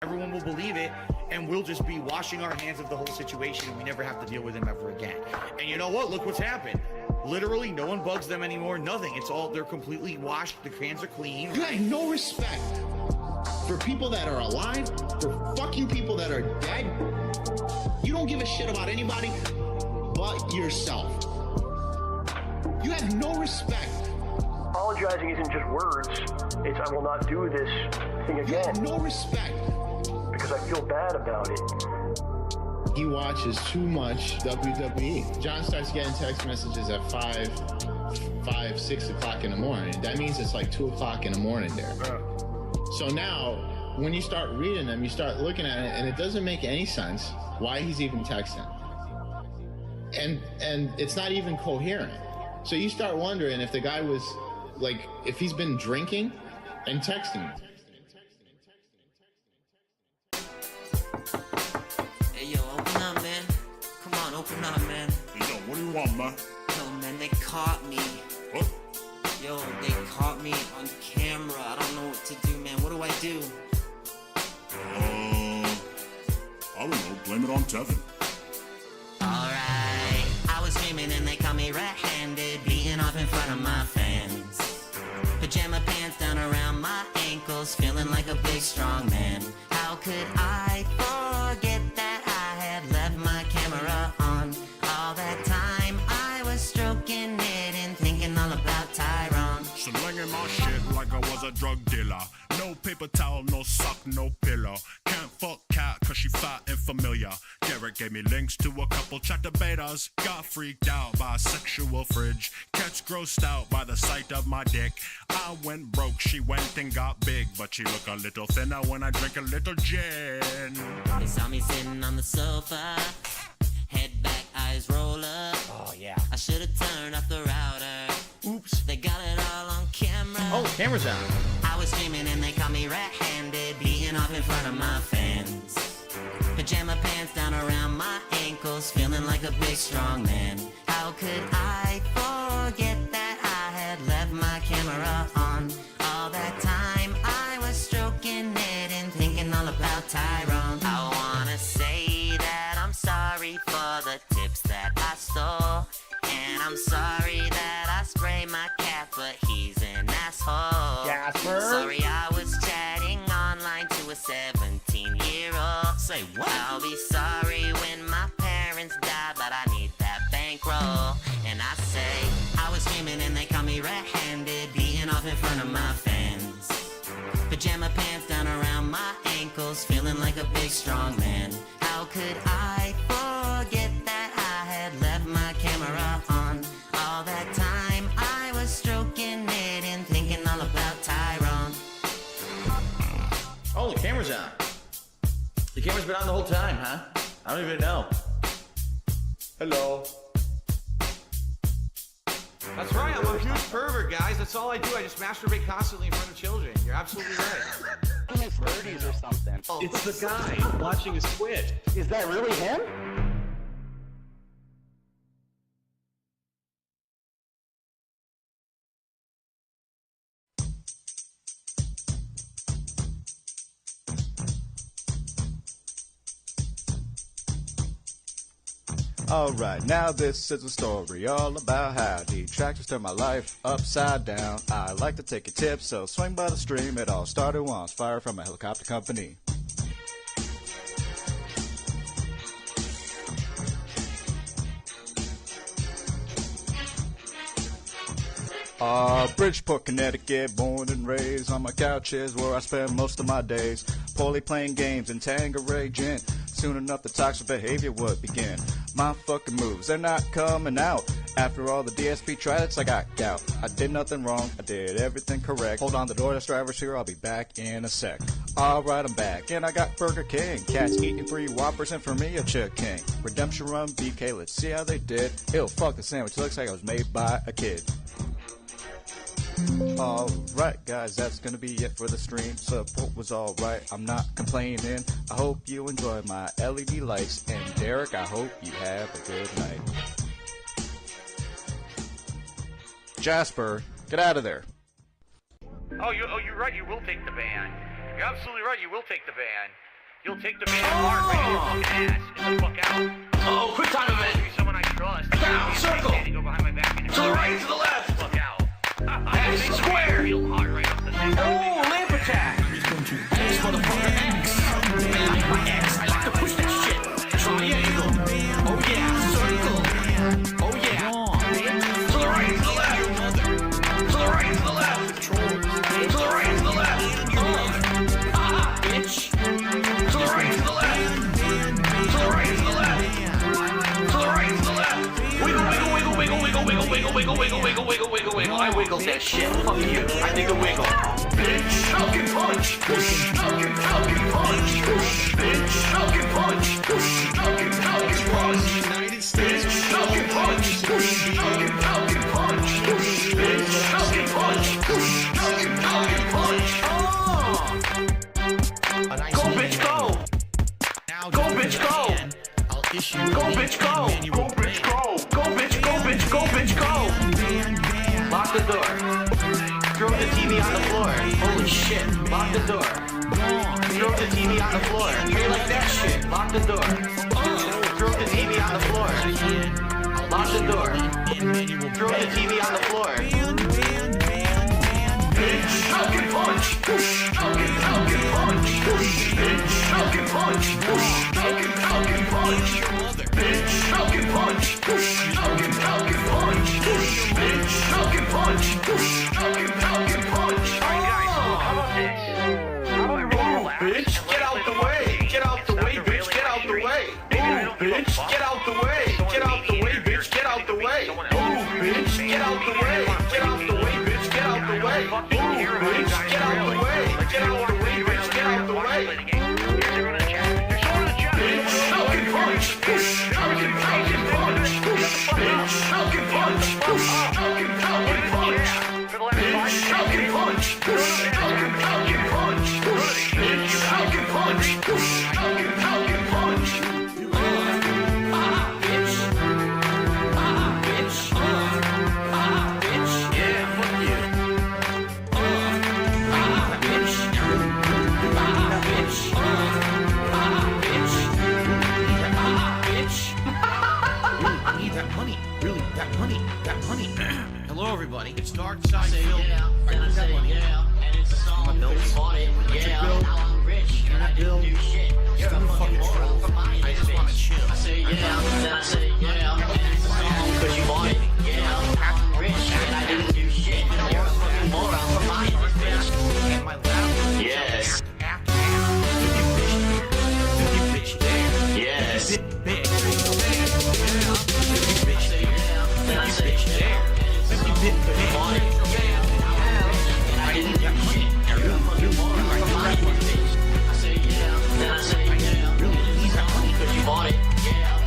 Everyone will believe it, and we'll just be washing our hands of the whole situation, and we never have to deal with him ever again. And you know what? Look what's happened. Literally, no one bugs them anymore. Nothing. It's all, they're completely washed. The cans are clean. You have no respect for people that are alive, for fucking people that are dead. You don't give a shit about anybody but yourself. You have no respect. Apologizing isn't just words. It's I will not do this thing again. You have no respect. Because I feel bad about it. He watches too much WWE. John starts getting text messages at 6 o'clock in the morning. That means it's like 2 o'clock in the morning there. So now, when you start reading them, you start looking at it, and it doesn't make any sense why he's even texting. And it's not even coherent. So you start wondering if the guy was, like, if he's been drinking and texting. Hey, yo, open up, man. Come on, open up, man. Hey, yo, what do you want, man? Yo, man, they caught me. What? Yo, they caught me on camera. I don't know what to do, man. What do I do? I don't know. Blame it on Tevin. Alright. I was streaming and they caught me red-handed, beating off in front of my fans. Pajama pants down around my ankles, feeling like a big strong man. How could I forget that I had left my camera on? All that time I was stroking it and thinking all about Tyrone. Slinging my shit like I was a drug dealer. No paper towel, no sock, no pillow. Can't fuck cat cause she fat and familiar. Derek gave me links to a couple chatter betas. Got freaked out by a sexual fridge. Cats grossed out by the sight of my dick. I went broke, she went and got big. But she look a little thinner when I drink a little gin. They saw me sitting on the sofa, head back, eyes roll up. Oh, yeah. I should've turned off the router. Oops. They got it all on camera. Oh, camera's out. I was streaming and they caught me red-handed, beating off in front of my fans. Pajama pants down around my ankles, feeling like a big strong man. How could I forget that I had left my camera on? All that time I was stroking it and thinking all about Tyrone. I wanna say that I'm sorry for the tips that I stole. And I'm sorry that I sprayed my cat, but he's an asshole. Jasper? Sorry I was chatting online to a 17-year-old. Say what? I'll be sorry when my parents die, but I need that bankroll. And I say, I was streaming and they caught me red-handed, beating off in front of my fans. Pajama pants down around my ankles, feeling like a big strong man. How could I forget that I had left my camera on? All that time I was stroking it and thinking all about Tyrone. Oh, the camera's on. The camera's been on the whole time, huh? I don't even know. Hello. That's right, I'm a huge pervert, guys. That's all I do. I just masturbate constantly in front of children. You're absolutely right. In his 30s or something. It's the guy watching his Twitch. Is that really him? Alright, now this is a story all about how detractors turn my life upside down. I like to take a tip, so swing by the stream. It all started once, fire from a helicopter company. Bridgeport, Connecticut, born and raised. On my couch is where I spend most of my days. Poorly playing games and Tanqueray gin. Soon enough the toxic behavior would begin. My fucking moves, they're not coming out. After all the DSP trials, I got gout. I did nothing wrong, I did everything correct. Hold on, the DoorDash driver's here, I'll be back in a sec. Alright, I'm back, and I got Burger King. Cats eating free Whoppers, and for me, a chicken. Redemption Run BK, let's see how they did. Ew, fuck the sandwich, it looks like it was made by a kid. Alright guys, that's gonna be it for the stream. Support was alright, I'm not complaining. I hope you enjoy my LED lights. And Derek, I hope you have a good night. Jasper, get out of there. Oh, you're right, you will take the ban. You're absolutely right, you will take the ban. You'll take the man apart right in your fucking ass. Get the fuck out. Oh, quick time event. You're someone I trust. Down, circle. Go behind my back and To the right, to the left. fuck out. X, square. Real hard right off the center. Oh, lamp attack. X, motherfucker, X. I like my X. I like to push that shit. Triangle. Oh, yeah. Circle. Oh, yeah. To the right, to the left. To the right, to the left. To the right, to the left. Bitch. To the right, to the left. To the right, to the left. To the right, to the left. Wiggle, wiggle, wiggle, wiggle, wiggle, wiggle, wiggle, wiggle, wiggle, wiggle, wiggle, wiggle, wiggle. I wiggled that shit. Fuck you. I think a wiggle. Bitch, falcon punch. Falcon, falcon punch. Bitch, falcon punch. Falcon, falcon punch. Bitch, falcon punch. Falcon, falcon punch. Bitch, falcon punch. Falcon, falcon punch. Go, bitch, go. Go, bitch, go. Go, bitch, go. Go, bitch, go. Go, bitch, go, bitch, go, bitch, go. Lock the door. Throw the TV on the floor. Holy shit. Lock the door. Throw the TV on the floor. Hey, like that shit. Lock the door. Throw the TV on the floor. Lock the door. Throw the TV on the floor. Bitch, falcon punch. Falcon, falcon punch. Bitch, falcon punch. Falcon, falcon punch. Bitch, falcon punch. Falcon, falcon punch. Bitch, falcon punch. Falcon, falcon punch. Alright guys, how about this? How about everyone relax? Bitch, get out the way. Get out the way, bitch. Get out the way. Ooh, bitch, get out the way. Get out the way, bitch. Get out the way. Ooh, bitch, get out the way. Get out the way, bitch. Get out the way. Ooh, bitch, get out the way. Get out the way, bitch. Get out the way. Bitch, falcon punch. Falcon, falcon punch. Bitch, falcon punch. Falcon, falcon punch. Bitch, falcon punch. Falcon, falcon punch. Bitch, falcon punch. Falcon, falcon punch. Bitch. Bitch. Bitch. Yeah, fuck you. Bitch. Bitch. Bitch. Need that money. Really, that money. That money. Hello, everybody. It's Dark Side Phil. I need that money. My bills. Electric bill. Internet bill. Just do fucking troll. I just want to chill. I say yeah, then I say yeah, and it's a song cause you bought it. Yeah, I'm rich and I didn't do shit. You're a fucking moron for buying this bitch. And my laptop. Yes. After bitch there. Yes. Bitch. Then I say yeah, and it's a song cause you bought it. Yeah, and I didn't do shit. You're a fucking moron for buying this bitch. I say yeah, then I say yeah, really need that money cause you bought it. Yeah.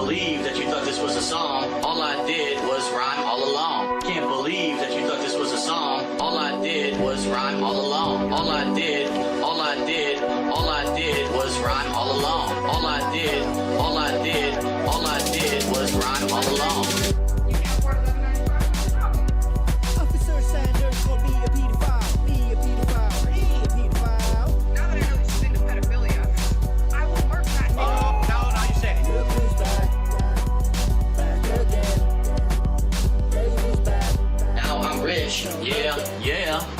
believe that you thought this was a song. All I did was rhyme all along. Can't believe that you thought this was a song. All I did was rhyme all along. All I did was rhyme all along. All I did was rhyme all along. Officer Sanders will be a pedophile, be a pedophile, be a pedophile. Now that I know this is into pedophilia, I will mark that. Oh, no, you said it. Look who's back, back again. Baby's back. Now I'm rich, yeah.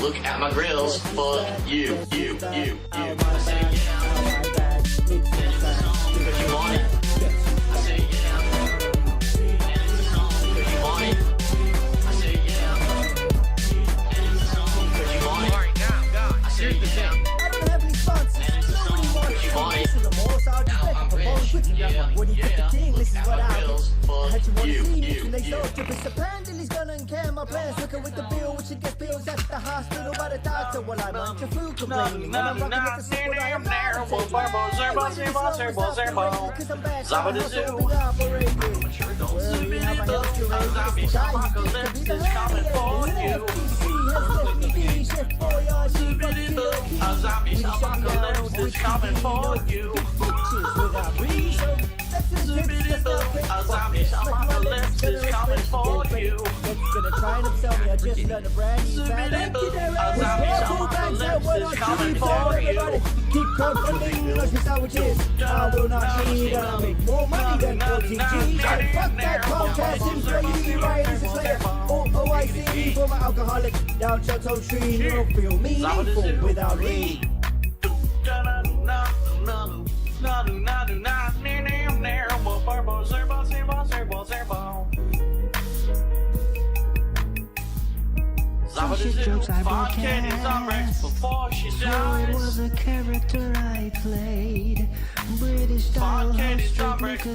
Look at my grills. Fuck you. I say yeah. Because you want it. I say yeah. And it's a song because you want it. I say yeah. And it's a song because you want it. Alright, now, I say yeah. I don't have any sponsors. And it's a song Nobody wants because you want to it. listen to more, so I'll just Now take I'm a phone rich, quickly. yeah. What do you think the king? This is Look what at my I grills. I had you Fuck wanna you. see me when they so stupid. Apparently gonna care my plans. Looking with the bill, which it gets pills at the hospital by the doctor. While I run to food complaining. And I'm rocking with the soup, but I am not taking. Cause I'm back. I'm also being operated. Well, we have a health curator. This guy used to be the head. FTC has left me be chef boyard. She fucking killed me. We shut me down on Twitch TV. Bitches without reason. That's the tips, that's not gonna try and upsell me. I just learned a brand new sound. Thank you, Derek. Everybody keep crowdfunding luscious sandwiches. I will not cheat. I'll make more money than 14 G's. Fuck that Comcast inflating writers and slayer. OIC for my alcoholic down Chateau Tree. You don't feel meaningful without me. Shit jokes I broadcast. So it was a character I played. British style host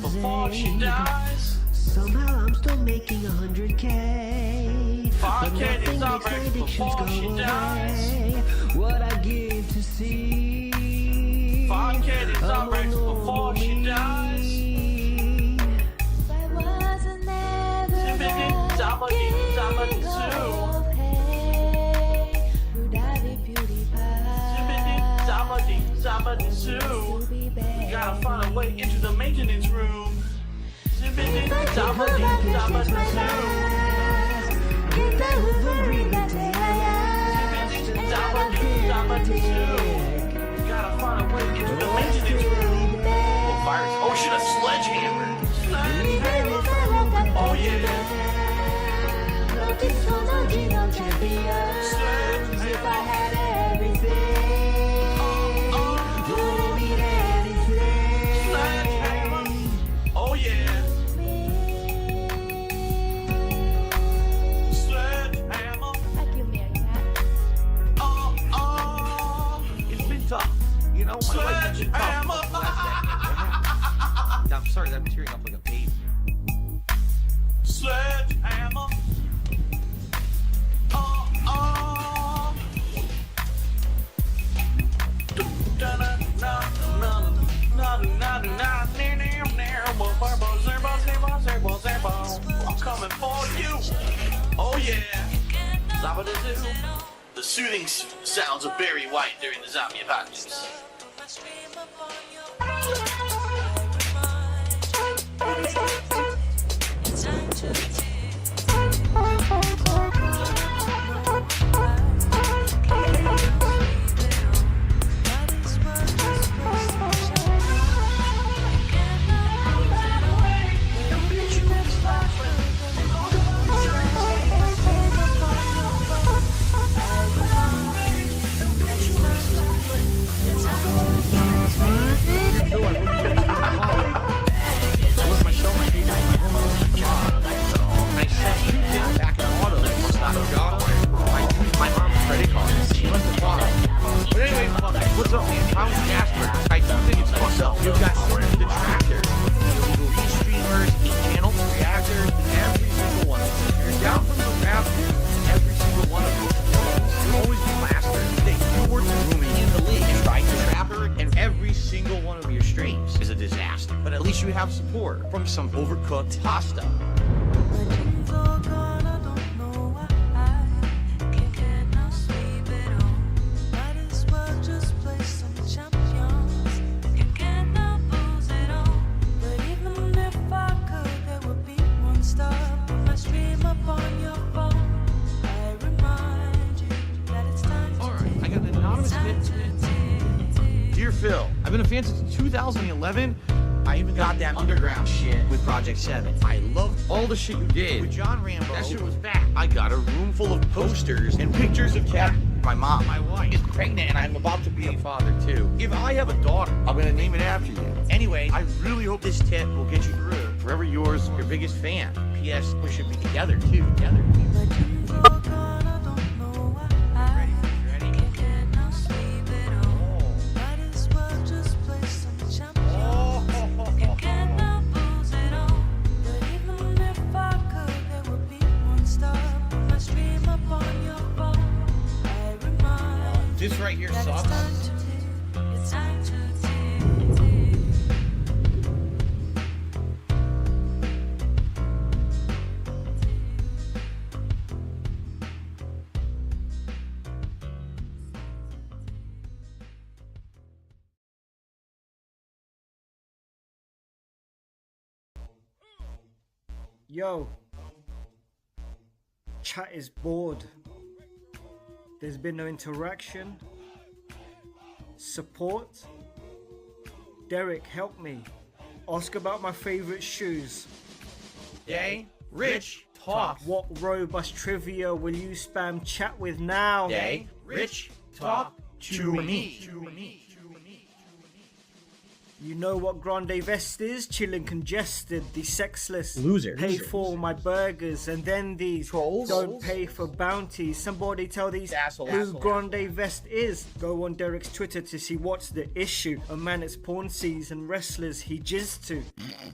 before she dies. Somehow I'm still making 100K. But nothing makes my addictions go away. What I give to see. I'm a normal me. I wasn't never Gotta find a way into the maintenance room. Gotta find a way into the maintenance room. Oh, virus. Oh, shit, a sledgehammer. Oh, yeah. If I had everything, wouldn't need anything. Oh, yeah. Sledgehammer. It's been tough. You know, my life has been tough. I'm sorry, I'm tearing up like a baby. Sledgehammer. I'm coming for you. Oh yeah. The soothing sounds of Barry White during the zombie apocalypse. some overcooked pasta. Dear Phil, I've been a fan since 2011. I even got that underground shit with Project 7. I loved all the shit you did with John Rambo. That shit was back. I got a room full of posters and pictures of Cat. My mom, my wife, is pregnant and I'm about to be a father too. If I have a daughter, I'm gonna name it after you. Anyway, I really hope this tip will get you through. Forever yours, your biggest fan. P.S. We should be together too. This right here sucks. Yo, chat is bored. There's been no interaction. Support. Derek, help me. Ask about my favorite shoes. Day, Rich, talk. What robust trivia will you spam chat with now? Day, Rich, talk to me. You know what Grande Vest is? Chillin' congested, the sexless Loser. Pay for my burgers, and then these Trolls. Don't pay for bounties. Somebody tell these Assholes. who Grande Vest is. Go on Derek's Twitter to see what's the issue. A man it's porn season, wrestlers he jizzed to.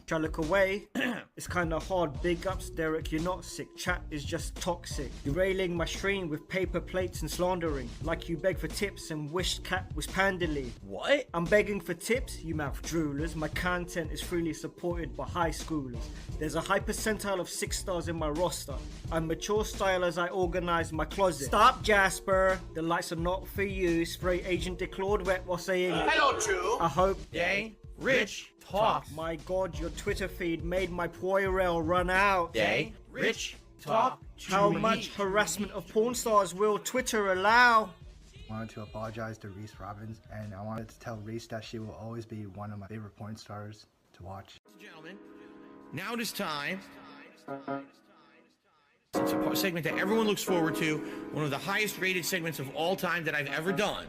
Try look away. It's kinda hard. Big ups Derek, you're not sick. Chat is just toxic. Derailing my stream with paper plates and slandering. Like you beg for tips and wished cat was Pandily. What? I'm begging for tips, you mouth droolers. My content is freely supported by high schoolers. There's a high percentile of 6 stars in my roster. I'm mature style as I organize my closet. Stop, Jasper. The lights are not for you. Spray agent declared wet while saying Hello, True. I hope. Day, Rich, talk. My God, your Twitter feed made my Poirel run out. Day, Rich, talk to How me. much harassment of porn stars will Twitter allow? I wanted to apologize to Reese Robbins, and I wanted to tell Reese that she will always be one of my favorite porn stars to watch. Gentlemen, now it is time. It's a segment that everyone looks forward to. One of the highest rated segments of all time that I've ever done.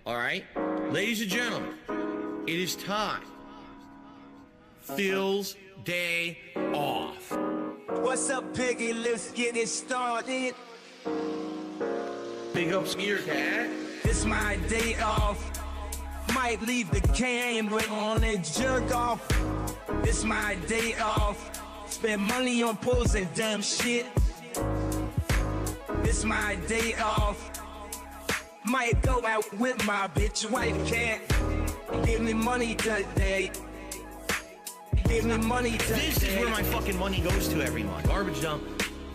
All right? Ladies and gentlemen, it is time. Phil's Day Off. What's up, Piggy? Let's get it started. Big up Meerkat. It's my day off. Might leave the camera on and jerk off. It's my day off. Spend money on posing dumb shit. It's my day off. Might go out with my bitch wife cat. Give me money today. Give me money today. This is where my fucking money goes to every month. Garbage dump,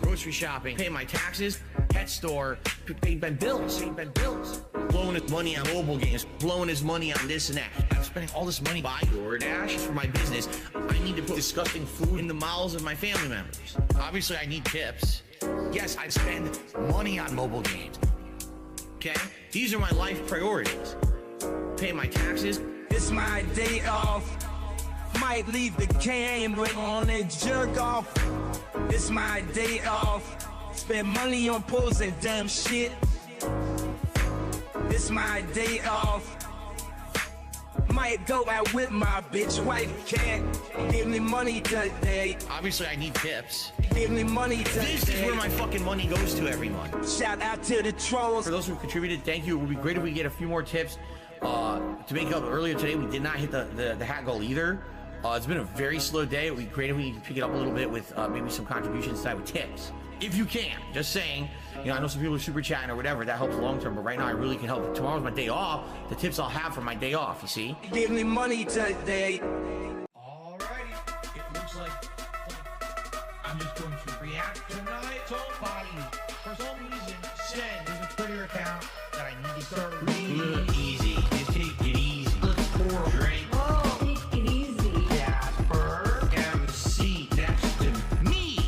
grocery shopping, pay my taxes, pet store, pay my bills, blowing his money on mobile games, blowing his money on this and that. I'm spending all this money buying DoorDash for my business. I need to put disgusting food in the mouths of my family members. Obviously, I need tips. Yes, I spend money on mobile games. Okay? These are my life priorities. Pay my taxes. It's my day off. Might leave the camera on and jerk off. It's my day off. Spend money on posing dumb shit. It's my day off. Might go out with my bitch wife cat. Give me money today. Obviously, I need tips. Give me money today. This is where my fucking money goes to every month. Shout out to the trolls. For those who contributed, thank you. It would be great if we get a few more tips. To make up earlier today, we did not hit the hat goal either. It's been a very slow day. It would be great if we could pick it up a little bit with maybe some contributions tonight with tips. If you can. Just saying. You know, I know some people are super chatting or whatever. That helps long term. But right now, I really can help. Tomorrow's my day off. The tips I'll have for my day off, you see? Give me money today. Alrighty. It looks like I'm just going to react tonight. Somebody, for some reason, said there's a Twitter account that I need to start reading. Easy, just take it easy. Let's pour a drink. Oh, take it easy. Jasper, MC, next to me.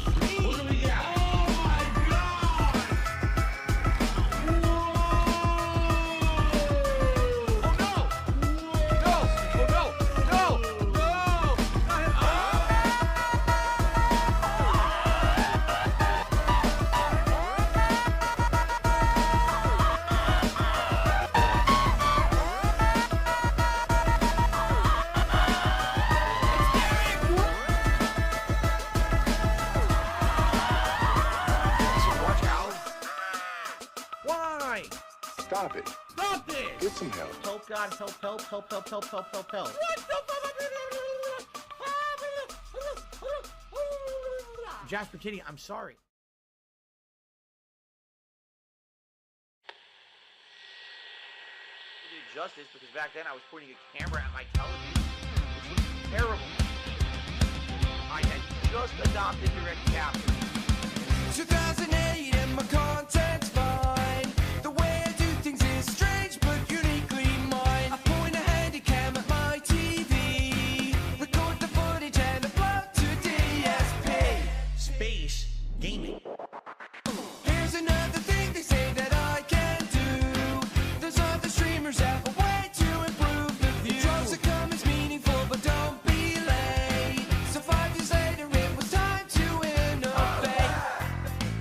What do we got? Oh my God! Whoa! Oh no! No! Oh no! No! No! Watch out! Why? Stop it. Stop this! Get some help. Help, God, help, help, help, help, help, help, help, help. Jasper Kitty, I'm sorry. I did justice because back then I was pointing a camera at my television, which was terrible. I had just adopted direct capture. 2008 and my content's fine. The way I do things is strange but uniquely mine. I point a handycam at my TV, record the footage and upload to DSP. Space gaming. Here's another thing they say that I can do. There's other streamers have a way to improve the view. Drops of comments meaningful but don't be late. So 5 years later it was time to innovate.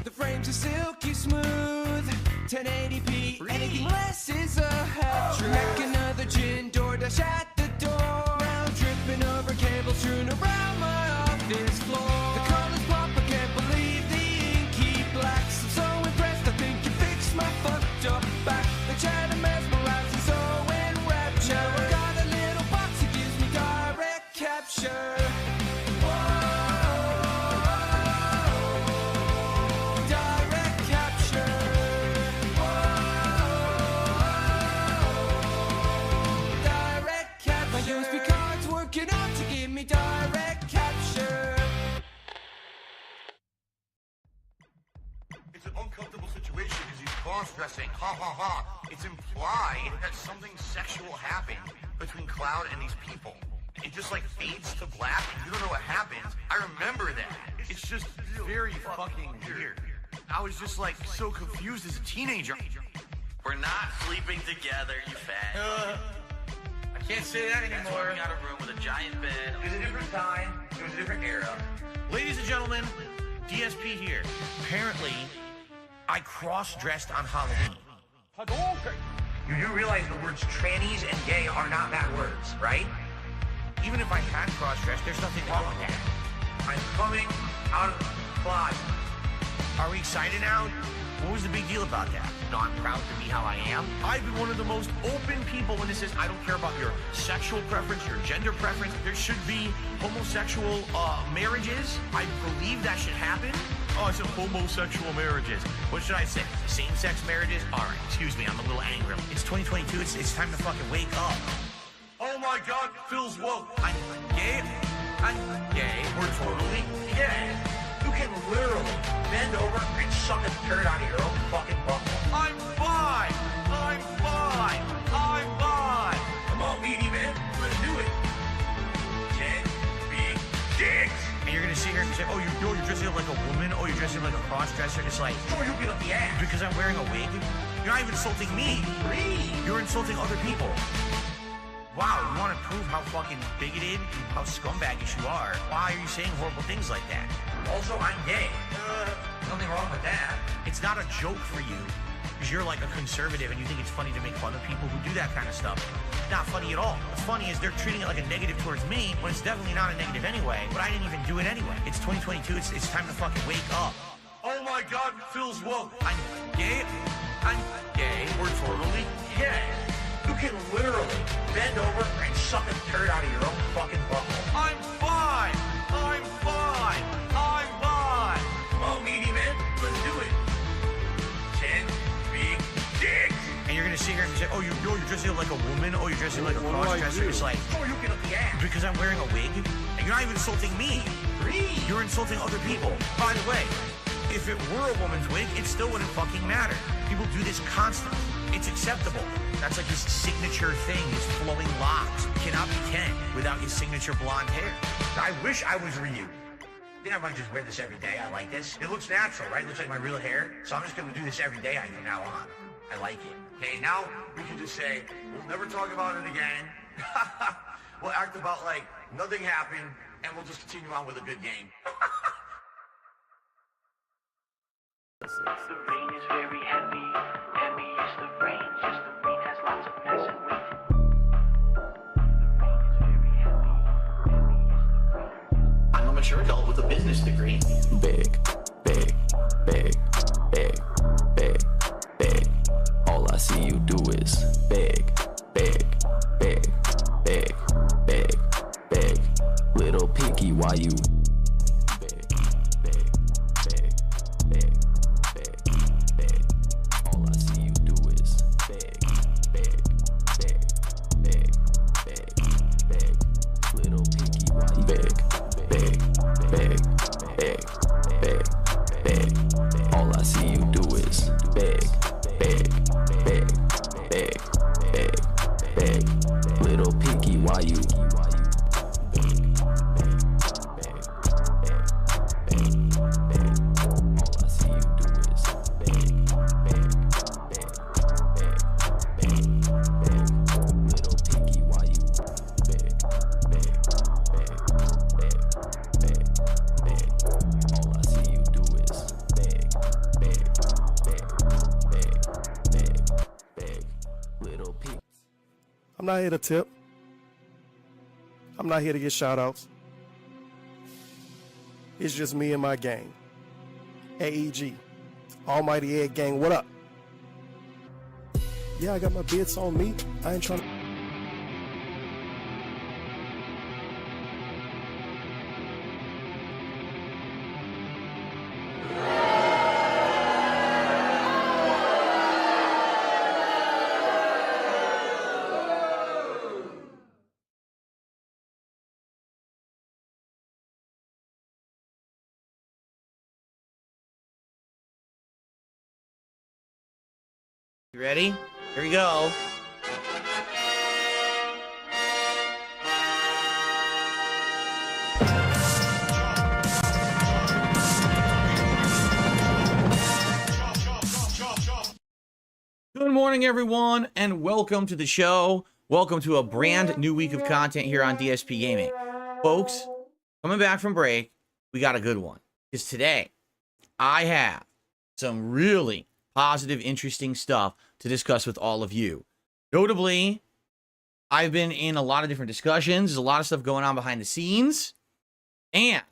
The frames are silky smooth, 1080p. Anything less is a hat trick. Make another gin door dash at the door. Now dripping over cables strewn around my office floor. The colors pop, I can't believe the inky blacks. I'm so impressed, I think you fixed my fucked up back. The chat and mesmerizing, so enraptured. I got a little box that gives me direct capture. Direct capture. Direct capture. My USB card's working out to give me direct capture. It's an uncomfortable situation because he's cross-dressing. Ha ha ha. It's implied that something sexual happened between Cloud and these people. It just like fades to black and you don't know what happens. I remember that. It's just very fucking weird. I was just like so confused as a teenager. We're not sleeping together, you fat. I can't say that That's anymore. why we got a room with a giant bed. It was a different time. It was a different era. Ladies and gentlemen, DSP here. Apparently, I cross-dressed on Halloween. You do realize the words trannies and gay are not bad words, right? Even if I had cross-dressed, there's nothing wrong with that. I'm coming out of the closet. Are we excited now? What was the big deal about that? No, I'm proud to be how I am. I've been one of the most open people when this is, I don't care about your sexual preference, your gender preference. There should be homosexual marriages. I believe that should happen. Oh, I said homosexual marriages. What should I say? Same-sex marriages? All right, excuse me, I'm a little angry. It's 2022, it's time to fucking wake up. Oh my God, Phil's woke. I'm gay. I'm gay. We're totally gay. You can literally bend over and suck a turd out of your own fucking butthole. I'm fine. I'm fine. I'm fine. Come on, meaty man. Let's do it. 10 big dicks. And you're gonna sit here and say, oh, you're dressing up like a woman. Oh, you're dressing up like a cross-dresser. It's like, Sure, you'll get up the ass. because I'm wearing a wig. You're not even insulting me. You're insulting other people. Wow, you want to prove how fucking bigoted, how scumbaggish you are? Why are you saying horrible things like that? Also, I'm gay. Nothing wrong with that. It's not a joke for you, because you're like a conservative and you think it's funny to make fun of people who do that kind of stuff. Not funny at all. What's funny is they're treating it like a negative towards me, when it's definitely not a negative anyway, but I didn't even do it anyway. It's 2022, it's time to fucking wake up. Oh my God, Phil's woke. I'm gay. I'm gay. We're totally gay. You can literally bend over and suck a turd out of your own fucking butthole. I'm fine. I'm fine. I'm fine. Come on, meaty man. Let's do it. 10 big dicks. And you're gonna sit here and say, oh, you're dressing up like a woman. Oh, you're dressing up like a cross-dresser. It's like, Sure, you'll get up the ass. because I'm wearing a wig. And you're not even insulting me. You're insulting other people. By the way, if it were a woman's wig, it still wouldn't fucking matter. People do this constantly. It's acceptable. That's like his signature thing, his flowing locks. Cannot be Ken without his signature blonde hair. I wish I was Ryu. I think I might just wear this every day. I like this. It looks natural, right? It looks like my real hair. So I'm just going to do this every day from now on. I like it. Okay, now we can just say, we'll never talk about it again. We'll act about like nothing happened, and we'll just continue on with a good game. The rain is very heavy. Heavy is the rain. Just the rain has lots of mess and weight. I'm a mature adult with a business degree. Big, big, big, big, big, big. All I see you do is big, big, big, big, big, big. Little picky, why you big, big, big, big, big, big. All I see you do is big, big, big, big, big, big. Little picky, why you big, big, big, big, big, big. All I see you do is big, big, big, big, big, big. Little picky, why you I'm not here to tip. I'm not here to get shout-outs. It's just me and my gang. AEG. Almighty Egg Gang, what up? Yeah, I got my bits on me. I ain't trying to... You ready? Here we go. Good morning, everyone, and welcome to the show. Welcome to a brand new week of content here on DSP Gaming. Folks, coming back from break, we got a good one. Because today, I have some really positive, interesting stuff to discuss with all of you. Notably, I've been in a lot of different discussions. There's a lot of stuff going on behind the scenes. And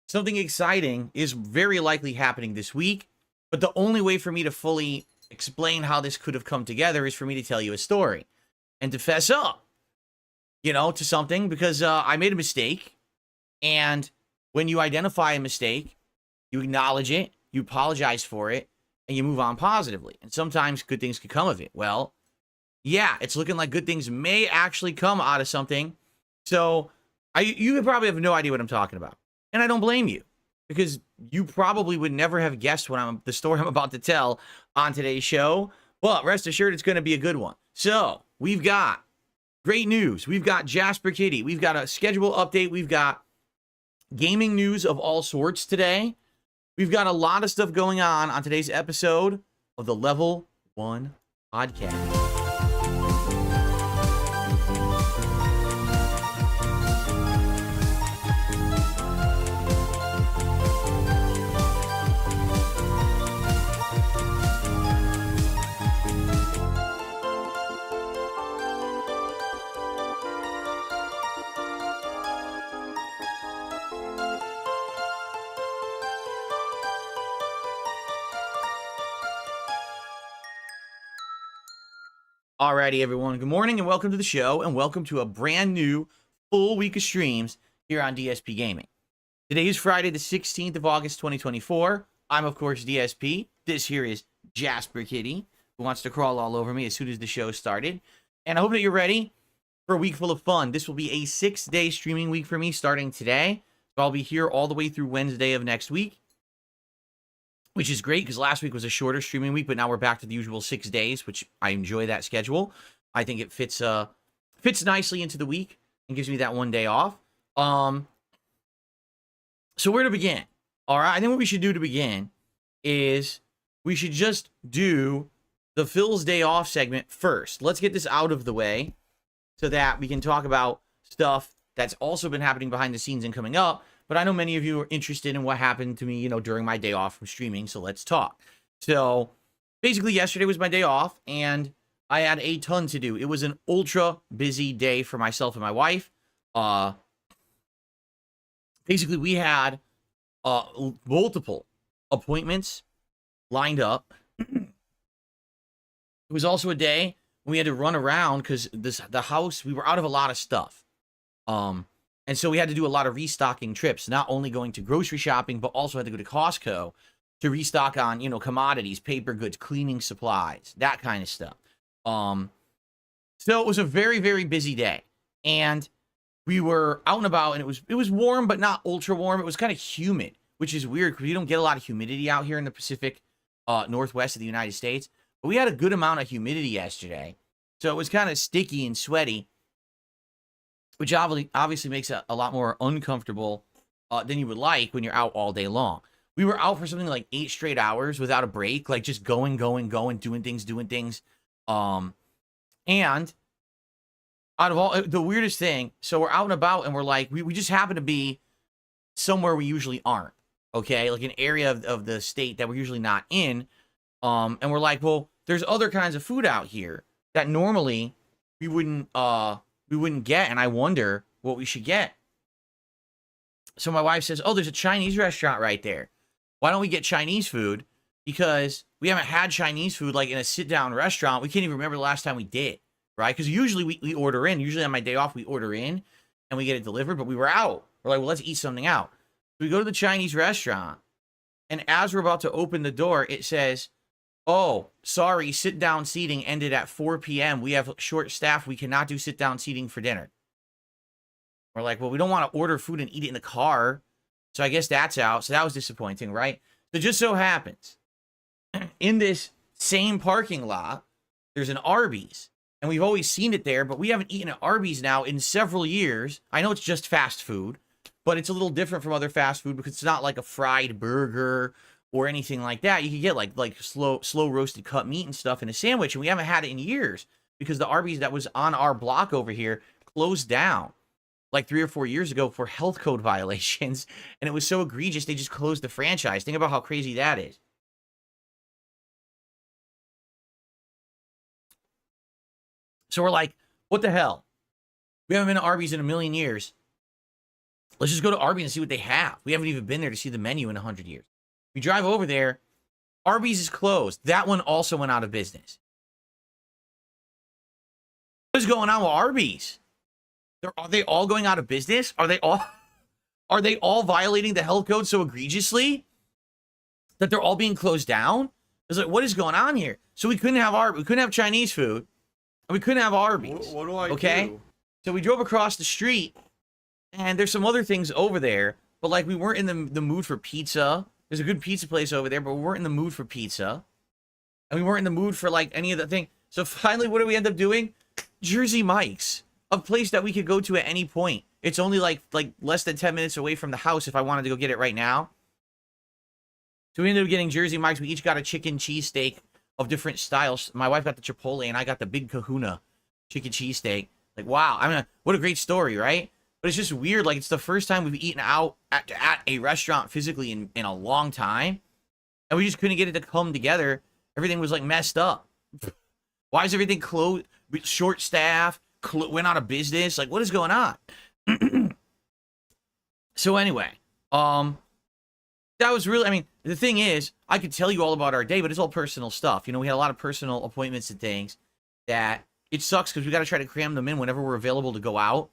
something exciting is very likely happening this week. But the only way for me to fully explain how this could have come together is for me to tell you a story. And to fess up, to something. Because I made a mistake. And when you identify a mistake, you acknowledge it, you apologize for it, and you move on positively. And sometimes good things could come of it. Well, yeah, it's looking like good things may actually come out of something. So you probably have no idea what I'm talking about. And I don't blame you, because you probably would never have guessed the story I'm about to tell on today's show. But rest assured, it's going to be a good one. So we've got great news. We've got Jasper Kitty. We've got a schedule update. We've got gaming news of all sorts today. We've got a lot of stuff going on today's episode of the Level 1 Podcast. Alrighty, everyone. Good morning and welcome to the show, and welcome to a brand new full week of streams here on DSP Gaming. Today is Friday, the 16th of August, 2024. I'm, of course, DSP. This here is Jasper Kitty, who wants to crawl all over me as soon as the show started. And I hope that you're ready for a week full of fun. This will be a 6-day streaming week for me starting today. So I'll be here all the way through Wednesday of next week, which is great because last week was a shorter streaming week, but now we're back to the usual 6 days, which I enjoy that schedule. I think it fits nicely into the week and gives me that one day off. So where to begin? All right, I think what we should do to begin is we should just do the Phil's Day Off segment first. Let's get this out of the way so that we can talk about stuff that's also been happening behind the scenes and coming up. But I know many of you are interested in what happened to me, you know, during my day off from streaming, so let's talk. So basically yesterday was my day off, and I had a ton to do. It was an ultra busy day for myself and my wife. Basically, we had multiple appointments lined up. It was also a day when we had to run around because the house, we were out of a lot of stuff. And so we had to do a lot of restocking trips, not only going to grocery shopping, but also had to go to Costco to restock on, you know, commodities, paper goods, cleaning supplies, that kind of stuff. So it was a very, very busy day. And we were out and about, and it was warm, but not ultra warm. It was kind of humid, which is weird because we don't get a lot of humidity out here in the Pacific Northwest of the United States. But we had a good amount of humidity yesterday. So it was kind of sticky and sweaty, which obviously makes it a lot more uncomfortable than you would like when you're out all day long. We were out for something like 8 straight hours without a break, like just going, doing things. And out of all, the weirdest thing, so we're out and about and we're like, we just happen to be somewhere we usually aren't, okay? Like an area of the state that we're usually not in. And we're like, well, there's other kinds of food out here that normally we wouldn't get, and I wonder what we should get. So my wife says, oh, there's a Chinese restaurant right there. Why don't we get Chinese food? Because we haven't had Chinese food like in a sit-down restaurant. We can't even remember the last time we did, right? Because usually we order in. Usually on my day off, we order in and we get it delivered, but we were out. We're like, well, let's eat something out. So we go to the Chinese restaurant, and as we're about to open the door, it says, oh, sorry, sit-down seating ended at 4 p.m. We have short staff. We cannot do sit-down seating for dinner. We're like, well, we don't want to order food and eat it in the car. So I guess that's out. So that was disappointing, right? So just so happens, in this same parking lot, there's an Arby's. And we've always seen it there, but we haven't eaten at Arby's now in several years. I know it's just fast food, but it's a little different from other fast food because it's not like a fried burger or anything like that. You can get like slow roasted cut meat and stuff in a sandwich, and we haven't had it in years because the Arby's that was on our block over here closed down like 3 or 4 years ago for health code violations, and it was so egregious they just closed the franchise. Think about how crazy that is. So we're like, what the hell? We haven't been to Arby's in a million years. Let's just go to Arby's and see what they have. We haven't even been there to see the menu in 100 years. We drive over there. Arby's is closed. That one also went out of business. What is going on with Arby's? Are they all going out of business? Are they all violating the health code so egregiously that they're all being closed down? It's like, what is going on here? So we couldn't have Arby's. We couldn't have Chinese food. And we couldn't have Arby's. What do I do? So we drove across the street, and there's some other things over there, but like we weren't in the mood for pizza. There's a good pizza place over there, but we weren't in the mood for pizza. And we weren't in the mood for like any of the thing. So finally, what do we end up doing? Jersey Mike's, a place that we could go to at any point. It's only like less than 10 minutes away from the house if I wanted to go get it right now. So we ended up getting Jersey Mike's. We each got a chicken cheesesteak of different styles. My wife got the Chipotle, and I got the Big Kahuna chicken cheesesteak. Like, wow. I mean, what a great story, right? But it's just weird. Like, it's the first time we've eaten out at a restaurant physically in a long time. And we just couldn't get it to come together. Everything was, like, messed up. Why is everything closed? Short staff, went out of business. Like, what is going on? So anyway, that was really, I mean, the thing is, I could tell you all about our day, but it's all personal stuff. You know, we had a lot of personal appointments and things that it sucks because we got to try to cram them in whenever we're available to go out.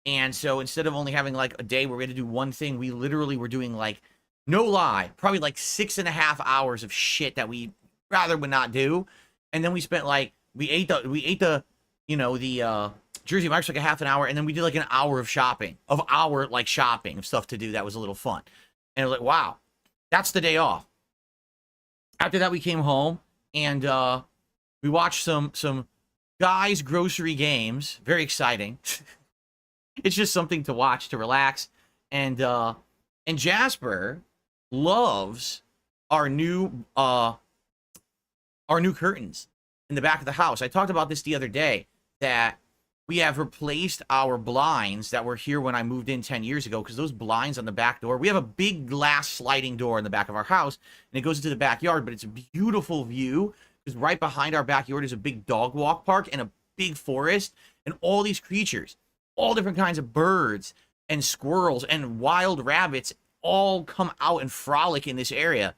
And so instead of only having like a day where we had to do one thing, we literally were doing like, no lie, probably like 6.5 hours of shit that we rather would not do. And then we spent like, we ate the, you know, the Jersey Mike's like a half an hour, and then we did like an hour of shopping, of stuff to do that was a little fun. And I was like, wow, that's the day off. After that, we came home and we watched some guys' grocery games. Very exciting. It's just something to watch to relax. And Jasper loves our new curtains in the back of the house. I talked about this the other day, that we have replaced our blinds that were here when I moved in 10 years ago, because those blinds on the back door, we have a big glass sliding door in the back of our house, and it goes into the backyard, but it's a beautiful view, because right behind our backyard is a big dog walk park and a big forest, and all these creatures, all different kinds of birds and squirrels and wild rabbits all come out and frolic in this area.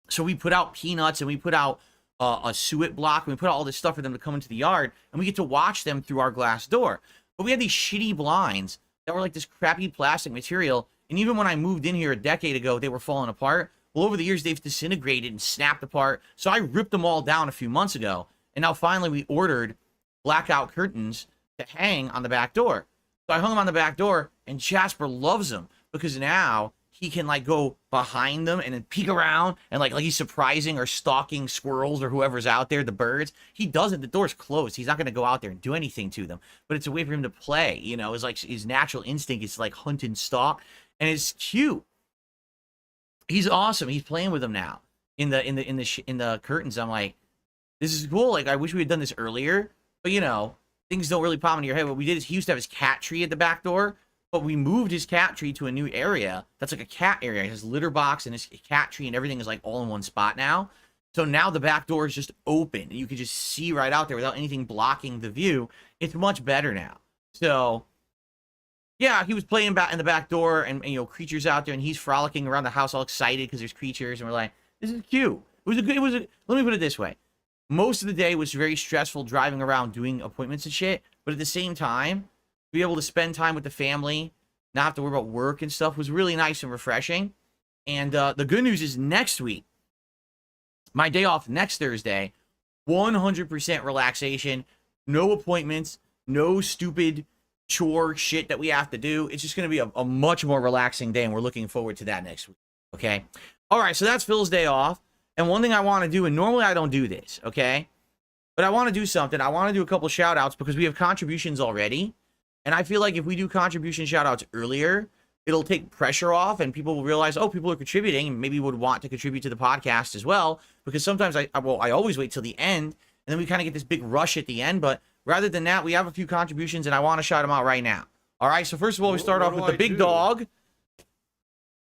So we put out peanuts, and we put out a suet block, and we put out all this stuff for them to come into the yard, and we get to watch them through our glass door. But we had these shitty blinds that were like this crappy plastic material, and even when I moved in here a decade ago, they were falling apart. Well, over the years, they've disintegrated and snapped apart, so I ripped them all down a few months ago, and now finally we ordered blackout curtains to hang on the back door. So I hung them on the back door, and Jasper loves them, because now he can like go behind them and then peek around and like he's surprising or stalking squirrels or whoever's out there, the birds. He doesn't. The door's closed. He's not going to go out there and do anything to them. But it's a way for him to play. You know, it's like his natural instinct is like hunt and stalk, and it's cute. He's awesome. He's playing with them now in the curtains. I'm like, this is cool. Like I wish we had done this earlier, but you know, things don't really pop into your head. What we did is he used to have his cat tree at the back door. But we moved his cat tree to a new area that's like a cat area. His litter box and his cat tree and everything is like all in one spot now. So now the back door is just open, and you can just see right out there without anything blocking the view. It's much better now. So yeah, he was playing back in the back door, and you know, creatures out there, and he's frolicking around the house all excited because there's creatures, and we're like, this is cute. Let me put it this way. Most of the day was very stressful driving around doing appointments and shit, but at the same time, be able to spend time with the family, not have to worry about work and stuff, was really nice and refreshing. And the good news is next week, my day off next Thursday, 100% relaxation, no appointments, no stupid chore shit that we have to do. It's just going to be a much more relaxing day, and we're looking forward to that next week. Okay? All right, so that's Phil's day off. And one thing I want to do, and normally I don't do this, okay? But I want to do something. I want to do a couple shout outs because we have contributions already. And I feel like if we do contribution shout-outs earlier, it'll take pressure off, and people will realize, oh, people are contributing, and maybe would want to contribute to the podcast as well. Because sometimes I always wait till the end, and then we kind of get this big rush at the end. But rather than that, we have a few contributions, and I want to shout them out right now. All right, so first of all, we start off with the big dog.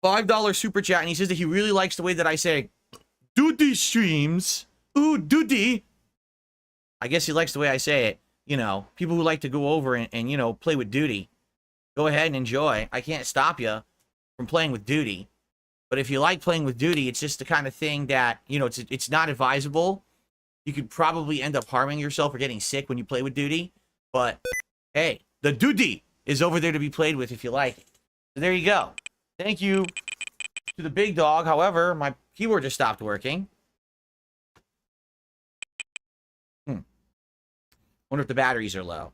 $5 super chat, and he says that he really likes the way that I say, Duty streams. Ooh, Duty. I guess he likes the way I say it. You know, people who like to go over and you know, play with Duty, go ahead and enjoy. I can't stop you from playing with Duty. But if you like playing with Duty, it's just the kind of thing that, you know, it's not advisable. You could probably end up harming yourself or getting sick when you play with Duty. But, hey, the Duty is over there to be played with if you like it. So there you go. Thank you to the big dog. However, my keyboard just stopped working. Wonder if the batteries are low.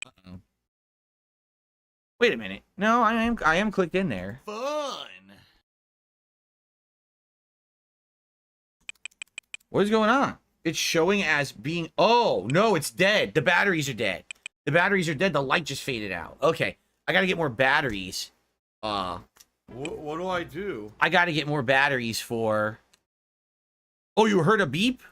Uh-oh. Wait a minute. No, I am clicked in there. Fun. What is going on? It's showing as being... Oh, no, it's dead. The batteries are dead. The batteries are dead. The light just faded out. Okay. I got to get more batteries. What do I do? I got to get more batteries for... Oh, you heard a beep?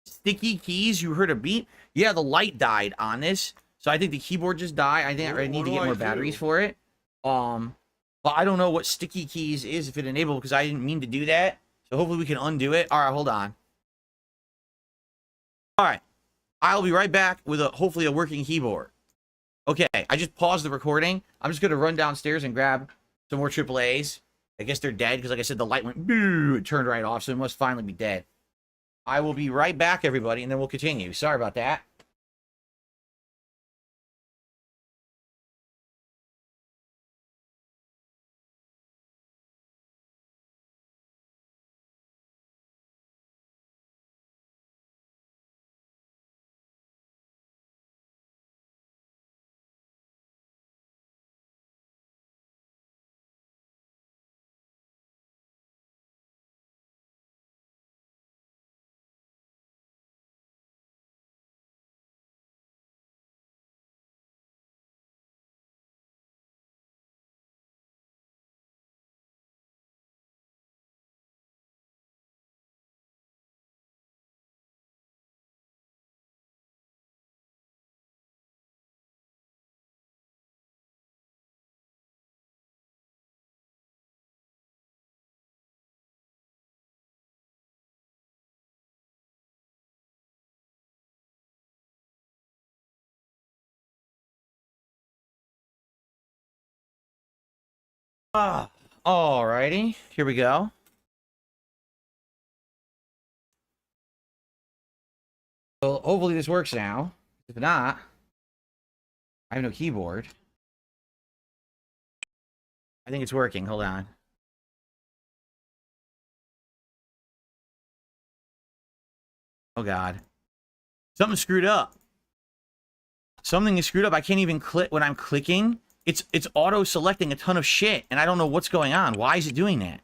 Sticky keys, you heard a beep? Yeah, the light died on this. So I think the keyboard just died. I think I need to get more batteries for it. But I don't know what sticky keys is if it enabled, because I didn't mean to do that. So hopefully we can undo it. All right, hold on. All right. I'll be right back with hopefully a working keyboard. Okay, I just paused the recording. I'm just going to run downstairs and grab some more AAAs. I guess they're dead because, like I said, the light went, it turned right off, so it must finally be dead. I will be right back, everybody, and then we'll continue. Sorry about that. Alrighty, here we go. Well, hopefully this works now. If not, I have no keyboard. I think it's working. Hold on. Oh, God. Something screwed up. Something is screwed up. I can't even click when I'm clicking. It's auto-selecting a ton of shit, and I don't know what's going on. Why is it doing that?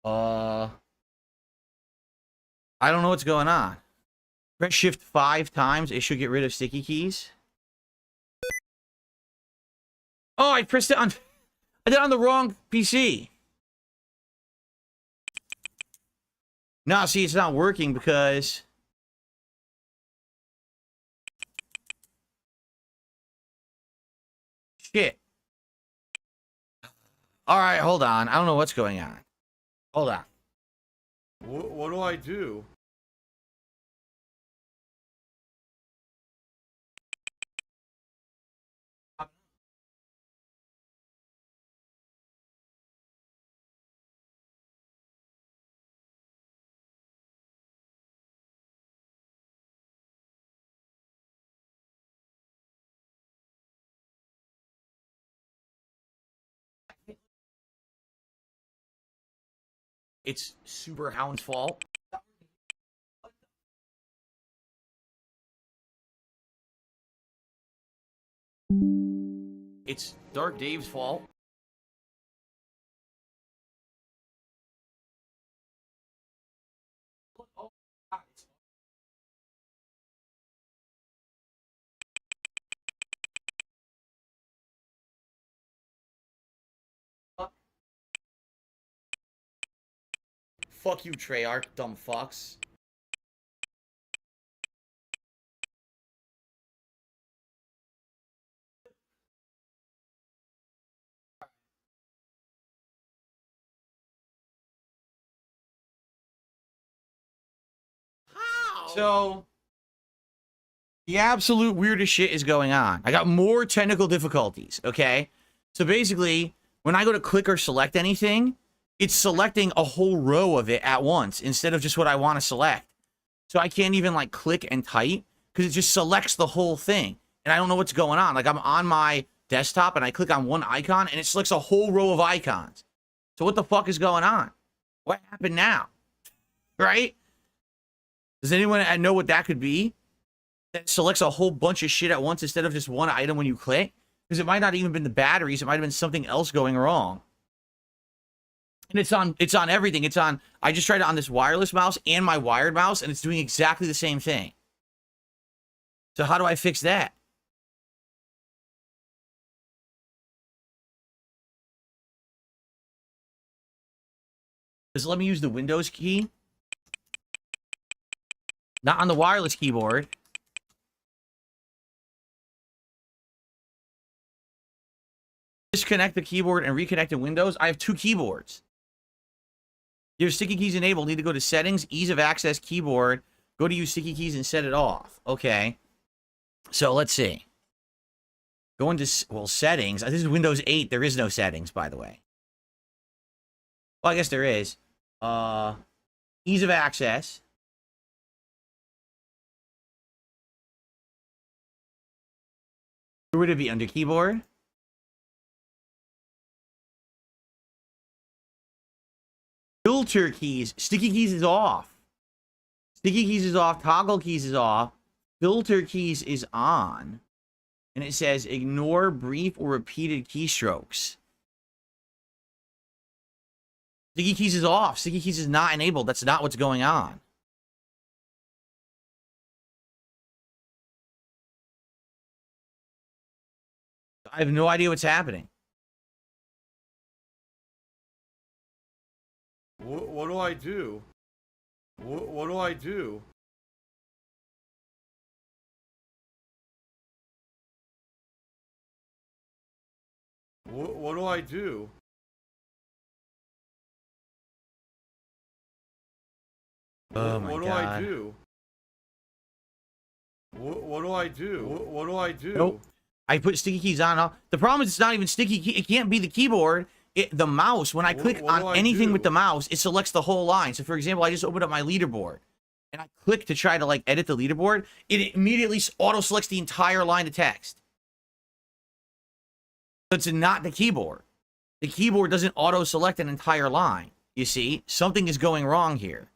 I don't know what's going on. Press shift 5 times. It should get rid of sticky keys. Oh, I pressed it on... I did it on the wrong PC. No, see, it's not working because... Shit. Alright, hold on. I don't know what's going on. Hold on. What do I do? It's Super Hound's fault. It's Dark Dave's fault. Fuck you, Treyarch, dumb fucks. So, the absolute weirdest shit is going on. I got more technical difficulties, okay? So basically, when I go to click or select anything, it's selecting a whole row of it at once instead of just what I want to select. So I can't even like click and type because it just selects the whole thing. And I don't know what's going on. Like I'm on my desktop and I click on one icon and it selects a whole row of icons. So what the fuck is going on? What happened now? Right? Does anyone know what that could be? That selects a whole bunch of shit at once instead of just one item when you click? Because it might not even been the batteries. It might have been something else going wrong. And it's on everything. It's on, I just tried it on this wireless mouse and my wired mouse, and it's doing exactly the same thing. So how do I fix that? Does it let me use the Windows key? Not on the wireless keyboard. Disconnect the keyboard and reconnect to Windows. I have two keyboards. Your sticky keys enabled. Need to go to settings, ease of access, keyboard. Go to use sticky keys and set it off. Okay. So let's see. Go into, well, settings. This is Windows 8. There is no settings, by the way. Well, I guess there is. Ease of access. Where would it be? Under keyboard? Filter keys. Sticky keys is off. Sticky keys is off. Toggle keys is off. Filter keys is on. And it says ignore brief or repeated keystrokes. Sticky keys is off. Sticky keys is not enabled. That's not what's going on. I have no idea what's happening. What do I do? What do I do? What do I do? Oh my God. What do I do? What do I do? What do I do? Nope. I put sticky keys on and off. The problem is it's not even sticky key. It can't be the keyboard. The mouse, when I click on anything with the mouse, it selects the whole line. So for example, I just opened up my leaderboard and I click to try to like edit the leaderboard. It immediately auto selects the entire line of text. So it's not the keyboard. The keyboard doesn't auto select an entire line. You see, something is going wrong here.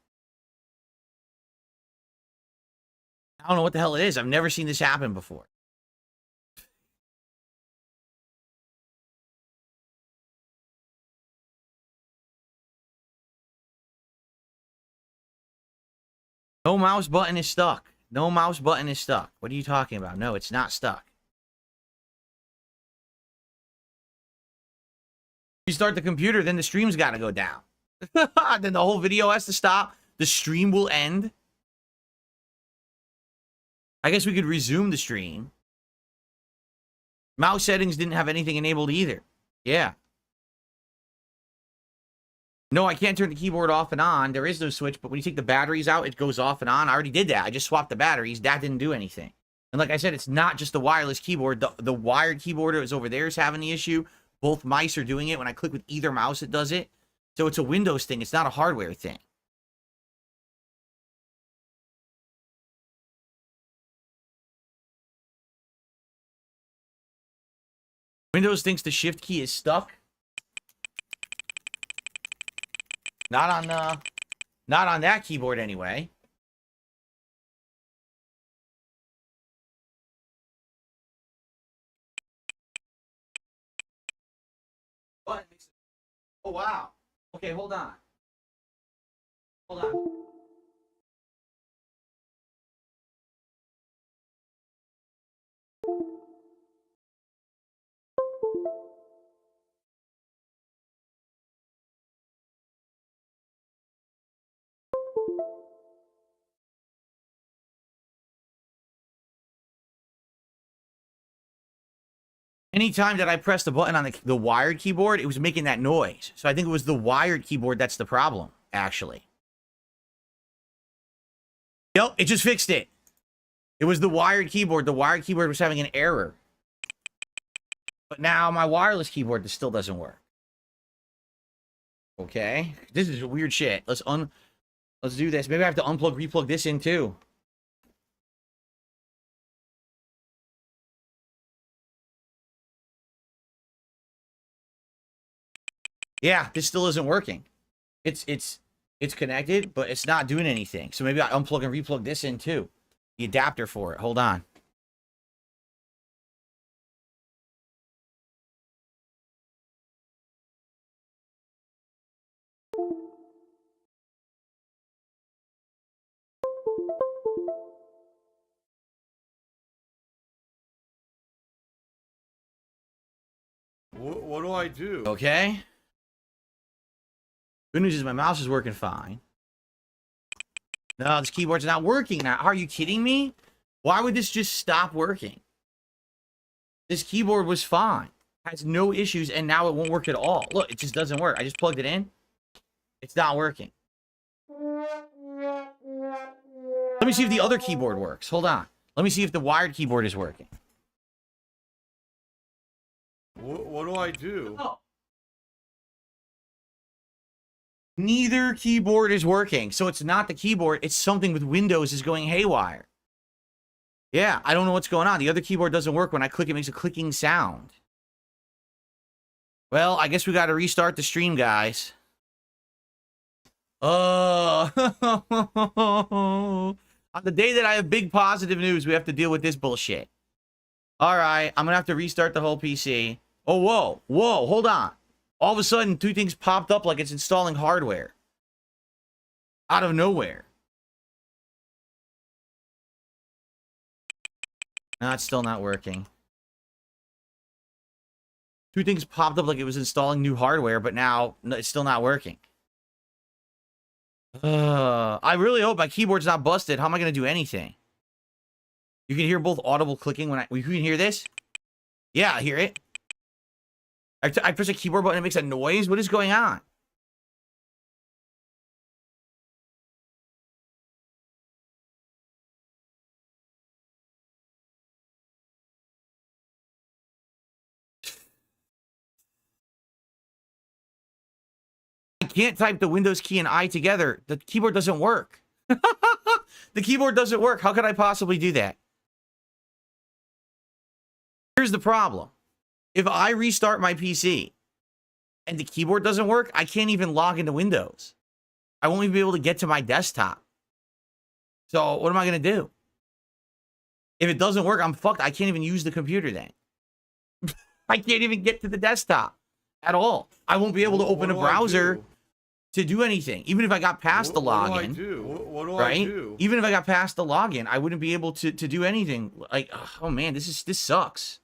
I don't know what the hell it is. I've never seen this happen before. No mouse button is stuck. No mouse button is stuck. What are you talking about? No, it's not stuck. You start the computer, then the stream's got to go down. Then the whole video has to stop. The stream will end. I guess we could resume the stream. Mouse settings didn't have anything enabled either. Yeah. No, I can't turn the keyboard off and on. There is no switch, but when you take the batteries out, it goes off and on. I already did that. I just swapped the batteries. That didn't do anything. And like I said, it's not just the wireless keyboard. The wired keyboard is over there is having the issue. Both mice are doing it. When I click with either mouse, it does it. So it's a Windows thing. It's not a hardware thing. Windows thinks the shift key is stuck. Not on that keyboard anyway. What? Oh wow. Okay, hold on. Hold on. Anytime that I pressed the button on the wired keyboard, it was making that noise. So I think it was the wired keyboard that's the problem, actually. Yep, it just fixed it. It was the wired keyboard. The wired keyboard was having an error. But now my wireless keyboard still doesn't work. Okay. This is weird shit. Let's do this. Maybe I have to unplug, replug this in too. Yeah, this still isn't working. It's connected, but it's not doing anything. So maybe I unplug and replug this in too. The adapter for it. Hold on. What do I do? Okay. Good news is my mouse is working fine. No, this keyboard's not working now. Are you kidding me? Why would this just stop working? This keyboard was fine. Has no issues, and now it won't work at all. Look, it just doesn't work. I just plugged it in. It's not working. Let me see if the other keyboard works. Hold on. Let me see if the wired keyboard is working. What do I do? Oh. Neither keyboard is working. So it's not the keyboard. It's something with Windows is going haywire. Yeah, I don't know what's going on. The other keyboard doesn't work. When I click, it makes a clicking sound. Well, I guess we got to restart the stream, guys. On the day that I have big positive news, we have to deal with this bullshit. All right, I'm going to have to restart the whole PC. Oh, whoa, whoa, hold on. All of a sudden, two things popped up like it's installing hardware. Out of nowhere. No, it's still not working. Two things popped up like it was installing new hardware, but now it's still not working. I really hope my keyboard's not busted. How am I going to do anything? You can hear both audible clicking when you can hear this? Yeah, I hear it. I press a keyboard button and it makes a noise. What is going on? can't type the Windows key and I together. The keyboard doesn't work. The keyboard doesn't work. How could I possibly do that? Here's the problem. If I restart my PC and the keyboard doesn't work, I can't even log into Windows. I won't even be able to get to my desktop. So what am I going to do? If it doesn't work, I'm fucked. I can't even use the computer then. I can't even get to the desktop at all. I won't be able to open a browser to do anything. Even if I got past the login. What do right? I do? Even if I got past the login, I wouldn't be able to do anything. Like, oh man, this sucks.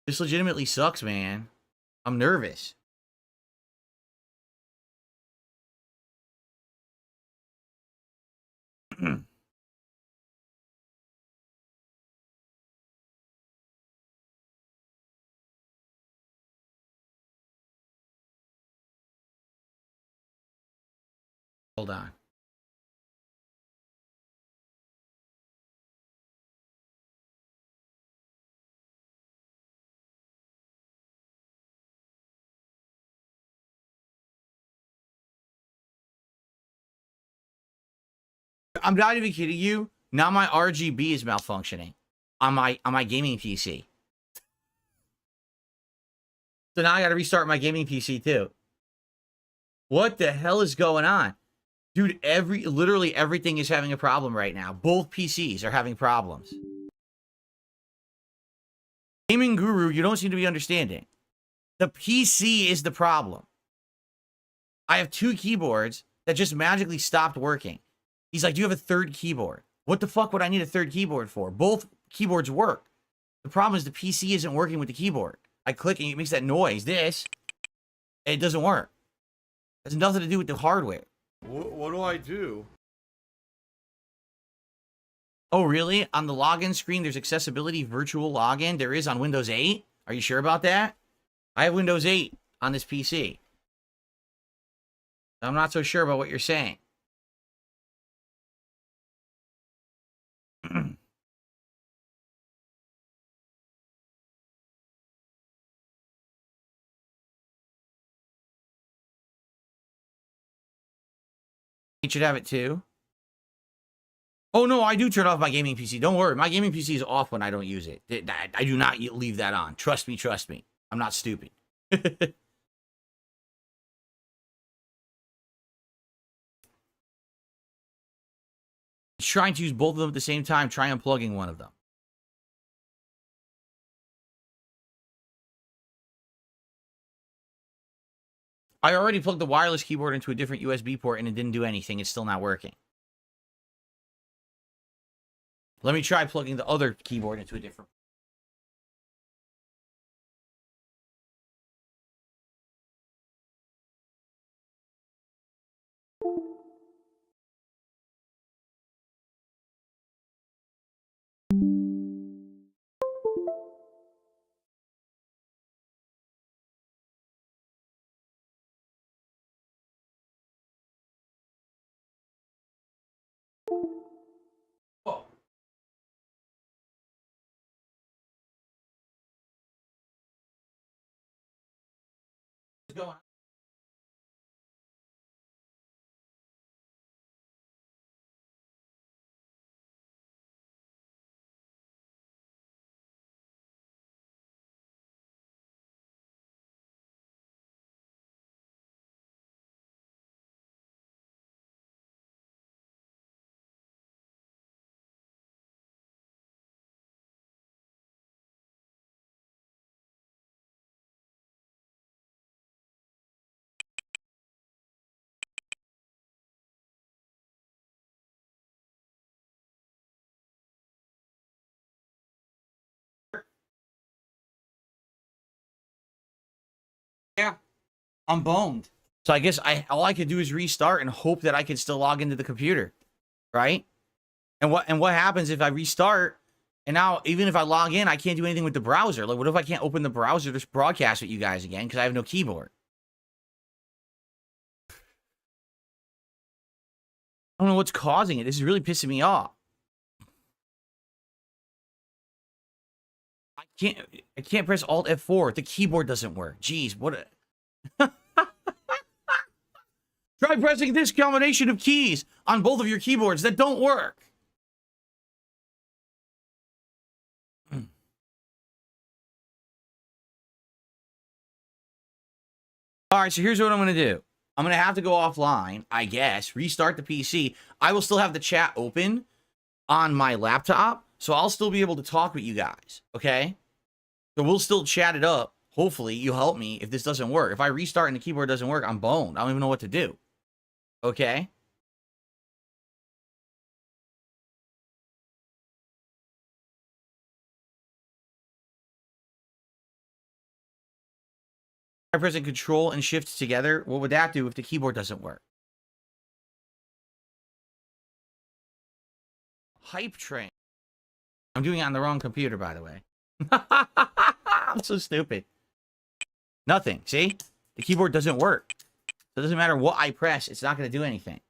This legitimately sucks, man. I'm nervous. Hold on. I'm not even kidding you. Now my RGB is malfunctioning on my gaming PC. So now I got to restart my gaming PC too. What the hell is going on? Dude, literally everything is having a problem right now. Both PCs are having problems. Gaming Guru, you don't seem to be understanding. The PC is the problem. I have 2 keyboards that just magically stopped working. He's like, do you have a third keyboard? What the fuck would I need a third keyboard for? Both keyboards work. The problem is the PC isn't working with the keyboard. I click and it makes that noise. It doesn't work. It has nothing to do with the hardware. What do I do? Oh, really? On the login screen, there's accessibility virtual login. There is on Windows 8. Are you sure about that? I have Windows 8 on this PC. I'm not so sure about what you're saying. You should have it too. Oh no, I do turn off my gaming PC. Don't worry, my gaming PC is off when I don't use it. I do not leave that on. Trust me. I'm not stupid. Trying to use both of them at the same time. Try unplugging one of them. I already plugged the wireless keyboard into a different USB port and it didn't do anything. It's still not working. Let me try plugging the other keyboard into a different. Going on? Yeah, I'm boned. So I guess all I could do is restart and hope that I can still log into the computer, right? And what happens if I restart and now even if I log in, I can't do anything with the browser? Like, what if I can't open the browser to broadcast with you guys again because I have no keyboard? I don't know what's causing it. This is really pissing me off. I I can't press Alt F4. The keyboard doesn't work. Jeez, what a... Try pressing this combination of keys on both of your keyboards that don't work. All right, so here's what I'm going to do. I'm going to have to go offline, I guess, restart the PC. I will still have the chat open on my laptop, so I'll still be able to talk with you guys, okay? So we'll still chat it up. Hopefully, you'll help me if this doesn't work. If I restart and the keyboard doesn't work, I'm boned. I don't even know what to do, okay? If I press Control and Shift together, what would that do if the keyboard doesn't work? Hype train. I'm doing it on the wrong computer, by the way. I'm so stupid. Nothing. See? The keyboard doesn't work. So it doesn't matter what I press. It's not going to do anything.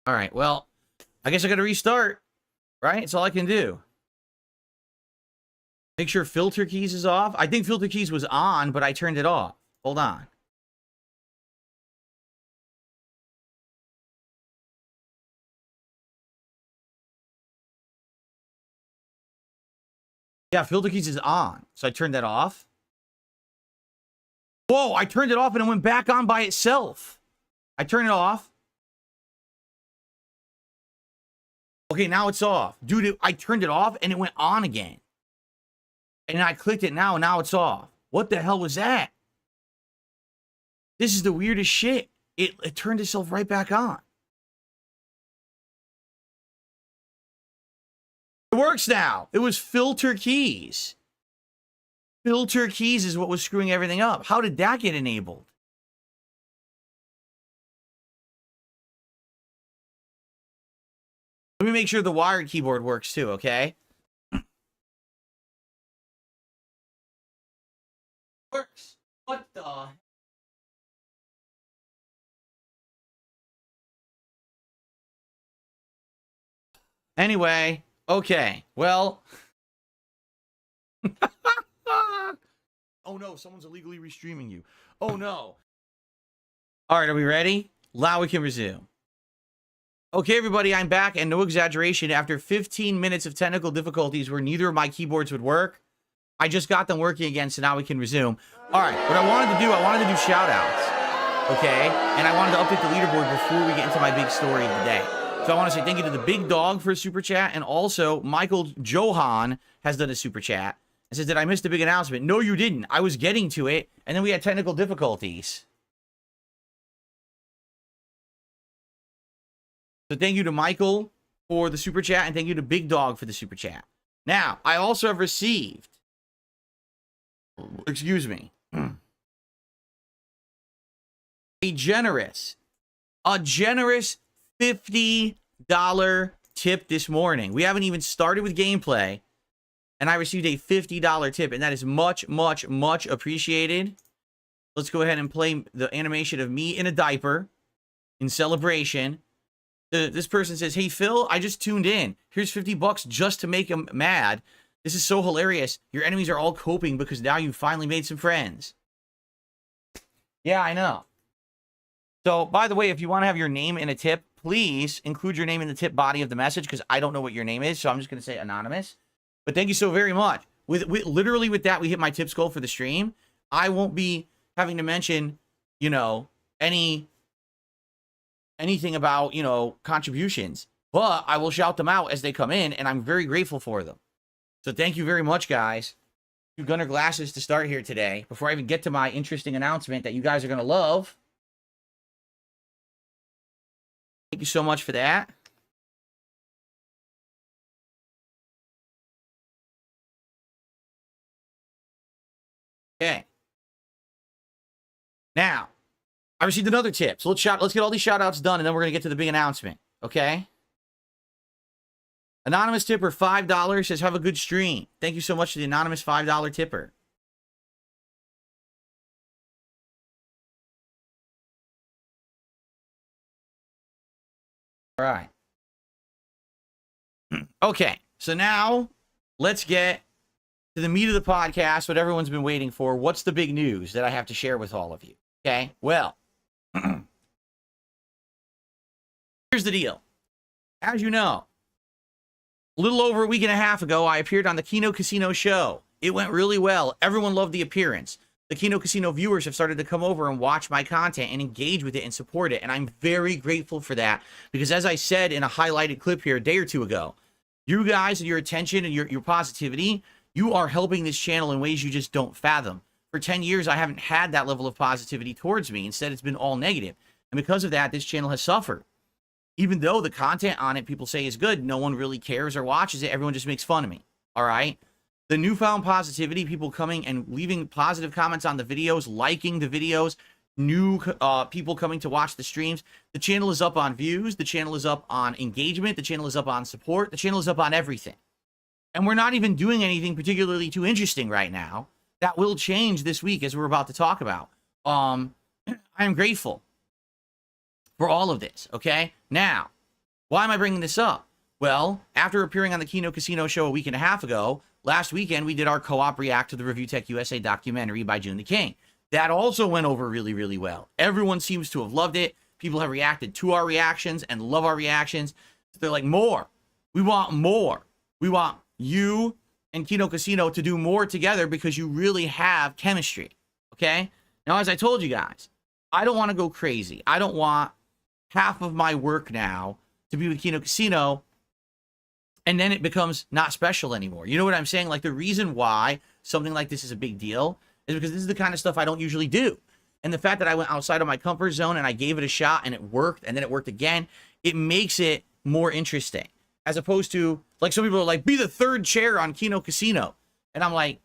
All right, well, I guess I got to restart, right? It's all I can do. Make sure filter keys is off. I think filter keys was on, but I turned it off. Hold on. Yeah, filter keys is on, so I turned that off. Whoa, I turned it off and it went back on by itself. I turned it off. Okay, now it's off. Dude, I turned it off and it went on again. And I clicked it now and now it's off. What the hell was that? This is the weirdest shit. It turned itself right back on. It works now. It was filter keys. Filter keys is what was screwing everything up. How did that get enabled? Let me make sure the wired keyboard works too, okay? Works. What the? Anyway, okay. Well. Oh no, someone's illegally restreaming you. Oh no. All right, are we ready? Now we can resume. Okay, everybody, I'm back, and no exaggeration, after 15 minutes of technical difficulties where neither of my keyboards would work, I just got them working again, so now we can resume. All right, what I wanted to do shout-outs, okay? And I wanted to update the leaderboard before we get into my big story of the day. So I want to say thank you to the Big Dog for a super chat, and also Michael Johan has done a super chat. And says, did I miss the big announcement? No, you didn't. I was getting to it, and then we had technical difficulties. So thank you to Michael for the super chat, and thank you to Big Dog for the super chat. Now, I also have received, excuse me, a generous $50 tip this morning. We haven't even started with gameplay, and I received a $50 tip, and that is much, much, much appreciated. Let's go ahead and play the animation of me in a diaper in celebration. This person says, hey, Phil, I just tuned in. Here's $50 just to make him mad. This is so hilarious. Your enemies are all coping because now you finally made some friends. Yeah, I know. So, by the way, if you want to have your name in a tip, please include your name in the tip body of the message because I don't know what your name is, so I'm just going to say anonymous. But thank you so very much. Literally with that, we hit my tips goal for the stream. I won't be having to mention, you know, anything about, you know, contributions, but I will shout them out as they come in, and I'm very grateful for them. So thank you very much, guys. Two Gunner glasses to start here today. Before I even get to my interesting announcement that you guys are going to love. Thank you so much for that. Okay. Now, I received another tip. So let's get all these shout outs done, and then we're going to get to the big announcement. Okay? Anonymous tipper, $5, says, have a good stream. Thank you so much to the anonymous $5 tipper. All right. Okay, so now let's get to the meat of the podcast, what everyone's been waiting for. What's the big news that I have to share with all of you? Okay, well, here's the deal. As you know, a little over a week and a half ago, I appeared on the Kino Casino show. It went really well. Everyone loved the appearance. The Kino Casino viewers have started to come over and watch my content and engage with it and support it. And I'm very grateful for that because, as I said in a highlighted clip here a day or two ago, you guys and your attention and your positivity, you are helping this channel in ways you just don't fathom. For 10 years, I haven't had that level of positivity towards me. Instead, it's been all negative. And because of that, this channel has suffered. Even though the content on it, people say is good, no one really cares or watches it. Everyone just makes fun of me. All right? The newfound positivity, people coming and leaving positive comments on the videos, liking the videos, new people coming to watch the streams. The channel is up on views. The channel is up on engagement. The channel is up on support. The channel is up on everything. And we're not even doing anything particularly too interesting right now. That will change this week, as we're about to talk about. I am grateful for all of this, okay? Now, why am I bringing this up? Well, after appearing on the Kino Casino show a week and a half ago, last weekend we did our co-op react to the Review Tech USA documentary by June the King. That also went over really, really well. Everyone seems to have loved it. People have reacted to our reactions and love our reactions. They're like, more. We want more. We want you and Kino Casino to do more together because you really have chemistry, okay? Now, as I told you guys, I don't want to go crazy. I don't want half of my work now to be with Kino Casino and then it becomes not special anymore. You know what I'm saying? Like, the reason why something like this is a big deal is because this is the kind of stuff I don't usually do. And the fact that I went outside of my comfort zone and I gave it a shot and it worked and then it worked again, it makes it more interesting. As opposed to, like, some people are like, be the third chair on Kino Casino. And I'm like,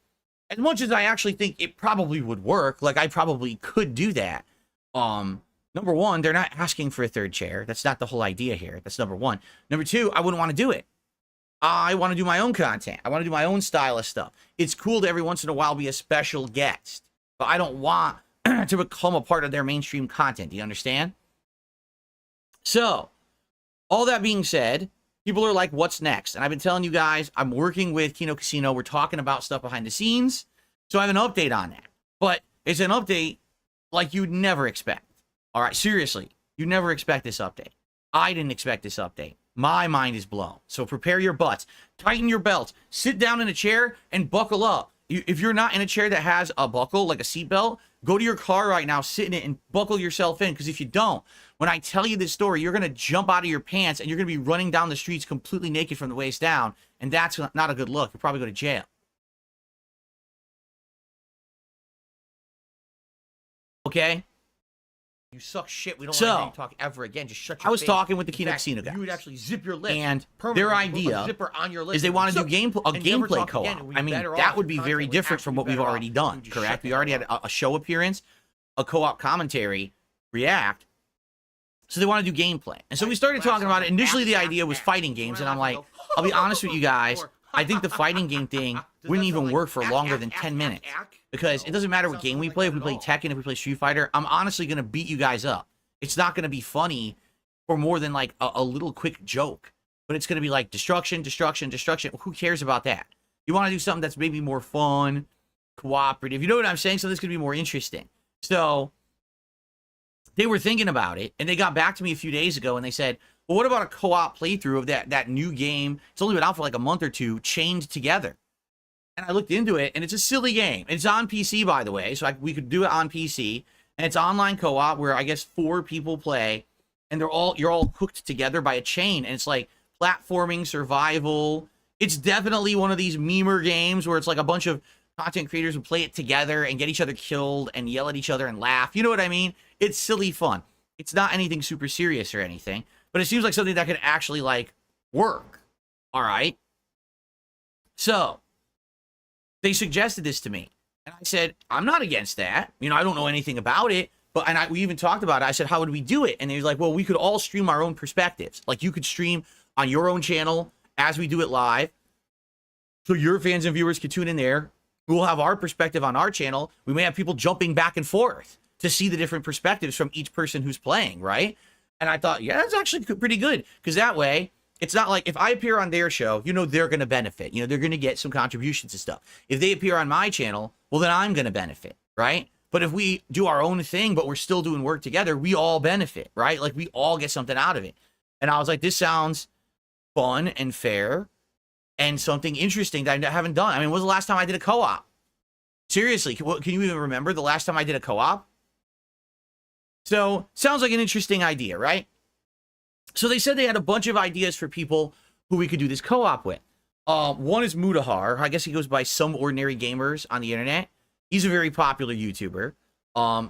as much as I actually think it probably would work, like, I probably could do that. Number one, they're not asking for a third chair. That's not the whole idea here. That's number one. Number two, I wouldn't want to do it. I want to do my own content. I want to do my own style of stuff. It's cool to every once in a while be a special guest, but I don't want to become a part of their mainstream content. Do you understand? So, all that being said, people are like, what's next? And I've been telling you guys, I'm working with Kino Casino. We're talking about stuff behind the scenes. So I have an update on that. But it's an update like you'd never expect. All right, seriously, you never expect this update. I didn't expect this update. My mind is blown. So prepare your butts. Tighten your belts. Sit down in a chair and buckle up. If you're not in a chair that has a buckle, like a seatbelt, go to your car right now, sit in it, and buckle yourself in. Because if you don't, when I tell you this story, you're going to jump out of your pants and you're going to be running down the streets completely naked from the waist down. And that's not a good look. You'll probably go to jail. Okay? You suck shit. We don't want to hear you talk ever again. Just shut your face. I was talking with the Kino Casino guys. You would actually zip your lips. And their idea is they want to do a gameplay co-op. I mean, that would be very different from what we've already done, correct? We already had a show appearance, a co-op commentary, react. So they want to do gameplay. And so we started talking about it. Initially, the idea was fighting games. And I'm like, I'll be honest with you guys. I think the fighting game thing wouldn't even work for longer than 10 minutes. Because it doesn't matter what game we play. If we play Tekken, if we play Street Fighter, I'm honestly going to beat you guys up. It's not going to be funny for more than like a little quick joke. But it's going to be like destruction, destruction, destruction. Who cares about that? You want to do something that's maybe more fun, cooperative. You know what I'm saying? So this could be more interesting. So they were thinking about it, and they got back to me a few days ago, and they said, well, what about a co-op playthrough of that new game? It's only been out for like a month or two, Chained Together. And I looked into it, and it's a silly game. It's on PC, by the way, so we could do it on PC. And it's online co-op where I guess 4 people play, and you're all hooked together by a chain. And it's like platforming, survival. It's definitely one of these memer games where it's like a bunch of content creators who play it together and get each other killed and yell at each other and laugh. You know what I mean? It's silly fun. It's not anything super serious or anything, but it seems like something that could actually like work. All right. So they suggested this to me, and I said, I'm not against that. You know, I don't know anything about it, but we even talked about it. I said, how would we do it? And they was like, well, we could all stream our own perspectives. Like, you could stream on your own channel as we do it live. So your fans and viewers can tune in there. We'll have our perspective on our channel. We may have people jumping back and forth to see the different perspectives from each person who's playing, right? And I thought, yeah, that's actually pretty good. Because that way, it's not like if I appear on their show, you know, they're going to benefit. You know, they're going to get some contributions and stuff. If they appear on my channel, well, then I'm going to benefit, right? But if we do our own thing, but we're still doing work together, we all benefit, right? Like we all get something out of it. And I was like, this sounds fun and fair and something interesting that I haven't done. I mean, when was the last time I did a co-op? Seriously, can you even remember the last time I did a co-op? So, sounds like an interesting idea, right? So they said they had a bunch of ideas for people who we could do this co-op with. One is Mutahar. I guess he goes by Some Ordinary Gamers on the internet. He's a very popular YouTuber.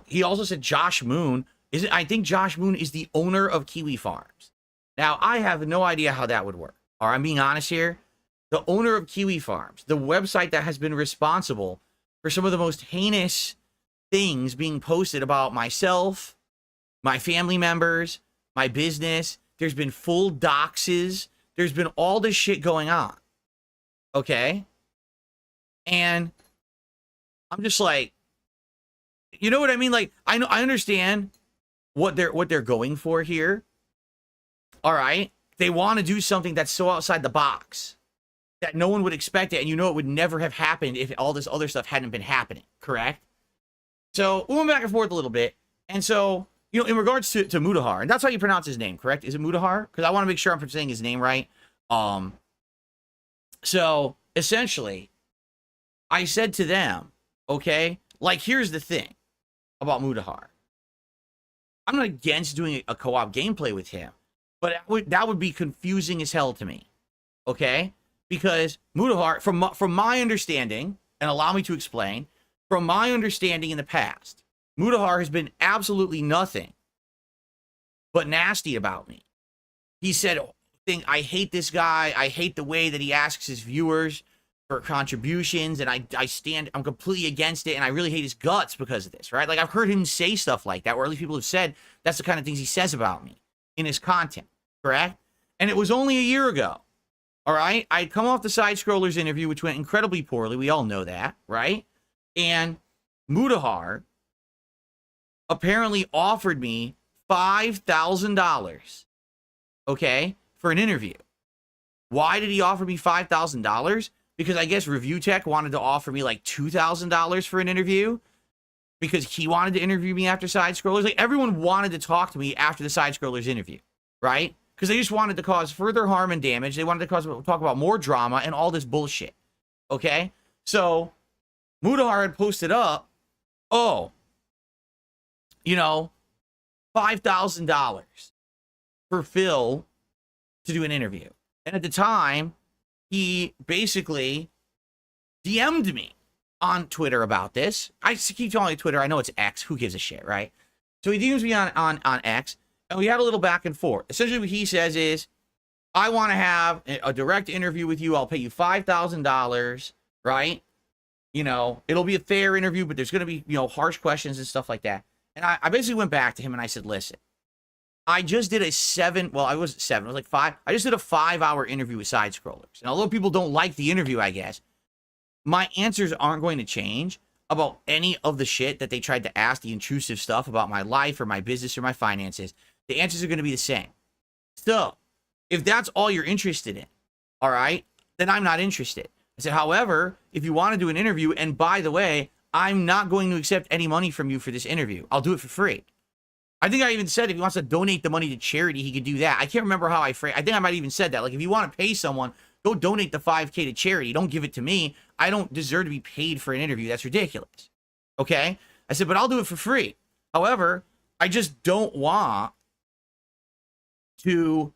He also said Josh Moon. I think Josh Moon is the owner of Kiwi Farms. Now, I have no idea how that would work. Or I'm being honest here. The owner of Kiwi Farms, the website that has been responsible for some of the most heinous things being posted about myself, my family members, my business. There's been full doxes. There's been all this shit going on. Okay? And I'm just like, you know what I mean? Like, I understand what they're going for here. All right? They want to do something that's so outside the box that no one would expect it, and you know it would never have happened if all this other stuff hadn't been happening, correct? So we went back and forth a little bit, and so, you know, in regards to Mutahar, and that's how you pronounce his name, correct? Is it Mutahar? Because I want to make sure I'm saying his name right. So, essentially, I said to them, okay, like, here's the thing about Mutahar. I'm not against doing a co-op gameplay with him, but that would be confusing as hell to me, okay? Because Mutahar, from my understanding, and allow me to explain, from my understanding in the past, Mutahar has been absolutely nothing but nasty about me. He said, I hate this guy. I hate the way that he asks his viewers for contributions, and I'm completely against it, and I really hate his guts because of this, right? Like, I've heard him say stuff like that, or at least people have said that's the kind of things he says about me in his content, correct? And it was only a year ago. All right, I'd come off the Side Scrollers interview, which went incredibly poorly. We all know that, right? And Mutahar apparently offered me $5,000, okay, for an interview. Why did he offer me $5,000? Because I guess Review Tech wanted to offer me like $2,000 for an interview because he wanted to interview me after Side Scrollers. Like, everyone wanted to talk to me after the Side Scrollers interview, right? Because they just wanted to cause further harm and damage. They wanted to talk about more drama and all this bullshit. Okay? So, Mutahar had posted up, oh, you know, $5,000 for Phil to do an interview. And at the time, he basically DM'd me on Twitter about this. I keep calling it Twitter. I know it's X. Who gives a shit, right? So he DMs me on X. And we had a little back and forth. Essentially what he says is, I want to have a direct interview with you. I'll pay you $5,000, right? You know, it'll be a fair interview, but there's going to be, you know, harsh questions and stuff like that. And I basically went back to him and I said, listen, I just did I just did a 5-hour interview with Side Scrollers. And although people don't like the interview, I guess, my answers aren't going to change about any of the shit that they tried to ask, the intrusive stuff about my life or my business or my finances. The answers are going to be the same. So, if that's all you're interested in, all right, then I'm not interested. I said, however, if you want to do an interview, and by the way, I'm not going to accept any money from you for this interview. I'll do it for free. I think I even said if he wants to donate the money to charity, he could do that. I can't remember how I framed. I think I might have even said that. Like, if you want to pay someone, go donate the $5K to charity. Don't give it to me. I don't deserve to be paid for an interview. That's ridiculous. Okay? I said, but I'll do it for free. However, I just don't want to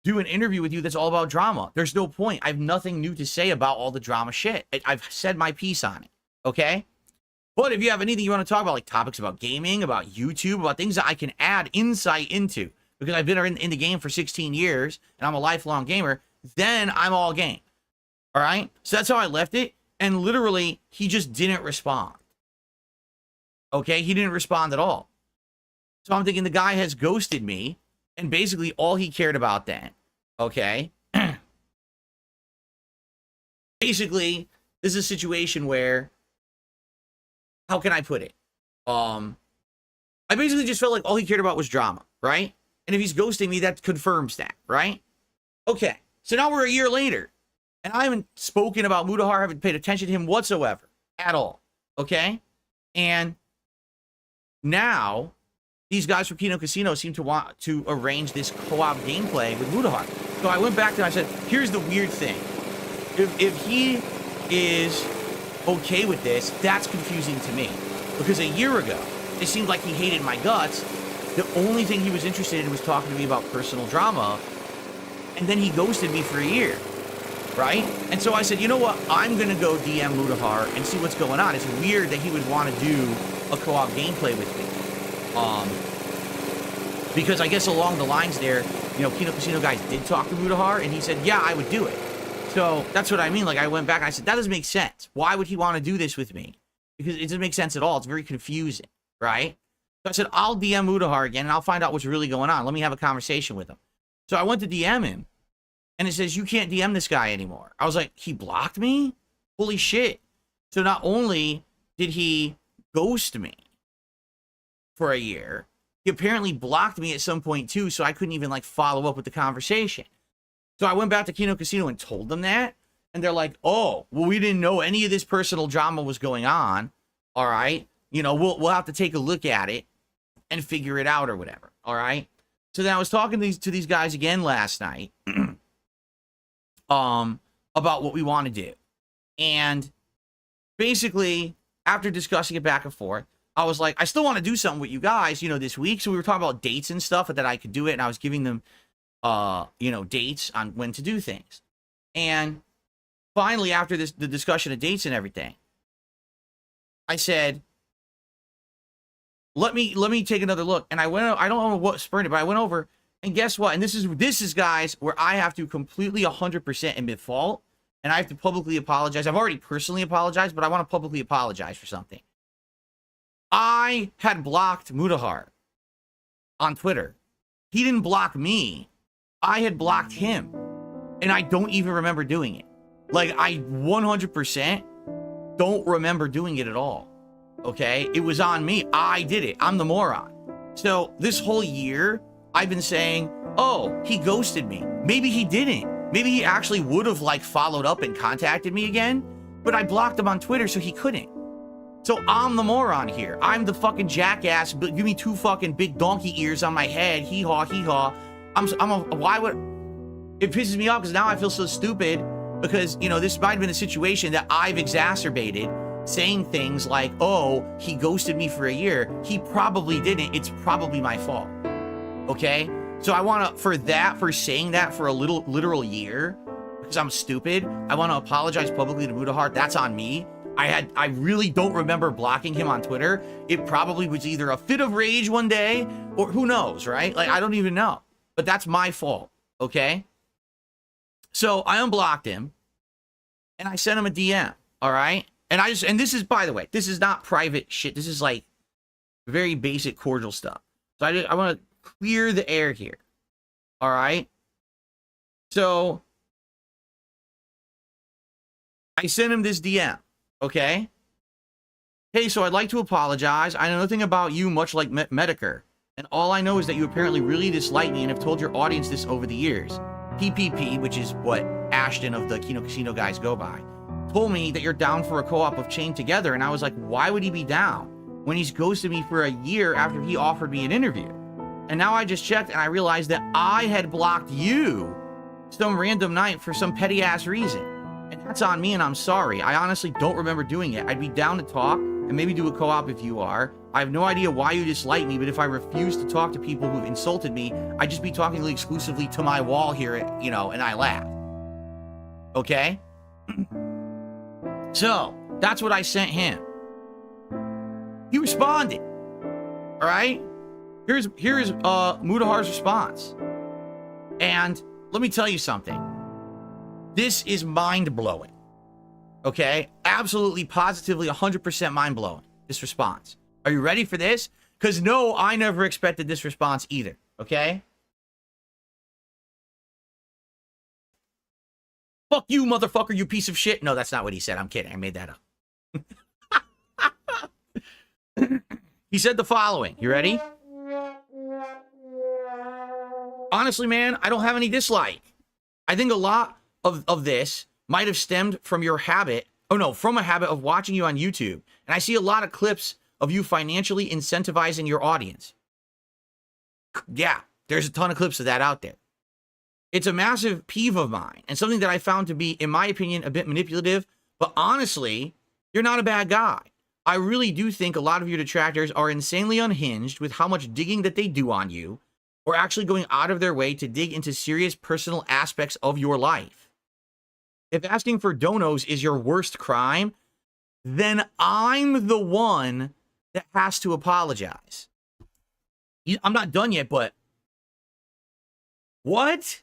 do an interview with you that's all about drama. There's no point. I have nothing new to say about all the drama shit. I've said my piece on it. Okay? But if you have anything you want to talk about, like topics about gaming, about YouTube, about things that I can add insight into, because I've been in the game for 16 years and I'm a lifelong gamer, then I'm all game. All right? So that's how I left it. And literally, he just didn't respond. Okay? He didn't respond at all. So I'm thinking the guy has ghosted me. And basically, all he cared about then, okay, basically, this is a situation where, how can I put it? I basically just felt like all he cared about was drama, right? And if he's ghosting me, that confirms that, right? Okay, so now we're a year later, and I haven't spoken about Mudahar, haven't paid attention to him whatsoever, at all, okay? And now, these guys from Kino Casino seem to want to arrange this co-op gameplay with Mudahar. So I went back to him, I said, here's the weird thing. If he is okay with this, that's confusing to me. Because a year ago, it seemed like he hated my guts. The only thing he was interested in was talking to me about personal drama. And then he ghosted me for a year, right? And so I said, you know what? I'm going to go DM Mudahar and see what's going on. It's weird that he would want to do a co-op gameplay with me. Because I guess along the lines there, you know, Kino Casino guys did talk to Mudahar, and he said, yeah, I would do it. So that's what I mean. Like, I went back and I said, that doesn't make sense. Why would he want to do this with me? Because it doesn't make sense at all. It's very confusing, right? So I said, I'll DM Mudahar again, and I'll find out what's really going on. Let me have a conversation with him. So I went to DM him, and it says, you can't DM this guy anymore. I was like, he blocked me? Holy shit. So not only did he ghost me for a year, he apparently blocked me at some point too, so I couldn't even like follow up with the conversation. So I went back to Kino Casino and told them that, and they're like, oh, well, we didn't know any of this personal drama was going on. All right, you know, we'll have to take a look at it and figure it out or whatever. All right. So then I was talking to these guys again last night about what we want to do. And basically, after discussing it back and forth, I was like, I still want to do something with you guys, you know, this week. So we were talking about dates and stuff that I could do it. And I was giving them, you know, dates on when to do things. And finally, after the discussion of dates and everything, I said, let me take another look. And I went, I don't know what spurred it, but I went over, and guess what? And this is guys, where I have to completely 100% admit fault, and I have to publicly apologize. I've already personally apologized, but I want to publicly apologize for something. I had blocked Mudahar on Twitter. He didn't block me. I had blocked him, and I don't even remember doing it. Like, I 100% don't remember doing it at all. Okay, it was on me. I did it. I'm the moron. So this whole year, I've been saying, oh, he ghosted me. Maybe he didn't. Maybe he actually would have like followed up and contacted me again, but I blocked him on Twitter so he couldn't. So I'm the moron here. I'm the fucking jackass. But give me two fucking big donkey ears on my head. Hee haw, hee haw. Why would it pisses me off? Because now I feel so stupid because, you know, this might have been a situation that I've exacerbated, saying things like, oh, he ghosted me for a year. He probably didn't. It's probably my fault. Okay? So I want to, for saying that for a literal year, because I'm stupid, I want to apologize publicly to Mudahar. That's on me. I really don't remember blocking him on Twitter. It probably was either a fit of rage one day, or who knows, right? Like, I don't even know. But that's my fault, okay? So I unblocked him, and I sent him a DM, all right? And this is, by the way, this is not private shit. This is like very basic cordial stuff. So I want to clear the air here. All right. So I sent him this DM. Okay. Hey, so I'd like to apologize. I know nothing about you, much like Medicare. And all I know is that you apparently really dislike me and have told your audience this over the years. PPP, which is what Ashton of the Kino Casino guys go by, told me that you're down for a co-op of Chained Together, and I was like, why would he be down when he's ghosted me for a year after he offered me an interview? And now I just checked and I realized that I had blocked you some random night for some petty ass reason, and that's on me, and I'm sorry. I honestly don't remember doing it. I'd be down to talk and maybe do a co-op if you are. I have no idea why you dislike me, but if I refuse to talk to people who've insulted me, I'd just be talking exclusively to my wall here, you know, and I laugh. Okay? So, that's what I sent him. He responded. All right? Here's Mudahar's response. And let me tell you something. This is mind-blowing. Okay? Absolutely, positively, 100% mind-blowing, this response. Are you ready for this? Because no, I never expected this response either. Okay? Fuck you, motherfucker, you piece of shit. No, that's not what he said. I'm kidding. I made that up. He said the following. You ready? Honestly, man, I don't have any dislike. I think a lot of this might have stemmed from your habit. Oh, no, from a habit of watching you on YouTube. And I see a lot of clips of you financially incentivizing your audience. Yeah, there's a ton of clips of that out there. It's a massive peeve of mine and something that I found to be, in my opinion, a bit manipulative. But honestly, you're not a bad guy. I really do think a lot of your detractors are insanely unhinged with how much digging that they do on you, or actually going out of their way to dig into serious personal aspects of your life. If asking for donos is your worst crime, then I'm the one that has to apologize. I'm not done yet, but what?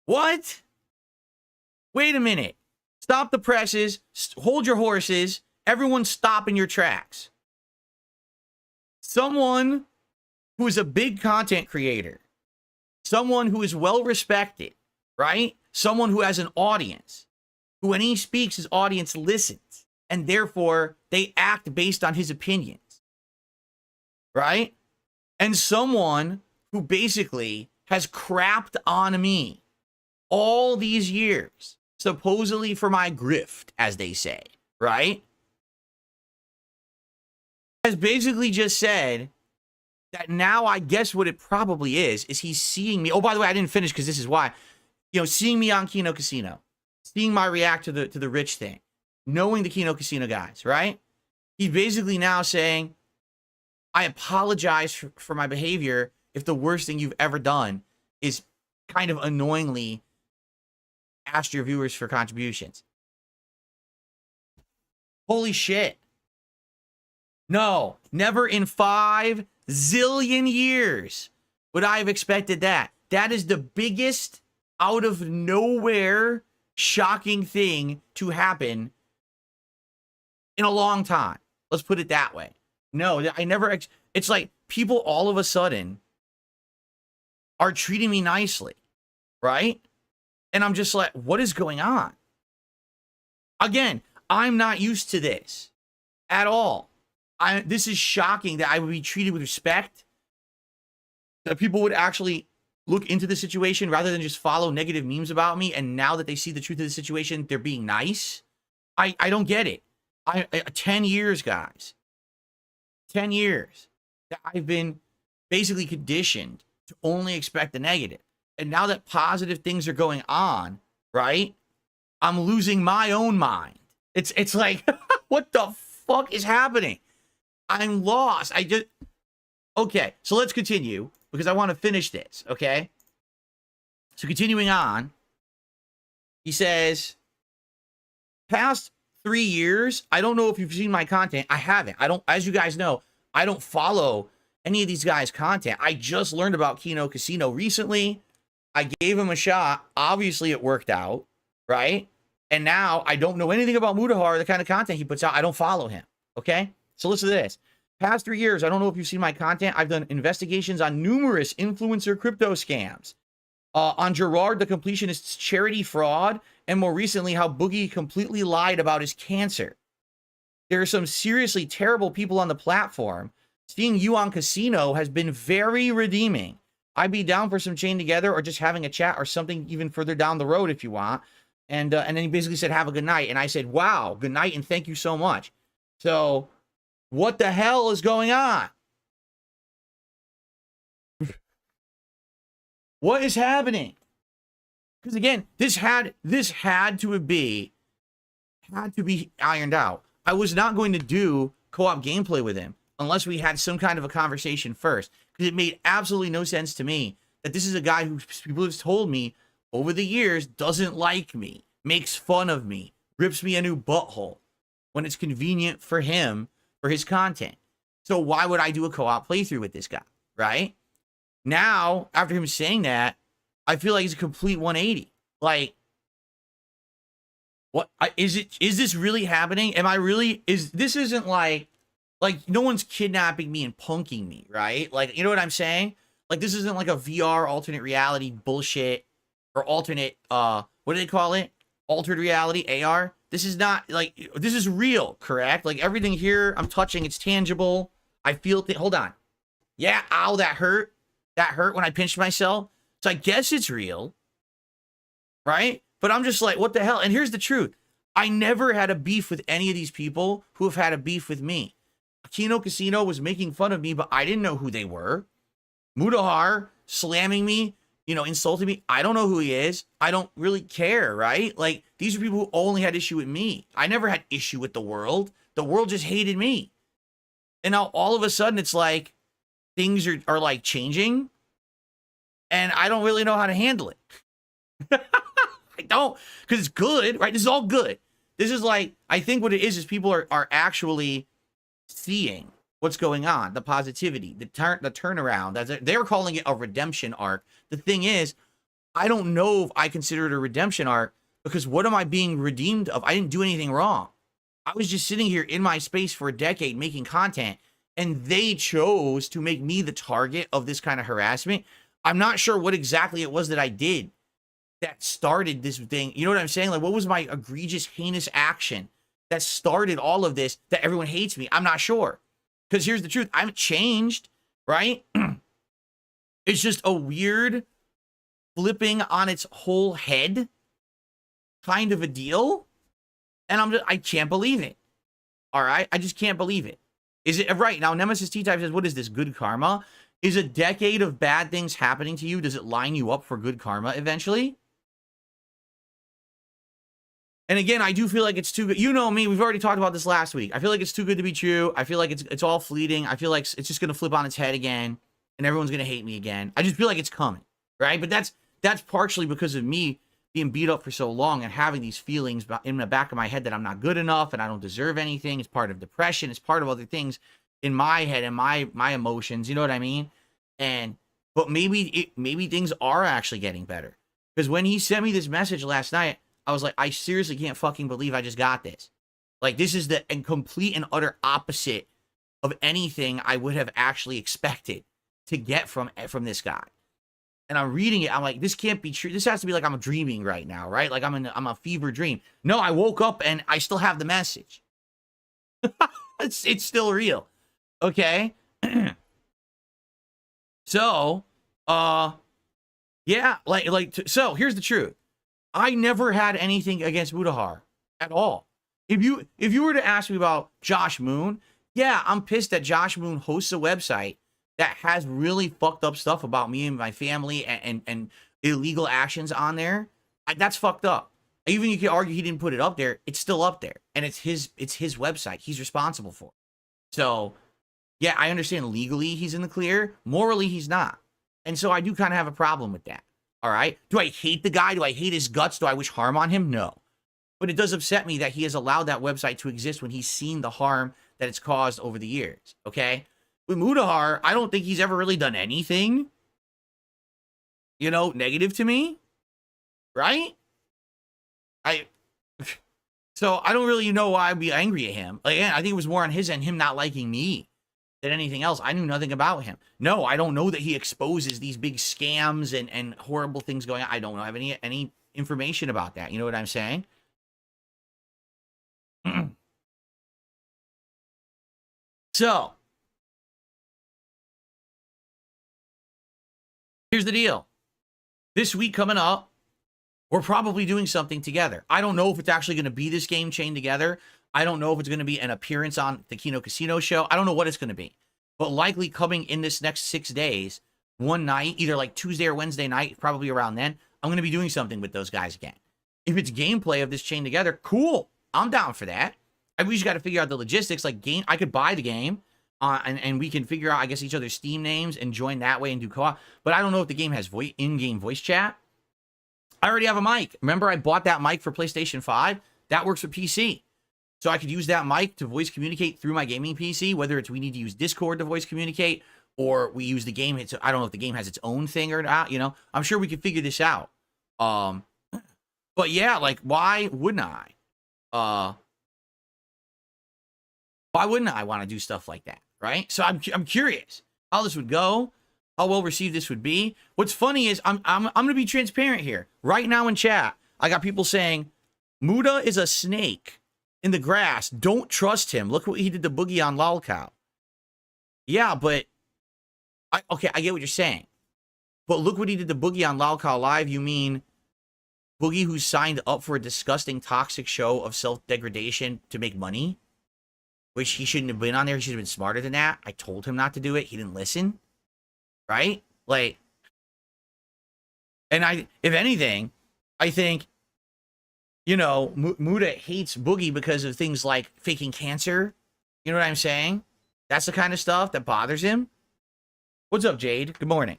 What? Wait a minute. Stop the presses. Hold your horses. Everyone stop in your tracks. Someone who is a big content creator, someone who is well respected, right? Someone who has an audience, who when he speaks, his audience listens, and therefore they act based on his opinions, right? And someone who basically has crapped on me all these years, supposedly for my grift, as they say, right? Has basically just said that now I guess what it probably is he's seeing me. Oh, by the way, I didn't finish because this is why. You know, seeing me on Kino Casino, seeing my react to the Rich thing, knowing the Kino Casino guys, right? He's basically now saying, I apologize for my behavior if the worst thing you've ever done is kind of annoyingly ask your viewers for contributions. Holy shit. No, never in 5 zillion years would I have expected that. That is the biggest out of nowhere shocking thing to happen in a long time. Let's put it that way. No, I never, it's like people all of a sudden are treating me nicely, right? And I'm just like, what is going on? Again, I'm not used to this at all. This is shocking that I would be treated with respect, that people would actually look into the situation rather than just follow negative memes about me. And now that they see the truth of the situation, they're being nice. I don't get it. 10 years, guys. 10 years that I've been basically conditioned to only expect the negative. And now that positive things are going on, right? I'm losing my own mind. It's like, what the fuck is happening? I'm lost. Okay, so let's continue because I want to finish this, okay? So continuing on, he says, past 3 years, I don't know if you've seen my content. I haven't. As you guys know, I don't follow any of these guys' content. I just learned about Kino Casino recently. I gave him a shot. Obviously, it worked out, right? And now I don't know anything about Mudahar, the kind of content he puts out. I don't follow him, okay? So listen to this. Past 3 years, I don't know if you've seen my content. I've done investigations on numerous influencer crypto scams. On Gerard, the completionist's charity fraud, and more recently, how Boogie completely lied about his cancer. There are some seriously terrible people on the platform. Seeing you on Casino has been very redeeming. I'd be down for some chain together or just having a chat or something even further down the road if you want. And then he basically said, have a good night. And I said, wow, good night and thank you so much. So what the hell is going on? What is happening? Because again, this had to be ironed out. I was not going to do co-op gameplay with him unless we had some kind of a conversation first. Because it made absolutely no sense to me that this is a guy who people have told me over the years doesn't like me, makes fun of me, rips me a new butthole when it's convenient for him for his content. So why would I do a co-op playthrough with this guy, right? Now, after him saying that, I feel like he's a complete 180. Like, what is it? Is this really happening? Am I really? This isn't like no one's kidnapping me and punking me, right? Like, you know what I'm saying? Like, this isn't like a VR alternate reality bullshit or alternate what do they call it? Altered reality, AR. This is not like, this is real, correct? Like everything here I'm touching, it's tangible. I feel it. Hold on. Yeah, ow, that hurt. That hurt when I pinched myself. So I guess it's real, right? But I'm just like, what the hell? And here's the truth. I never had a beef with any of these people who have had a beef with me. Kino Casino was making fun of me, but I didn't know who they were. Mudahar slamming me, you know, insulting me. I don't know who he is. I don't really care, right? Like, these are people who only had issue with me. I never had issue with the world. The world just hated me. And now all of a sudden it's like things are like changing and I don't really know how to handle it. I don't, because it's good, right? This is all good. This is like, I think what it is people are actually seeing what's going on, the positivity, the turnaround. They're calling it a redemption arc. The thing is, I don't know if I consider it a redemption arc because what am I being redeemed of? I didn't do anything wrong. I was just sitting here in my space for a decade making content, and they chose to make me the target of this kind of harassment. I'm not sure what exactly it was that I did that started this thing. You know what I'm saying? Like, what was my egregious, heinous action that started all of this that everyone hates me? I'm not sure. Because here's the truth. I haven't changed, right? It's just a weird flipping on its whole head kind of a deal. And I can't believe it. All right? I just can't believe it. Is it right? Now, Nemesis T-Type says, what is this? Good karma? Is a decade of bad things happening to you? Does it line you up for good karma eventually? And again, I do feel like it's too good. You know me. We've already talked about this last week. I feel like it's too good to be true. I feel like it's all fleeting. I feel like it's just going to flip on its head again. And everyone's going to hate me again. I just feel like it's coming. Right? But that's partially because of me being beat up for so long and having these feelings in the back of my head that I'm not good enough and I don't deserve anything. It's part of depression. It's part of other things in my head and my emotions. You know what I mean? But maybe things are actually getting better. Because when he sent me this message last night, I was like, I seriously can't fucking believe I just got this. Like, this is the complete and utter opposite of anything I would have actually expected to get from this guy. And I'm reading it. I'm like, this can't be true. This has to be like I'm dreaming right now, right? Like I'm a fever dream. No, I woke up and I still have the message. It's still real. Okay. So, yeah, so here's the truth. I never had anything against Mudahar at all. If you were to ask me about Josh Moon, yeah, I'm pissed that Josh Moon hosts a website that has really fucked up stuff about me and my family and illegal actions on there. That's fucked up. Even you could argue he didn't put it up there. It's still up there, and it's his website. He's responsible for it. So, yeah, I understand legally he's in the clear. Morally, he's not. And so I do kind of have a problem with that. All right. Do I hate the guy? Do I hate his guts? Do I wish harm on him? No. But it does upset me that he has allowed that website to exist when he's seen the harm that it's caused over the years. Okay. With Mudahar, I don't think he's ever really done anything, you know, negative to me. Right? So I don't really know why I'd be angry at him. Like, I think it was more on his end, him not liking me than anything else. I knew nothing about him. No, I don't know that he exposes these big scams and horrible things going on. I don't have any information about that. You know what I'm saying? So, here's the deal. This week coming up, we're probably doing something together. I don't know if it's actually going to be this game chain together. I don't know if it's going to be an appearance on the Kino Casino show. I don't know what it's going to be. But likely coming in this next 6 days, one night, either like Tuesday or Wednesday night, probably around then, I'm going to be doing something with those guys again. If it's gameplay of this chain together, cool. I'm down for that. We just got to figure out the logistics. Like, I could buy the game, and we can figure out, I guess, each other's Steam names and join that way and do co-op. But I don't know if the game has in-game voice chat. I already have a mic. Remember, I bought that mic for PlayStation 5? That works with PC. So I could use that mic to voice communicate through my gaming PC, whether it's we need to use Discord to voice communicate, or we use the game. I don't know if the game has its own thing or not, you know. I'm sure we could figure this out. But yeah, like, why wouldn't I? Why wouldn't I want to do stuff like that, right? So I'm curious how this would go, how well received this would be. What's funny is I'm going to be transparent here. Right now in chat, I got people saying, Muda is a snake in the grass. Don't trust him. Look what he did to Boogie on Lolcow. Yeah, but... okay, I get what you're saying. But look what he did to Boogie on Lolcow Live. You mean Boogie who signed up for a disgusting, toxic show of self-degradation to make money? Which he shouldn't have been on there. He should have been smarter than that. I told him not to do it. He didn't listen. Right? Like... And if anything, I think, you know, Muda hates Boogie because of things like faking cancer. You know what I'm saying? That's the kind of stuff that bothers him. What's up, Jade? Good morning.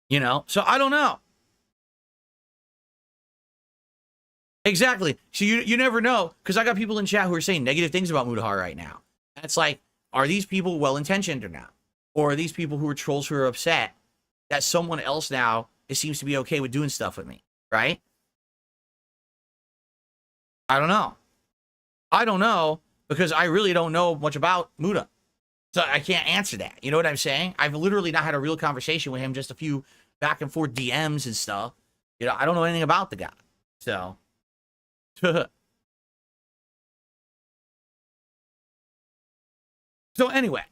You know, so I don't know. Exactly. So you never know, because I got people in chat who are saying negative things about Mudahar right now. And it's like, are these people well-intentioned or not? Or are these people who are trolls who are upset that someone else now seems to be okay with doing stuff with me, right? I don't know. I don't know, because I really don't know much about Muda. So I can't answer that. You know what I'm saying? I've literally not had a real conversation with him, just a few back and forth DMs and stuff. You know, I don't know anything about the guy. So. So anyway,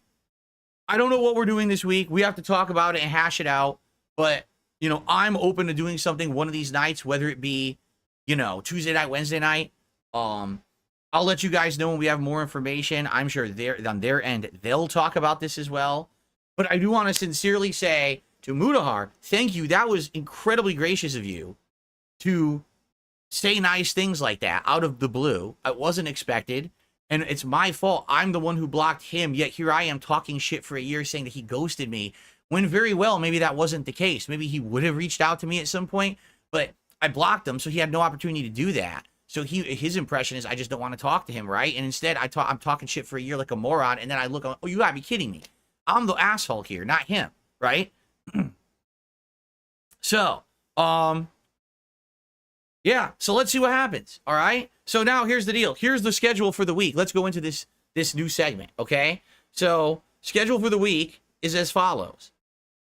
I don't know what we're doing this week. We have to talk about it and hash it out. But, you know, I'm open to doing something one of these nights, whether it be, you know, Tuesday night, Wednesday night. I'll let you guys know when we have more information. I'm sure on their end, they'll talk about this as well. But I do want to sincerely say to Mudahar, thank you. That was incredibly gracious of you to say nice things like that out of the blue. It wasn't expected. And it's my fault. I'm the one who blocked him. Yet here I am talking shit for a year saying that he ghosted me. When very well, maybe that wasn't the case. Maybe he would have reached out to me at some point. But I blocked him, so he had no opportunity to do that. So his impression is I just don't want to talk to him, right? And instead, I'm talking shit for a year like a moron. And then I look, oh, you gotta be kidding me. I'm the asshole here, not him, right? So, yeah, so let's see what happens, all right? So now here's the deal. Here's the schedule for the week. Let's go into this new segment, okay? So, schedule for the week is as follows.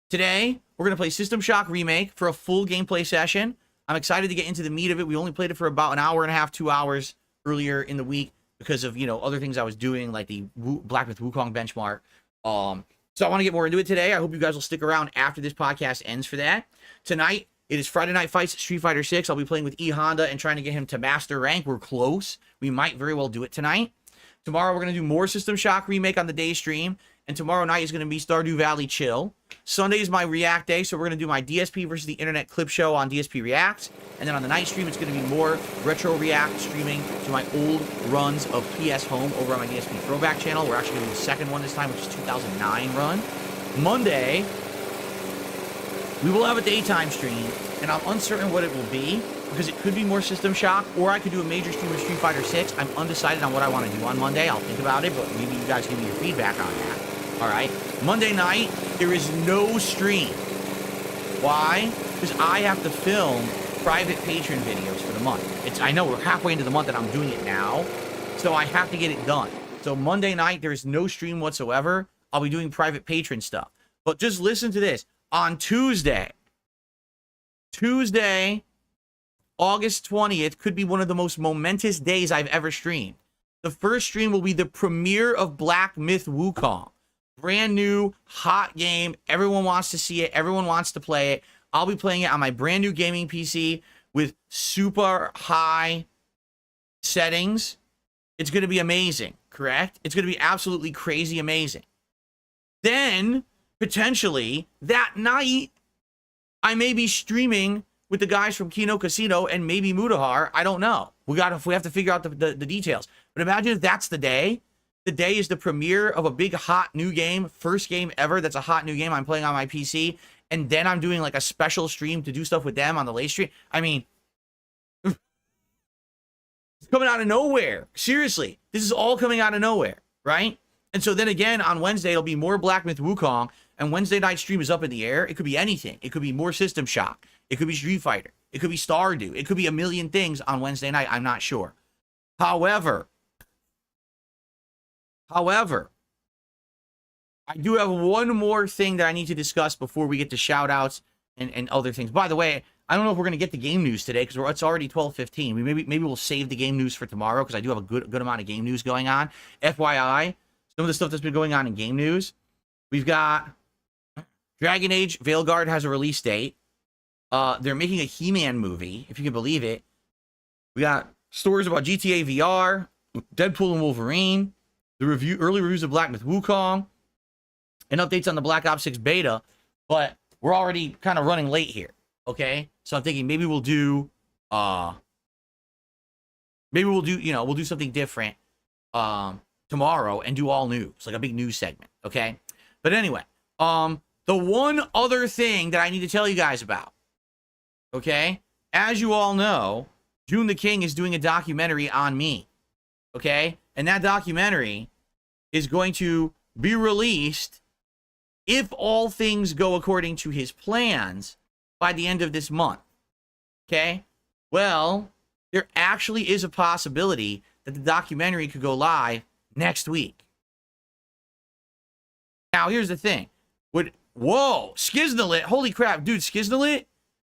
Today, we're going to play System Shock Remake for a full gameplay session. I'm excited to get into the meat of it. We only played it for about an hour and a half, 2 hours earlier in the week because of, you know, other things I was doing, like the Black Myth Wukong benchmark. So I want to get more into it today. I hope you guys will stick around after this podcast ends for that. Tonight, it is Friday Night Fights, Street Fighter 6. I'll be playing with E Honda and trying to get him to master rank. We're close. We might very well do it tonight. Tomorrow, we're going to do more System Shock Remake on the day stream. And tomorrow night is going to be Stardew Valley Chill. Sunday is my React day, so we're going to do my DSP versus the Internet clip show on DSP Reacts. And then on the night stream, it's going to be more Retro React streaming to my old runs of PS Home over on my DSP Throwback channel. We're actually doing the second one this time, which is 2009 run. Monday, we will have a daytime stream, and I'm uncertain what it will be, because it could be more System Shock, or I could do a major stream of Street Fighter 6. I'm undecided on what I want to do on Monday. I'll think about it, but maybe you guys give me your feedback on that. All right. Monday night, there is no stream. Why? Because I have to film private patron videos for the month. I know we're halfway into the month and I'm doing it now, so I have to get it done. So Monday night, there is no stream whatsoever. I'll be doing private patron stuff. But just listen to this. On Tuesday, August 20th, could be one of the most momentous days I've ever streamed. The first stream will be the premiere of Black Myth Wukong. Brand new, hot game. Everyone wants to see it. Everyone wants to play it. I'll be playing it on my brand new gaming PC with super high settings. It's going to be amazing, correct? It's going to be absolutely crazy amazing. Then, potentially, that night, I may be streaming with the guys from Kino Casino and maybe Mudahar. I don't know. We have to figure out the details. But imagine if that's the day. The day is the premiere of a big hot new game, first game ever that's a hot new game I'm playing on my PC, and then I'm doing like a special stream to do stuff with them on the late stream. I mean, it's coming out of nowhere. Seriously, this is all coming out of nowhere, right? And so then again, on Wednesday, it'll be more Black Myth Wukong, and Wednesday night stream is up in the air. It could be anything. It could be more System Shock. It could be Street Fighter. It could be Stardew. It could be a million things on Wednesday night. I'm not sure. However, I do have one more thing that I need to discuss before we get to shout outs and other things. By the way, I don't know if we're gonna get the game news today because it's already 12:15. Maybe we'll save the game news for tomorrow because I do have a good amount of game news going on. FYI, some of the stuff that's been going on in game news, we've got Dragon Age Veilguard has a release date. They're making a He-Man movie, if you can believe it. We got stories about GTA VR, Deadpool and Wolverine, early reviews of Black Myth Wukong, and updates on the Black Ops 6 beta. But we're already kind of running late here. Okay, so I'm thinking maybe we'll do, we'll do something different tomorrow and do all news, like a big news segment. Okay, but anyway, the one other thing that I need to tell you guys about, okay, as you all know, June the King is doing a documentary on me, okay, and that documentary is going to be released if all things go according to his plans by the end of this month. Okay? Well, there actually is a possibility that the documentary could go live next week. Now, here's the thing. Whoa, Skiznalit. Holy crap, dude, Skiznalit.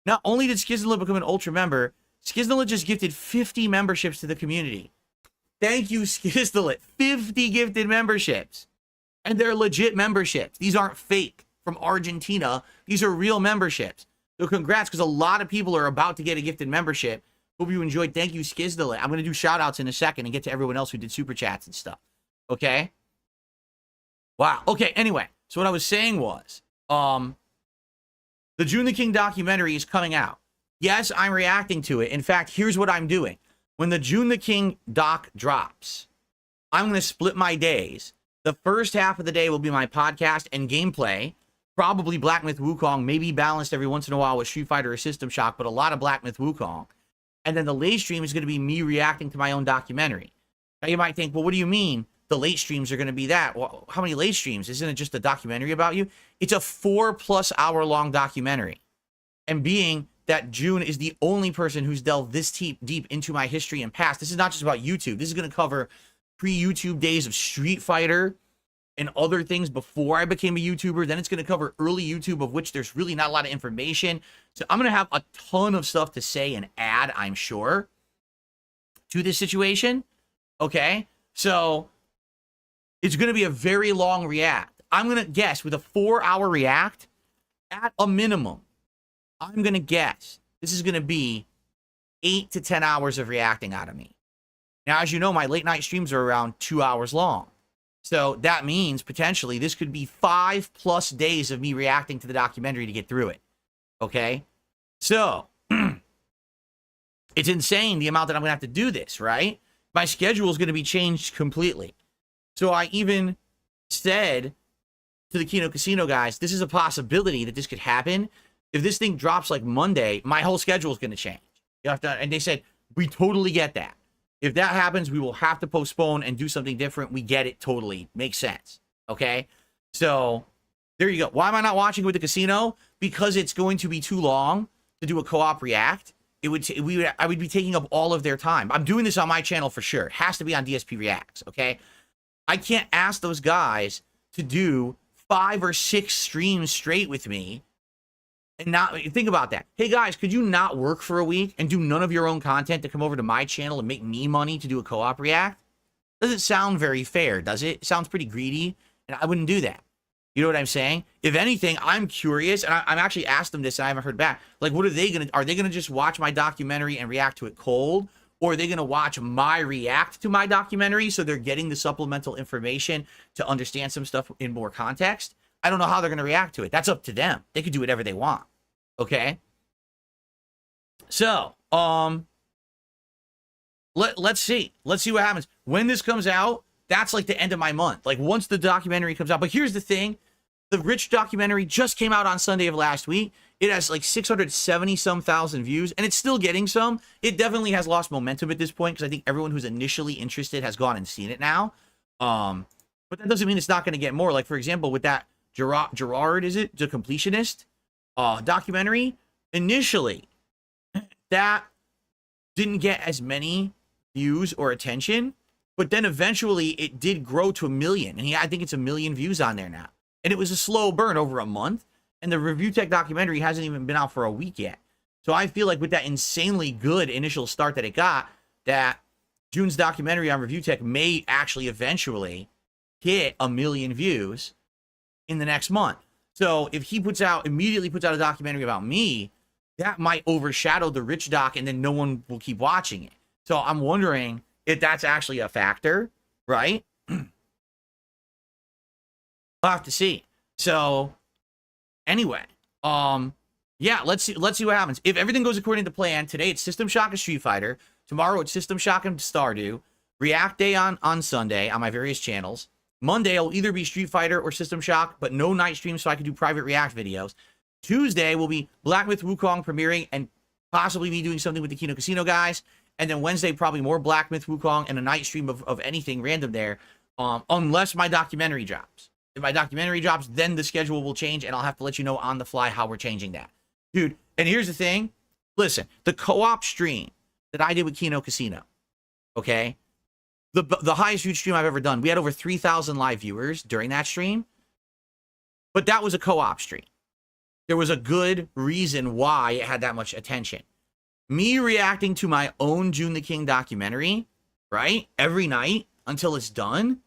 Not only did Skiznalit become an Ultra member, Skiznalit just gifted 50 memberships to the community. Thank you, Skiznalit. 50 gifted memberships. And they're legit memberships. These aren't fake from Argentina. These are real memberships. So congrats, because a lot of people are about to get a gifted membership. Hope you enjoyed. Thank you, Skiznalit. I'm going to do shout-outs in a second and get to everyone else who did super chats and stuff. Okay? Wow. Okay, anyway. So what I was saying was, the June the King documentary is coming out. Yes, I'm reacting to it. In fact, here's what I'm doing. When the June the King doc drops, I'm going to split my days. The first half of the day will be my podcast and gameplay. Probably Black Myth Wukong, maybe balanced every once in a while with Street Fighter or System Shock, but a lot of Black Myth Wukong. And then the late stream is going to be me reacting to my own documentary. Now you might think, well, what do you mean the late streams are going to be that? Well, how many late streams? Isn't it just a documentary about you? It's a 4+ hour long documentary. And being that June is the only person who's delved this deep into my history and past, this is not just about YouTube. This is going to cover pre-YouTube days of Street Fighter and other things before I became a YouTuber. Then it's going to cover early YouTube, of which there's really not a lot of information. So I'm going to have a ton of stuff to say and add, I'm sure, to this situation. Okay? So it's going to be a very long react. I'm going to guess with a 4-hour react, at a minimum, I'm going to guess this is going to be 8 to 10 hours of reacting out of me. Now, as you know, my late night streams are around 2 hours long. So that means potentially this could be 5+ days of me reacting to the documentary to get through it. Okay? So it's insane the amount that I'm going to have to do this, right? My schedule is going to be changed completely. So I even said to the Kino Casino guys, this is a possibility that this could happen. If this thing drops like Monday, my whole schedule is going to change. You have to, and they said, we totally get that. If that happens, we will have to postpone and do something different. We get it totally. Makes sense. Okay? So, there you go. Why am I not watching with the casino? Because it's going to be too long to do a co-op react. I would be taking up all of their time. I'm doing this on my channel for sure. It has to be on DSP Reacts, okay? I can't ask those guys to do 5 or 6 streams straight with me and not think about that. Hey guys, could you not work for a week and do none of your own content to come over to my channel and make me money to do a co-op react? Doesn't sound very fair, does it? It sounds pretty greedy, and I wouldn't do that. You know what I'm saying? If anything, I'm curious, and I'm actually asked them this, and I haven't heard back. Like, what are they gonna just watch my documentary and react to it cold? Or are they gonna watch my react to my documentary so they're getting the supplemental information to understand some stuff in more context? I don't know how they're going to react to it. That's up to them. They could do whatever they want. Okay? So, let's see. Let's see what happens. When this comes out, that's like the end of my month. Like, once the documentary comes out. But here's the thing. The Rich documentary just came out on Sunday of last week. It has like 670-some thousand views, and it's still getting some. It definitely has lost momentum at this point, because I think everyone who's initially interested has gone and seen it now. But that doesn't mean it's not going to get more. Like, for example, with that Gerard, is it? The Completionist documentary. Initially, that didn't get as many views or attention, but then eventually it did grow to 1 million. And I think it's 1 million views on there now. And it was a slow burn over a month. And the Review Tech documentary hasn't even been out for a week yet. So I feel like with that insanely good initial start that it got, that June's documentary on Review Tech may actually eventually hit 1 million views in the next month. So if he immediately puts out a documentary about me, that might overshadow the Rich doc, and then no one will keep watching it. So I'm wondering if that's actually a factor, right? We'll have to see. So anyway, yeah, let's see what happens. If everything goes according to plan, today it's System Shock and Street Fighter. Tomorrow it's System Shock and Stardew. React Day on Sunday on my various channels. Monday will either be Street Fighter or System Shock, but no night streams, so I can do private React videos. Tuesday will be Black Myth Wukong premiering and possibly be doing something with the Kino Casino guys. And then Wednesday, probably more Black Myth Wukong and a night stream of anything random there, unless my documentary drops. If my documentary drops, then the schedule will change, and I'll have to let you know on the fly how we're changing that. Dude, and here's the thing. Listen, the co-op stream that I did with Kino Casino, okay? The highest viewed stream I've ever done. We had over 3,000 live viewers during that stream, but that was a co-op stream. There was a good reason why it had that much attention. Me reacting to my own June the King documentary, right, every night until it's done,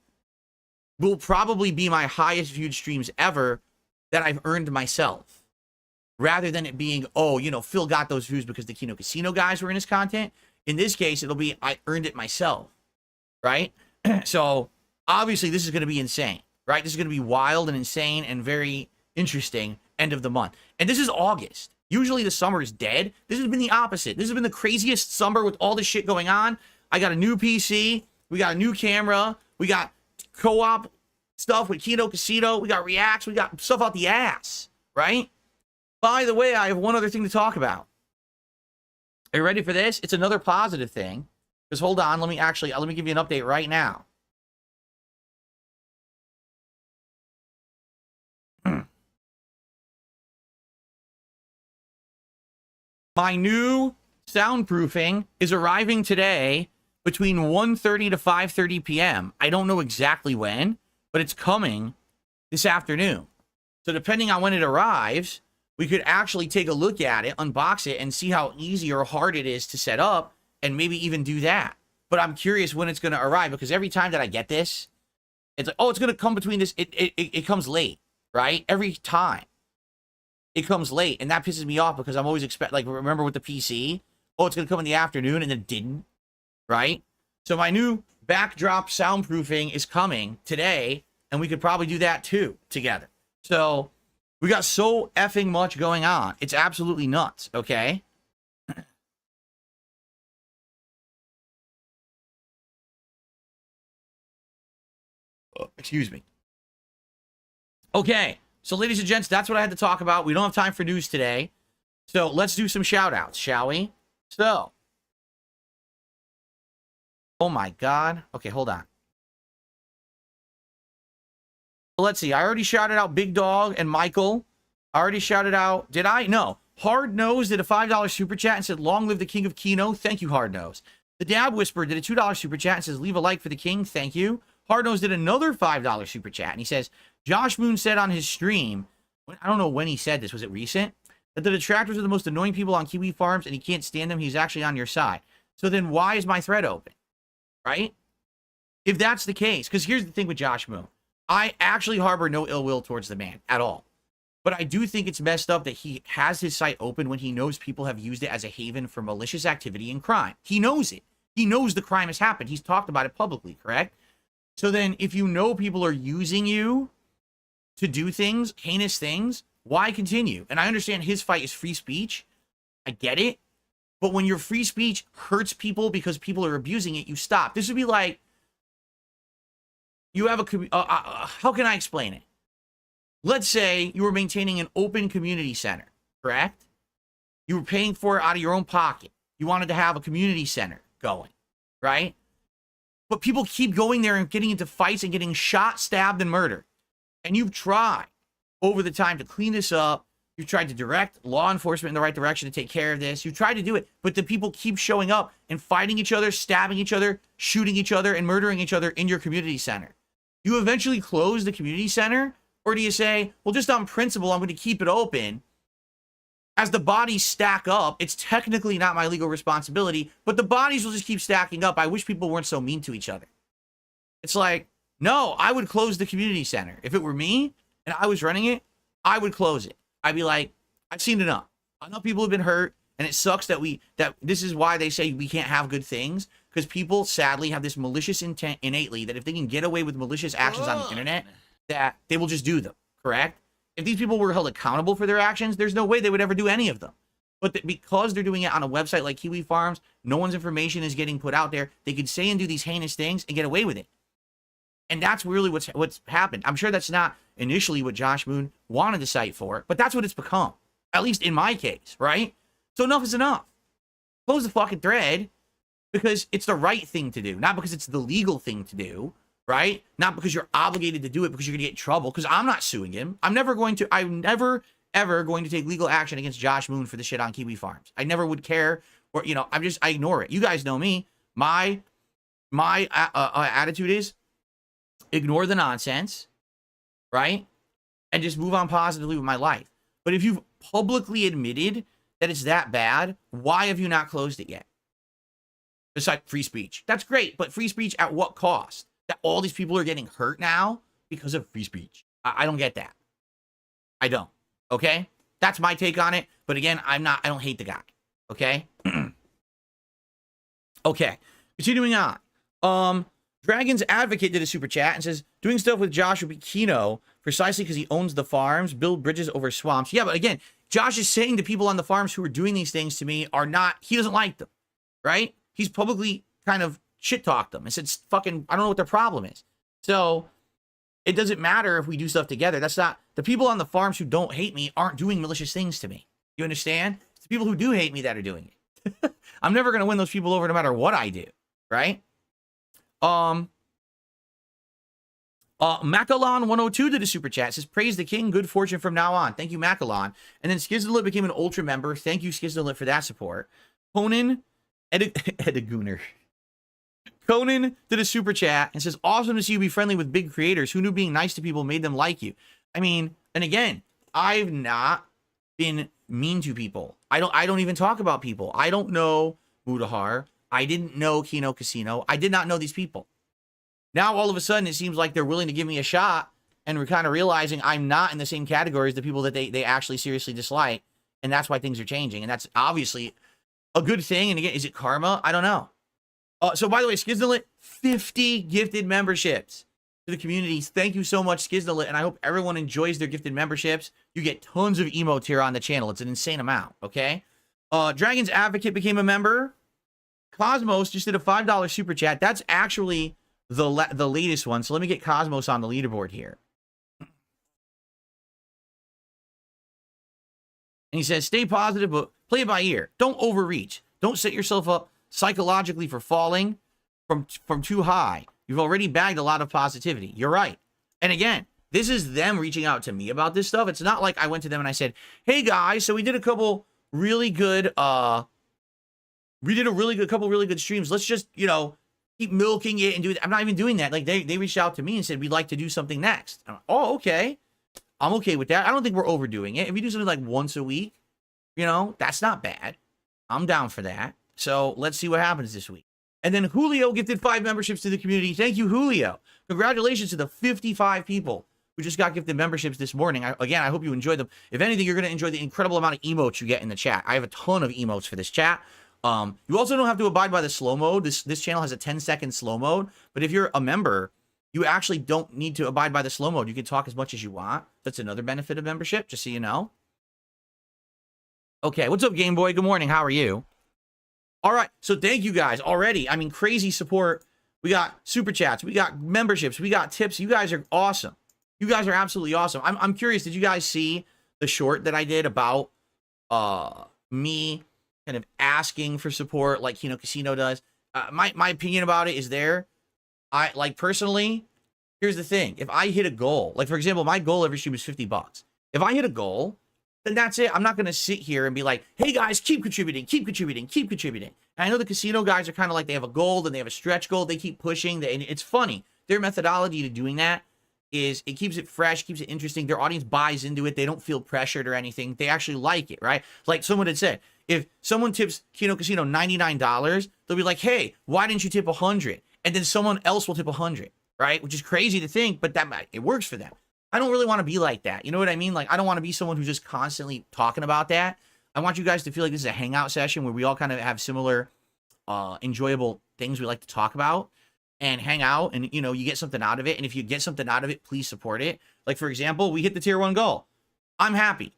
will probably be my highest viewed streams ever that I've earned myself. Rather than it being, oh, you know, Phil got those views because the Kino Casino guys were in his content. In this case, it'll be, I earned it myself, right? So, obviously, this is going to be insane, right? This is going to be wild and insane and very interesting end of the month. And this is August. Usually the summer is dead. This has been the opposite. This has been the craziest summer with all this shit going on. I got a new PC. We got a new camera. We got co-op stuff with Kino Casino. We got reacts. We got stuff out the ass, right? By the way, I have one other thing to talk about. Are you ready for this? It's another positive thing. Just hold on. Let me give you an update right now. My new soundproofing is arriving today between 1:30 to 5:30 p.m. I don't know exactly when, but it's coming this afternoon. So depending on when it arrives, we could actually take a look at it, unbox it, and see how easy or hard it is to set up, and maybe even do that. But I'm curious when it's going to arrive, because every time that I get this, it's like, oh, it's going to come between this. It comes late, right? Every time. It comes late, and that pisses me off because I'm always like, remember with the PC? Oh, it's going to come in the afternoon, and then it didn't, right? So my new backdrop soundproofing is coming today, and we could probably do that too together. So we got so effing much going on. It's absolutely nuts, okay? Excuse me. Okay. So, ladies and gents, that's what I had to talk about. We don't have time for news today. So, let's do some shout-outs, shall we? So. Oh, my God. Okay, hold on. Let's see. I already shouted out Big Dog and Michael. I already shouted out... Did I? No. Hard Nose did a $5 super chat and said, long live the King of Kino. Thank you, Hard Nose. The Dab Whisperer did a $2 super chat and says, leave a like for the King. Thank you. Hard Nose did another $5 super chat, and he says... Josh Moon said on his stream, I don't know when he said this, was it recent? That the detractors are the most annoying people on Kiwi farms and he can't stand them. He's actually on your side. So then why is my thread open? Right? If that's the case, because here's the thing with Josh Moon. I actually harbor no ill will towards the man at all. But I do think it's messed up that he has his site open when he knows people have used it as a haven for malicious activity and crime. He knows it. He knows the crime has happened. He's talked about it publicly, correct? So then if you know people are using you to do things, heinous things, why continue? And I understand his fight is free speech. I get it. But when your free speech hurts people because people are abusing it, you stop. This would be like, you have how can I explain it? Let's say you were maintaining an open community center, correct? You were paying for it out of your own pocket. You wanted to have a community center going, right? But people keep going there and getting into fights and getting shot, stabbed, and murdered. And you've tried over the time to clean this up. You've tried to direct law enforcement in the right direction to take care of this. You've tried to do it, but the people keep showing up and fighting each other, stabbing each other, shooting each other, and murdering each other in your community center. You eventually close the community center, or do you say, well, just on principle, I'm going to keep it open. as the bodies stack up, it's technically not my legal responsibility, but the bodies will just keep stacking up. I wish people weren't so mean to each other. It's like, no, I would close the community center. If it were me and I was running it, I would close it. I'd be like, I've seen enough. Enough people have been hurt, and it sucks that this is why they say we can't have good things, because people sadly have this malicious intent innately that if they can get away with malicious actions on the internet, that they will just do them, correct? If these people were held accountable for their actions, there's no way they would ever do any of them. But because they're doing it on a website like Kiwi Farms, no one's information is getting put out there. They could say and do these heinous things and get away with it. And that's really what's happened. I'm sure that's not initially what Josh Moon wanted the site for, but that's what it's become. At least in my case, right? So enough is enough. Close the fucking thread because it's the right thing to do, not because it's the legal thing to do, right? Not because you're obligated to do it because you're going to get in trouble, because I'm not suing him. I'm never ever going to take legal action against Josh Moon for the shit on Kiwi Farms. I never would care, or, you know, I ignore it. You guys know me. My attitude is ignore the nonsense, right? And just move on positively with my life. But if you've publicly admitted that it's that bad, why have you not closed it yet? Besides free speech. That's great, but free speech at what cost? That all these people are getting hurt now because of free speech. I don't get that. I don't. Okay? That's my take on it. But again, I don't hate the guy. Okay? Okay. Continuing on. Dragon's Advocate did a super chat and says, doing stuff with Josh would be Kino precisely because he owns the farms, build bridges over swamps. Yeah, but again, Josh is saying to people on the farms who are doing these things to me are not, he doesn't like them, right? He's publicly kind of shit-talked them and said, fucking, I don't know what their problem is. So it doesn't matter if we do stuff together. That's not, the people on the farms who don't hate me aren't doing malicious things to me. You understand? It's the people who do hate me that are doing it. I'm never going to win those people over no matter what I do, right? Macalon 102 did a super chat. It says, praise the king, good fortune from now on. Thank you, Macalon. And then Skiznalit became an ultra member. Thank you, Skiznalit, for that support. Conan Edagooner. Conan did a super chat and says, awesome to see you be friendly with big creators. Who knew being nice to people made them like you? I mean, and again, I've not been mean to people. I don't even talk about people. I don't know Mudahar. I didn't know Kino Casino. I did not know these people. Now, all of a sudden, it seems like they're willing to give me a shot, and we're kind of realizing I'm not in the same category as the people that they actually seriously dislike, and that's why things are changing, and that's obviously a good thing. And again, is it karma? I don't know. So, by the way, Skiznalit, 50 gifted memberships to the community. Thank you so much, Skiznalit, and I hope everyone enjoys their gifted memberships. You get tons of emotes here on the channel. It's an insane amount, okay? Dragon's Advocate became a member. Cosmos just did a $5 super chat. That's actually the latest one. So let me get Cosmos on the leaderboard here. And he says, stay positive, but play it by ear. Don't overreach. Don't set yourself up psychologically for falling from too high. You've already bagged a lot of positivity. You're right. And again, this is them reaching out to me about this stuff. It's not like I went to them and I said, hey guys, so we did a couple really good, couple really good streams. Let's just, you know, keep milking it and do it. I'm not even doing that. Like they reached out to me and said, we'd like to do something next. I'm like, oh, okay. I'm okay with that. I don't think we're overdoing it. If you do something like once a week, you know, that's not bad. I'm down for that. So let's see what happens this week. And then Julio gifted 5 memberships to the community. Thank you, Julio. Congratulations to the 55 people who just got gifted memberships this morning. Again, I hope you enjoy them. If anything, you're going to enjoy the incredible amount of emotes you get in the chat. I have a ton of emotes for this chat. You also don't have to abide by the slow mode. This channel has a 10-second slow mode, but if you're a member, you actually don't need to abide by the slow mode. You can talk as much as you want. That's another benefit of membership, just so you know. Okay, what's up, Game Boy? Good morning. How are you? All right, so thank you guys already. I mean, crazy support. We got super chats. We got memberships. We got tips. You guys are awesome. You guys are absolutely awesome. I'm curious, did you guys see the short that I did about me kind of asking for support like Kino Casino does? My opinion about it is I like personally, here's the thing. If I hit a goal, like for example, my goal every stream is $50. If I hit a goal, then that's it. I'm not going to sit here and be like, hey guys, keep contributing, keep contributing, keep contributing. And I know the casino guys are kind of like, they have a goal and they have a stretch goal. They keep pushing and it's funny. Their methodology to doing that is it keeps it fresh, keeps it interesting. Their audience buys into it. They don't feel pressured or anything. They actually like it, right? Like someone had said, if someone tips Kino Casino $99, they'll be like, hey, why didn't you tip 100? And then someone else will tip 100, right? Which is crazy to think, but it works for them. I don't really want to be like that. You know what I mean? Like, I don't want to be someone who's just constantly talking about that. I want you guys to feel like this is a hangout session where we all kind of have similar enjoyable things we like to talk about and hang out, and you know, you get something out of it. And if you get something out of it, please support it. Like, for example, we hit the tier 1 goal. I'm happy.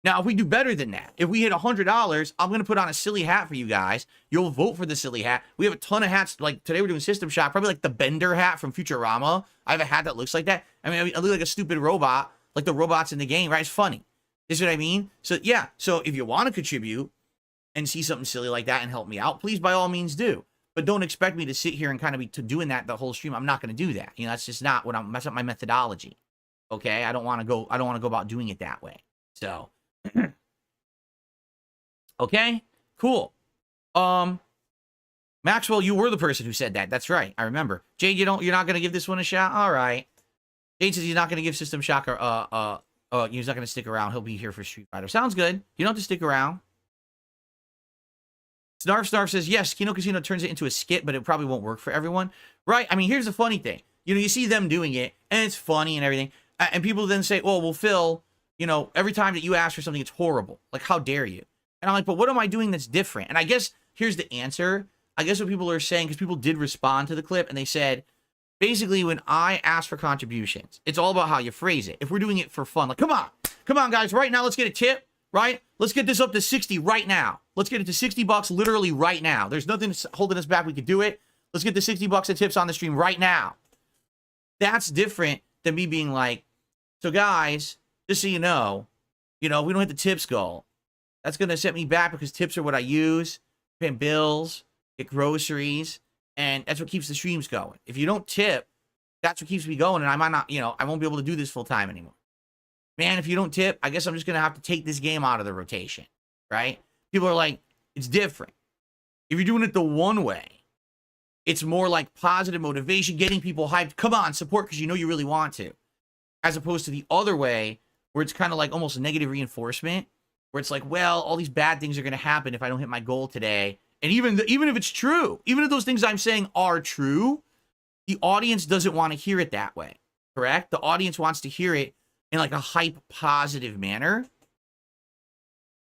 Now, if we do better than that, if we hit $100, I'm going to put on a silly hat for you guys. You'll vote for the silly hat. We have a ton of hats. Like, today we're doing System Shock, probably like the Bender hat from Futurama. I have a hat that looks like that. I mean, I look like a stupid robot, like the robots in the game, right? It's funny. Is what I mean? So, yeah. So, if you want to contribute and see something silly like that and help me out, please, by all means, do. But don't expect me to sit here and kind of be doing that the whole stream. I'm not going to do that. You know, that's just not that's not my methodology. Okay? I don't want to go about doing it that way. So, okay, cool. Maxwell, you were the person who said that. That's right. I remember. Jade, you're not gonna give this one a shot? All right. Jade says he's not gonna give System Shock he's not gonna stick around. He'll be here for Street Fighter. Sounds good. You don't have to stick around. Snarf says, yes, Kino Casino turns it into a skit, but it probably won't work for everyone. Right? I mean, here's the funny thing. You know, you see them doing it, and it's funny and everything. And people then say, well, Phil, you know, every time that you ask for something, it's horrible. Like, how dare you? And I'm like, but what am I doing that's different? And I guess here's the answer. I guess what people are saying, because people did respond to the clip, and they said, basically, when I ask for contributions, it's all about how you phrase it. If we're doing it for fun, like, come on, guys, right now, let's get a tip, right? Let's get this up to 60 right now. Let's get it to $60 literally right now. There's nothing holding us back. We could do it. Let's get the $60 of tips on the stream right now. That's different than me being like, so guys, just so you know, we don't hit the tips goal. That's going to set me back because tips are what I use, paying bills, get groceries, and that's what keeps the streams going. If you don't tip, that's what keeps me going, and I might not, I won't be able to do this full time anymore. Man, if you don't tip, I guess I'm just going to have to take this game out of the rotation, right? People are like, it's different. If you're doing it the one way, it's more like positive motivation, getting people hyped. Come on, support because you know you really want to. As opposed to the other way, where it's kind of like almost negative reinforcement, where it's like, well, all these bad things are going to happen if I don't hit my goal today. And even if it's true, even if those things I'm saying are true, the audience doesn't want to hear it that way, correct? The audience wants to hear it in like a hype, positive manner,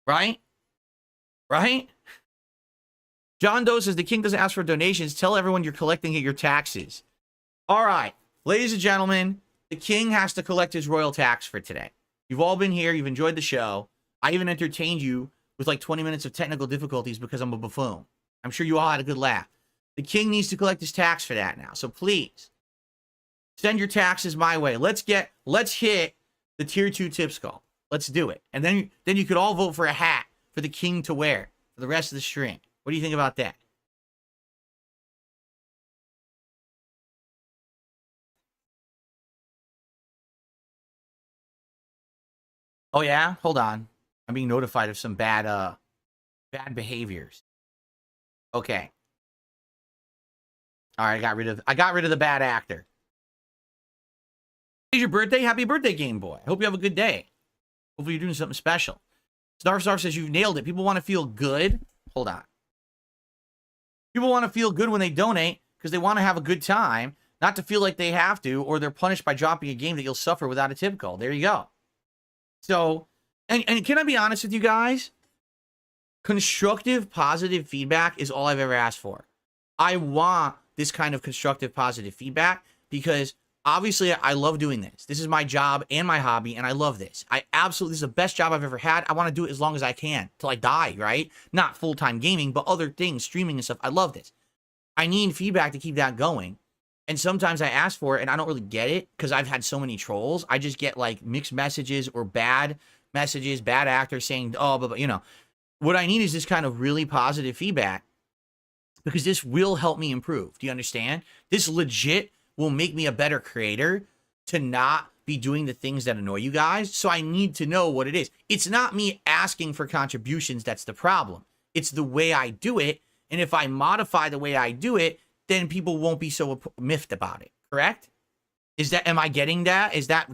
right? Right? John Doe says, the king doesn't ask for donations. Tell everyone you're collecting your taxes. All right, ladies and gentlemen, the king has to collect his royal tax for today. You've all been here. You've enjoyed the show. I even entertained you with like 20 minutes of technical difficulties because I'm a buffoon. I'm sure you all had a good laugh. The king needs to collect his tax for that now. So please, send your taxes my way. Let's hit the tier 2 tips goal. Let's do it. And then you could all vote for a hat for the king to wear for the rest of the stream. What do you think about that? Oh yeah? Hold on. I'm being notified of some bad behaviors. Okay. All right, I got rid of the bad actor. It's your birthday. Happy birthday, Game Boy. I hope you have a good day. Hopefully you're doing something special. Snarf says you've nailed it. People want to feel good. Hold on. People want to feel good when they donate because they want to have a good time, not to feel like they have to, or they're punished by dropping a game that you'll suffer without a tip goal. There you go. So, and can I be honest with you guys? Constructive, positive feedback is all I've ever asked for. I want this kind of constructive, positive feedback because obviously I love doing this. This is my job and my hobby, and I love this. This is the best job I've ever had. I want to do it as long as I can till I die, right? Not full-time gaming, but other things, streaming and stuff. I love this. I need feedback to keep that going. And sometimes I ask for it and I don't really get it because I've had so many trolls. I just get like mixed messages or bad messages, bad actors saying, oh, but what I need is this kind of really positive feedback because this will help me improve. Do you understand? This legit will make me a better creator to not be doing the things that annoy you guys. So I need to know what it is. It's not me asking for contributions that's the problem. It's the way I do it. And if I modify the way I do it, then people won't be so miffed about it. Correct? am I getting that? Is that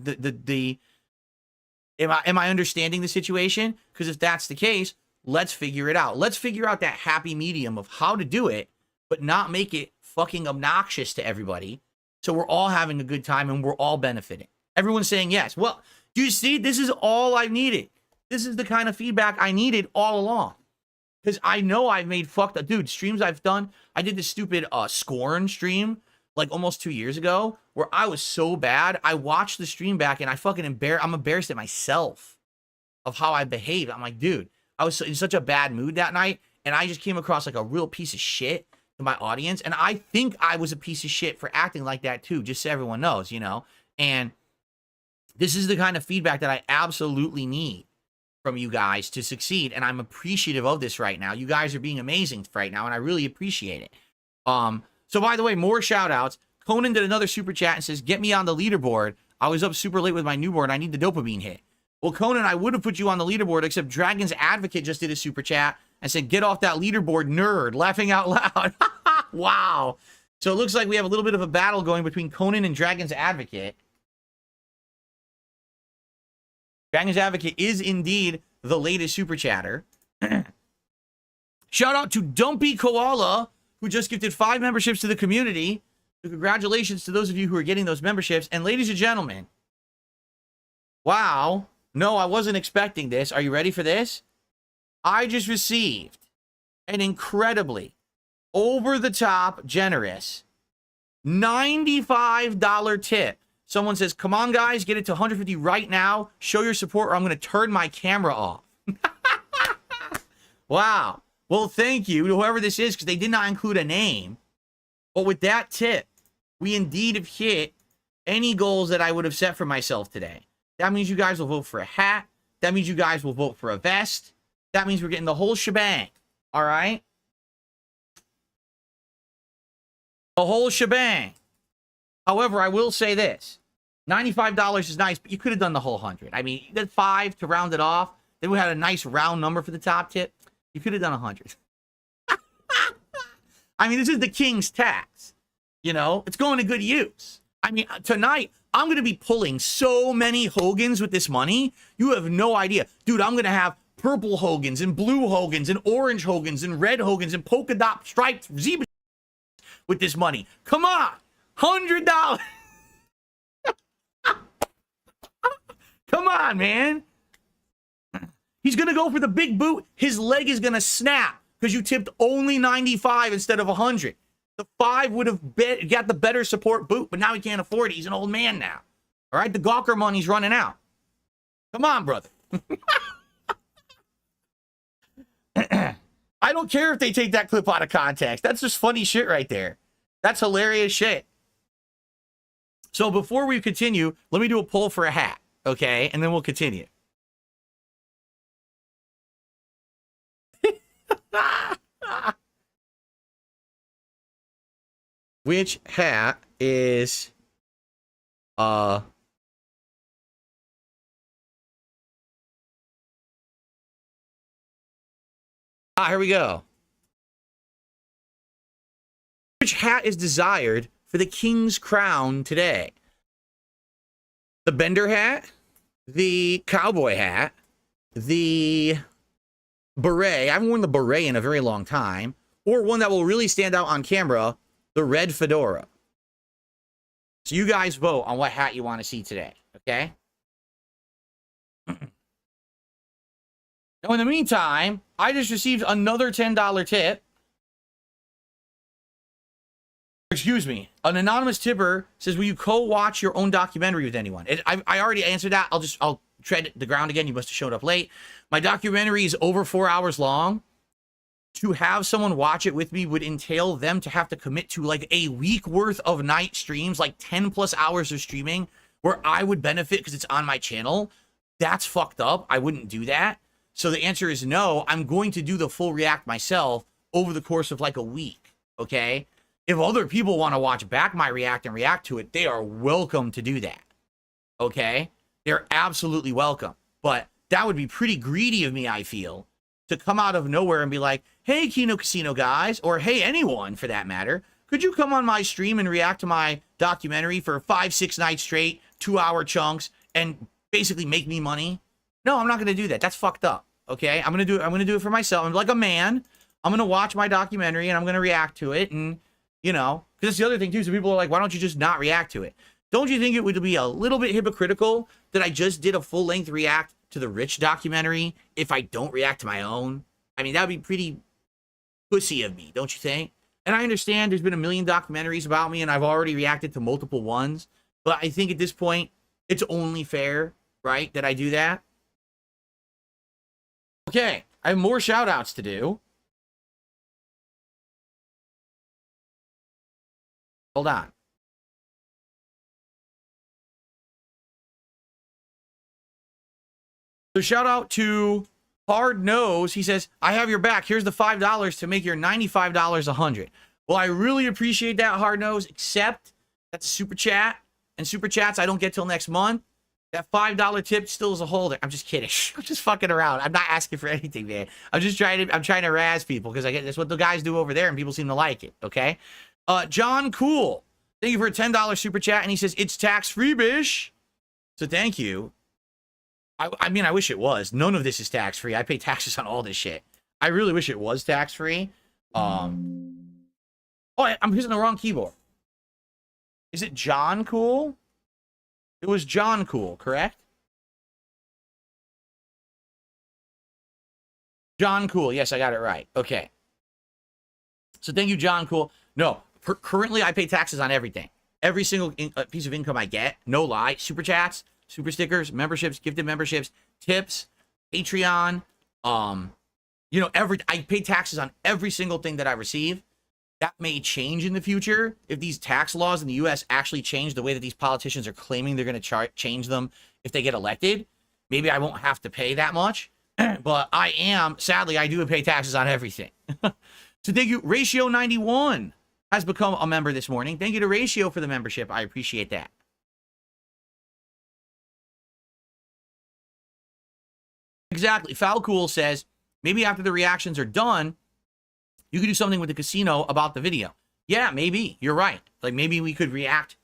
am I understanding the situation? Because if that's the case, let's figure it out. Let's figure out that happy medium of how to do it, but not make it fucking obnoxious to everybody. So we're all having a good time and we're all benefiting. Everyone's saying yes. Well, do you see? This is all I needed. This is the kind of feedback I needed all along. Because I know I've made fucked up, dude, streams I've done. I did this stupid Scorn stream like almost 2 years ago where I was so bad. I watched the stream back and I fucking I'm embarrassed at myself of how I behaved. I'm like, dude, I was in such a bad mood that night and I just came across like a real piece of shit to my audience. And I think I was a piece of shit for acting like that too, just so everyone knows, you know? And this is the kind of feedback that I absolutely need from you guys to succeed, and I'm appreciative of this right now. You guys are being amazing right now, and I really appreciate it. So by the way, more shout outs. Conan did another super chat and says, get me on the leaderboard. I was up super late with my newborn. I need the dopamine hit. Well, Conan, I would have put you on the leaderboard, except Dragon's Advocate just did a super chat and said, get off that leaderboard, nerd, laughing out loud. Wow. So it looks like we have a little bit of a battle going between Conan and Dragon's Advocate. Dragon's Advocate is indeed the latest super chatter. Shout out to Dumpy Koala, who just gifted 5 memberships to the community. So congratulations to those of you who are getting those memberships. And ladies and gentlemen, wow, no, I wasn't expecting this. Are you ready for this? I just received an incredibly over-the-top generous $95 tip. Someone says, come on, guys, get it to 150 right now. Show your support or I'm going to turn my camera off. Wow. Well, thank you to whoever this is because they did not include a name. But with that tip, we indeed have hit any goals that I would have set for myself today. That means you guys will vote for a hat. That means you guys will vote for a vest. That means we're getting the whole shebang. All right? The whole shebang. However, I will say this. $95 is nice, but you could have done the whole 100. I mean, you did 5 to round it off. Then we had a nice round number for the top tip. You could have done 100. I mean, this is the king's tax. You know, it's going to good use. I mean, tonight, I'm going to be pulling so many Hogans with this money. You have no idea. Dude, I'm going to have purple Hogans and blue Hogans and orange Hogans and red Hogans and polka dot striped zebra with this money. Come on. $100. Come on, man. He's going to go for the big boot. His leg is going to snap because you tipped only 95 instead of 100. The 5 would have got the better support boot, but now he can't afford it. He's an old man now. All right, the Gawker money's running out. Come on, brother. I don't care if they take that clip out of context. That's just funny shit right there. That's hilarious shit. So before we continue, let me do a poll for a hat, okay? And then we'll continue. Which hat is here we go. Which hat is desired for the king's crown today? The Bender hat, the cowboy hat, the beret. I haven't worn the beret in a very long time. Or one that will really stand out on camera, the red fedora. So you guys vote on what hat you want to see today, okay? Now, in the meantime, I just received another $10 tip. Excuse me. An anonymous tipper says, will you co-watch your own documentary with anyone? I already answered that. I'll tread the ground again. You must have showed up late. My documentary is over 4 hours long. To have someone watch it with me would entail them to have to commit to like a week worth of night streams, like 10 plus hours of streaming, where I would benefit because it's on my channel. That's fucked up. I wouldn't do that. So the answer is no. I'm going to do the full react myself over the course of like a week, okay? If other people want to watch back my react and react to it, they are welcome to do that, okay? They're absolutely welcome. But that would be pretty greedy of me, I feel, to come out of nowhere and be like, hey, Kino Casino guys, or hey, anyone for that matter, could you come on my stream and react to my documentary for 5-6 nights straight, 2-hour chunks, and basically make me money? No, I'm not going to do that. That's fucked up. Okay, I'm going to do it for myself. I'm like a man. I'm going to watch my documentary and I'm going to react to it. And, you know, because that's the other thing too. So people are like, why don't you just not react to it? Don't you think it would be a little bit hypocritical that I just did a full-length react to the Rich documentary if I don't react to my own? I mean, that would be pretty pussy of me, don't you think? And I understand there's been a million documentaries about me and I've already reacted to multiple ones. But I think at this point, it's only fair, right, that I do that. Okay, I have more shout-outs to do. Hold on. So shout out to Hard Nose. He says, I have your back. Here's the $5 to make your $95 $100. Well, I really appreciate that, Hard Nose, except that's a super chat. And super chats I don't get till next month. That $5 tip still is a holder. I'm just kidding. I'm just fucking around. I'm not asking for anything, man. I'm trying to razz people because that's what the guys do over there and people seem to like it. Okay. John Cool. Thank you for a $10 super chat. And he says, it's tax-free, bish. So thank you. I mean, I wish it was. None of this is tax-free. I pay taxes on all this shit. I really wish it was tax-free. Oh, I'm using the wrong keyboard. Is it John Cool? It was John Cool, correct? John Cool. Yes, I got it right. Okay. So thank you, John Cool. No, currently I pay taxes on everything. Every single piece of income I get. No lie. Super chats, super stickers, memberships, gifted memberships, tips, Patreon. You know, I pay taxes on every single thing that I receive. That may change in the future if these tax laws in the U.S. actually change the way that these politicians are claiming they're going to change them if they get elected. Maybe I won't have to pay that much, but sadly, I do pay taxes on everything. So thank you. Ratio 91 has become a member this morning. Thank you to Ratio for the membership. I appreciate that. Exactly. Foul Cool says, maybe after the reactions are done, you could do something with the casino about the video. Yeah, maybe. You're right. Like, maybe we could react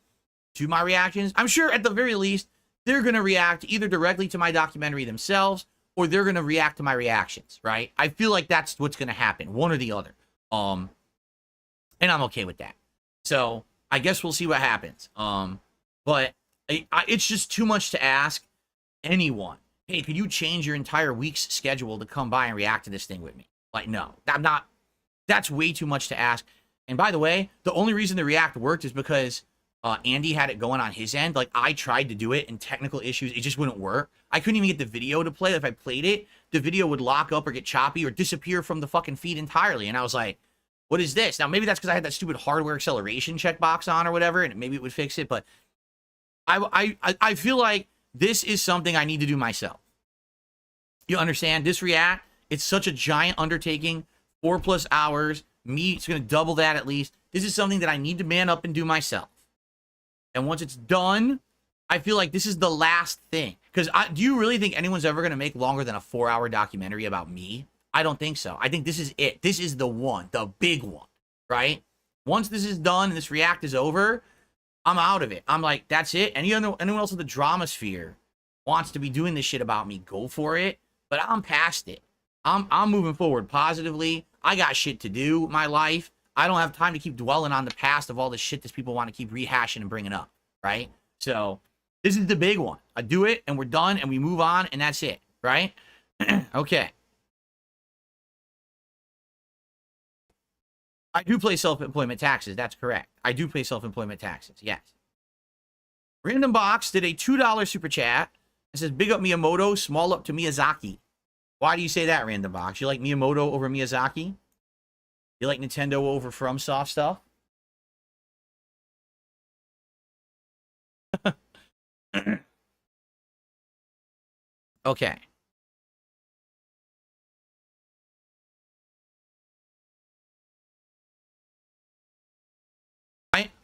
to my reactions. I'm sure at the very least, they're going to react either directly to my documentary themselves or they're going to react to my reactions, right? I feel like that's what's going to happen, one or the other. And I'm okay with that. So I guess we'll see what happens. But it's just too much to ask anyone. Hey, could you change your entire week's schedule to come by and react to this thing with me? Like, no, I'm not. That's way too much to ask. And by the way, the only reason the react worked is because Andy had it going on his end. Like, I tried to do it and technical issues, it just wouldn't work. I couldn't even get the video to play. If I played it, the video would lock up or get choppy or disappear from the fucking feed entirely. And I was like, what is this? Now, maybe that's because I had that stupid hardware acceleration checkbox on or whatever, and maybe it would fix it. But I feel like this is something I need to do myself. You understand? This react, it's such a giant undertaking. 4+ hours. It's going to double that at least. This is something that I need to man up and do myself. And once it's done, I feel like this is the last thing. Because do you really think anyone's ever going to make longer than a 4-hour documentary about me? I don't think so. I think this is it. This is the one, the big one, right? Once this is done and this react is over, I'm out of it. I'm like, that's it. Anyone else in the drama sphere wants to be doing this shit about me, go for it. But I'm past it. I'm moving forward positively. I got shit to do with my life. I don't have time to keep dwelling on the past of all the shit that people want to keep rehashing and bringing up, right? So this is the big one. I do it and we're done and we move on and that's it, right? Okay. I do pay self-employment taxes. That's correct. I do pay self-employment taxes. Yes. Random Box did a $2 super chat. It says, big up Miyamoto, small up to Miyazaki. Why do you say that, Random Box? You like Miyamoto over Miyazaki? You like Nintendo over FromSoft stuff? Okay.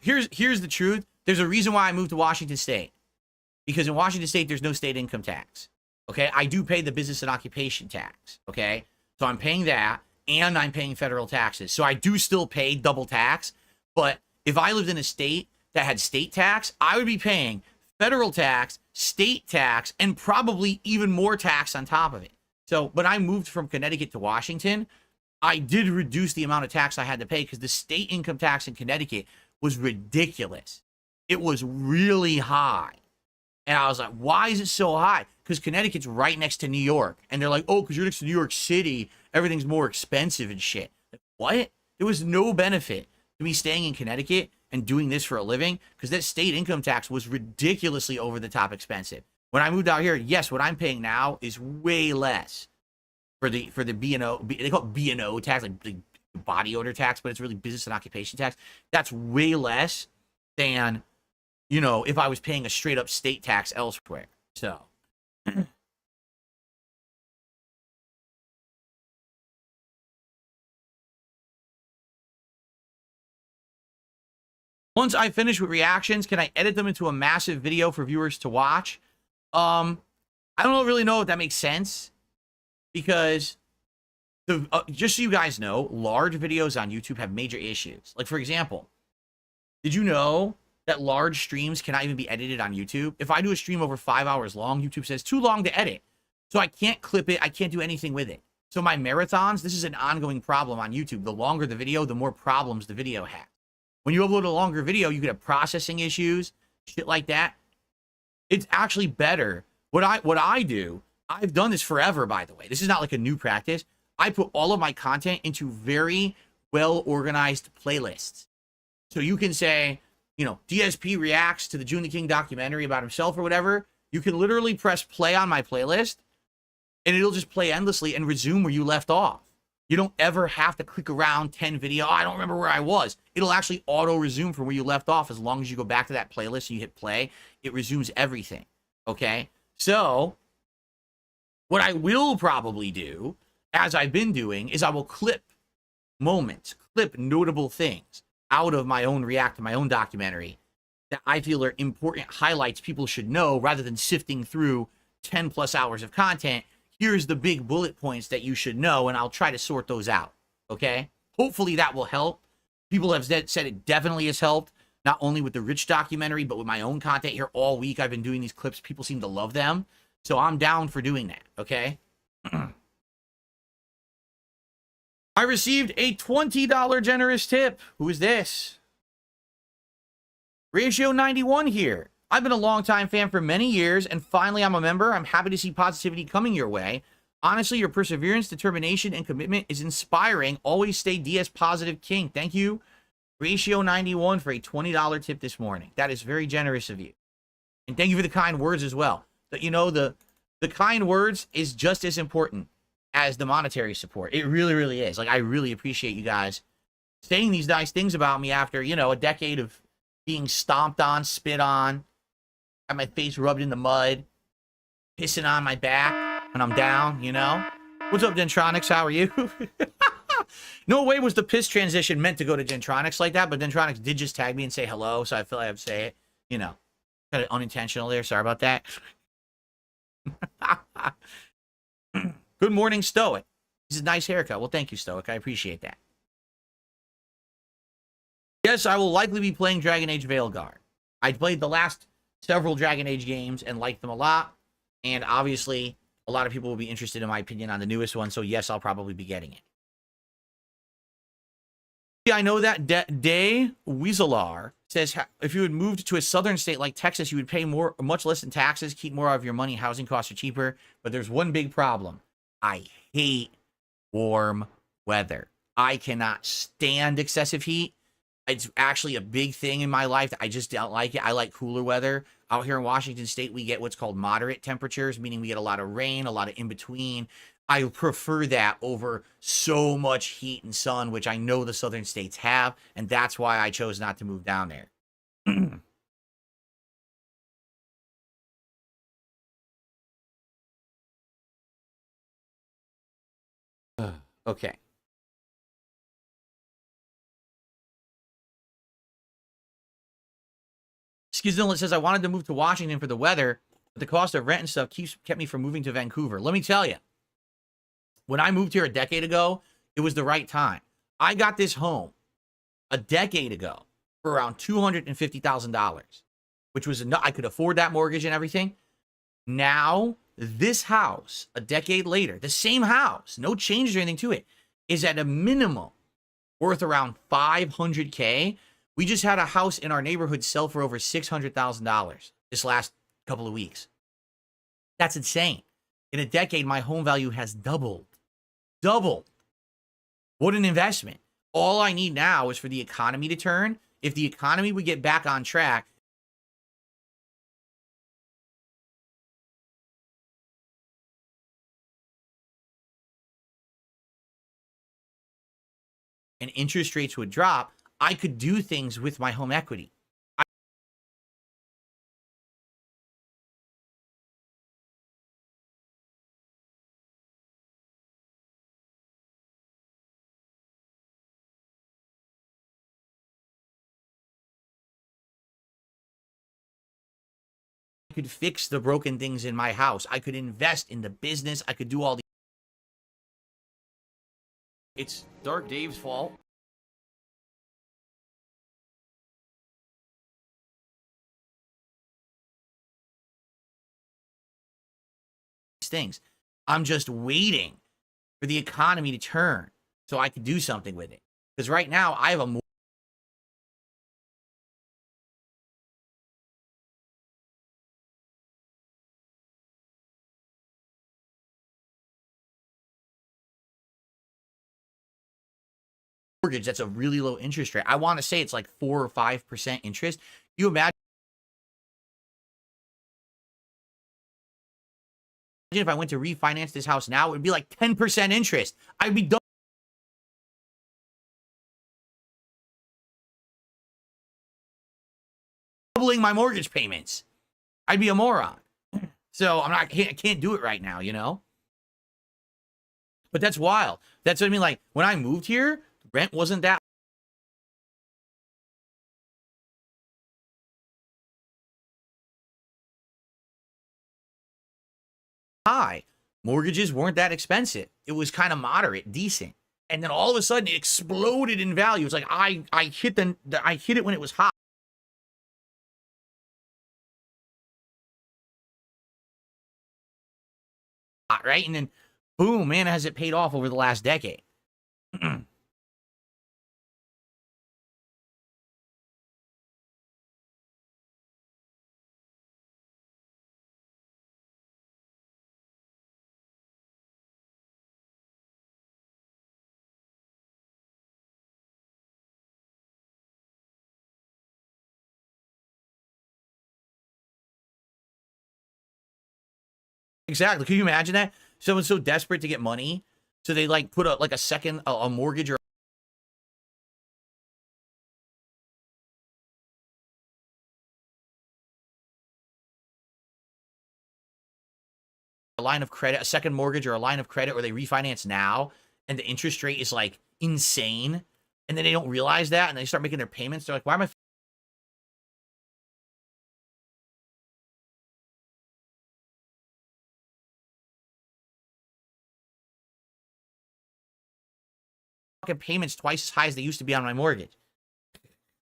Here's the truth. There's a reason why I moved to Washington State. Because in Washington State, there's no state income tax. Okay, I do pay the business and occupation tax, okay? So I'm paying that, and I'm paying federal taxes. So I do still pay double tax, But if I lived in a state that had state tax, I would be paying federal tax, state tax, and probably even more tax on top of it. So when I moved from Connecticut to Washington, I did reduce the amount of tax I had to pay because the state income tax in Connecticut was ridiculous. It was really high. And I was like, why is it so high? Because Connecticut's right next to New York. And they're like, oh, because you're next to New York City, everything's more expensive and shit. Like, what? There was no benefit to me staying in Connecticut and doing this for a living because that state income tax was ridiculously over the top expensive. When I moved out here, yes, what I'm paying now is way less for the B&O. They call it B&O tax, like the body odor tax, but it's really business and occupation tax. That's way less than, you know, if I was paying a straight up state tax elsewhere. So. Once I finish with reactions, can I edit them into a massive video for viewers to watch? I don't really know if that makes sense because just so you guys know, large videos on YouTube have major issues. Like, for example, did you know that large streams cannot even be edited on YouTube? If I do a stream over 5 hours long, YouTube says too long to edit. So I can't clip it. I can't do anything with it. So my marathons, this is an ongoing problem on YouTube. The longer the video, the more problems the video has. When you upload a longer video, you could have processing issues, shit like that. It's actually better. What I do, I've done this forever, by the way. This is not like a new practice. I put all of my content into very well-organized playlists. So you can say, you know, DSP reacts to the June the King documentary about himself or whatever. You can literally press play on my playlist, and it'll just play endlessly and resume where you left off. You don't ever have to click around 10 video. Oh, I don't remember where I was. It'll actually auto-resume from where you left off as long as you go back to that playlist and you hit play. It resumes everything, okay? So what I will probably do, as I've been doing, is I will clip moments, clip notable things out of my own react to my own documentary that I feel are important highlights people should know rather than sifting through 10 plus hours of content. Here's the big bullet points that you should know, and I'll try to sort those out, okay? Hopefully that will help. People have said it definitely has helped, not only with the Rich documentary, but with my own content here all week. I've been doing these clips. People seem to love them, so I'm down for doing that, okay? I received a $20 generous tip. Who is this? Ratio 91 here. I've been a longtime fan for many years, and finally I'm a member. I'm happy to see positivity coming your way. Honestly, your perseverance, determination, and commitment is inspiring. Always stay DS positive, King. Thank you, Ratio 91, for a $20 tip this morning. That is very generous of you. And thank you for the kind words as well. But you know, the kind words is just as important as the monetary support. It really, really is. Like, I really appreciate you guys saying these nice things about me after, you know, a decade of being stomped on, spit on, got my face rubbed in the mud, pissing on my back when I'm down, you know? What's up, Dentronics? How are you? No way was the piss transition meant to go to Dentronics like that, but Dentronics did just tag me and say hello, so I feel like I have to say it. You know, kind of unintentional there. Sorry about that. Good morning, Stoic. This is a nice haircut. Well, thank you, Stoic. I appreciate that. Yes, I will likely be playing Dragon Age Veilguard. I played the last several Dragon Age games and liked them a lot. And obviously, a lot of people will be interested in my opinion on the newest one. So yes, I'll probably be getting it. Yeah, I know that Day Weaselar says if you had moved to a southern state like Texas, you would pay much less in taxes, keep more of your money. Housing costs are cheaper. But there's one big problem. I hate warm weather. I cannot stand excessive heat. It's actually a big thing in my life. I just don't like it. I like cooler weather. Out here in Washington State, we get what's called moderate temperatures, meaning we get a lot of rain, a lot of in between. I prefer that over so much heat and sun, which I know the southern states have, and that's why I chose not to move down there. Okay. Skizilla says, I wanted to move to Washington for the weather, but the cost of rent and stuff kept me from moving to Vancouver. Let me tell you, when I moved here a decade ago, it was the right time. I got this home a decade ago, for around $250,000, which was enough. I could afford that mortgage and everything. Now, this house, a decade later, the same house, no changes or anything to it, is at a minimum worth around $500K. We just had a house in our neighborhood sell for over $600,000 this last couple of weeks. That's insane. In a decade, my home value has doubled. Doubled. What an investment. All I need now is for the economy to turn. If the economy would get back on track, and interest rates would drop, I could do things with my home equity. I could fix the broken things in my house. I could invest in the business. I could do all the... It's Dark Dave's fault. Things. I'm just waiting for the economy to turn so I can do something with it. Because right now I have a mortgage that's a really low interest rate. I want to say it's like 4 or 5% interest. You imagine if I went to refinance this house now, it would be like 10% interest. I'd be doubling my mortgage payments. I'd be a moron. So I can't do it right now, you know? But that's wild. That's what I mean. Like when I moved here, rent wasn't that. High. Mortgages weren't that expensive. It was kind of moderate, decent. And then all of a sudden it exploded in value. It's like I hit it when it was hot. Right? And then boom, man, has it paid off over the last decade. Exactly. Can you imagine that? Someone's so desperate to get money, so they like put a mortgage or a line of credit, a second mortgage or a line of credit, or they refinance now, and the interest rate is like insane, and then they don't realize that, and they start making their payments. They're like, why am I payments twice as high as they used to be on my mortgage?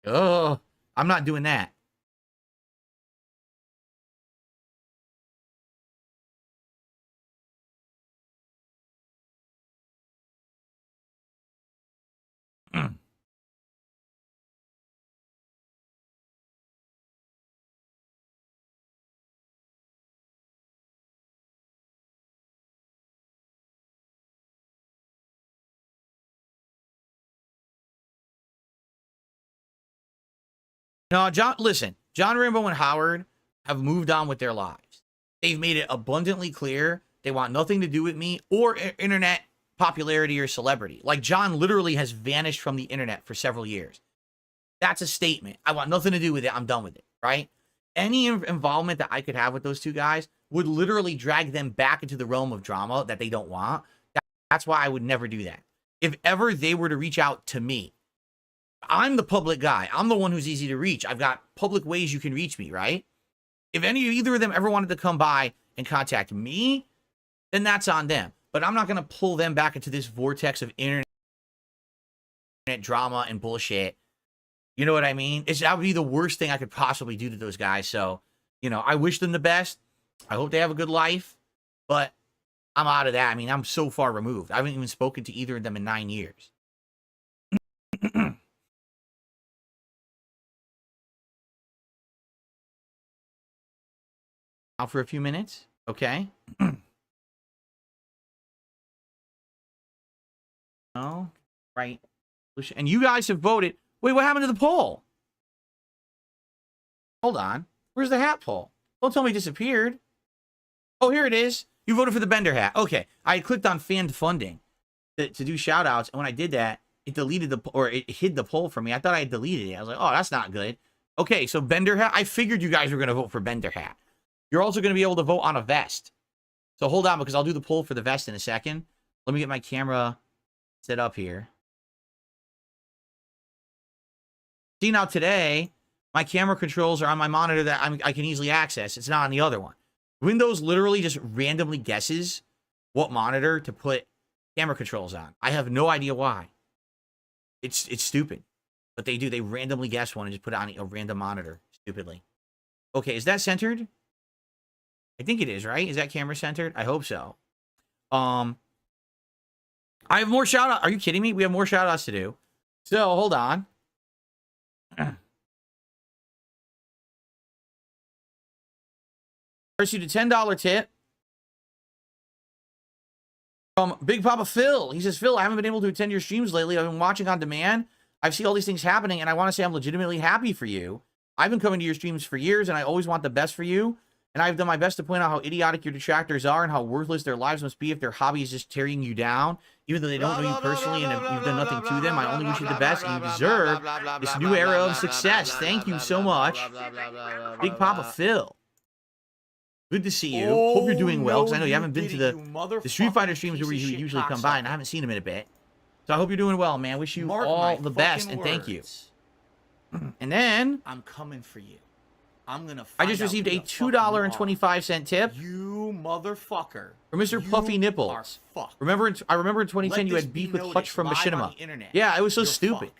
Oh, I'm not doing that. No, John Rambo and Howard have moved on with their lives. They've made it abundantly clear they want nothing to do with me or internet popularity or celebrity. Like John literally has vanished from the internet for several years. That's a statement. I want nothing to do with it. I'm done with it, right? Any involvement that I could have with those two guys would literally drag them back into the realm of drama that they don't want. That's why I would never do that. If ever they were to reach out to me, I'm the public guy. I'm the one who's easy to reach. I've got public ways you can reach me, right? If either of them ever wanted to come by and contact me, then that's on them. But I'm not going to pull them back into this vortex of internet drama and bullshit You know what I mean? That would be the worst thing I could possibly do to those guys. So, you know, I wish them the best. I hope they have a good life. But I'm out of that. I mean, I'm so far removed. I haven't even spoken to either of them in 9 years. Out for a few minutes. Okay. No. Right. And you guys have voted. Wait, what happened to the poll? Hold on. Where's the hat poll? Don't tell me it disappeared. Oh, here it is. You voted for the Bender hat. Okay. I clicked on fan funding to do shoutouts. And when I did that, it deleted it hid the poll from me. I thought I had deleted it. I was like, oh, that's not good. Okay. So Bender hat. I figured you guys were going to vote for Bender hat. You're also going to be able to vote on a vest. So hold on, because I'll do the poll for the vest in a second. Let me get my camera set up here. See, now today, my camera controls are on my monitor that I can easily access. It's not on the other one. Windows literally just randomly guesses what monitor to put camera controls on. I have no idea why. It's stupid. But they do. They randomly guess one and just put it on a random monitor. Stupidly. Okay, is that centered? I think it is, right? Is that camera centered? I hope so. I have more shout-outs. Are you kidding me? We have more shout-outs to do. So, hold on. Received a $10 tip from Big Papa Phil. He says, Phil, I haven't been able to attend your streams lately. I've been watching on demand. I've seen all these things happening, and I want to say I'm legitimately happy for you. I've been coming to your streams for years, and I always want the best for you. And I've done my best to point out how idiotic your detractors are and how worthless their lives must be if their hobby is just tearing you down. Even though they don't know you personally and you've done nothing to them, I only wish you the best and you deserve this new era of success. Thank you so much, Big Papa Phil. Good to see you. Hope you're doing well, because I know you haven't been to the Street Fighter streams where you usually come by, and I haven't seen them in a bit. So I hope you're doing well, man. Wish you all the best, and thank you. And then I'm coming for you. I'm gonna. I just received a $2.25 tip. You motherfucker. From Mr. Puffy Nipples. I remember in 2010 you had beef with Hutch from Machinima. Yeah, it was so stupid.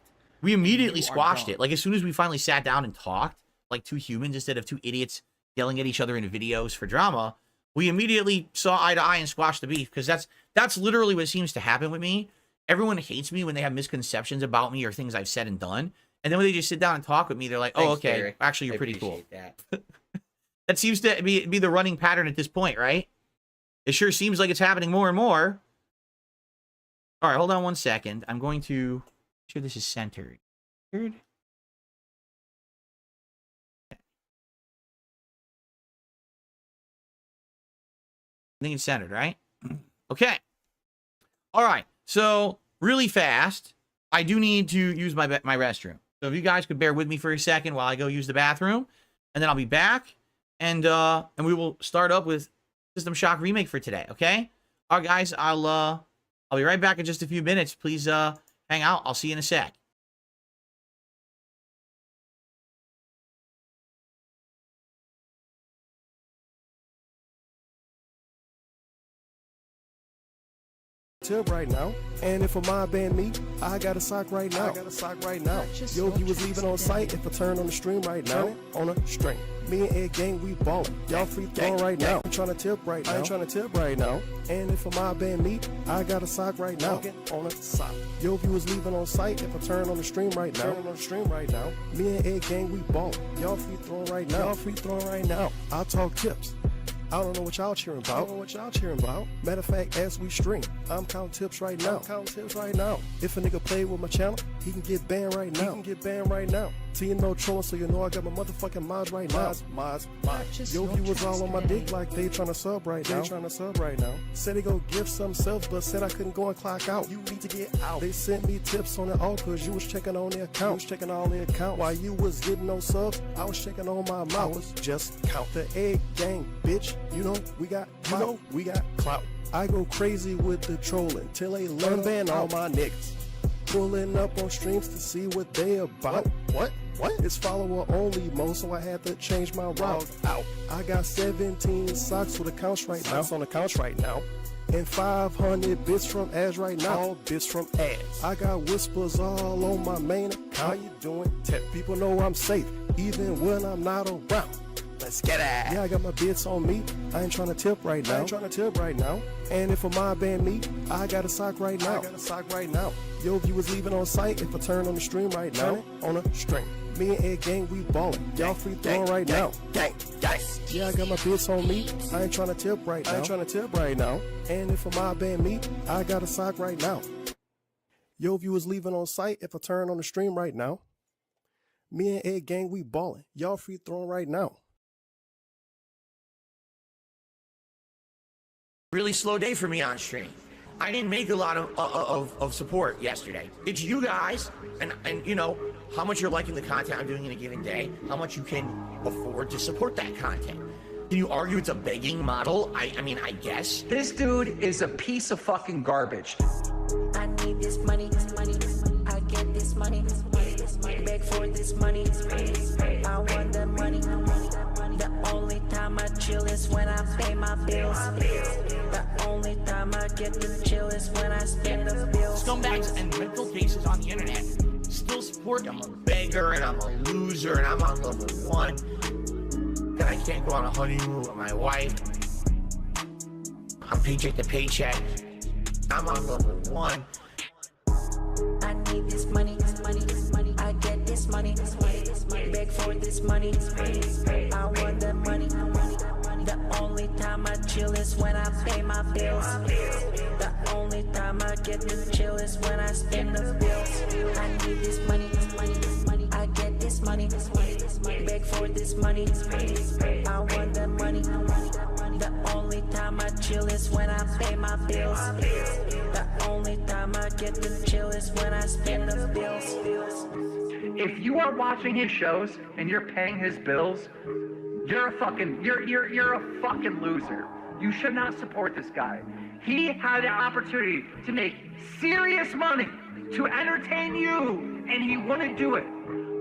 We immediately squashed it. Like, as soon as we finally sat down and talked, like two humans instead of two idiots yelling at each other in videos for drama, we immediately saw eye to eye and squashed the beef, because that's literally what seems to happen with me. Everyone hates me when they have misconceptions about me or things I've said and done. And then when they just sit down and talk with me, they're like, oh, Thanks, okay, Derek. actually, you're pretty cool. That. That seems to be the running pattern at this point, right? It sure seems like it's happening more and more. All right, hold on 1 second. I'm going to make sure this is centered. I think it's centered, right? Okay. All right. So, really fast, I do need to use my restroom. So if you guys could bear with me for a second while I go use the bathroom, and then I'll be back, and we will start up with System Shock Remake for today, okay? All right, guys, I'll be right back in just a few minutes. Please hang out. I'll see you in a sec. Tip right now, and if a mob band me, I got a sock right now. Yo, if you was leaving on site, if I turn on the stream right now, on a string. Me and Ed Gang, we ballin'. Y'all free throwing right now. I'm trying to tip right now. I ain't trying to tip right now. And if a mob band me, I got a sock right now. On a sock. Yo, if you was leaving on site, if I turn on the stream right now, me and Ed Gang, we ballin'. Y'all free throwing right now. I'll talk tips. I don't know what y'all cheering about. Matter of fact, as we stream, I'm counting tips right now. If a nigga play with my channel, he can get banned right now. So you know trolling, so you know I got my motherfucking mods right now. Mods. Yo, he was all on my dick like they trying to sub right now. Said they go give some subs, but said I couldn't go and clock out. You need to get out. They sent me tips on the all cause you was checking on their account. While you was getting no subs, I was checking on my mouth. I was just count the Egg Gang, bitch. You know we got clout. I go crazy with the trolling till they learn ban all my niggas. Pulling up on streams to see what they about. What? It's follower only mode, so I had to change my route. Out. I got 17 socks with accounts right now. On accounts right now. And 500 bits from ads right now. All bits from ads. I got whispers all on my main account. How you doing? Tech people know I'm safe, even when I'm not around. Let's get it. Yeah, I got my bits on me. I ain't trying to tip right now. And if a mob band me, I got a sock right now. Yo, viewers leaving on site. If I turn on the stream right now, on a stream. Me and Ed Gang, we ballin'. Y'all free throwing right now. Yeah, I got my bits on me. I ain't trying to tip right now. And if a mob band me, I got a sock right now. Yo, viewers leaving on site. If I turn on the stream right now, me and Ed Gang, we ballin'. Y'all free throwing right now. Really slow day for me on stream. I didn't make a lot of support yesterday. It's you guys and you know how much you're liking the content I'm doing in a given day, how much you can afford to support that content. Can you argue it's a begging model? I mean, I guess. This dude is a piece of fucking garbage. I need this money, I get this money, beg for this money, I want the money. The only time I chill is when I pay my bills. The only time I get to chill is when I spend the bills. Scumbags and mental cases on the internet still support. I'm a beggar and I'm a loser and I'm on level 1. That I can't go on a honeymoon with my wife. I'm paycheck to paycheck. I'm on level 1. I need this money, I get this money, beg for this money, I want the money. The only time I chill is when I pay my bills. The only time I get to chill is when I spend the bills. I need this money, I get this money, beg for this money, I want the money. The only time I chill is when I pay my bills. The only time I get to chill is when I spend the bills. If you are watching his shows and you're paying his bills, you're a fucking loser. You should not support this guy. He had the opportunity to make serious money to entertain you, and he wouldn't do it.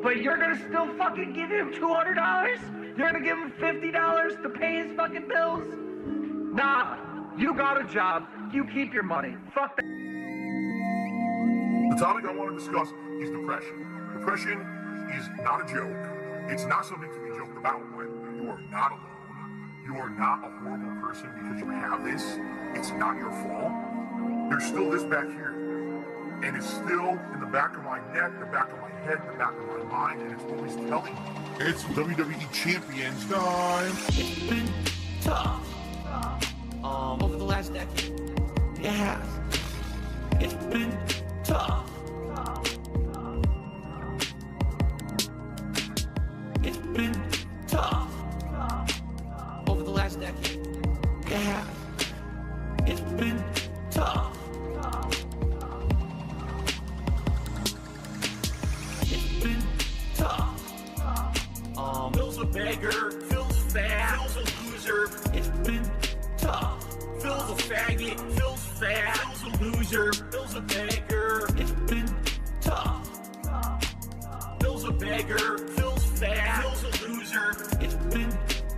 But you're gonna still fucking give him $200? You're gonna give him $50 to pay his fucking bills? Nah, you got a job. You keep your money. Fuck that. The topic I want to discuss is depression. Depression is not a joke. It's not something to be joked about with. You are not alone. You are not a horrible person because you have this. It's not your fault. There's still this back here. And it's still in the back of my neck, the back of my head, the back of my mind, and it's always telling me. It's WWE Champions time. It's been tough. Over the last decade. It has. It's been tough. It's been tough. Over the last decade. It has. It's been tough. It's been tough. Phil's a beggar. Phil's fat. Phil's a loser. It's been tough. Phil's a faggot. Phil's fat. Phil's a loser. Phil's a beggar. It's been tough. Phil's a beggar. Phil's fat. Phil's a loser. It's been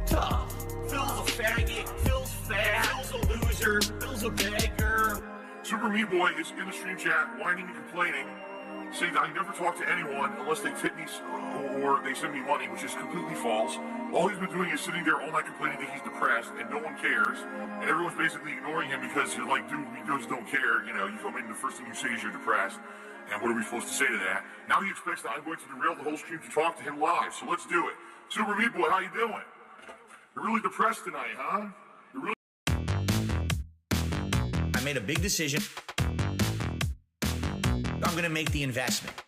tough. Phil's a faggot. Phil's fat. Phil's a loser. Phil's a beggar. Super Meat Boy is in the stream chat, whining and complaining, saying that I never talk to anyone unless they tip me or they send me money, which is completely false. All he's been doing is sitting there all night complaining that he's depressed and no one cares. And everyone's basically ignoring him because you're like, dude, we just don't care. You know, you come in, the first thing you say is you're depressed. And what are we supposed to say to that? Now he expects that I'm going to derail the whole stream to talk to him live. So let's do it. Super Meat Boy, how you doing? You're really depressed tonight, huh? You're really... I made a big decision. I'm gonna make the investment.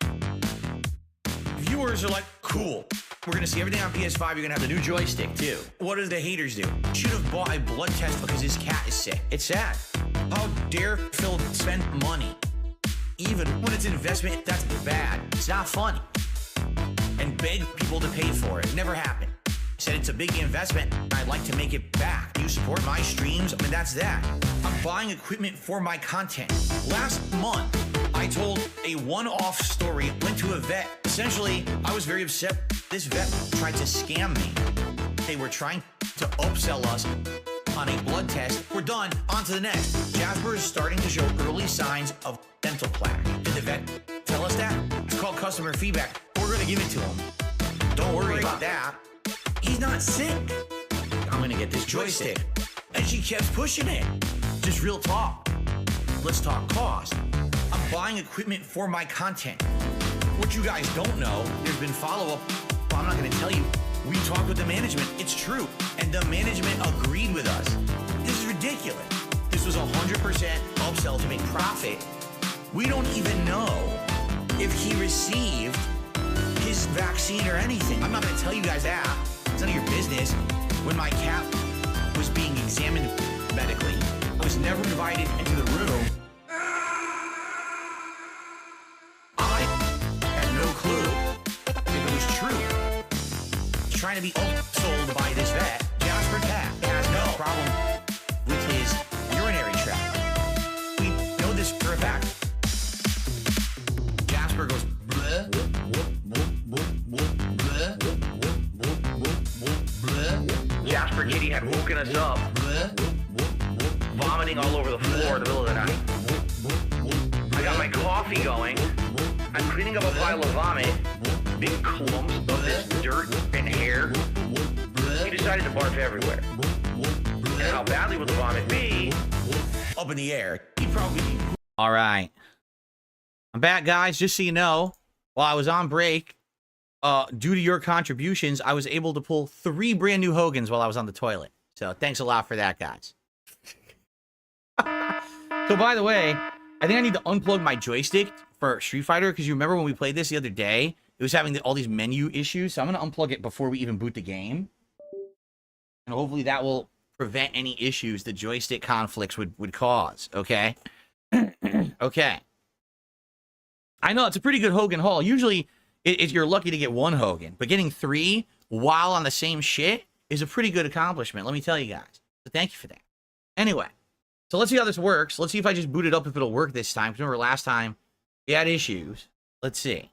Viewers are like, cool. We're gonna see everything on PS5. You're gonna have the new joystick too. What do the haters do? Should have bought a blood test because his cat is sick. It's sad. How dare Phil spend money? Even when it's an investment, that's bad. It's not funny. And beg people to pay for it. It never happened. I said it's a big investment, and I'd like to make it back. You support my streams, I mean, that's that. I'm buying equipment for my content. Last month, I told a one-off story, went to a vet. Essentially, I was very upset. This vet tried to scam me. They were trying to upsell us on a blood test. We're done. On to the next. Jasper is starting to show early signs of dental plaque. Did the vet tell us that? It's called customer feedback. We're going to give it to him. Don't worry about that. He's not sick. I'm going to get this joystick. And she kept pushing it. Just real talk. Let's talk cost. I'm buying equipment for my content. What you guys don't know, there's been follow-up. Well, I'm not going to tell you. We talked with the management. It's true. And the management agreed with us. This is ridiculous. This was 100% upsell to make profit. We don't even know if he received his vaccine or anything. I'm not going to tell you guys that. It's none of your business. When my cat was being examined medically, I was never invited into the room. I had no clue if it was true. He's trying to be sold by this vet. Jasper Cat has no problem with his urinary tract. We know this for a fact. Jasper goes bleh, Jasper Giddy had woken us up, vomiting all over the floor in the middle of the night. I got my coffee going. I'm cleaning up a pile of vomit, big clumps of this dirt and hair. He decided to barf everywhere. And how badly will the vomit be? Up in the air. He'd probably be. All right. I'm back, guys. Just so you know, while I was on break, due to your contributions, I was able to pull 3 brand new Hogans while I was on the toilet. So thanks a lot for that, guys. So by the way, I think I need to unplug my joystick for Street Fighter, because you remember when we played this the other day, it was having all these menu issues. So I'm going to unplug it before we even boot the game. And hopefully that will prevent any issues the joystick conflicts would cause, okay? Okay. I know it's a pretty good Hogan haul. Usually, you're lucky to get 1 Hogan, but getting 3 while on the same shit is a pretty good accomplishment, let me tell you guys. So thank you for that. Anyway, so let's see how this works. Let's see if I just boot it up, if it'll work this time. Because remember last time we had issues. Let's see.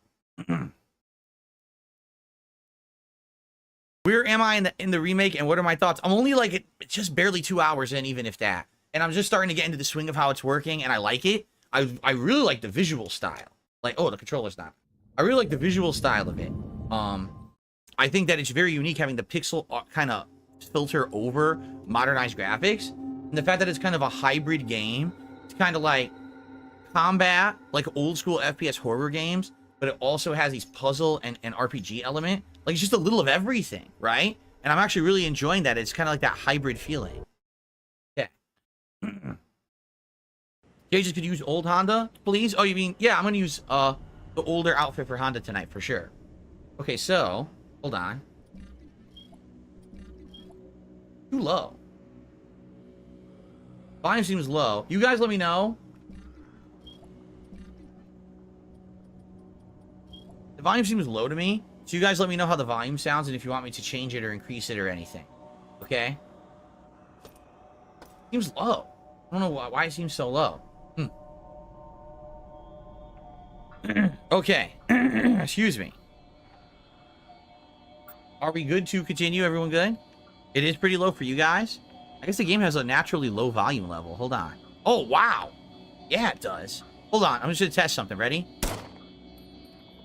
Where am I in the remake, and what are my thoughts? I'm only like just barely 2 hours in, even if that. And I'm just starting to get into the swing of how it's working, and I like it. I really like the visual style. Like, oh, the controller's not. I really like the visual style of it. I think that it's very unique having the pixel kind of filter over modernized graphics. And the fact that it's kind of a hybrid game. It's kind of like combat, like old school FPS horror games, but it also has these puzzle and RPG element. Like, it's just a little of everything, right? And I'm actually really enjoying that. It's kind of like that hybrid feeling. Yeah. Gauges could use old Honda, please? Oh, you mean, yeah, I'm going to use the older outfit for Honda tonight, for sure. Okay, so, hold on. Too low. Volume seems low. You guys let me know. The volume seems low to me. So you guys let me know how the volume sounds and if you want me to change it or increase it or anything. Okay? Seems low. I don't know why it seems so low. Okay. Excuse me. Are we good to continue? Everyone good? It is pretty low for you guys. I guess the game has a naturally low volume level. Hold on. Oh, wow. Yeah, it does. Hold on. I'm just going to test something. Ready?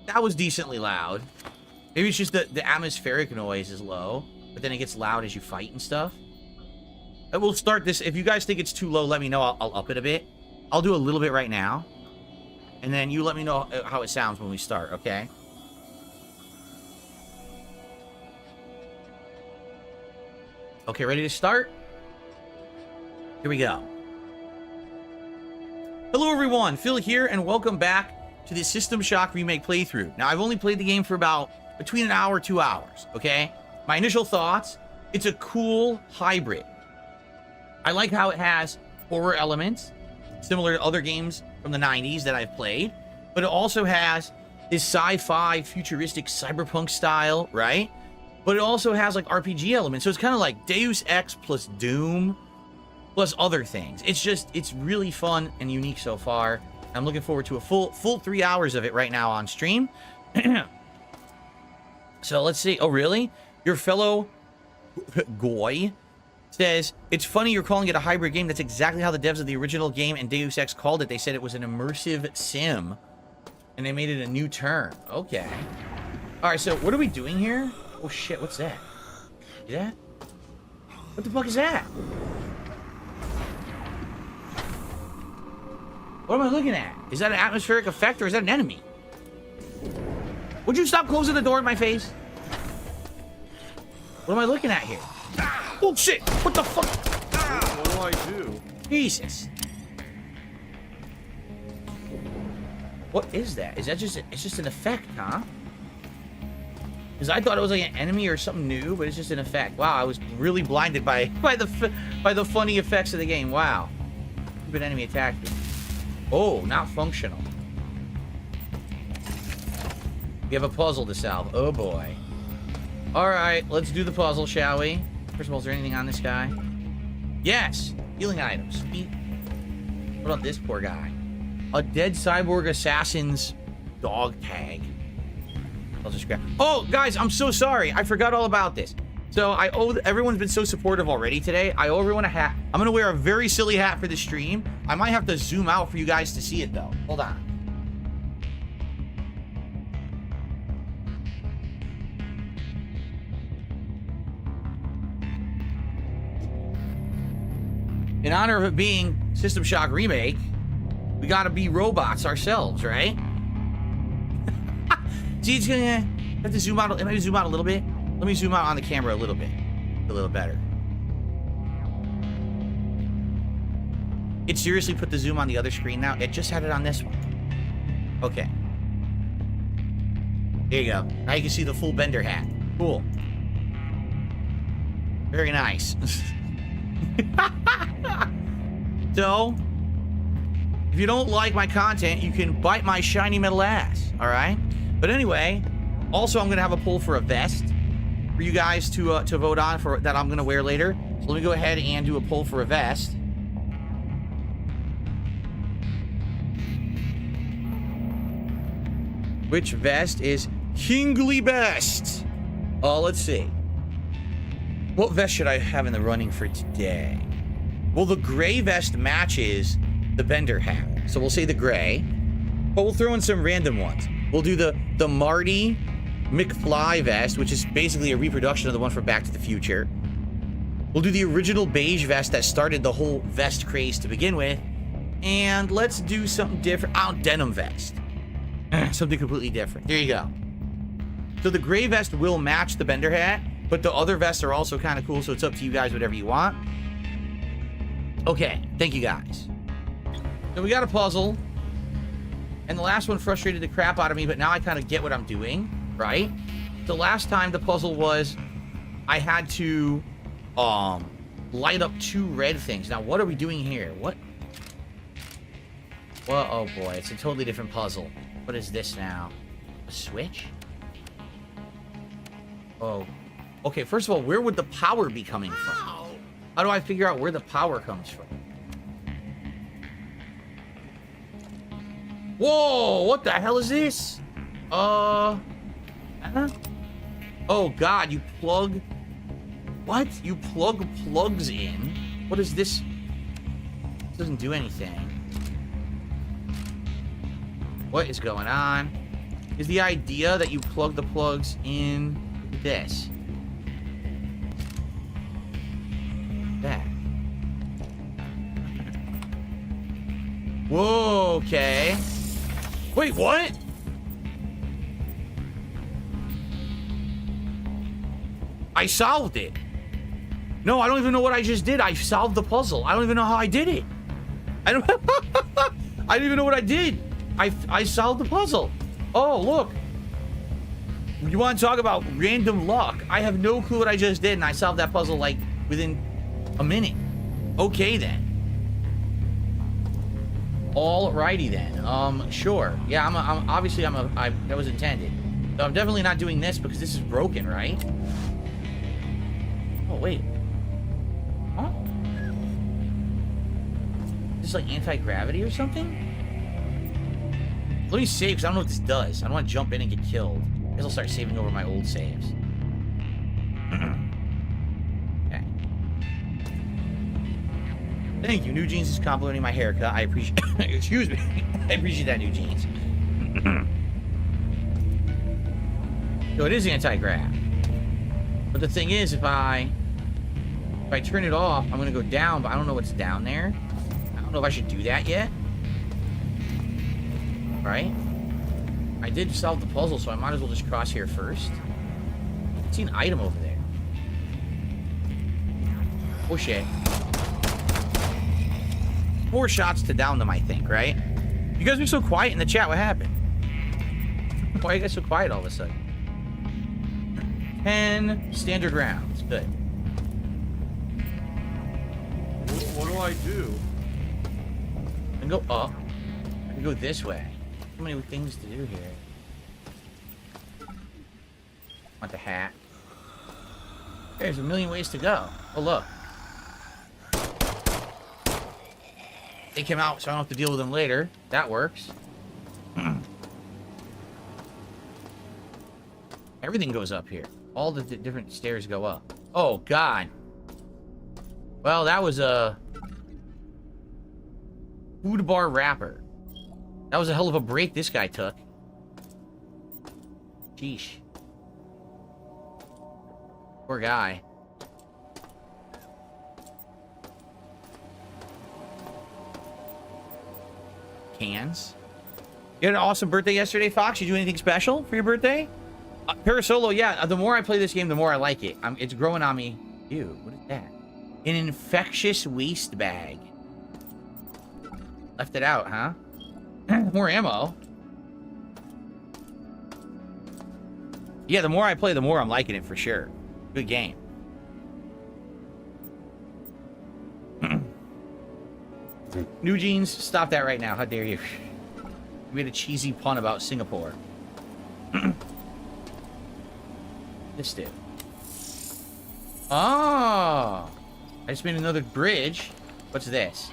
That was decently loud. Maybe it's just the atmospheric noise is low, but then it gets loud as you fight and stuff. We'll start this. If you guys think it's too low, let me know. I'll up it a bit. I'll do a little bit right now. And then you let me know how it sounds when we start, okay? Okay, ready to start? Here we go. Hello, everyone. Phil here, and welcome back to the System Shock Remake playthrough. Now, I've only played the game for about between an hour, 2 hours, okay? My initial thoughts, it's a cool hybrid. I like how it has horror elements, similar to other games from the 90s that I've played, but it also has this sci-fi, futuristic, cyberpunk style, right? But it also has like RPG elements, so it's kind of like Deus Ex plus Doom plus other things. It's really fun and unique so far. I'm looking forward to a full 3 hours of it right now on stream. So let's see. Oh, really? Your fellow Goy Says, it's funny you're calling it a hybrid game. That's exactly how the devs of the original game and Deus Ex called it. They said it was an immersive sim. And they made it a new term. Okay. Alright, so what are we doing here? Oh shit, what's that? See that? What the fuck is that? What am I looking at? Is that an atmospheric effect or is that an enemy? Would you stop closing the door in my face? What am I looking at here? Oh shit! What the fuck? What do I do? Jesus. What is that? Is that just it's just an effect, huh? Because I thought it was like an enemy or something new, but it's just an effect. Wow, I was really blinded by the funny effects of the game. Wow. An enemy attacked me. Oh, not functional. We have a puzzle to solve. Oh boy. Alright, let's do the puzzle, shall we? First of all, is there anything on this guy? Yes! Healing items. Sweet. What about this poor guy? A dead cyborg assassin's dog tag. I'll just grab. Oh, guys, I'm so sorry. I forgot all about this. So I owe. Everyone's been so supportive already today. I owe everyone a hat. I'm gonna wear a very silly hat for the stream. I might have to zoom out for you guys to see it though. Hold on. In honor of it being System Shock Remake, we gotta be robots ourselves, right? See, it's gonna have to zoom out. Let me zoom out a little bit. Let me zoom out on the camera a little bit. A little better. It seriously put the zoom on the other screen now. It just had it on this one. Okay. There you go. Now you can see the full Bender hat. Cool. Very nice. So, if you don't like my content, you can bite my shiny metal ass, alright? But anyway, also I'm gonna have a poll for a vest for you guys to vote on for that I'm gonna wear later. So let me go ahead and do a poll for a vest. Which vest is kingly best? Let's see. What vest should I have in the running for today? Well, the gray vest matches the Bender hat. So we'll say the gray. But we'll throw in some random ones. We'll do the Marty McFly vest, which is basically a reproduction of the one from Back to the Future. We'll do the original beige vest that started the whole vest craze to begin with. And let's do something different. Oh, denim vest. Something completely different. There you go. So the gray vest will match the Bender hat, but the other vests are also kind of cool, so it's up to you guys, whatever you want. Okay, thank you guys. So we got a puzzle. And the last one frustrated the crap out of me, but now I kind of get what I'm doing, right? The last time the puzzle was I had to light up 2 red things. Now, what are we doing here? What? Well, oh boy, it's a totally different puzzle. What is this now? A switch? Oh. Okay, first of all, where would the power be coming from? How do I figure out where the power comes from? Whoa, what the hell is this? Oh god, you plug... What? You plug plugs in? What is this? It doesn't do anything. What is going on? Is the idea that you plug the plugs in this? That. Whoa, okay. Wait, what? I solved it. No, I don't even know what I just did. I solved the puzzle. I don't even know how I did it. I don't even know what I did. I solved the puzzle. Oh, look. You want to talk about random luck? I have no clue what I just did, and I solved that puzzle like within a minute. Okay then. Alrighty then. Sure. Yeah, that was intended. So I'm definitely not doing this because this is broken, right? Oh wait. Huh? Is this like anti-gravity or something? Let me save because I don't know what this does. I don't want to jump in and get killed. I guess I'll start saving over my old saves. Okay. Thank you. New Jeans is complimenting my haircut. I appreciate. Excuse me. I appreciate that, New Jeans. So it is anti-grav. But the thing is, if I turn it off, I'm gonna go down, but I don't know what's down there. I don't know if I should do that yet. Right? I did solve the puzzle, so I might as well just cross here first. I see an item over there. Oh shit. 4 shots to down them, I think, right? You guys are so quiet in the chat. What happened? Why are you guys so quiet all of a sudden? 10 standard rounds. Good. What do I do? I can go up. I can go this way. So many things to do here. Want the hat. There's a million ways to go. Oh, look. They came out, so I don't have to deal with them later. That works. Everything goes up here. All the different stairs go up. Oh, God. Well, that was a food bar wrapper. That was a hell of a break this guy took. Sheesh. Poor guy. Cans. You had an awesome birthday yesterday, Fox. You do anything special for your birthday? Parasolo, yeah. The more I play this game, the more I like it. It's growing on me. Ew, what is that? An infectious waste bag. Left it out, huh? More ammo. Yeah, the more I play, the more I'm liking it for sure. Good game. New Jeans, stop that right now. How dare you? You made a cheesy pun about Singapore. This dude. Oh! I just made another bridge. What's this?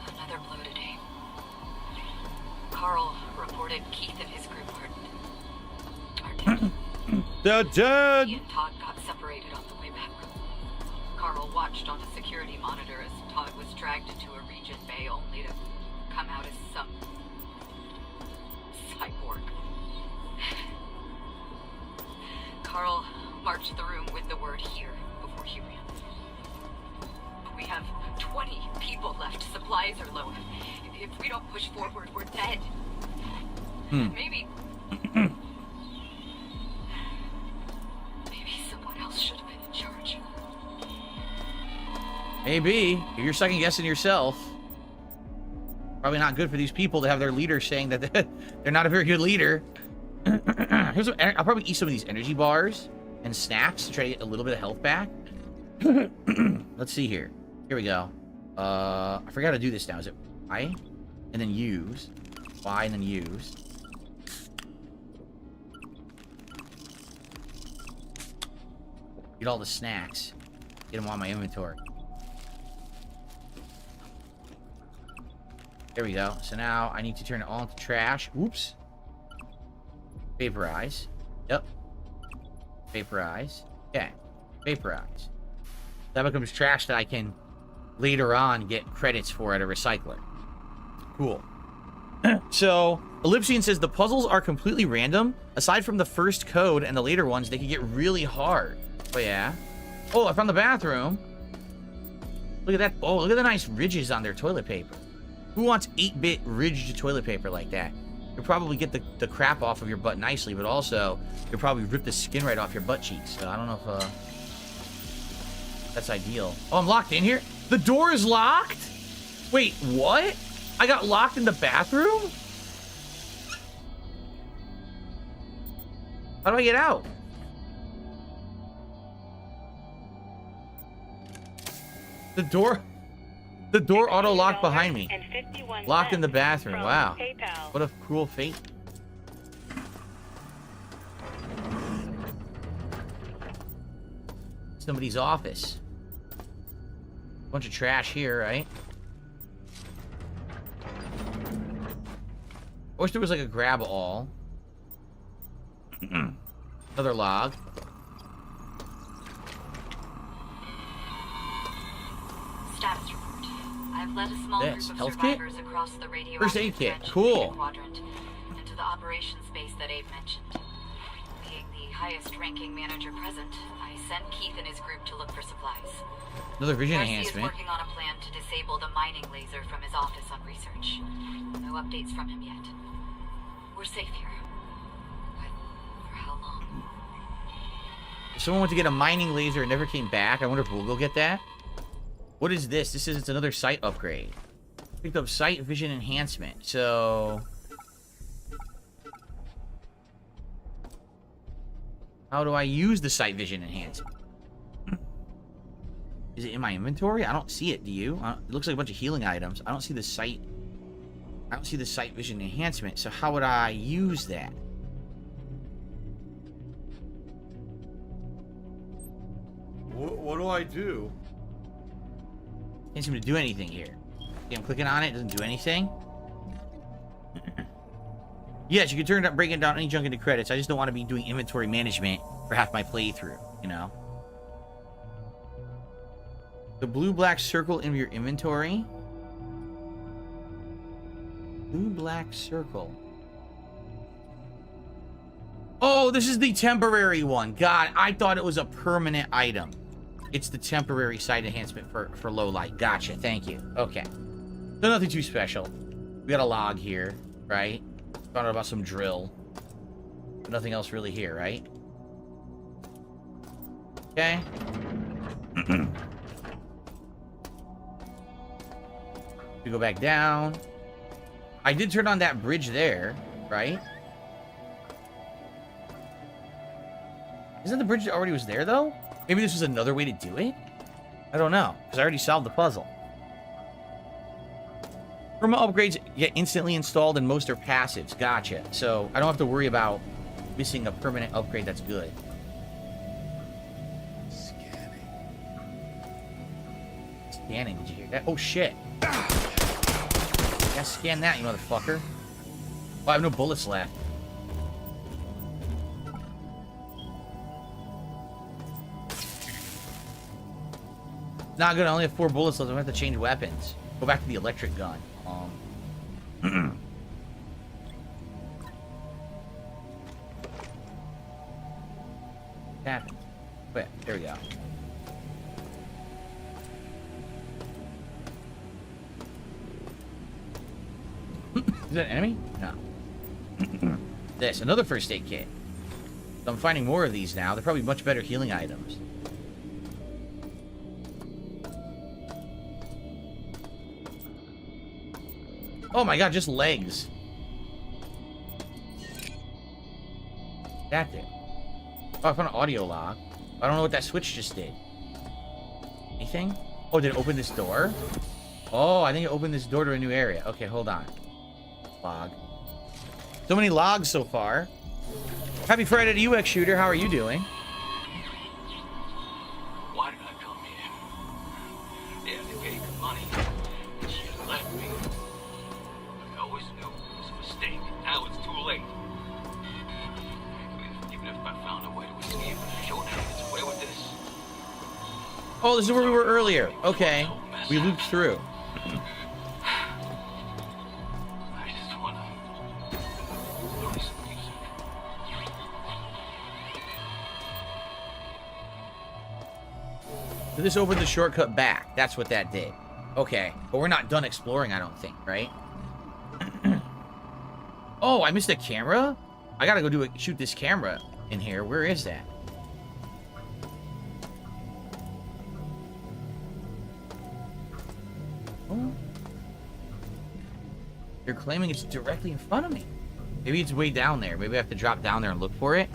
Another blow today. Carl reported Keith and his group are dead. They're dead! He and Todd got separated on the way back. Carl watched on a security monitor as Todd was dragged into a region bay only to come out as some cyborg. Carl marched the room with the word here before he ran. We have 20 people left. Supplies are low. If we don't push forward, we're dead. Maybe someone else should have been in charge. Maybe. If you're second guessing yourself. Probably not good for these people to have their leader saying that they're not a very good leader. Here's what, I'll probably eat some of these energy bars and snacks to try to get a little bit of health back. Let's see here. Here we go. I forgot to do this now. Is it Y? And then use. Y and then use. Get all the snacks. Get them on my inventory. There we go. So now I need to turn it all into trash. Oops. Vaporize. Yep. Vaporize. Okay. Vaporize. That becomes trash that I can later on get credits for at a recycler. Cool. So, Ellipsian says the puzzles are completely random. Aside from the first code and the later ones, they can get really hard. Oh, yeah. Oh, I found the bathroom. Look at that. Oh, look at the nice ridges on their toilet paper. Who wants 8-bit ridged toilet paper like that? You'll probably get the crap off of your butt nicely, but also you'll probably rip the skin right off your butt cheeks. So I don't know if that's ideal. Oh, I'm locked in here? The door is locked? Wait, what? I got locked in the bathroom? How do I get out? The door auto-locked behind me. Locked in the bathroom. Wow. What a cruel fate. Somebody's office. Bunch of trash here, right? I wish there was like a grab all. Another log. I've led a small group of Health kit? survivors across the radioactive First aid kit. trench Cool. quadrant into the operations base that Abe mentioned. Being the highest-ranking manager present, I sent Keith and his group to look for supplies. Another vision Darcy enhancement. is working on a plan to disable the mining laser from his office on research. No updates from him yet. We're safe here. But for how long? Someone went to get a mining laser and never came back. I wonder if we'll go get that. What is this? This is, it's another sight upgrade. Picked up sight vision enhancement. So how do I use the sight vision enhancement? Is it in my inventory? I don't see it. Do you? It looks like a bunch of healing items. I don't see the sight. I don't see the sight vision enhancement. So how would I use that? What do I do? Can't seem to do anything here. Okay, I'm clicking on it. Doesn't do anything. Yes, you can turn it up, breaking down any junk into credits. I just don't want to be doing inventory management for half my playthrough, you know? The blue-black circle in your inventory. Blue-black circle. Oh, this is the temporary one. God, I thought it was a permanent item. It's the temporary sight enhancement for low light. Gotcha, thank you. Okay. So nothing too special. We got a log here, right? Found out about some drill. Nothing else really here, right? Okay. We go back down. I did turn on that bridge there, right? Isn't the bridge that already was there, though? Maybe this was another way to do it? I don't know, because I already solved the puzzle. Perma upgrades get instantly installed and most are passives. Gotcha. So I don't have to worry about missing a permanent upgrade that's good. Scanning, did you hear that? Oh, shit. Yeah, scan that, you motherfucker. Oh, I have no bullets left. Not good, I only have 4 bullets left. I'm gonna have to change weapons. Go back to the electric gun. What happened? Wait, there we go. Is that an enemy? No. This, another first aid kit. So I'm finding more of these now. They're probably much better healing items. Oh my god, just legs. That did. Oh, I found an audio log. I don't know what that switch just did. Anything? Oh, did it open this door? Oh, I think it opened this door to a new area. Okay, hold on. Log. So many logs so far. Happy Friday to you, X-Shooter. How are you doing? Why did I come here? Yeah, they gave me money. She left me. I always knew it was a mistake. Now it's too late. Even if I found a way to escape, Showdown gets away with this. Oh, this is where we were earlier. Okay. We looped through. So this opened the shortcut back. That's what that did. Okay. But we're not done exploring, I don't think, right? Oh, I missed a camera? I gotta go shoot this camera in here. Where is that? Oh. They're claiming it's directly in front of me. Maybe it's way down there. Maybe I have to drop down there and look for it.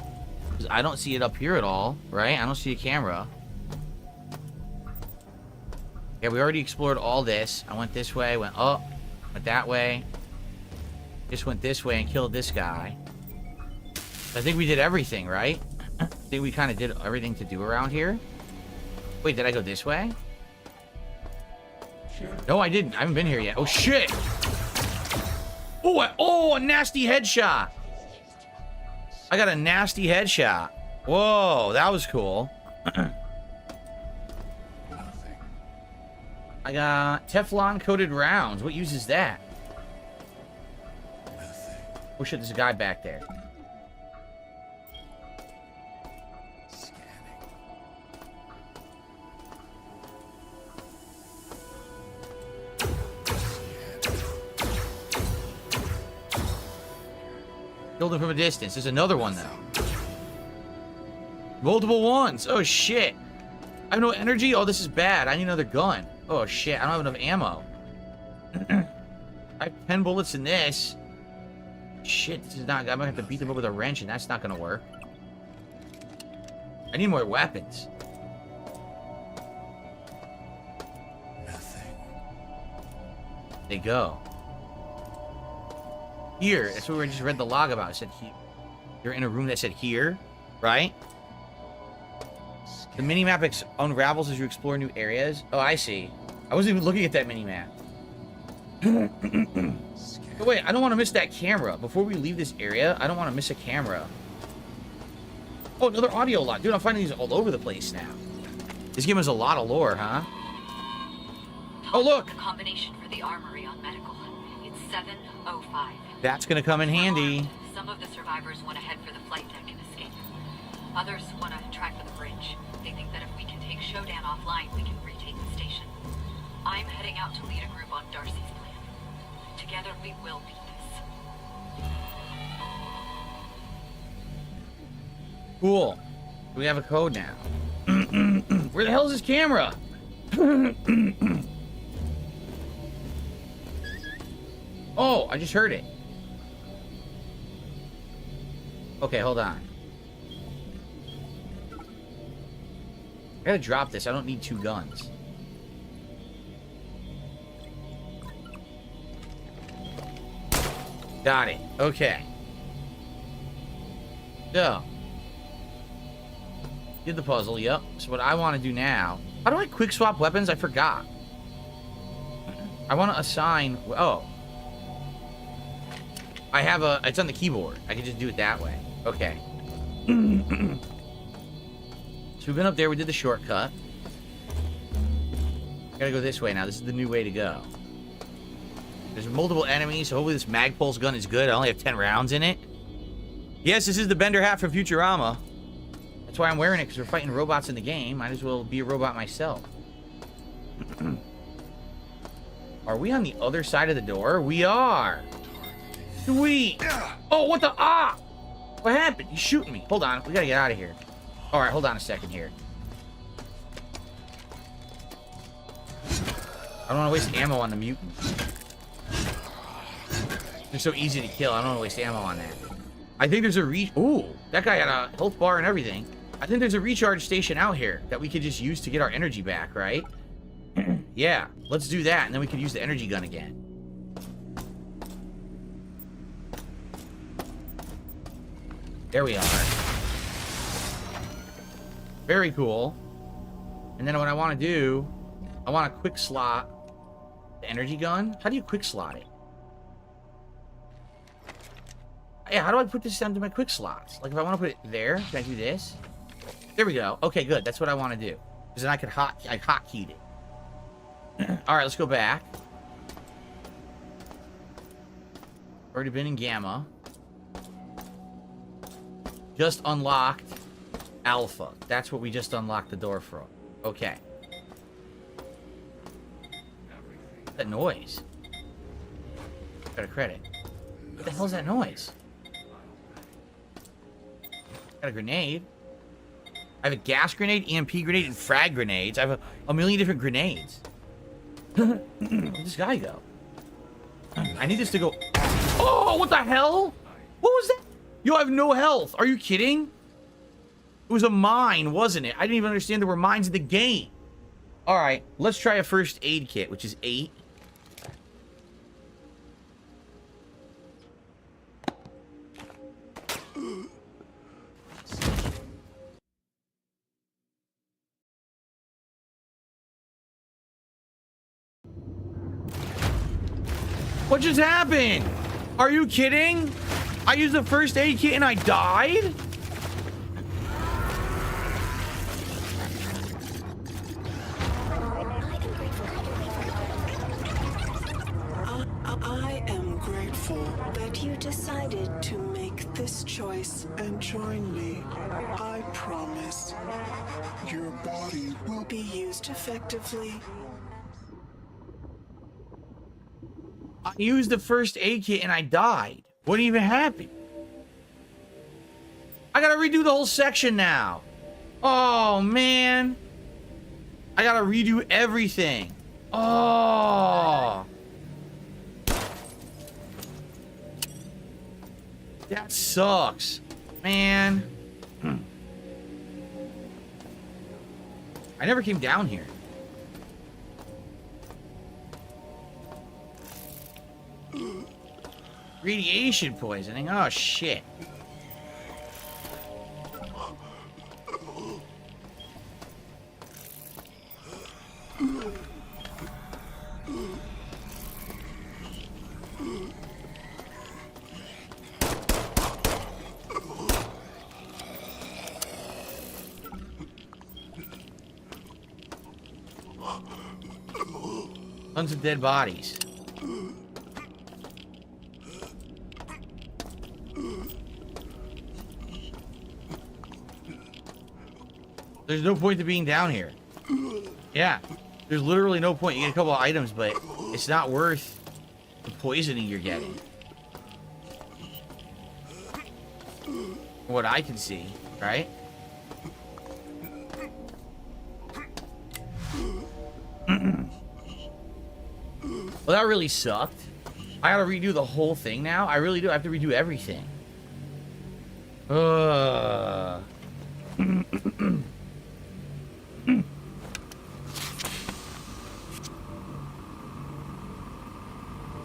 Because I don't see it up here at all, right? I don't see a camera. Yeah, we already explored all this. I went this way, went up, went that way. Just went this way and killed this guy. I think we did everything, right? I think we kind of did everything to do around here. Wait, did I go this way? No, I didn't. I haven't been here yet. Oh, shit! Oh, a nasty headshot! I got a nasty headshot. Whoa, that was cool. I got Teflon coated rounds. What uses that? Oh shit, there's a guy back there. Killed him from a distance. There's another one, though. Multiple ones. Oh, shit. I have no energy? Oh, this is bad. I need another gun. Oh, shit. I don't have enough ammo. I have 10 bullets in this. Shit, this is not... I'm gonna have to beat them up with a wrench, and that's not gonna work. I need more weapons. They go. Here. That's what we just read the log about. It said here. You're in a room that said here, right? The minimap unravels as you explore new areas. Oh, I see. I wasn't even looking at that minimap. But wait, I don't want to miss that camera. Before we leave this area, I don't want to miss a camera. Oh, another audio log. Dude, I'm finding these all over the place now. This game has a lot of lore, huh? Oh, look! The combination for the armory on medical. It's 705. That's gonna come in handy. Some of the survivors want to head for the flight deck and escape. Others want to try for the bridge. They think that if we can take Shodan offline, we can retake the station. I'm heading out to lead a group on Darcy's plan. Together we will beat this. Cool. We have a code now. Where the hell is this camera? Oh, I just heard it. Okay, hold on. I gotta drop this. I don't need 2 guns. Got it. Okay. So. Did the puzzle, yep. So what I want to do now... How do I quick swap weapons? I forgot. I want to assign... Oh. I have a... It's on the keyboard. I can just do it that way. Okay. So we've been up there. We did the shortcut. Gotta go this way now. This is the new way to go. There's multiple enemies, so hopefully this Magpulse gun is good. I only have 10 rounds in it. Yes, this is the Bender hat from Futurama. That's why I'm wearing it, because we're fighting robots in the game. Might as well be a robot myself. Are we on the other side of the door? We are. Sweet. Oh, what the... Ah! What happened? He's shooting me. Hold on. We gotta get out of here. All right, hold on a second here. I don't want to waste ammo on the mutants. They're so easy to kill. I don't want to waste ammo on that. I think there's a Ooh, that guy had a health bar and everything. I think there's a recharge station out here that we could just use to get our energy back, right? Yeah, let's do that, and then we could use the energy gun again. There we are. Very cool. And then what I want to do, I want to quick slot the energy gun. How do you quick slot it? Yeah, how do I put this down to my quick slots? Like, if I want to put it there, can I do this? There we go. Okay, good. That's what I want to do. Because then I could hotkeyed it. Alright, let's go back. Already been in Gamma. Just unlocked Alpha. That's what we just unlocked the door from. Okay. What's that noise? Got a credit. What the hell is that noise? Got a grenade. I have a gas grenade, EMP grenade, and frag grenades. I have a million different grenades. Where'd this guy go? I need this to go... Oh, what the hell? What was that? Yo, I have no health. Are you kidding? It was a mine, wasn't it? I didn't even understand there were mines in the game. Alright, let's try a first aid kit, which is 8. What just happened? Are you kidding? I used the first aid kit and I died? this choice and join me, I promise your body will be used effectively. I used the first aid kit and I died. What even happened? I gotta redo the whole section now. Oh, man. I gotta redo everything. Oh. That sucks. Man. I never came down here. Radiation poisoning. Oh, shit. Tons of dead bodies. There's no point to being down here. Yeah, there's literally no point. You get a couple of items, but it's not worth the poisoning you're getting. From what I can see, right? Well, that really sucked. I gotta redo the whole thing now. I really do. I have to redo everything.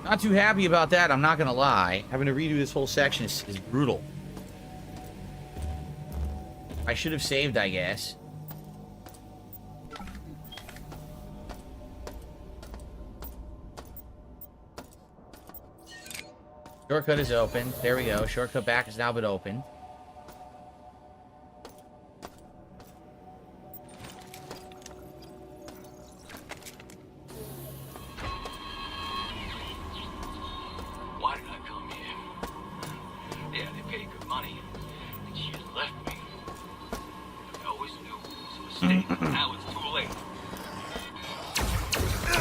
Not too happy about that, I'm not gonna lie. Having to redo this whole section is brutal. I should have saved, I guess. Shortcut is open. There we go. Shortcut back has now been opened. Why did I come here? Yeah, they paid good money, and she had left me. I always knew it was a mistake. Now it's too late. I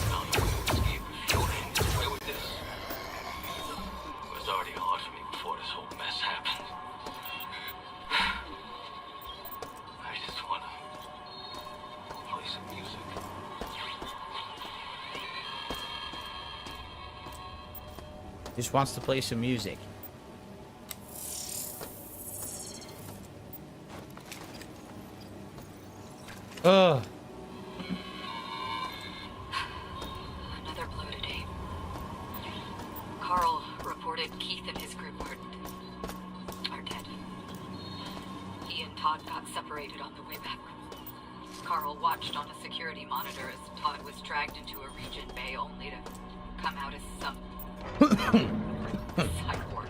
found a way to escape if you ain't get away with this. It was already hard for me before this whole mess happened. I just wanna play some music. Just wants to play some music. Ugh. Another blow today. Carl reported Keith and his group are dead. He and Todd got separated on the way back. Carl watched on a security monitor as Todd was dragged into a region bay only to come out as some cyborg.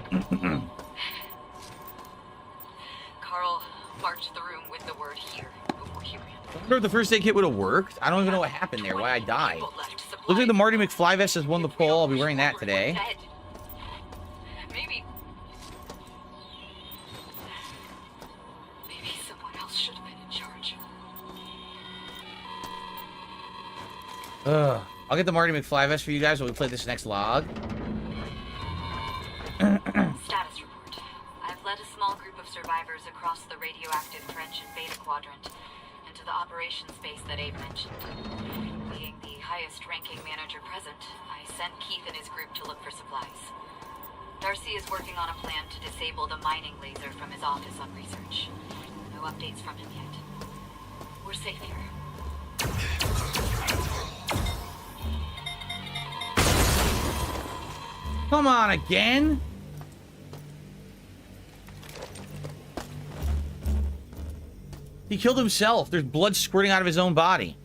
Carl marched the room with the word here before he ran. I wonder if the first aid kit would have worked. I don't even know what happened there, why I died. Looks like the Marty McFly vest has won the poll. I'll be wearing that today. Maybe someone else should have been in charge. I'll get the Marty McFly vest for you guys when we play this next log. Status report. I've led a small group of survivors across the radioactive trench and Beta Quadrant into the operations base that Abe mentioned. Being the highest-ranking manager present, I sent Keith and his group to look for supplies. Darcy is working on a plan to disable the mining laser from his office on research. No updates from him yet. We're safe here. Come on, again? He killed himself. There's blood squirting out of his own body.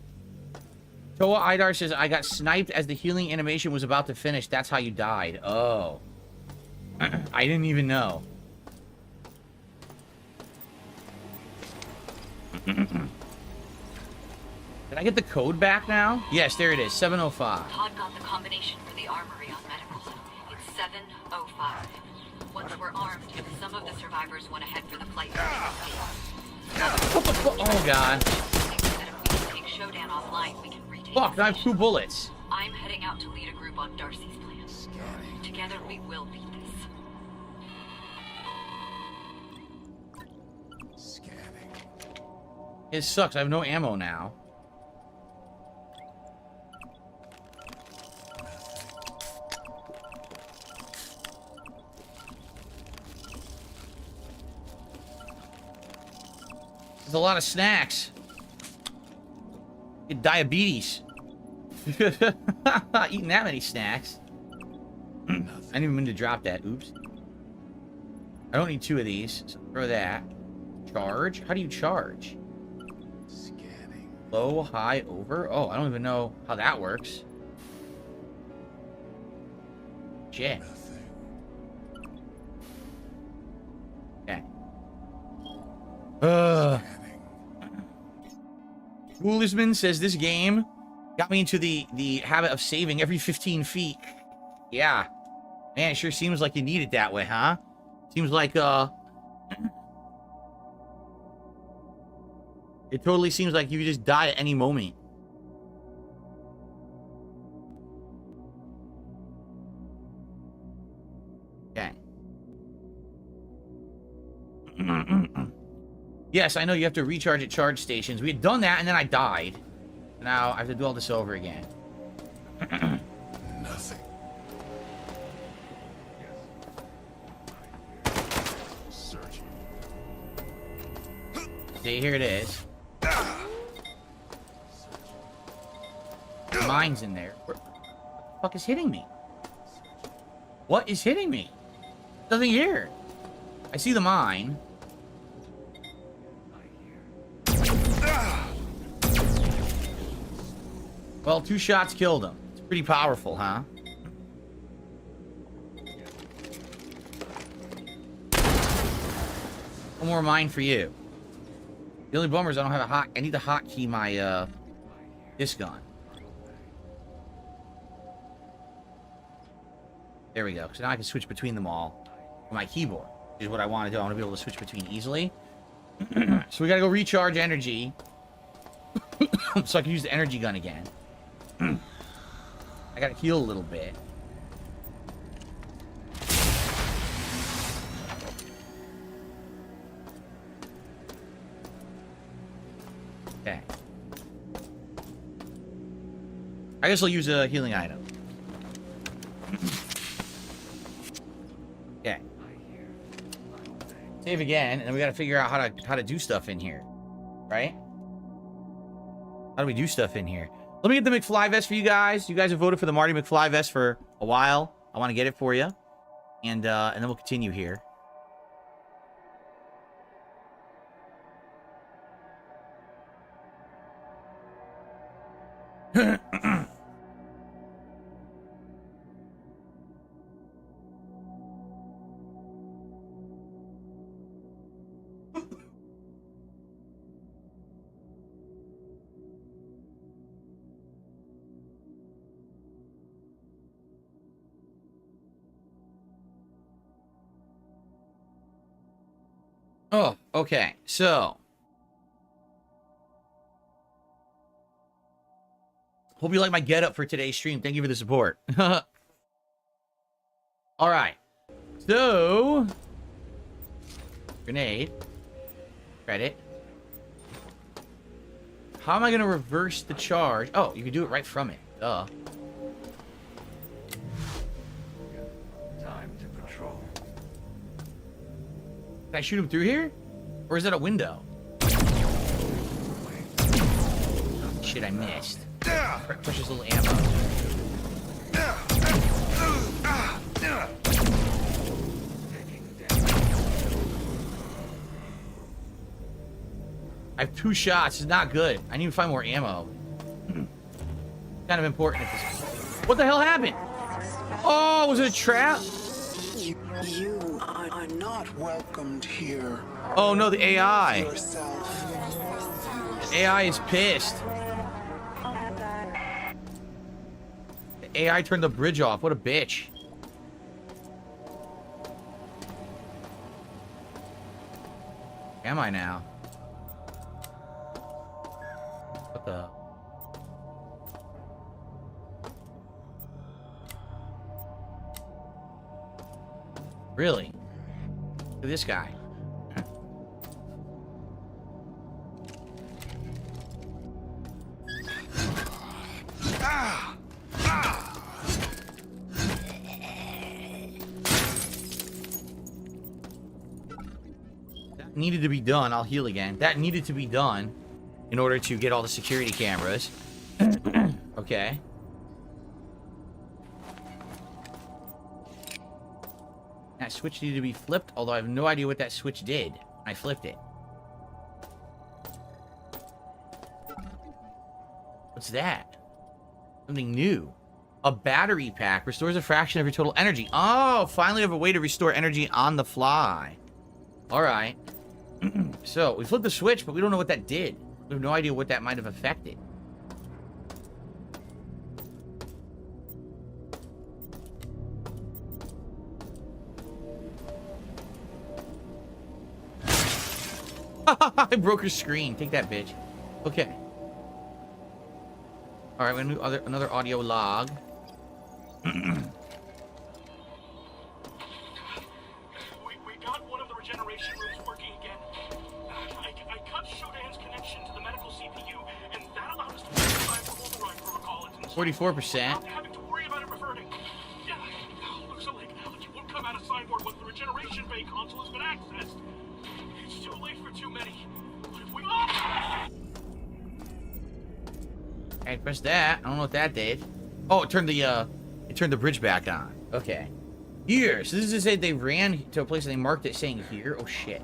Toa Idar says, I got sniped as the healing animation was about to finish. That's how you died. Oh. I didn't even know. Did I get the code back now? Yes, there it is. 705. Todd got the combination for the armory on medical. It's 705. Once we're armed, some of the survivors went ahead for the flight. What the fuck? Oh god. Take Showdown offline, we can retake. Fuck, I have 2 bullets. I'm heading out to lead a group on Darcy's plan. Together we will beat this. It sucks. I have no ammo now. There's a lot of snacks. Get diabetes. Eating that many snacks. I didn't even mean to drop that. Oops. I don't need 2 of these. So throw that. Charge? How do you charge? Scanning. Low, high, over? Oh, I don't even know how that works. Shit. Okay. Ghoulisman says this game got me into the habit of saving every 15 feet. Yeah. Man, it sure seems like you need it that way, huh? Seems like, it totally seems like you just die at any moment. Okay. Yes, I know you have to recharge at charge stations. We had done that, and then I died. Now I have to do all this over again. Nothing. Searching. See, here it is. Mine's in there. What the fuck is hitting me? What is hitting me? Nothing here. I see the mine. Well, 2 shots killed him. It's pretty powerful, huh? One more mine for you. The only bummer is I don't have a hot... I need to hotkey my, this gun. There we go. So now I can switch between them all with my keyboard, which is what I want to do. I want to be able to switch between easily. So we gotta go recharge energy. So I can use the energy gun again. I gotta heal a little bit. Okay. I guess I'll use a healing item. Okay. Save again, and then we gotta figure out how to do stuff in here. Right? How do we do stuff in here? Let me get the McFly vest for you guys. You guys have voted for the Marty McFly vest for a while. I want to get it for you. And then we'll continue here. Oh, okay. So, hope you like my getup for today's stream. Thank you for the support. All right. So, grenade. Credit. How am I going to reverse the charge? Oh, you can do it right from it. Duh. Time to patrol. Can I shoot him through here? Or is that a window? Shit, I missed. Precious little ammo. I have 2 shots. It's not good. I need to find more ammo. Kind of important at this point. What the hell happened? Oh, was it a trap? You are not welcomed here. Oh no, the AI. The AI is pissed. The AI turned the bridge off. What a bitch. Am I now? What the? Really? Look at this guy. That needed to be done. I'll heal again. That needed to be done in order to get all the security cameras. Okay. That switch needed to be flipped, although I have no idea what that switch did. I flipped it. What's that? Something new. A battery pack restores a fraction of your total energy. Oh, finally have a way to restore energy on the fly. All right. So, we flipped the switch, but we don't know what that did. We have no idea what that might have affected. I broke her screen. Take that, bitch. Okay. All right, we're gonna do another audio log. We got one of the regeneration rooms working again. I cut Shodan's connection to the medical CPU, and that allowed us to verify the override protocol. 44%. Having to worry about it reverting. Yeah, looks like it won't come out of signboard once the regeneration bay console has been accessed. It's too late for too many. But if we I pressed that. I don't know what that did. Oh, it turned the bridge back on. Okay. Here. So this is to say they ran to a place and they marked it saying here. Oh shit.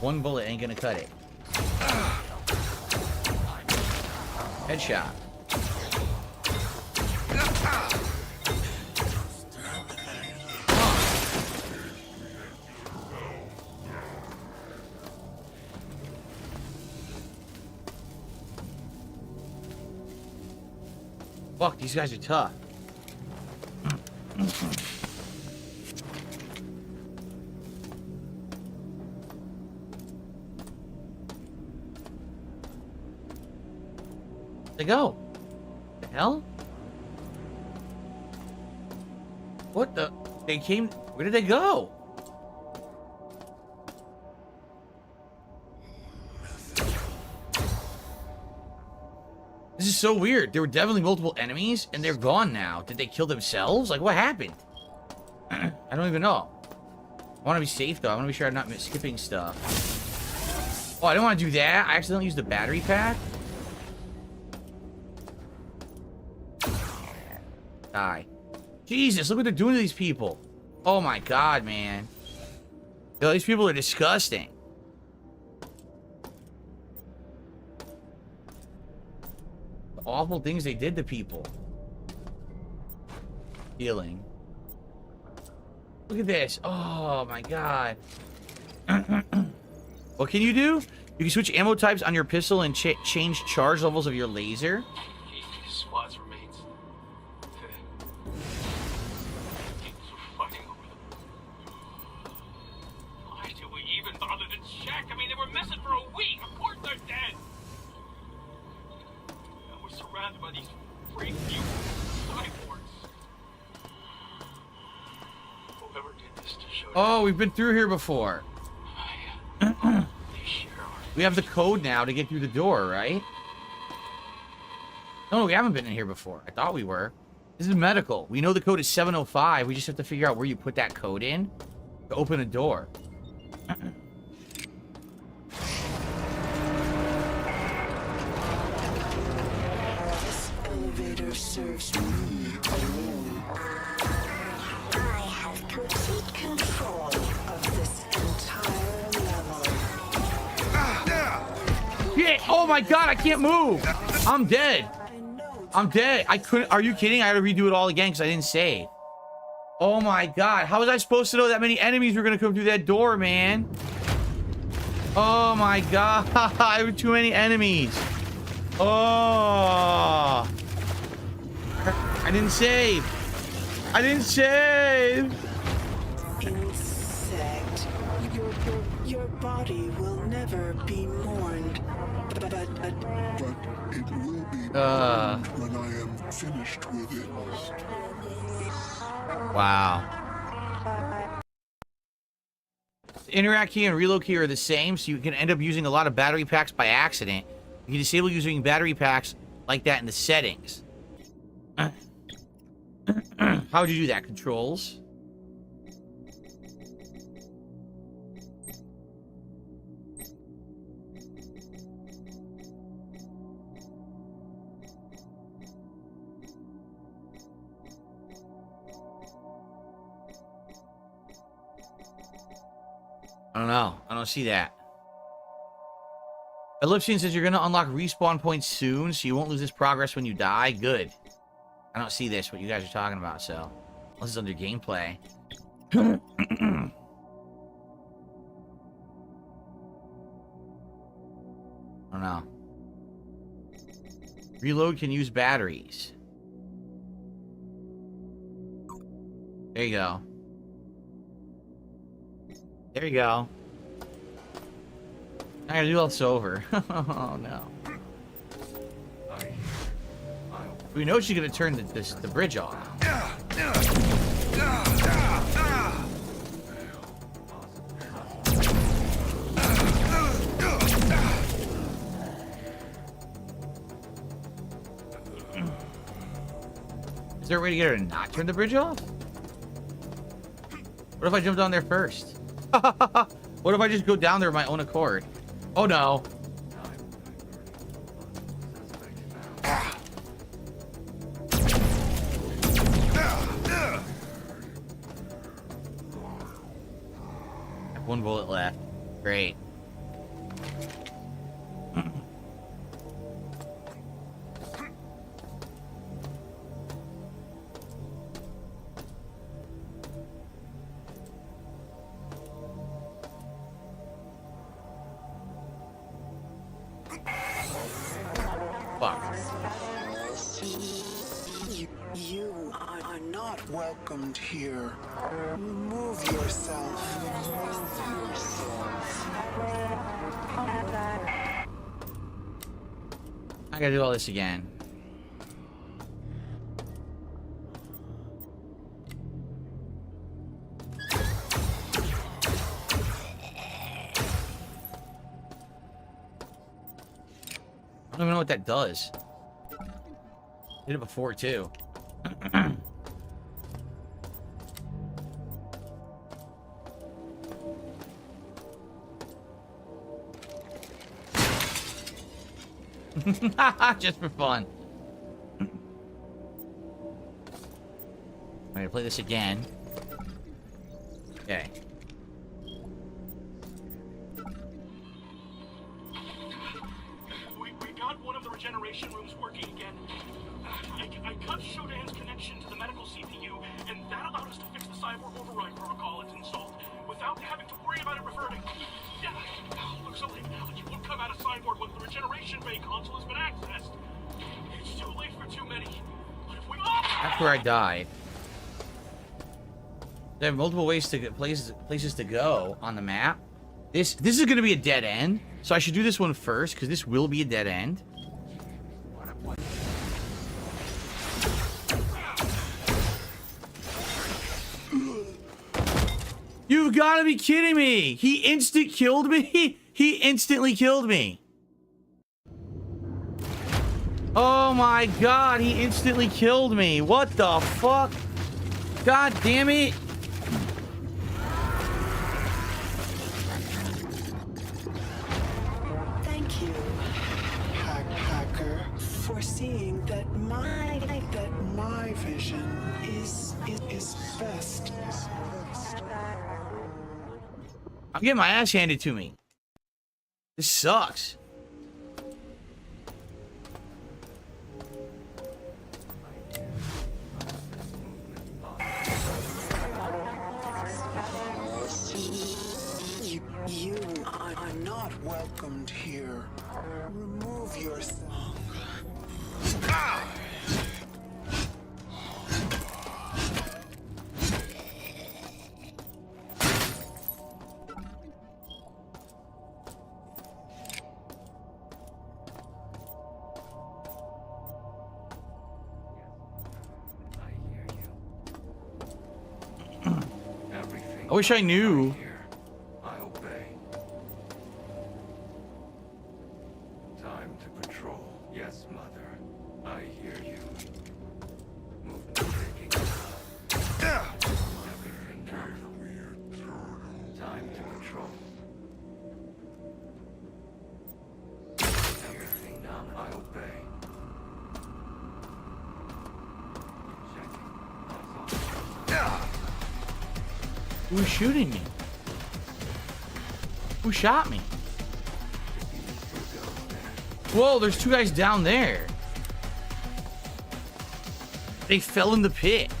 One bullet ain't gonna cut it. Headshot. Fuck, these guys are tough. Where'd they go? The hell? What the? They came. Where did they go? This is so weird. There were definitely multiple enemies, and they're gone now. Did they kill themselves? Like, what happened? I don't even know. I want to be safe, though. I want to be sure I'm not skipping stuff. Oh, I don't want to do that. I accidentally used the battery pack. Die. Jesus, look what they're doing to these people. Oh, my God, man. Yo, these people are disgusting. Awful things they did to people. Healing. Look at this. Oh my god. What can you do? You can switch ammo types on your pistol and change charge levels of your laser. Squad's remains. People are fighting over them. Why do we even bother to check? I mean, they were missing for a week. Of course they're dead. Surrounded by these freak you cyborgs. Whoever did this to show. Oh, we've been through here before. We have the code now to get through the door, right? No, we haven't been in here before. I thought we were. This is medical. We know the code is 705. We just have to figure out where you put that code in to open a door. Serves me alone. I have complete control of this entire level. Shit! Oh my god, I can't move! I'm dead. I'm dead. I couldn't. Are you kidding? I had to redo it all again because I didn't save. Oh my god. How was I supposed to know that many enemies were gonna come through that door, man? Oh my god. I have too many enemies. Oh. I didn't save. I didn't save. body will never be mourned, but it will be mourned when I am finished with it. Wow. The interact key and reload key are the same, so you can end up using a lot of battery packs by accident. You can disable using battery packs like that in the settings. How would you do that? Controls? I don't know. I don't see that. Ellipsian says you're going to unlock respawn points soon, so you won't lose this progress when you die. Good. I don't see this, what you guys are talking about, so... Unless it's under gameplay. I don't know. Reload can use batteries. There you go. There you go. I gotta do all this over. Oh no. We know she's gonna turn the bridge off. Is there a way to get her to not turn the bridge off? What if I jump down there first? What if I just go down there of my own accord? Oh no. One bullet left. Great. You are not welcomed here. Remove yourself. I gotta do all this again. I don't even know what that does. Did it before too. Just for fun. I'm gonna play this again. Okay. We got one of the regeneration rooms working again. I cut Shodan's connection to the medical CPU, and that allowed us to fix the cyber override protocol it's installed without having to worry about it reverting. Yeah, looks like it won't come out of sideboard when the regeneration bay console has been accessed. It's too late for too many. But if we That's where I died. There are multiple ways to get places to go on the map. This is gonna be a dead end, so I should do this one first because this will be a dead end. You've got to be kidding me! He instant killed me. He instantly killed me. Oh my god! He instantly killed me. What the fuck? God damn it! Thank you, Hacker, for seeing that my vision is best. I'm getting my ass handed to me. This sucks. You are not welcomed here. Remove yourself. I wish I knew. I obey. Time to patrol. Yes, Mother. I hear you. Movement taking. Everything done. Time to patrol. Everything done. I obey. Who's shooting me? Who shot me? Whoa, there's two guys down there. They fell in the pit.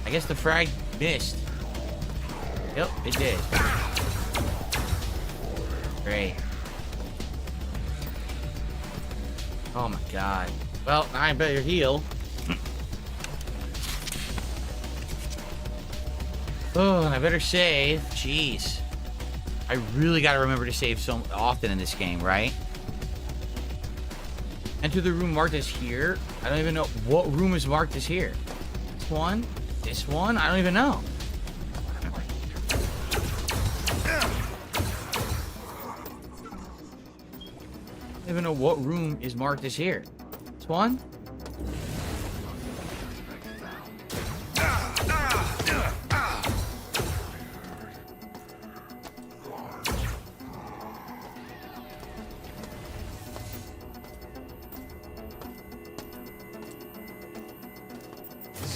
I guess the frag missed. Yep, it did. Great. Oh my god. Well, I better heal. Oh, and I better save. Jeez. I really gotta remember to save so often in this game, right? Enter the room marked as here. I don't even know what room is marked as here. This one? This one? I don't even know. I don't even know what room is marked as here. This one?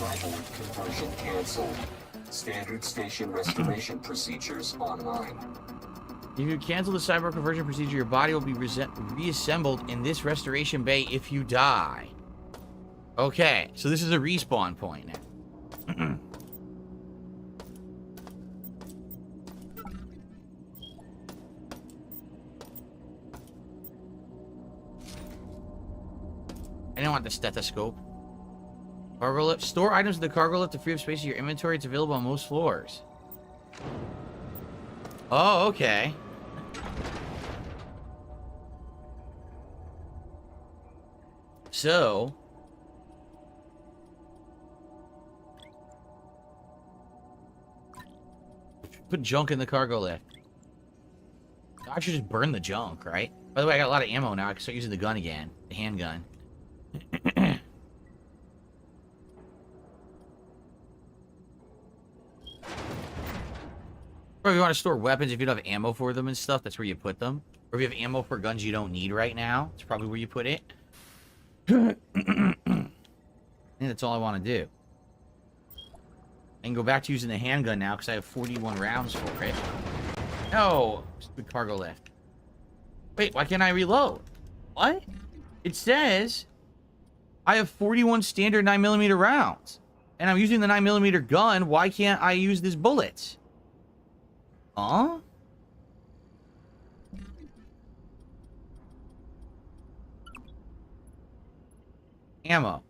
Cyborg conversion canceled. Standard station restoration procedures online. If you cancel the cyborg conversion procedure, your body will be reassembled in this restoration bay if you die. Okay, so this is a respawn point now. I don't want the stethoscope. Cargo lift. Store items in the cargo lift to free up space in your inventory. It's available on most floors. Oh, okay. So... put junk in the cargo lift. I should just burn the junk, right? By the way, I got a lot of ammo now. I can start using the gun again. The handgun. Or if you want to store weapons, if you don't have ammo for them and stuff, that's where you put them. Or if you have ammo for guns you don't need right now, it's probably where you put it. I think that's all I want to do. I can go back to using the handgun now because I have 41 rounds for it. No! Stupid cargo lift. Wait, why can't I reload? What? It says I have 41 standard 9mm rounds. And I'm using the 9mm gun. Why can't I use these bullets? Huh? Ammo.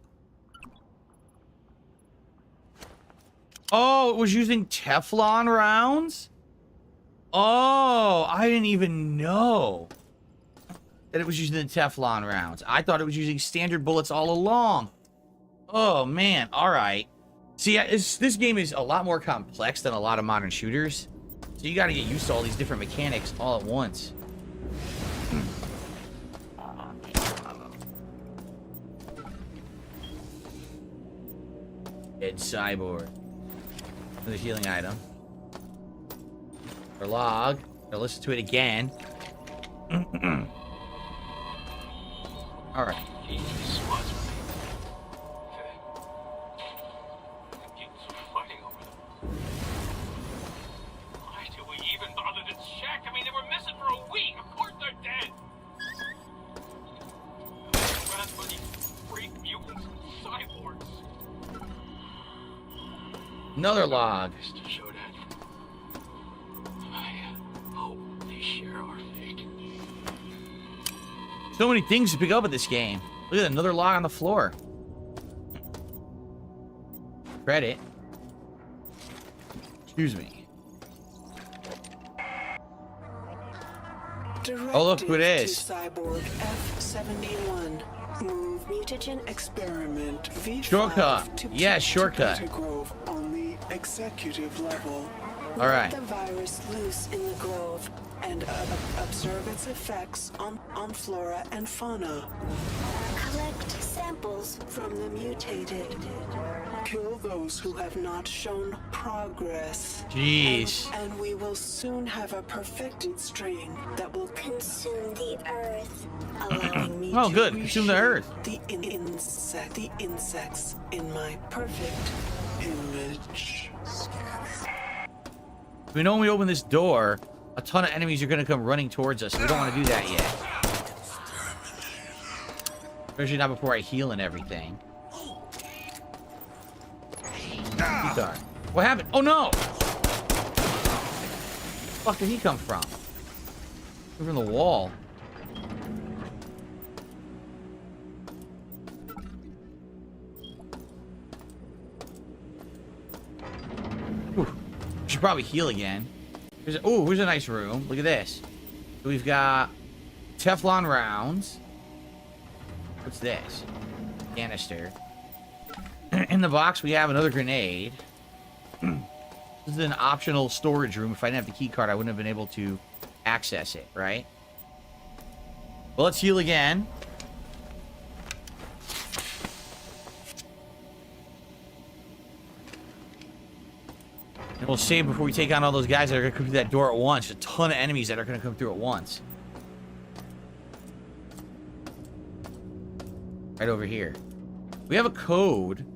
Oh, it was using Teflon rounds? Oh, I didn't even know that it was using the Teflon rounds. I thought it was using standard bullets all along. Oh, man. All right. See, this game is a lot more complex than a lot of modern shooters. So you gotta get used to all these different mechanics all at once. Dead cyborg. Another healing item. Or log. I'll listen to it again. Alright. Another log. So many things to pick up in this game. Look at that, another log on the floor. Credit. Excuse me. Oh, look who it is. Cyborg F-71. Move mutagen experiment V5 Shortcut. to Yeah, shortcut. Beta Grove on the executive level. All right. Let the virus loose in the grove and observe its effects on flora and fauna. Collect samples from the mutated. Kill those who have not shown progress. Jeez. And we will soon have a perfected strain that will consume the earth, allowing me Oh, to good. Consume the earth. the insects in my perfect image. We know when we open this door, a ton of enemies are going to come running towards us. We don't want to do that yet. Especially not before I heal and everything. Retard. What happened? Oh no! Where the fuck did he come from? From the wall. Whew. Should probably heal again. Here's a nice room. Look at this. So we've got Teflon rounds. What's this? Canister. In the box, we have another grenade. This is an optional storage room. If I didn't have the key card, I wouldn't have been able to access it, right? Well, let's heal again. And we'll save before we take on all those guys that are going to come through that door at once. A ton of enemies that are going to come through at once. Right over here. We have a code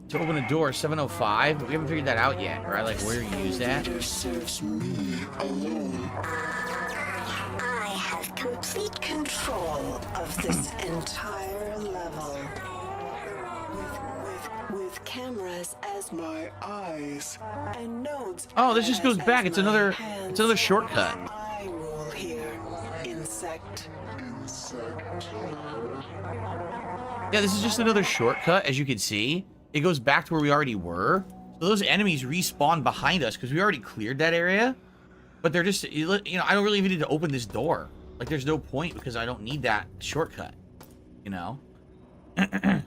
to open a door, 705, but we haven't figured that out yet, right? Like, where you use that. Serves me alone. I have complete control of this entire level. With cameras as my eyes and nodes. Oh, this just goes back. It's another shortcut. I rule here. Insect. Yeah, this is just another shortcut, as you can see. It goes back to where we already were. So those enemies respawn behind us because we already cleared that area. But they're just, you know, I don't really even need to open this door. Like, there's no point because I don't need that shortcut, you know? But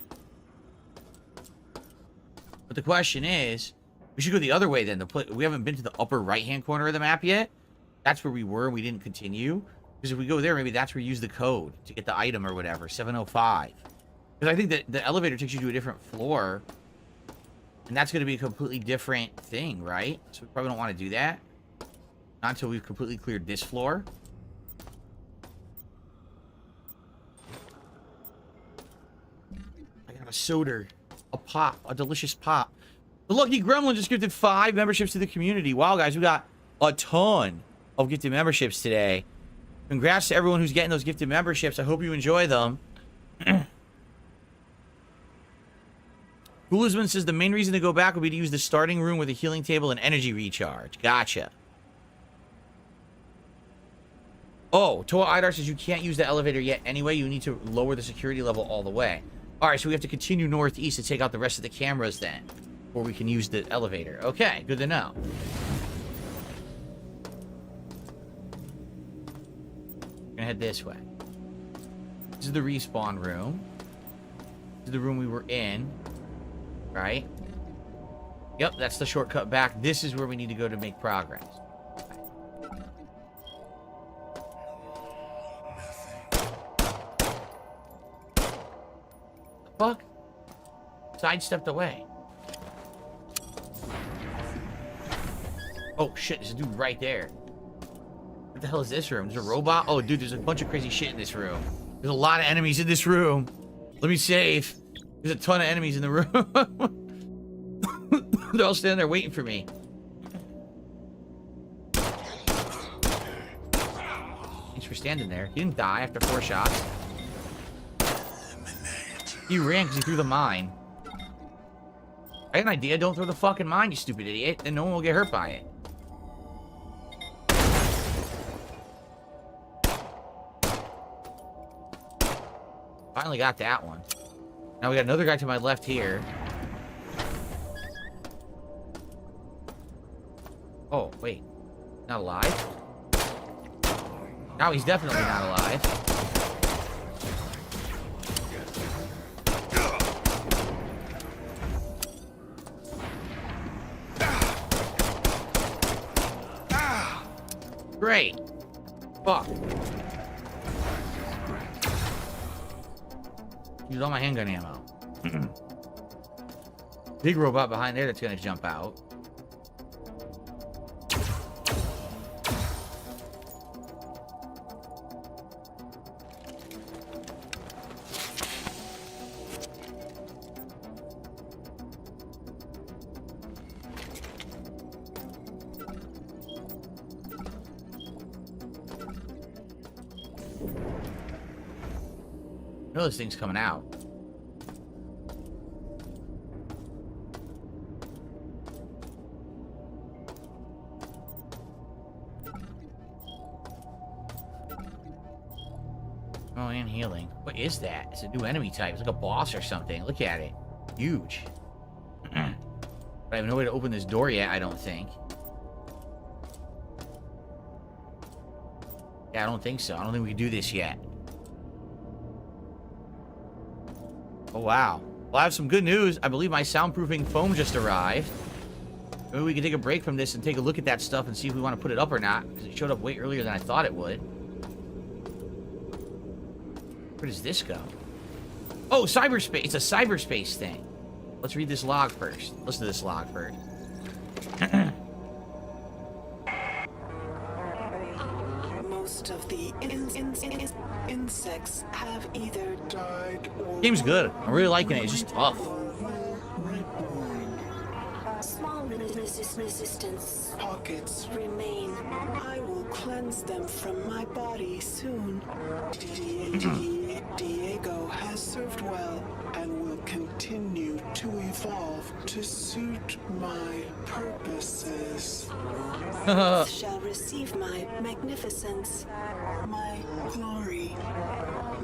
the question is, we should go the other way then. We haven't been to the upper right-hand corner of the map yet. That's where we were and we didn't continue. Because if we go there, maybe that's where we use the code to get the item or whatever, 705. Because I think that the elevator takes you to a different floor. And that's going to be a completely different thing, right? So we probably don't want to do that. Not until we've completely cleared this floor. I got a soda. A pop. A delicious pop. The Lucky Gremlin just gifted 5 memberships to the community. Wow, guys, we got a ton of gifted memberships today. Congrats to everyone who's getting those gifted memberships. I hope you enjoy them. Gulizman says the main reason to go back would be to use the starting room with a healing table and energy recharge. Gotcha. Oh, Toa Idar says you can't use the elevator yet anyway. You need to lower the security level all the way. Alright, so we have to continue northeast to take out the rest of the cameras then. Before we can use the elevator. Okay, good to know. We're gonna head this way. This is the respawn room. This is the room we were in. Right? Yep, that's the shortcut back. This is where we need to go to make progress. Fuck? Sidestepped away. Oh shit, there's a dude right there. What the hell is this room? There's a robot? Oh dude, there's a bunch of crazy shit in this room. There's a lot of enemies in this room. Let me save. There's a ton of enemies in the room. They're all standing there waiting for me. Thanks for standing there. He didn't die after 4 shots. He ran because he threw the mine. I had an idea. Don't throw the fucking mine, you stupid idiot. Then no one will get hurt by it. Finally got that one. Now we got another guy to my left here. Oh, wait. Not alive? Now he's definitely not alive. Great. Fuck. Use all my handgun ammo. Big robot behind there that's gonna jump out. I know this thing's coming out. Oh, and healing. What is that? It's a new enemy type. It's like a boss or something. Look at it. Huge. But I have no way to open this door yet, I don't think. Yeah, I don't think so. I don't think we can do this yet. Oh, wow. Well, I have some good news. I believe my soundproofing foam just arrived. Maybe we can take a break from this and take a look at that stuff and see if we want to put it up or not. Because it showed up way earlier than I thought it would. Where does this go? Oh, cyberspace. It's a cyberspace thing. Let's read this log first. Listen to this log first. Most of the insects have either died or... Game's good. I'm really liking it. It's just tough. Small resistance pockets remain. I will cleanse them from my body soon. Diego has served well and will continue to evolve to suit my purposes. Shall receive my magnificence, my glory.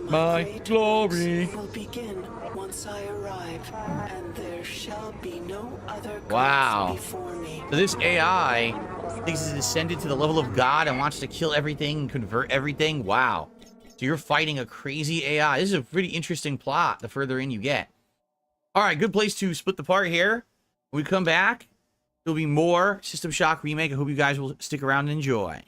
My glory Will begin once I arrive, and there shall be no other gods Wow. before me. So this AI thinks it's ascended to the level of God and wants to kill everything and convert everything. Wow. So you're fighting a crazy AI. This is a pretty interesting plot the further in you get. All right, good place to split the part here. When we come back, there'll be more System Shock Remake. I hope you guys will stick around and enjoy.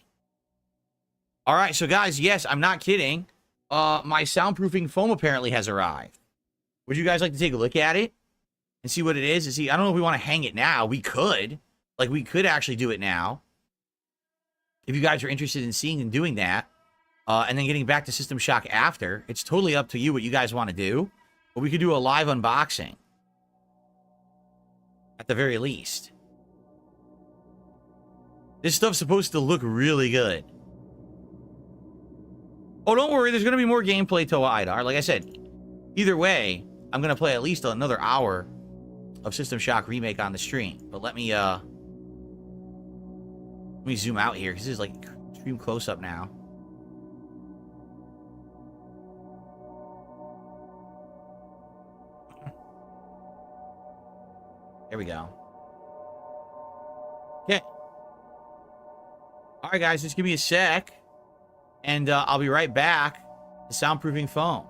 All right, so guys, yes, I'm not kidding. My soundproofing foam apparently has arrived. Would you guys like to take a look at it and see what it is? And see, I don't know if we want to hang it now. We could. Like, we could actually do it now. If you guys are interested in seeing and doing that. And then getting back to System Shock after. It's totally up to you what you guys want to do. But we could do a live unboxing. At the very least. This stuff's supposed to look really good. Oh, don't worry. There's going to be more gameplay to IDAR. Like I said, either way, I'm going to play at least another hour of System Shock Remake on the stream. But let me zoom out here, because this is like extreme close-up now. There we go. Okay. All right, guys, just give me a sec. And I'll be right back to soundproofing foam.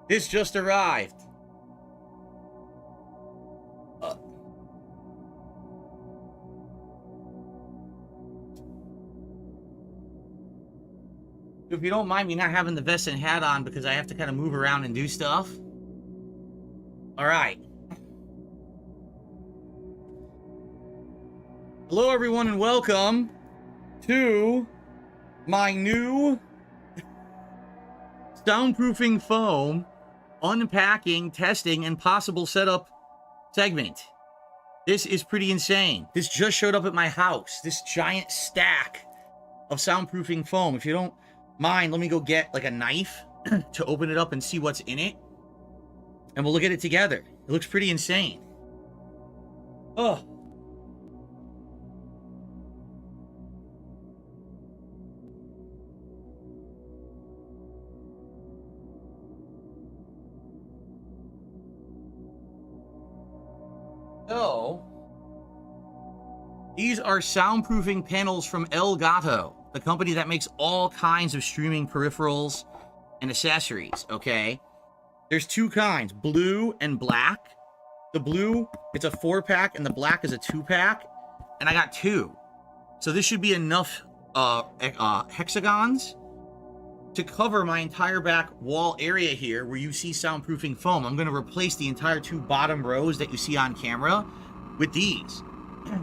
This just arrived. If you don't mind me not having the vest and hat on because I have to kind of move around and do stuff. All right. Hello, everyone, and welcome to my new soundproofing foam unpacking, testing, and possible setup segment. This is pretty insane. This just showed up at my house. This giant stack of soundproofing foam. If you don't mind, let me go get like a knife to open it up and see what's in it. And we'll look at it together. It looks pretty insane. Oh. So, these are soundproofing panels from Elgato, the company that makes all kinds of streaming peripherals and accessories, okay? There's two kinds, blue and black. The blue, it's a 4-pack, and the black is a 2-pack, and I got 2. So this should be enough hexagons to cover my entire back wall area here where you see soundproofing foam. I'm going to replace the entire 2 bottom rows that you see on camera with these.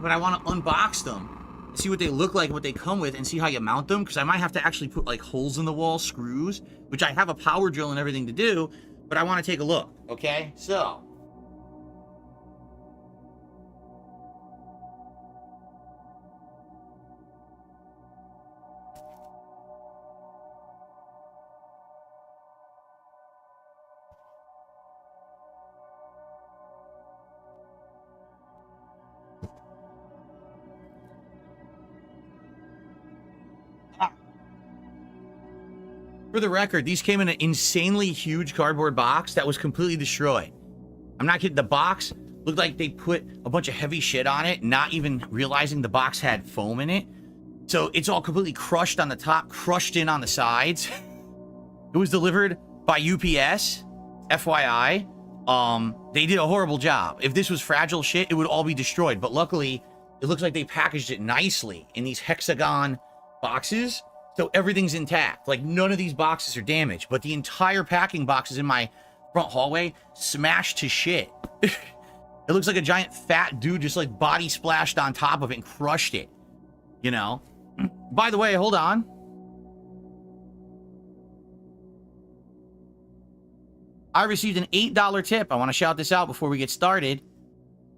But I want to unbox them, see what they look like, what they come with, and see how you mount them, because I might have to actually put like holes in the wall, screws, which I have a power drill and everything to do, but I want to take a look, okay? So, for the record, these came in an insanely huge cardboard box that was completely destroyed. I'm not kidding. The box looked like they put a bunch of heavy shit on it, not even realizing the box had foam in it. So it's all completely crushed on the top, crushed in on the sides. It was delivered by UPS, FYI. They did a horrible job. If this was fragile shit, it would all be destroyed. But luckily, it looks like they packaged it nicely in these hexagon boxes. So everything's intact. Like, none of these boxes are damaged, but the entire packing box is in my front hallway, smashed to shit. It looks like a giant fat dude just like body splashed on top of it and crushed it, you know? By the way, hold on. I received an $8 tip. I want to shout this out before we get started.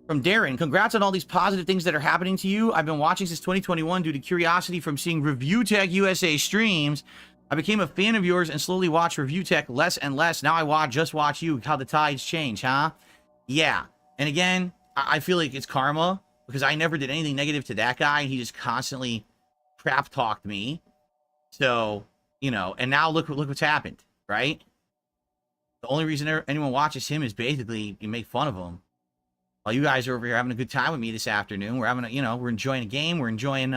From Darren, congrats on all these positive things that are happening to you. I've been watching since 2021 due to curiosity from seeing Review Tech USA streams. I became a fan of yours and slowly watch Review Tech less and less. Now I just watch you. How the tides change, huh? Yeah. And again, I feel like it's karma because I never did anything negative to that guy. He just constantly crap talked me. So, you know, and now look what's happened, right? The only reason anyone watches him is basically you make fun of him. While you guys are over here having a good time with me this afternoon, we're having we're enjoying a game. We're enjoying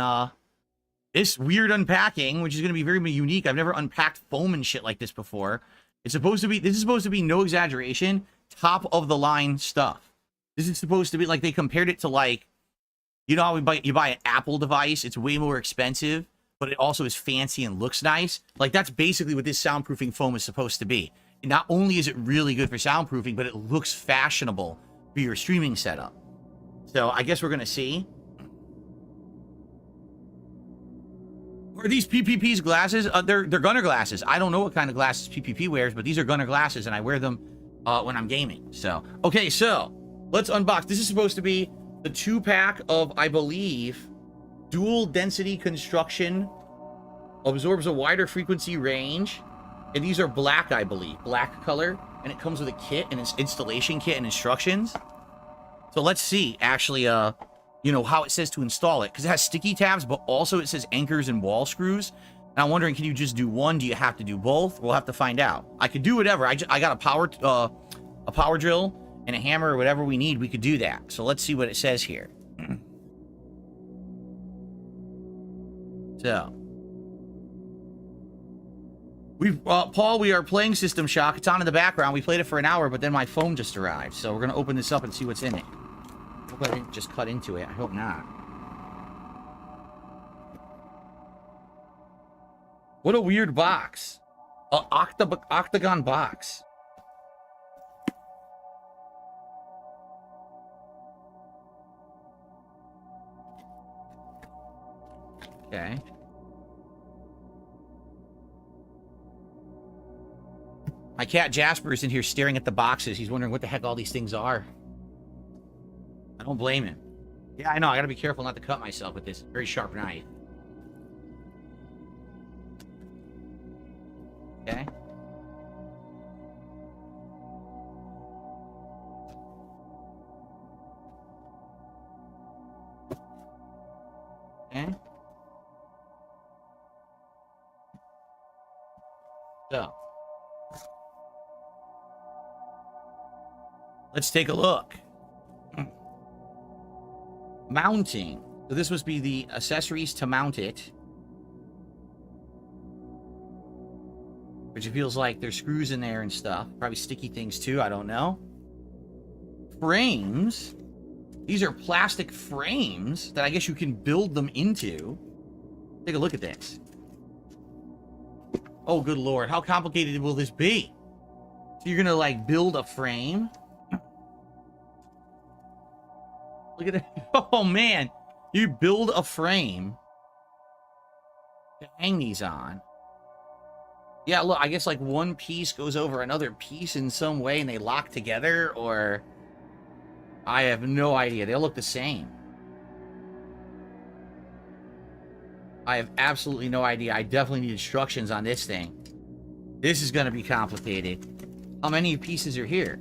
this weird unpacking, which is going to be very unique. I've never unpacked foam and shit like this before. This is supposed to be, no exaggeration, top of the line stuff. This is supposed to be like, they compared it to like, you know how you buy an Apple device, it's way more expensive, but it also is fancy and looks nice. Like, that's basically what this soundproofing foam is supposed to be. And not only is it really good for soundproofing, but it looks fashionable for your streaming setup. So I guess we're gonna see. Are these PPP's glasses? They're Gunner glasses. I don't know what kind of glasses PPP wears, but these are Gunner glasses, and I wear them when I'm gaming. So okay, so let's unbox. This is supposed to be the 2-pack of, I believe, dual density construction, absorbs a wider frequency range, and these are black, I believe, black color. And it comes with a kit and an installation kit and instructions. So let's see, actually, you know, how it says to install it. Because it has sticky tabs, but also it says anchors and wall screws. And I'm wondering, can you just do one? Do you have to do both? We'll have to find out. I could do whatever. I got a power drill and a hammer or whatever we need. We could do that. So let's see what it says here. So. Paul, we are playing System Shock. It's on in the background. We played it for an hour, but then my phone just arrived. So we're going to open this up and see what's in it. Hope I didn't just cut into it. I hope not. What a weird box. A octagon box. Okay. My cat Jasper is in here staring at the boxes. He's wondering what the heck all these things are. I don't blame him. Yeah, I know. I gotta be careful not to cut myself with this very sharp knife. Okay. Okay. So. Let's take a look. Mounting. So this must be the accessories to mount it. Which it feels like there's screws in there and stuff. Probably sticky things too, I don't know. Frames. These are plastic frames that I guess you can build them into. Take a look at this. Oh, good lord. How complicated will this be? So you're gonna, like, build a frame? Look at that. Oh, man. You build a frame to hang these on. Yeah, look, I guess, like, one piece goes over another piece in some way and they lock together, or... I have no idea. They'll look the same. I have absolutely no idea. I definitely need instructions on this thing. This is going to be complicated. How many pieces are here?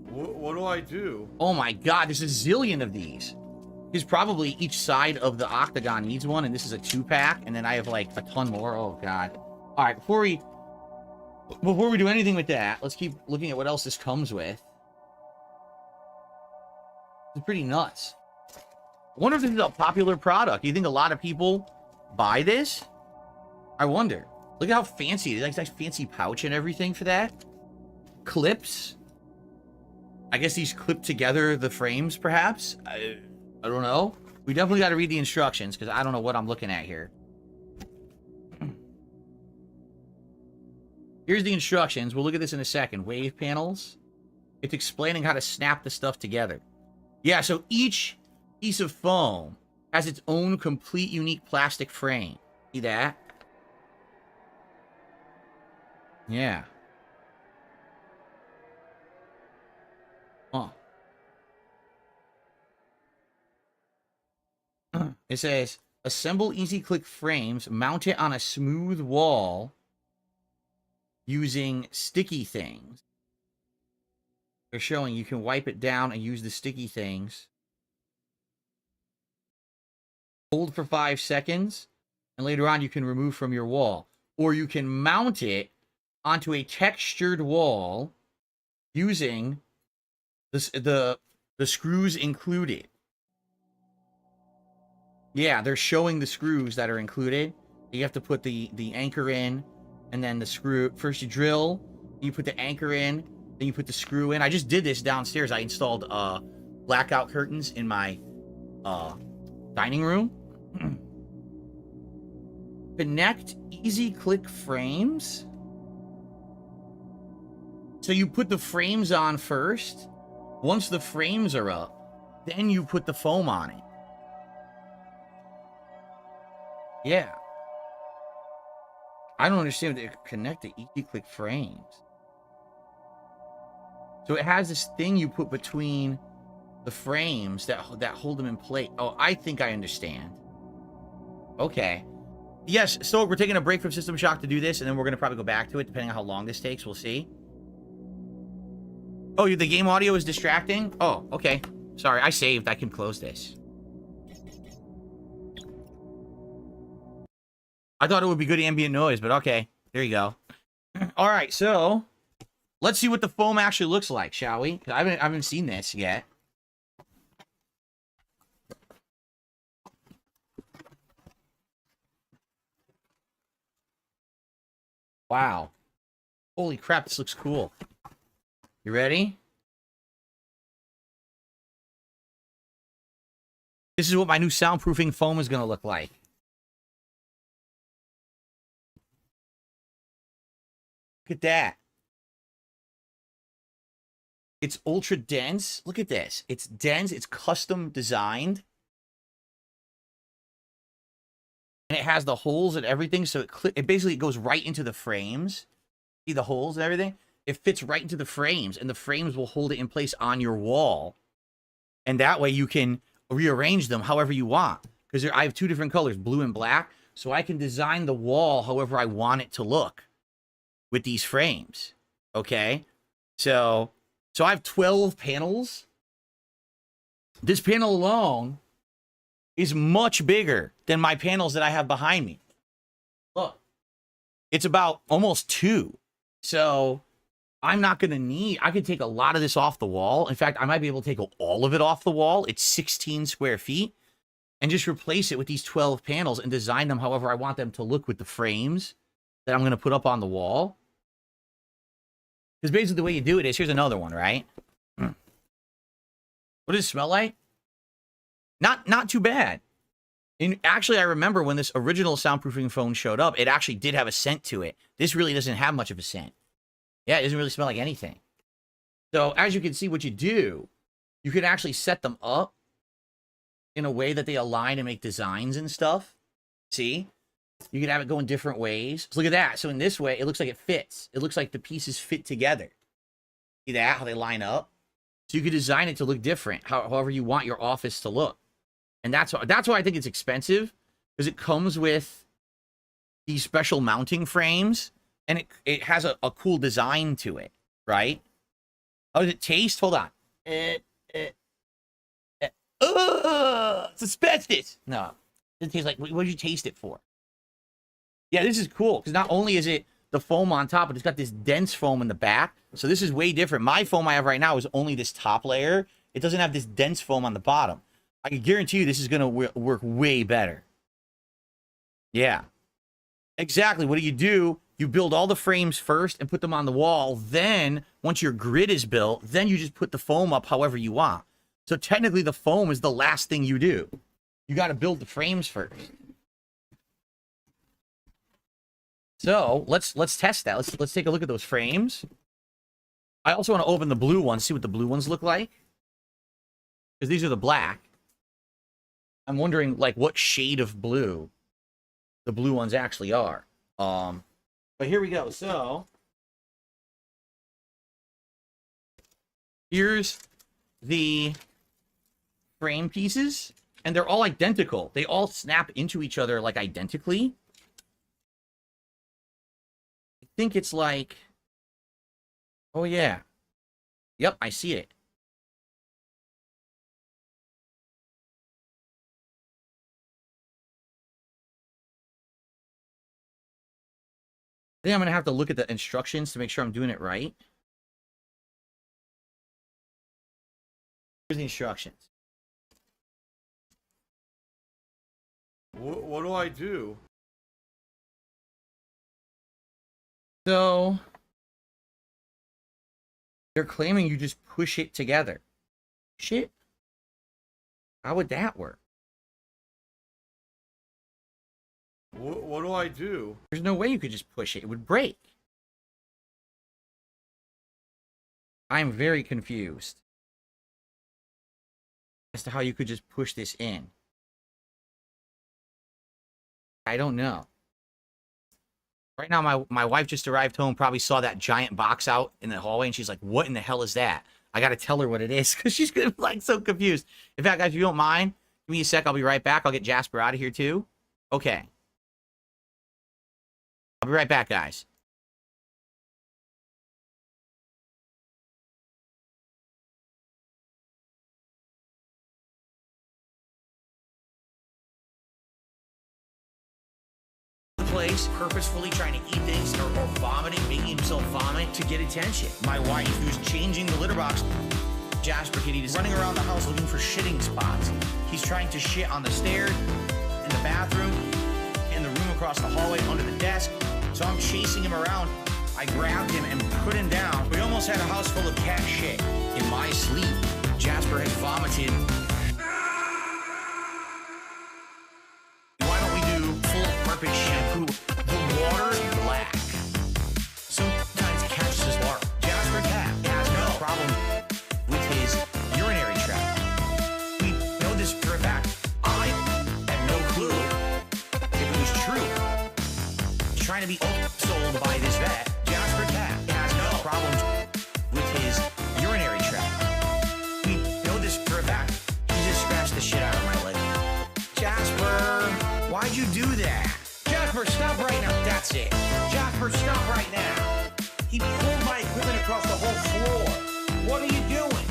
What do I do? Oh my god, there's a zillion of these. Because probably each side of the octagon needs one, and this is a 2-pack, and then I have like a ton more. Oh god. Alright, before we do anything with that, let's keep looking at what else this comes with. It's pretty nuts. I wonder if this is a popular product. Do you think a lot of people buy this? I wonder. Look at how fancy it is. Like, nice fancy pouch and everything for that. Clips. I guess these clip together the frames, perhaps? I don't know. We definitely got to read the instructions, because I don't know what I'm looking at here. Here's the instructions. We'll look at this in a second. Wave panels. It's explaining how to snap the stuff together. Yeah, so each piece of foam has its own complete unique plastic frame. See that? Yeah. Huh. It says, assemble easy click frames, mount it on a smooth wall using sticky things. They're showing you can wipe it down and use the sticky things. Hold for 5 seconds, and later on you can remove from your wall. Or you can mount it onto a textured wall using the screws included. Yeah, they're showing the screws that are included. You have to put the anchor in, and then the screw. First you drill, you put the anchor in, then you put the screw in. I just did this downstairs. I installed blackout curtains in my dining room. Connect easy click frames. So you put the frames on first. Once the frames are up, then you put the foam on it. Yeah. I don't understand. They connect the easy click frames. So it has this thing you put between the frames that hold them in place. Oh, I think I understand. Okay. Yes, so we're taking a break from System Shock to do this, and then we're going to probably go back to it, depending on how long this takes. We'll see. Oh, the game audio is distracting? Oh, okay. Sorry, I saved. I can close this. I thought it would be good ambient noise, but okay. There you go. All right, so let's see what the foam actually looks like, shall we? I haven't seen this yet. Wow. Holy crap, this looks cool. You ready? This is what my new soundproofing foam is going to look like. Look at that. It's ultra dense. Look at this. It's dense. It's custom designed. And it has the holes and everything. So it basically goes right into the frames. See the holes and everything? It fits right into the frames. And the frames will hold it in place on your wall. And that way you can rearrange them however you want. Because I have two different colors, blue and black. So I can design the wall however I want it to look with these frames. Okay? So I have 12 panels. This panel alone is much bigger than my panels that I have behind me. Look, it's about almost 2. So I'm not going to need, I could take a lot of this off the wall. In fact, I might be able to take all of it off the wall. It's 16 square feet. And just replace it with these 12 panels and design them however I want them to look with the frames that I'm going to put up on the wall. Because basically the way you do it is, here's another one, right? What does it smell like? Not too bad. And actually, I remember when this original soundproofing phone showed up, it actually did have a scent to it. This really doesn't have much of a scent. Yeah, it doesn't really smell like anything. So as you can see, what you do, you can actually set them up in a way that they align and make designs and stuff. See? You can have it go in different ways. So look at that. So in this way, it looks like it fits. It looks like the pieces fit together. See that? How they line up? So you can design it to look different, however you want your office to look. And that's why I think it's expensive, because it comes with these special mounting frames, and it has a cool design to it, right? How does it taste? Hold on. It's asbestos. No, it tastes like, what did you taste it for? Yeah, this is cool, because not only is it the foam on top, but it's got this dense foam in the back. So this is way different. My foam I have right now is only this top layer. It doesn't have this dense foam on the bottom. I can guarantee you this is going to work way better. Yeah. Exactly. What do? You build all the frames first and put them on the wall. Then, once your grid is built, then you just put the foam up however you want. So technically, the foam is the last thing you do. You got to build the frames first. So let's test that. Let's take a look at those frames. I also want to open the blue ones, see what the blue ones look like, because these are the black. I'm wondering like what shade of blue the blue ones actually are. But here we go. So here's the frame pieces, and they're all identical. They all snap into each other like identically. I think it's like, oh yeah. Yep, I see it. I think I'm going to have to look at the instructions to make sure I'm doing it right. Here's the instructions. What do I do? So they're claiming you just push it together. Shit. How would that work? What do I do? There's no way you could just push it. It would break. I'm very confused as to how you could just push this in. I don't know. Right now, my wife just arrived home, probably saw that giant box out in the hallway, and she's like, what in the hell is that? I got to tell her what it is, because she's gonna be like so confused. In fact, guys, if you don't mind, give me a sec. I'll be right back. I'll get Jasper out of here, too. Okay. I'll be right back, guys. Place purposefully trying to eat things or vomiting, making himself vomit to get attention. My wife, who's changing the litter box, Jasper Kitty, is running around the house looking for shitting spots. He's trying to shit on the stairs, in the bathroom, in the room across the hallway, under the desk. So I'm chasing him around. I grabbed him and put him down. We almost had a house full of cat shit. In my sleep, Jasper had vomited. Why don't we do full purpose shampoo? The water is black. Sometimes catches his lark. Jasper Cat has no problem with his urinary tract. We know this for a fact. I had no clue if it was true. He's trying to be sold by this vet. Jasper Cat has no problems with his urinary tract. We know this for a fact. He just scratched the shit out of my leg. Jasper, why'd you do that? Jasper, stop right now. That's it. Jasper, stop right now. He pulled my equipment across the whole floor. What are you doing?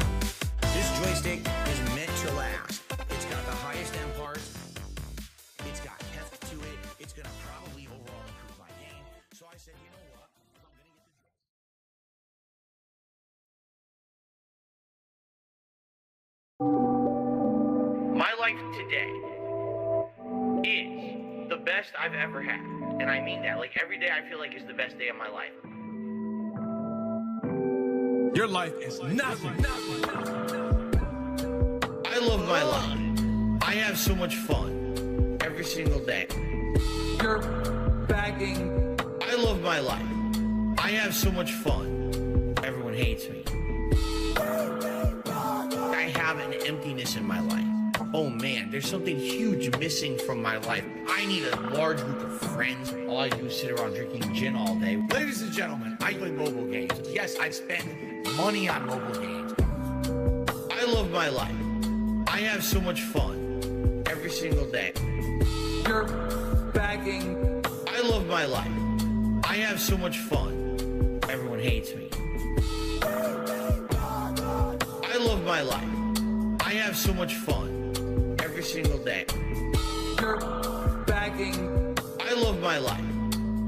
This joystick is meant to last. It's got the highest end parts. It's got heft to it. It's going to probably overall improve my game. So I said, you know what? My life today is the best I've ever had. And I mean that. Like, every day I feel like is the best day of my life. Your life is nothing. I love my life. I have so much fun every single day. You're bagging. I love my life. I have so much fun. Everyone hates me. I have an emptiness in my life. Oh man, there's something huge missing from my life. I need a large group of friends. All I do is sit around drinking gin all day. Ladies and gentlemen, I play mobile games. Yes, I spend money on mobile games. I love my life. I have so much fun every single day. You're bagging. I love my life. I have so much fun. Everyone hates me. I love my life. I have so much fun every single day. You're bagging. I love my life.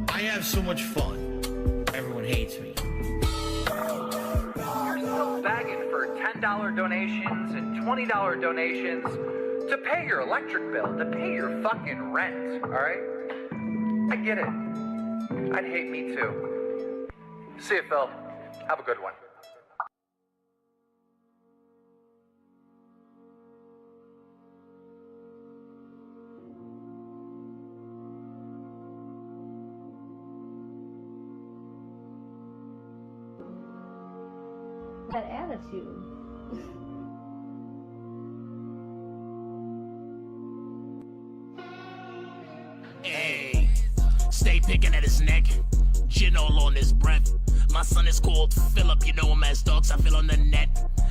I have so much fun. Everyone hates me. You're still bagging for $10 donations and $20 donations to pay your electric bill, to pay your fucking rent, alright? I get it. I'd hate me too. See you, Phil. Have a good one. That attitude. Hey, stay picking at his neck, gin all on his breath. My son is called Philip, you know him as Dogs I feel on the net.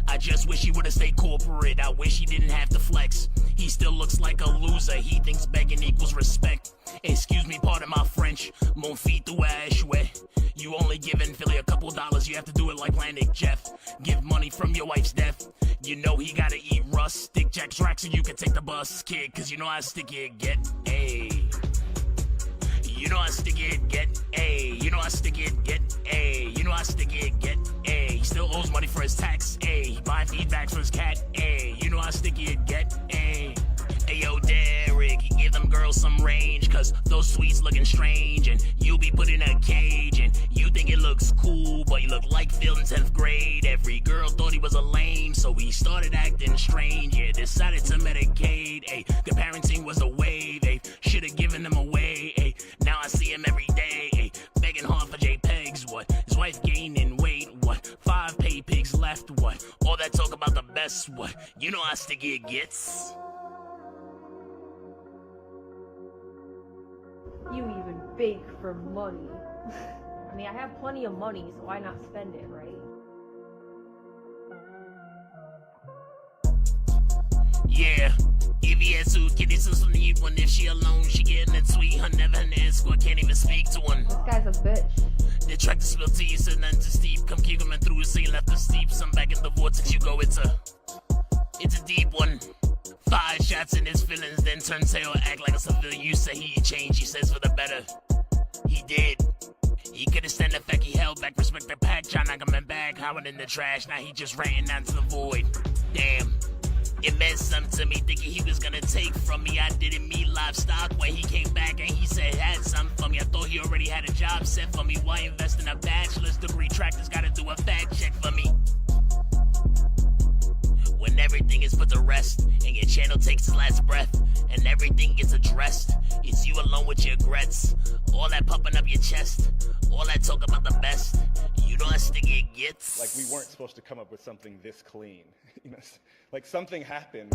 I just wish he would've stayed corporate, I wish he didn't have to flex. He still looks like a loser, he thinks begging equals respect. Excuse me, pardon my French, mon fils tu es chouette. You only giving Philly a couple dollars, you have to do it like Landing Jeff. Give money from your wife's death, you know he gotta eat rust. Stick Jack's rack so you can take the bus, kid, cause you know how sticky it get, ayy. You know how sticky it get, ayy. You know how sticky it get, ayy. You know how sticky it get, ayy. He still owes money for his tax, ayy. He buying feedback for his cat, ayy. You know how sticky it get, ayy. Ayo, Derek, you give them girls some range, cause those sweets looking strange, and you be put in a cage, and you think it looks cool, but you look like Phil in 10th grade. Every girl thought he was a lame, so he started acting strange, yeah, decided to Medicaid, ayy. Good parenting was the wave, ayy. Should've given him away, ayy. Now I see him every day, ayy. Begging hard for JPEGs, what? His wife gaining weight, what? 5 pay pigs left, what? All that talk about the best, what? You know how sticky it gets. You even beg for money. I mean, I have plenty of money, so why not spend it, right? Yeah, if he has two kitties, so need one. If she alone, she getting a tweet. Her never an escort, can't even speak to one. This guy's a bitch. The track to spill tea, said nothing too steep. Come keep coming through, so you left the steep. Some back in the vortex, you go, it's a deep one. 5 shots in his feelings, then turn tail, act like a civilian. You say he changed, he says for the better. He did. He couldn't stand the fact he held back, respect the pack, trying to come back, howling in the trash. Now he just ranting out to the void. Damn. It meant something to me, thinking he was gonna take from me. I didn't meet livestock when he came back and he said he had something for me. I thought he already had a job set for me. Why invest in a bachelor's degree? Tractor's gotta do a fact check for me. When everything is put to rest and your channel takes its last breath and everything gets addressed, it's you alone with your regrets. All that pumping up your chest, all that talk about the best. You know how sticky it gets. Like, we weren't supposed to come up with something this clean. You know, like something happened.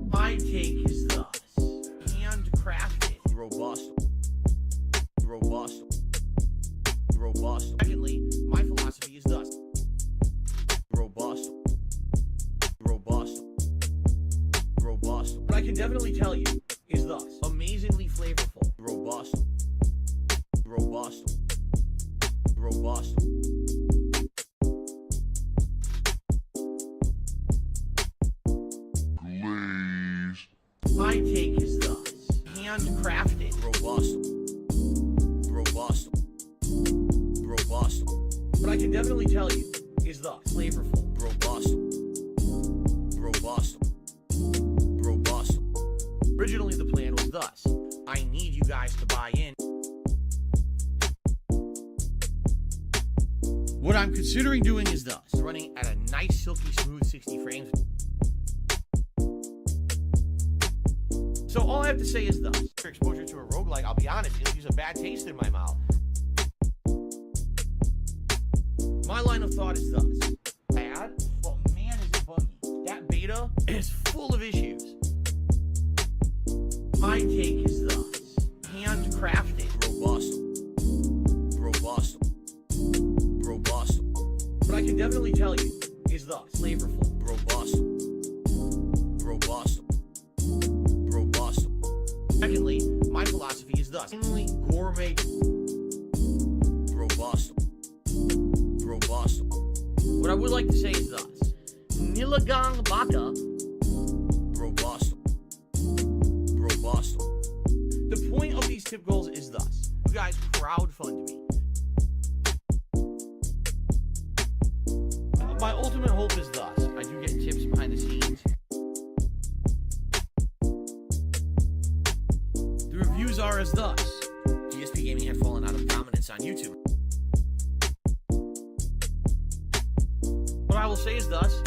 My take is thus: handcrafted, robust. Secondly, my philosophy is thus: robust. What I can definitely tell you is thus: amazingly flavorful, robust. My take is thus: handcrafted, robust. What I can definitely tell you is thus: flavorful, robust. Originally, the plan was thus: I need you guys to buy in. What I'm considering doing is thus: running at a nice, silky, smooth 60 frames. So all I have to say is thus: for exposure to a roguelike, I'll be honest, it leaves a bad taste in my mouth. My line of thought is thus: bad, but man is it buggy. That beta is full of issues. My take is thus: handcrafted, robust. What I can definitely tell you is thus: flavorful, robust. Secondly, my philosophy is thus: gourmet, robust. What I would like to say is thus: Nilagang Baka, robust. The point of these tip goals is thus: you guys crowdfund me. My ultimate hope is thus: I do get tips behind the scenes. The reviews are as thus: GSP Gaming had fallen out of prominence on YouTube. What I will say is thus: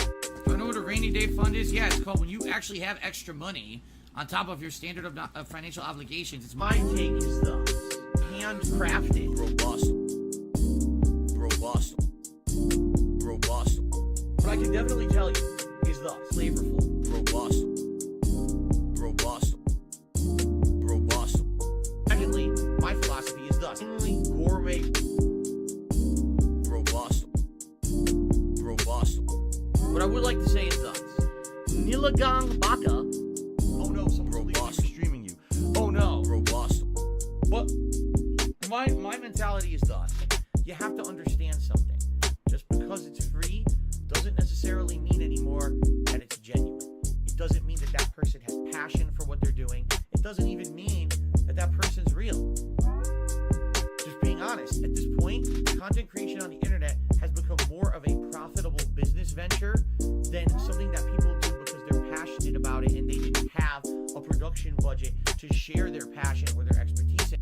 do I know what a rainy day fund is? Yeah, it's called when you actually have extra money on top of your standard of financial obligations. It's my take is thus: handcrafted, robust. What I can definitely tell you is thus: flavorful, robust. Secondly, my philosophy is thus: gourmet, robust. What I would like to say is thus: Nilagang Baka. Oh no, someone's robust. Streaming you. Oh no, robust. But my mentality is thus: you have to understand something. Just because it's free doesn't necessarily mean anymore that it's genuine. It doesn't mean that that person has passion for what they're doing. It doesn't even mean that that person's real. content creation on the internet has become more of a profitable business venture than something that people do because they're passionate about it and they didn't have a production budget to share their passion or their expertise in.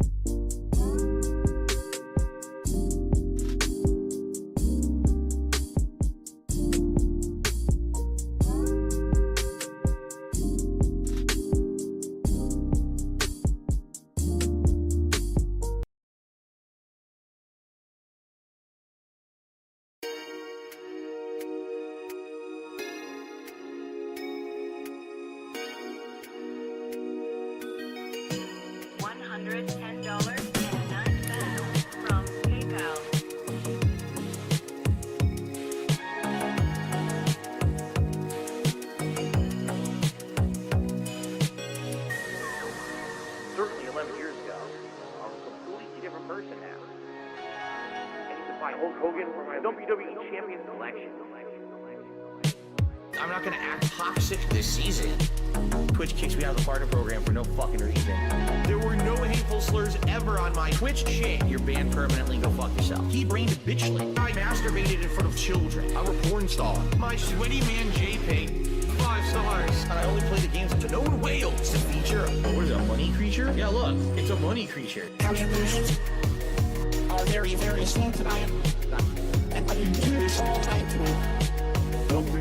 I'm not gonna act toxic this season. Twitch kicks me out of the partner program for no fucking reason. There were no hateful slurs ever on my Twitch shit. You're banned permanently, go fuck yourself. He brained bitchly. I masturbated in front of children. I'm a porn star. My sweaty man JPEG, 5 stars. And I only play the games to known whales. It's a feature. What is it, a money creature? Yeah, look, it's a money creature. Contributions are very, very slow tonight. And I can do this all night tonight. Don't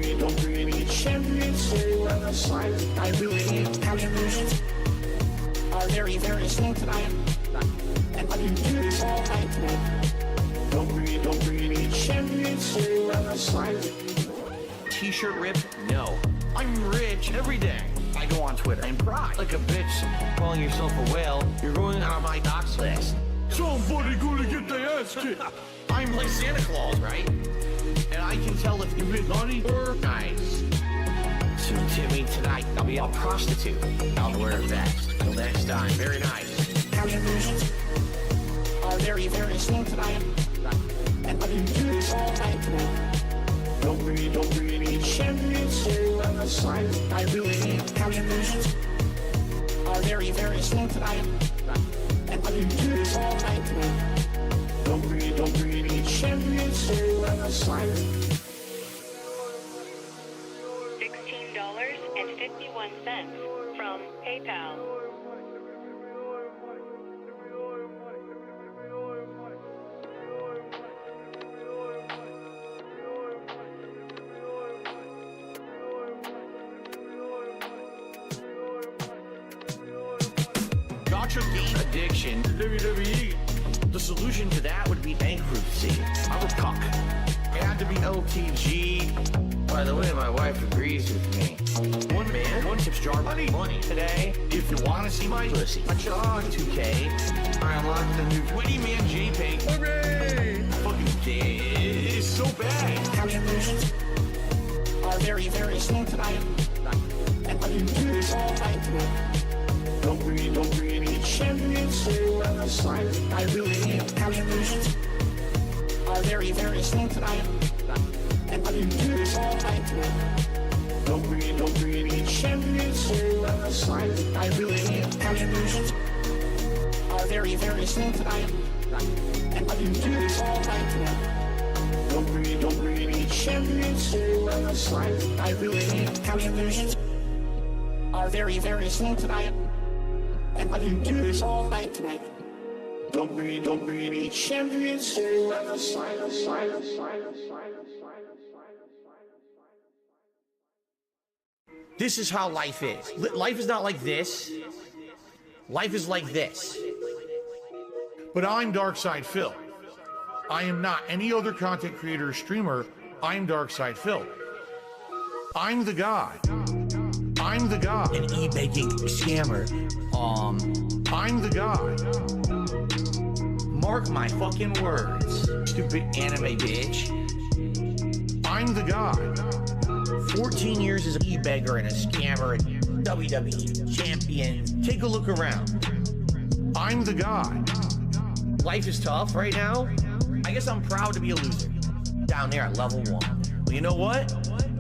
really champions so on the side. I really need contributions are very, very slow tonight. And I can do this all night tonight. Don't really champions so on the side. T-shirt rip? No. I'm rich every day. I go on Twitter and cry like a bitch calling yourself a whale. You're going on my docs list. Somebody gonna get their ass kicked. I'm like Santa Claus, right? And I can tell if you've been naughty or nice. So Timmy, tonight I'll be a prostitute. I'll wear a vest. Till next time, very nice. Contributions are very, very slow tonight. And I can do this all night tonight. Don't really champions so on the side. I really need contributions are very, very slow tonight. And I can do this all night tonight. Don't really champions so on the side. $16.51 from PayPal. Gotcha game addiction. WWE. The solution to that would be bankruptcy. I'm a cuck. It had to be LTG. By the way, my wife agrees with me. One man, one tips jar money today. If you want to see my pussy, watch it on 2K. I unlocked the new 20-man JPEG. Hooray! Fucking gay. It's so bad. Contributions are very, very slow tonight. And I can do this all night tonight. Don't really champions so on the side. I really need contributions are very, very slow tonight. And I can do this all night tonight. Don't really champions so on the side. I really need contributions are very, very slow tonight. And I can do this all night tonight. Don't really champions so on the side. I really need contributions are very, very slow tonight. And I can do this all night tonight. Don't really champions so on the side. This is how life is. Life is not like this. Life is like this. But I'm Darkside Phil. I am not any other content creator or streamer. I'm Darkside Phil. I'm the guy. I'm the guy. An e-baking scammer. I'm the guy. Mark my fucking words, stupid anime bitch. I'm the guy. 14 years as an e-beggar and a scammer and WWE champion. Take a look around. I'm the guy. Life is tough right now. I guess I'm proud to be a loser. Down there at level 1. Well, you know what?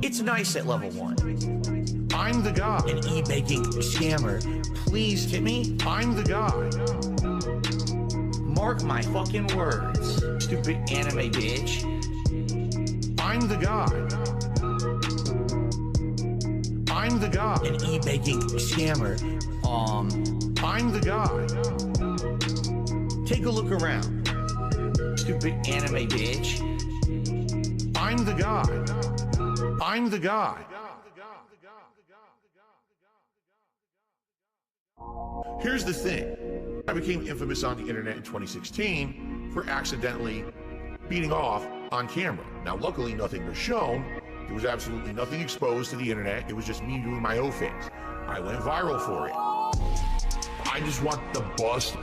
It's nice at level 1. I'm the guy. An e-baking scammer. Please tip me. I'm the guy. Mark my fucking words. Stupid anime bitch. I'm the guy. I'm the guy. An e-banking scammer. I'm the guy. Take a look around. Stupid anime bitch. I'm the guy. I'm the guy. Here's the thing. I became infamous on the internet in 2016 for accidentally beating off on camera. Now, luckily, nothing was shown. There was absolutely nothing exposed to the internet. It was just me doing my own things. I went viral for it. I just want the bust.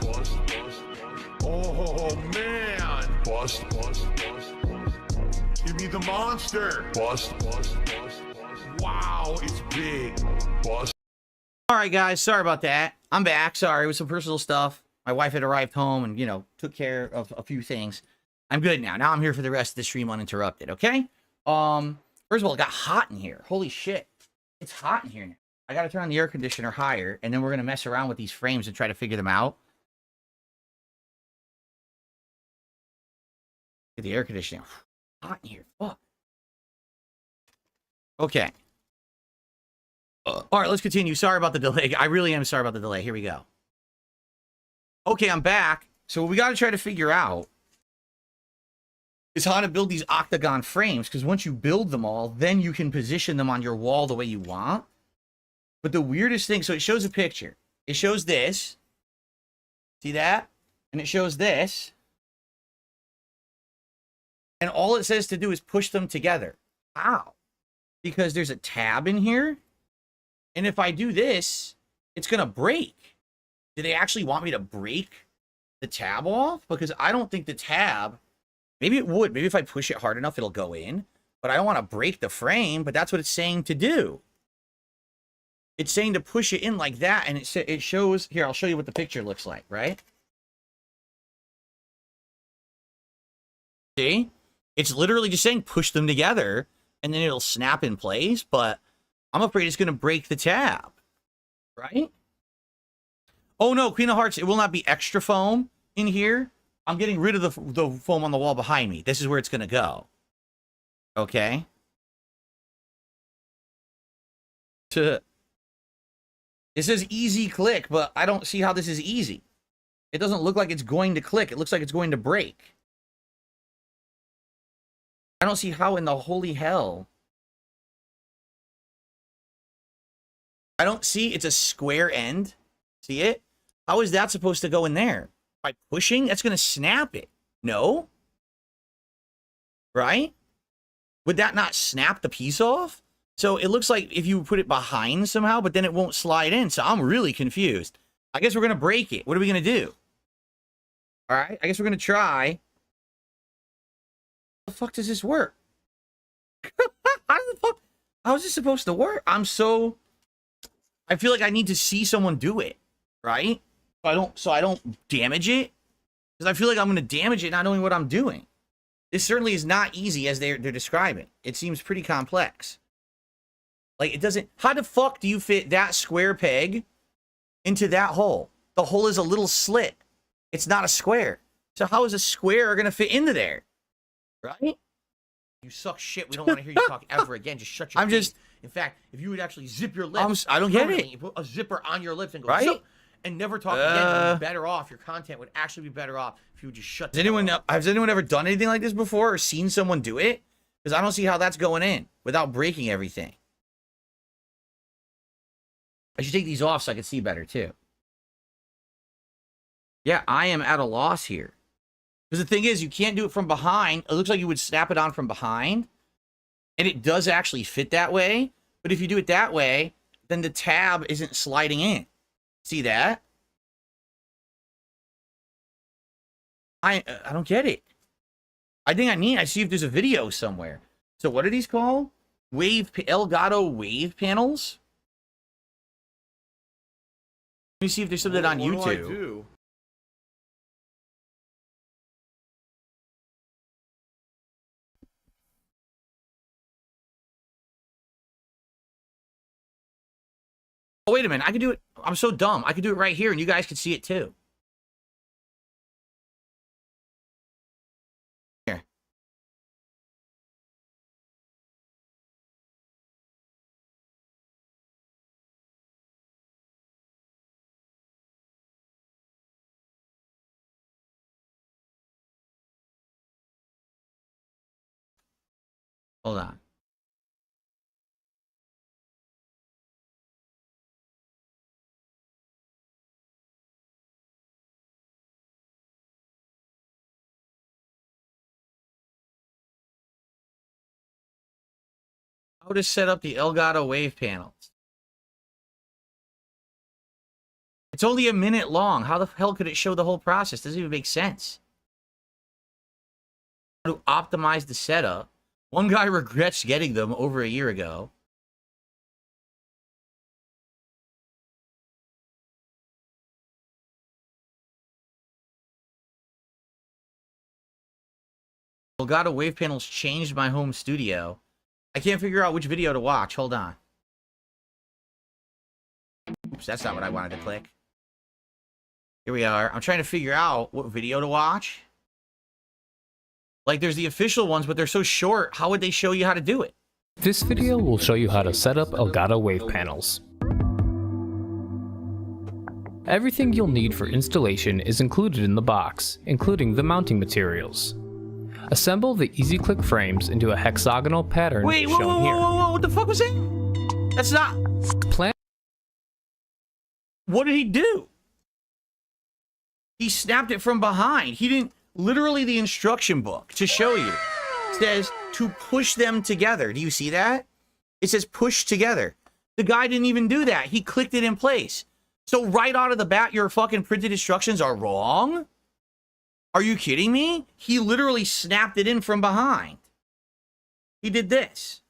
Oh, man. Bust. Give me the monster. Bust. Wow, it's big. Bust. All right, guys. Sorry about that. I'm back. Sorry, it was some personal stuff. My wife had arrived home and, you know, took care of a few things. I'm good now. Now I'm here for the rest of the stream uninterrupted, okay? First of all, it got hot in here. Holy shit. It's hot in here now. I got to turn on the air conditioner higher, and then we're going to mess around with these frames and try to figure them out. Get the air conditioner. Hot in here. Fuck. Okay. All right, let's continue. Sorry about the delay. I really am sorry about the delay. Here we go. Okay, I'm back. So what we got to try to figure out is how to build these octagon frames, because once you build them all, then you can position them on your wall the way you want. But the weirdest thing, so it shows a picture. It shows this. See that? And it shows this. And all it says to do is push them together. How? Because there's a tab in here. And if I do this, it's going to break. Do they actually want me to break the tab off? Because I don't think the tab, maybe it would. Maybe if I push it hard enough, it'll go in. But I don't want to break the frame, but that's what it's saying to do. It's saying to push it in like that, and it shows, here, I'll show you what the picture looks like, right? See? It's literally just saying push them together, and then it'll snap in place, but I'm afraid it's going to break the tab, right? Oh no, Queen of Hearts, it will not be extra foam in here. I'm getting rid of the foam on the wall behind me. This is where it's going to go. Okay. It says easy click, but I don't see how this is easy. It doesn't look like it's going to click. It looks like it's going to break. I don't see how in the holy hell. I don't see, it's a square end. See it? How is that supposed to go in there? By pushing? That's going to snap it. No? Right? Would that not snap the piece off? So it looks like if you put it behind somehow, but then it won't slide in. So I'm really confused. I guess we're going to break it. What are we going to do? All right. I guess we're going to try. How the fuck does this work? How is this supposed to work? I feel like I need to see someone do it, right? So I don't damage it, because I feel like I'm going to damage it not knowing what I'm doing. This certainly is not easy as they're describing. It seems pretty complex. Like, it doesn't... How the fuck do you fit that square peg into that hole? The hole is a little slit. It's not a square. So how is a square going to fit into there? Right? You suck shit. We don't want to hear you talk ever again. Just shut your face. In fact, if you would actually zip your lips... I don't get it. You put a zipper on your lips and go... Right? Zip, and never talk again. You'd be better off. Your content would actually be better off if you would just shut... Has anyone ever done anything like this before or seen someone do it? Because I don't see how that's going in without breaking everything. I should take these off so I can see better, too. Yeah, I am at a loss here. Because the thing is, you can't do it from behind. It looks like you would snap it on from behind. And it does actually fit that way. But if you do it that way, then the tab isn't sliding in. See that? I don't get it. I see if there's a video somewhere. So what are these called? Elgato wave panels? Let me see if there's something on YouTube. What do I do? Oh, wait a minute. I can do it. I'm so dumb. I can do it right here, and you guys can see it too. Hold on. How to set up the Elgato wave panels. It's only a minute long. How the hell could it show the whole process? Doesn't even make sense. How to optimize the setup. One guy regrets getting them over a year ago. Elgato wave panels changed my home studio. I can't figure out which video to watch. Hold on. Oops, that's not what I wanted to click. Here we are. I'm trying to figure out what video to watch. Like, there's the official ones, but they're so short. How would they show you how to do it? This video will show you how to set up Elgato wave panels. Everything you'll need for installation is included in the box, including the mounting materials. Assemble the easy-click frames into a hexagonal pattern Wait, whoa, shown whoa, here. whoa, whoa, what the fuck was that? That's not... What did he do? He snapped it from behind. He didn't... Literally, the instruction book to show you says to push them together. Do you see that? It says push together. The guy didn't even do that. He clicked it in place. So right out of the bat, your fucking printed instructions are wrong? Are you kidding me? He literally snapped it in from behind. He did this.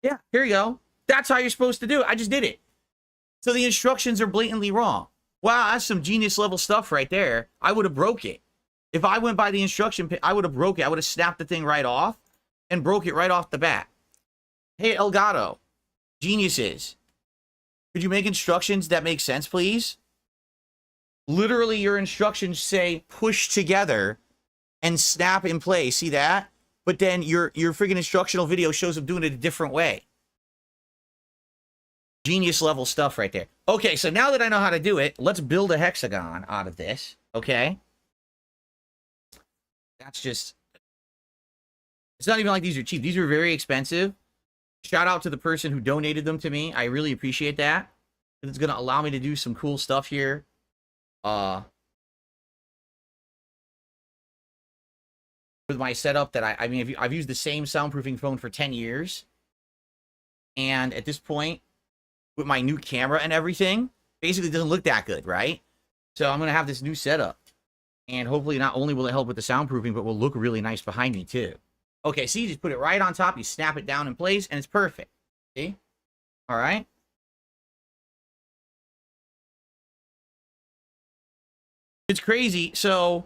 Yeah, here you go. That's how you're supposed to do it. I just did it. So the instructions are blatantly wrong. Wow, that's some genius level stuff right there. I would have broke it. If I went by the instruction, I would have broke it. I would have snapped the thing right off and broke it right off the bat. Hey, Elgato, geniuses. Could you make instructions that make sense, please? Literally, your instructions say push together and snap in place. See that? But then your freaking instructional video shows them doing it a different way. Genius level stuff right there. Okay, so now that I know how to do it, let's build a hexagon out of this. Okay? That's just... It's not even like these are cheap. These are very expensive. Shout out to the person who donated them to me. I really appreciate that. It's going to allow me to do some cool stuff here. With my setup that I mean, I've used the same soundproofing phone for 10 years. And at this point, with my new camera and everything, basically it doesn't look that good, right? So I'm going to have this new setup. And hopefully not only will it help with the soundproofing, but will look really nice behind me too. Okay, see, you just put it right on top, you snap it down in place, and it's perfect. See? All right. It's crazy. So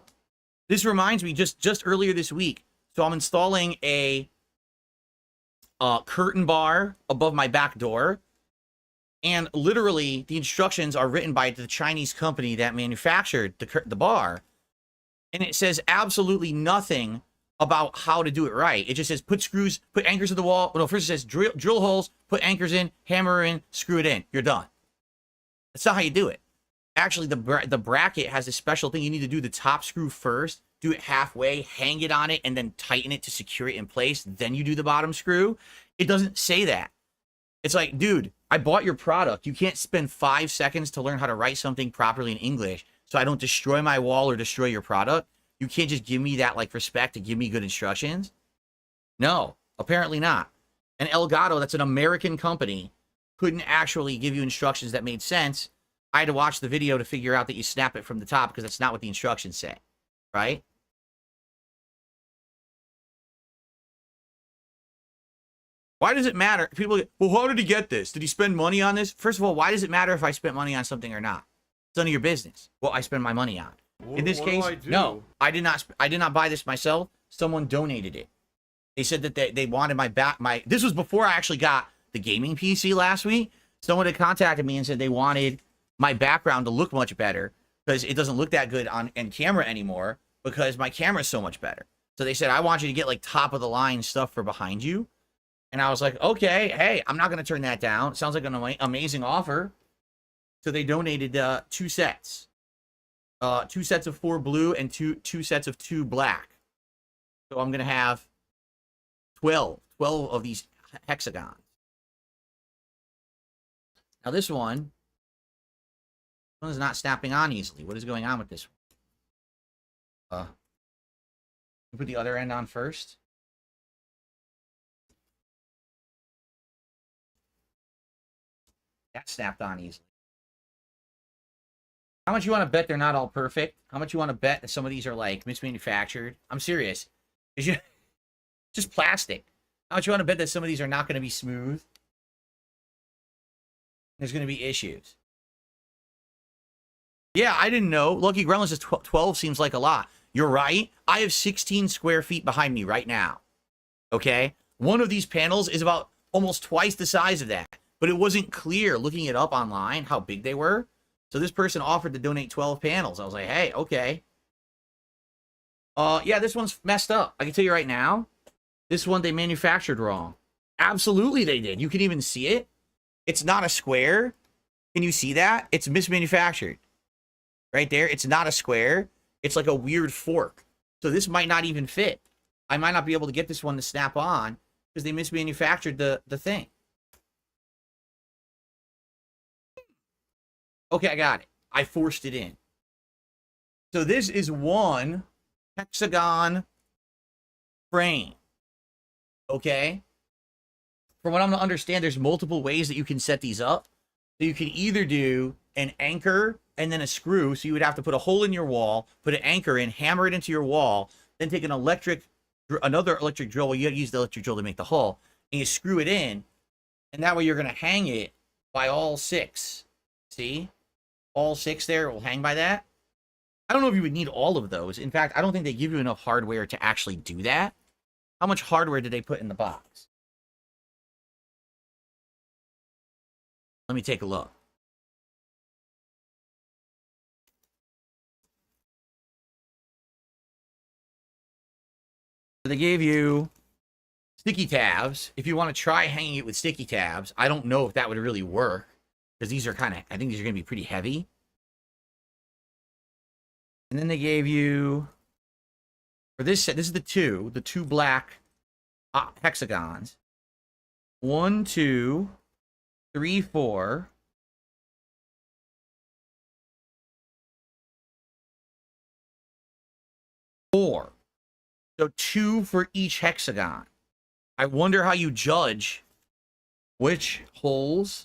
this reminds me, just earlier this week, so I'm installing a curtain bar above my back door. And literally, the instructions are written by the Chinese company that manufactured the bar. And it says absolutely nothing about how to do it right. It just says put screws, put anchors in the wall. No, first it says drill holes, put anchors in, hammer in, screw it in. You're done. That's not how you do it. Actually, the bracket has a special thing. You need to do the top screw first, do it halfway, hang it on it, and then tighten it to secure it in place. Then you do the bottom screw. It doesn't say that. It's like, dude, I bought your product. You can't spend 5 seconds to learn how to write something properly in English so I don't destroy my wall or destroy your product. You can't just give me that, like, respect to give me good instructions. No, apparently not. And Elgato, that's an American company, couldn't actually give you instructions that made sense. I had to watch the video to figure out that you snap it from the top because that's not what the instructions say, right? Why does it matter? People get, well, how did he get this? Did he spend money on this? First of all, why does it matter if I spent money on something or not? It's none of your business what I spend my money on. In this case, no, I did not buy this myself. Someone donated it. They said that they wanted this was before I actually got the gaming PC last week. Someone had contacted me and said they wanted my background to look much better because it doesn't look that good on camera anymore because my camera is so much better. So they said, I want you to get like top of the line stuff for behind you. And I was like, okay, hey, I'm not going to turn that down. Sounds like an amazing offer. So they donated 2 sets. 2 sets of 4 blue and two sets of 2 black. So I'm going to have 12 12 of these hexagons. Now this one is not snapping on easily. What is going on with this one? Put the other end on first. That snapped on easily. How much you want to bet they're not all perfect? How much you want to bet that some of these are like mismanufactured? I'm serious. Just plastic. How much you want to bet that some of these are not going to be smooth? There's going to be issues. Yeah, I didn't know. Lucky Gremlin says 12 seems like a lot. You're right. I have 16 square feet behind me right now. Okay? One of these panels is about almost twice the size of that. But it wasn't clear looking it up online how big they were. So this person offered to donate 12 panels. I was like, hey, okay. Yeah, this one's messed up. I can tell you right now, this one they manufactured wrong. Absolutely they did. You can even see it. It's not a square. Can you see that? It's mismanufactured. Right there. It's not a square. It's like a weird fork. So this might not even fit. I might not be able to get this one to snap on because they mismanufactured the thing. Okay, I got it. I forced it in. So this is one hexagon frame. Okay? From what I'm going to understand, there's multiple ways that you can set these up. So you can either do an anchor and then a screw. So you would have to put a hole in your wall, put an anchor in, hammer it into your wall, then take another electric drill. Well, you got to use the electric drill to make the hole, and you screw it in, and that way you're going to hang it by all 6. See? All 6 there will hang by that. I don't know if you would need all of those. In fact, I don't think they give you enough hardware to actually do that. How much hardware did they put in the box? Let me take a look. They gave you sticky tabs. If you want to try hanging it with sticky tabs, I don't know if that would really work. Because these are I think these are going to be pretty heavy. And then they gave you, for this set, this is the two black hexagons. 1, 2, 3, 4. 4. So 2 for each hexagon. I wonder how you judge which holes.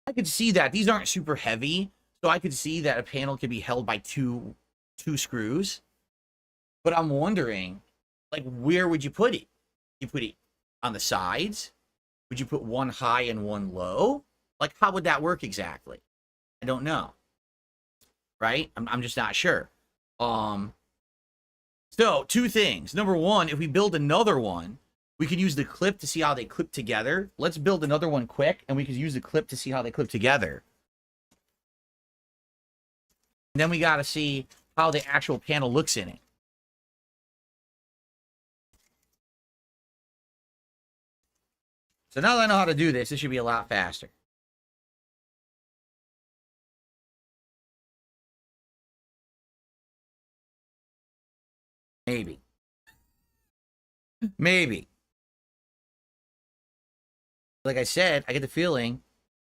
I could see that. These aren't super heavy, so I could see that a panel could be held by two screws. But I'm wondering, like, where would you put it? You put it on the sides? Would you put one high and one low? Like, how would that work exactly? I don't know. Right? I'm just not sure. So, 2 things. Number 1, if we build another one, we could use the clip to see how they clip together. Let's build another one quick, and we could use the clip to see how they clip together. And then we got to see how the actual panel looks in it. So now that I know how to do this, this should be a lot faster. Maybe. Maybe. Like I said, I get the feeling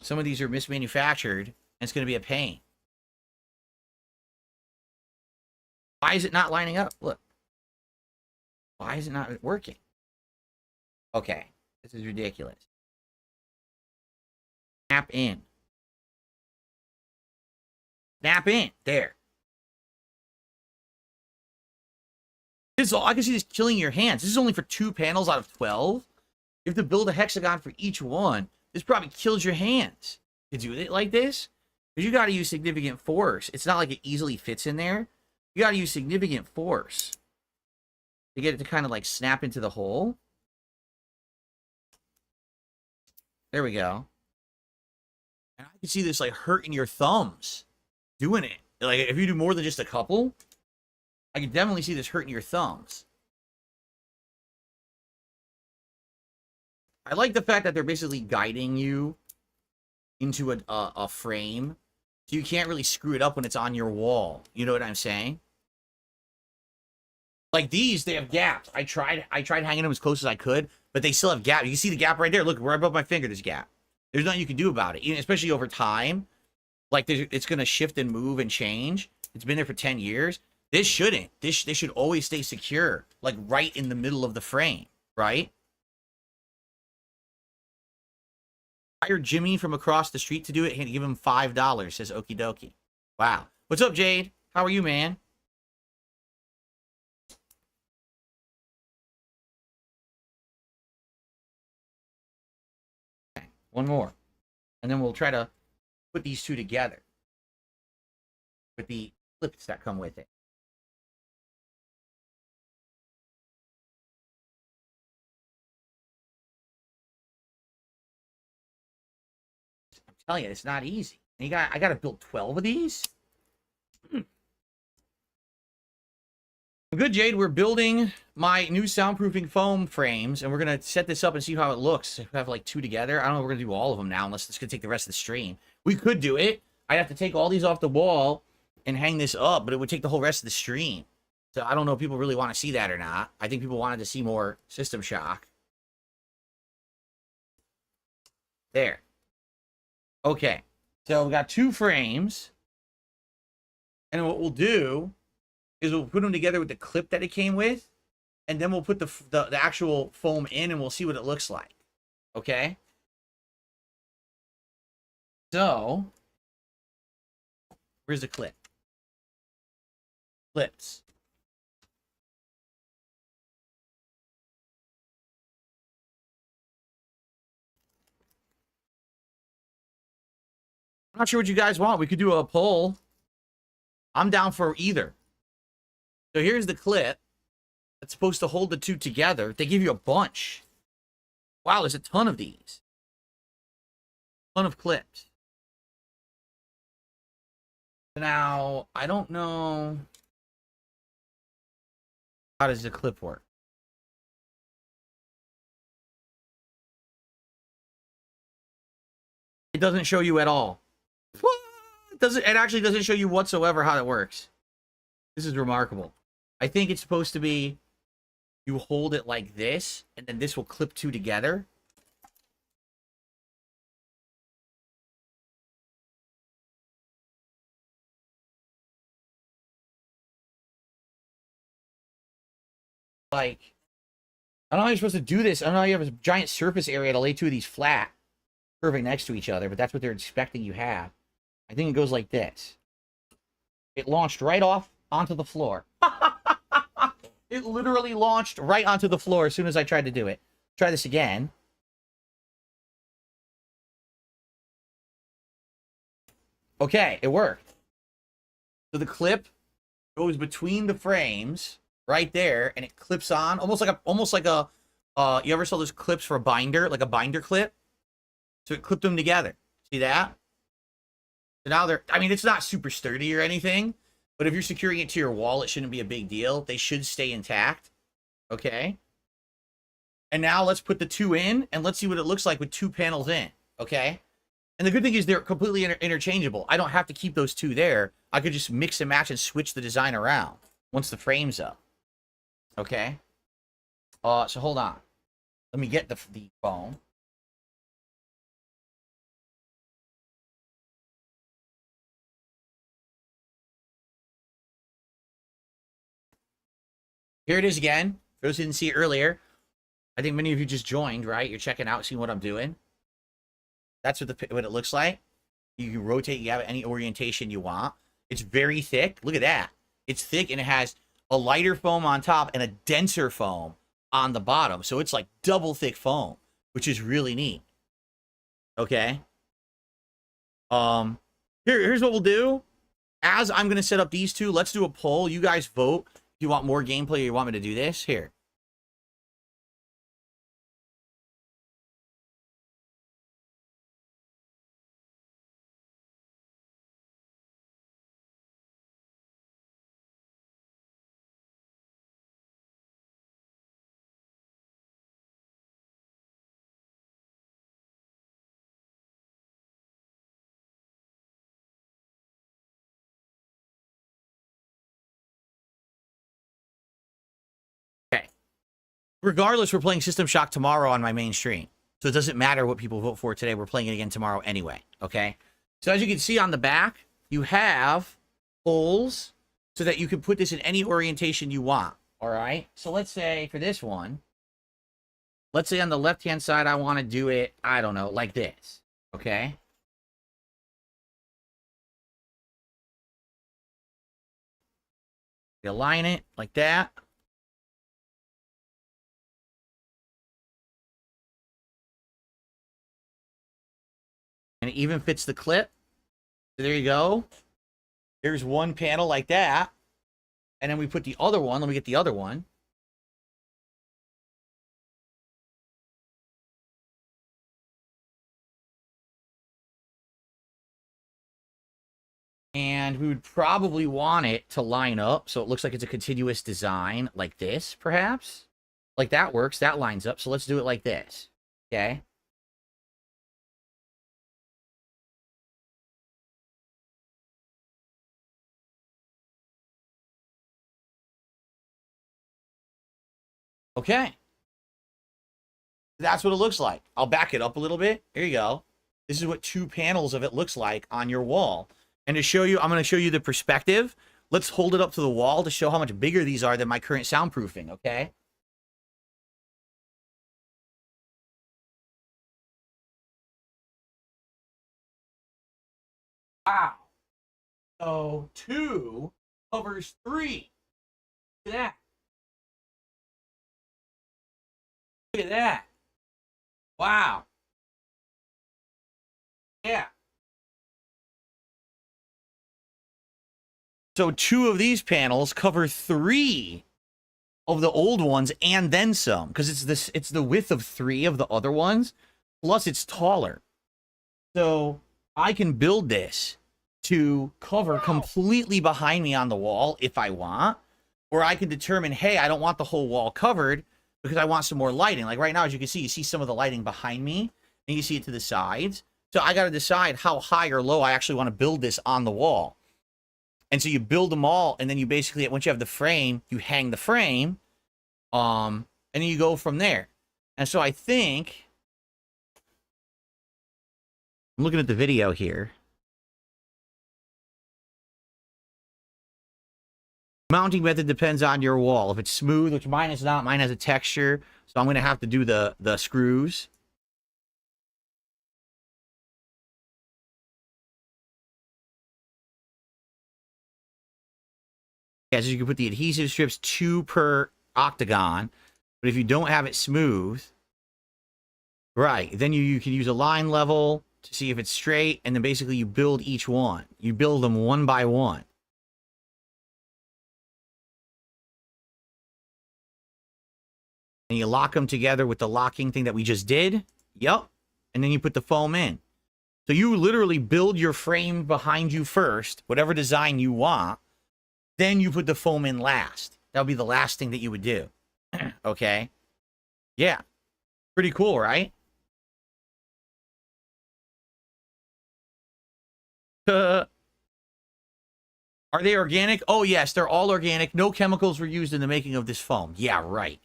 some of these are mismanufactured, and it's going to be a pain. Why is it not lining up? Look. Why is it not working? Okay. This is ridiculous. Snap in. Snap in. There. This is all, I can see this killing your hands. This is only for 2 panels out of 12. You have to build a hexagon for each one. This probably kills your hands to do it like this. Because you got to use significant force. It's not like it easily fits in there. You got to use significant force to get it to kind of like snap into the hole. There we go. And I can see this like hurting your thumbs doing it. Like if you do more than just a couple, I can definitely see this hurting your thumbs. I like the fact that they're basically guiding you into a frame. So you can't really screw it up when it's on your wall. You know what I'm saying? Like these, they have gaps. I tried hanging them as close as I could, but they still have gaps. You can see the gap right there. Look, right above my finger, there's a gap. There's nothing you can do about it, especially over time. Like it's gonna shift and move and change. It's been there for 10 years. This shouldn't. This should always stay secure, like right in the middle of the frame, right? Hired Jimmy from across the street to do it. And give him $5, says Okie dokie. Wow. What's up, Jade? How are you, man? Okay, one more. And then we'll try to put these two together with the clips that come with it. I'm telling you, it's not easy. And I got to build 12 of these. Good, Jade. We're building my new soundproofing foam frames, and we're going to set this up and see how it looks. We have like 2 together. I don't know if we're going to do all of them now, unless it's going to take the rest of the stream. We could do it. I'd have to take all these off the wall and hang this up, but it would take the whole rest of the stream. So I don't know if people really want to see that or not. I think people wanted to see more System Shock. There. Okay. So we got 2 frames. And what we'll do is we'll put them together with the clip that it came with, and then we'll put the actual foam in, and we'll see what it looks like. Okay? So, where's the clip? Clips. I'm not sure what you guys want. We could do a poll. I'm down for either. So here's the clip that's supposed to hold the 2 together. They give you a bunch. Wow, there's a ton of these. A ton of clips. Now, I don't know. How does the clip work? It doesn't show you at all. It actually doesn't show you whatsoever how it works. This is remarkable. I think it's supposed to be you hold it like this, and then this will clip 2 together. Like, I don't know how you're supposed to do this. I don't know how you have a giant surface area to lay 2 of these flat, curving next to each other, but that's what they're expecting you have. I think it goes like this. It launched right off onto the floor. It literally launched right onto the floor as soon as I tried to do it. Try this again. Okay, it worked. So the clip goes between the frames right there, and it clips on almost like a you ever saw those clips for a binder, like a binder clip? So it clipped them together. See that? So now they're, I mean, it's not super sturdy or anything, but if you're securing it to your wall, it shouldn't be a big deal. They should stay intact. Okay. And now let's put the 2 in, and let's see what it looks like with 2 panels in. Okay. And the good thing is they're completely interchangeable. I don't have to keep those 2 there. I could just mix and match and switch the design around once the frame's up. Okay. So hold on. Let me get the phone. Here it is again. For those who didn't see it earlier, I think many of you just joined, right? You're checking out, seeing what I'm doing. That's what it looks like. You can rotate, you have any orientation you want. It's very thick. Look at that. It's thick, and it has a lighter foam on top and a denser foam on the bottom. So it's like double thick foam, which is really neat. Okay. Here's what we'll do. As I'm going to set up these 2, let's do a poll. You guys vote. If you want more gameplay or you want me to do this, here. Regardless, we're playing System Shock tomorrow on my main stream. So it doesn't matter what people vote for today. We're playing it again tomorrow anyway, okay? So as you can see on the back, you have holes so that you can put this in any orientation you want, all right? So let's say for this one, let's say on the left-hand side, I want to do it, I don't know, like this, okay? You align it like that. And it even fits the clip. So there you go. There's one panel like that. And then we put the other one. Let me get the other one. And we would probably want it to line up so it looks like it's a continuous design like this, perhaps. Like that works. That lines up. So let's do it like this. Okay. Okay. That's what it looks like. I'll back it up a little bit. Here you go. This is what 2 panels of it looks like on your wall. And to show you, I'm going to show you the perspective. Let's hold it up to the wall to show how much bigger these are than my current soundproofing, okay? Wow. So 2 covers 3. Look at that. Look at that. Wow. Yeah. So 2 of these panels cover 3 of the old ones and then some, because it's the width of 3 of the other ones, plus it's taller. So I can build this to cover completely behind me on the wall if I want, or I can determine, hey, I don't want the whole wall covered because I want some more lighting. Like right now, as you can see, you see some of the lighting behind me, and you see it to the sides. So I got to decide how high or low I actually want to build this on the wall. And so you build them all, and then you basically, once you have the frame, you hang the frame, and then you go from there. And so I think, I'm looking at the video here. Mounting method depends on your wall. If it's smooth, which mine is not, mine has a texture, so I'm going to have to do the screws. Yeah, so you can put the adhesive strips 2 per octagon, but if you don't have it smooth, right, then you can use a line level to see if it's straight, and then basically you build each one. You build them one by one. And you lock them together with the locking thing that we just did. Yep. And then you put the foam in. So you literally build your frame behind you first, whatever design you want. Then you put the foam in last. That would be the last thing that you would do. Okay? Yeah. Pretty cool, right? Are they organic? Oh, yes, they're all organic. No chemicals were used in the making of this foam. Yeah, right.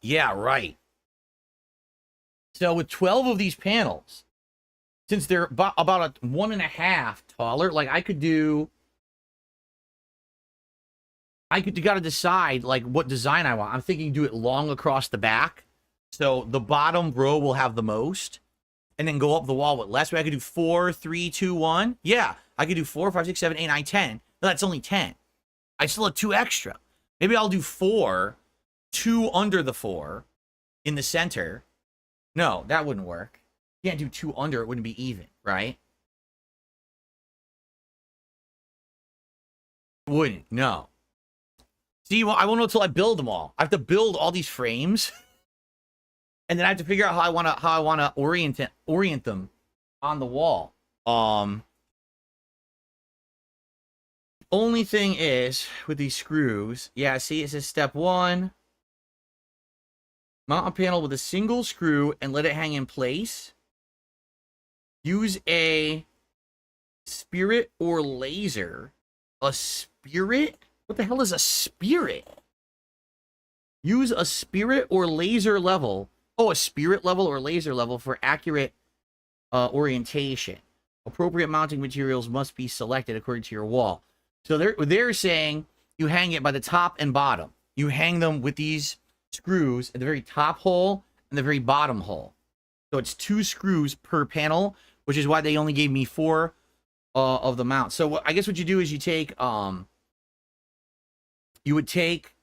Yeah, right. So with 12 of these panels, since they're about a 1.5 taller, like I could do, you got to decide like what design I want. I'm thinking do it long across the back. So the bottom row will have the most, and then go up the wall with less. But I could do 4, 3, 2, 1. Yeah, I could do 4, 5, 6, 7, 8, 9, 10. No, that's only 10. I still have 2 extra. Maybe I'll do 4, 2 under the 4 in the center. No, that wouldn't work. You can't do 2 under, it wouldn't be even, right? It wouldn't, no. See, well, I won't know until I build them all. I have to build all these frames. And then I have to figure out how I want to orient them on the wall. Only thing is with these screws, yeah, see it says step 1. Mount a panel with a single screw and let it hang in place. Use a spirit or laser. A spirit What the hell is a spirit? Use a spirit or laser level. Oh, a spirit level or laser level for accurate orientation. Appropriate mounting materials must be selected according to your wall. So they're saying you hang it by the top and bottom. You hang them with these screws at the very top hole and the very bottom hole. So it's 2 screws per panel, which is why they only gave me 4 of the mount. So I guess what you do is you take you would take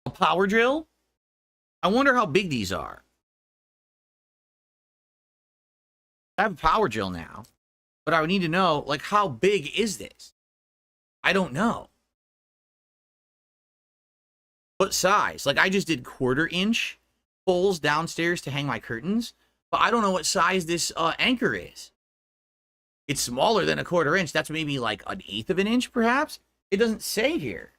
a power drill. I wonder how big these are. I have a power drill now, but I would need to know, like, how big is this? I don't know. What size? Like, I just did 1/4 inch holes downstairs to hang my curtains, but I don't know what size this anchor is. It's smaller than a 1/4 inch. That's maybe like 1/8 of an inch, perhaps. It doesn't say here.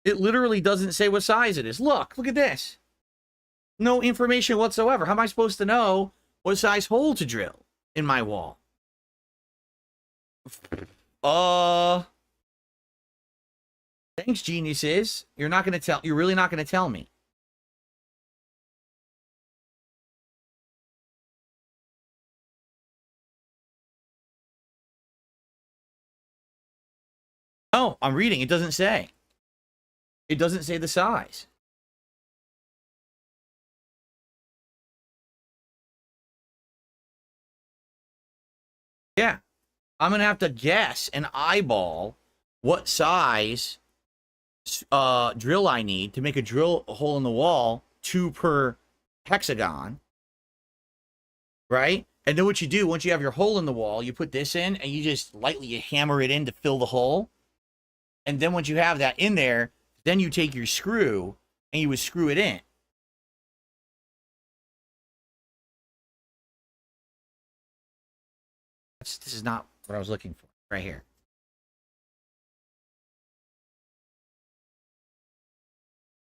It literally doesn't say what size it is. Look at this. No information whatsoever. How am I supposed to know what size hole to drill in my wall? Thanks, geniuses. You're really not gonna tell me. Oh, I'm reading. It doesn't say. It doesn't say the size. Yeah. I'm going to have to guess and eyeball what size drill I need to make a drill hole in the wall, 2 per hexagon. Right? And then what you do, once you have your hole in the wall, you put this in and you just lightly hammer it in to fill the hole. And then once you have that in there, then you take your screw and you would screw it in. This is not what I was looking for right here.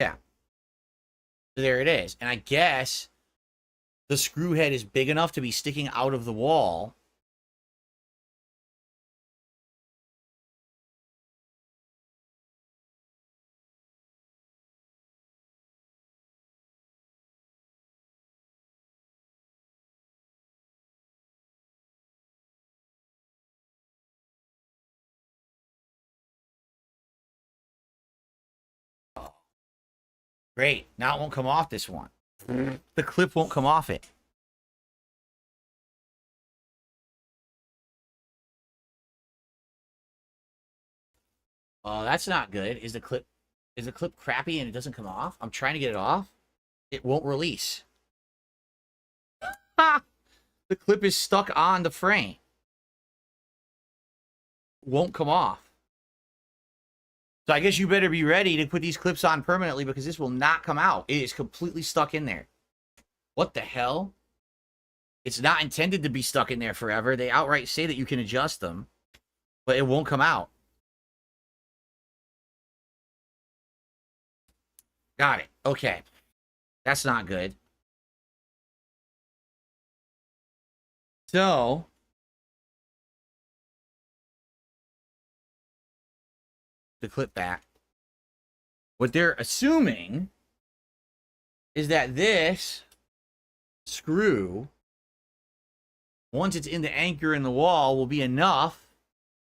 Yeah. So there it is. And I guess the screw head is big enough to be sticking out of the wall. Great. Now it won't come off this one. The clip won't come off it. Oh, that's not good. Is the clip crappy and it doesn't come off? I'm trying to get it off. It won't release. Ha! The clip is stuck on the frame. Won't come off. So I guess you better be ready to put these clips on permanently because this will not come out. It is completely stuck in there. What the hell? It's not intended to be stuck in there forever. They outright say that you can adjust them, but it won't come out. Got it. Okay. That's not good. So the clip back. What they're assuming is that this screw, once it's in the anchor in the wall, will be enough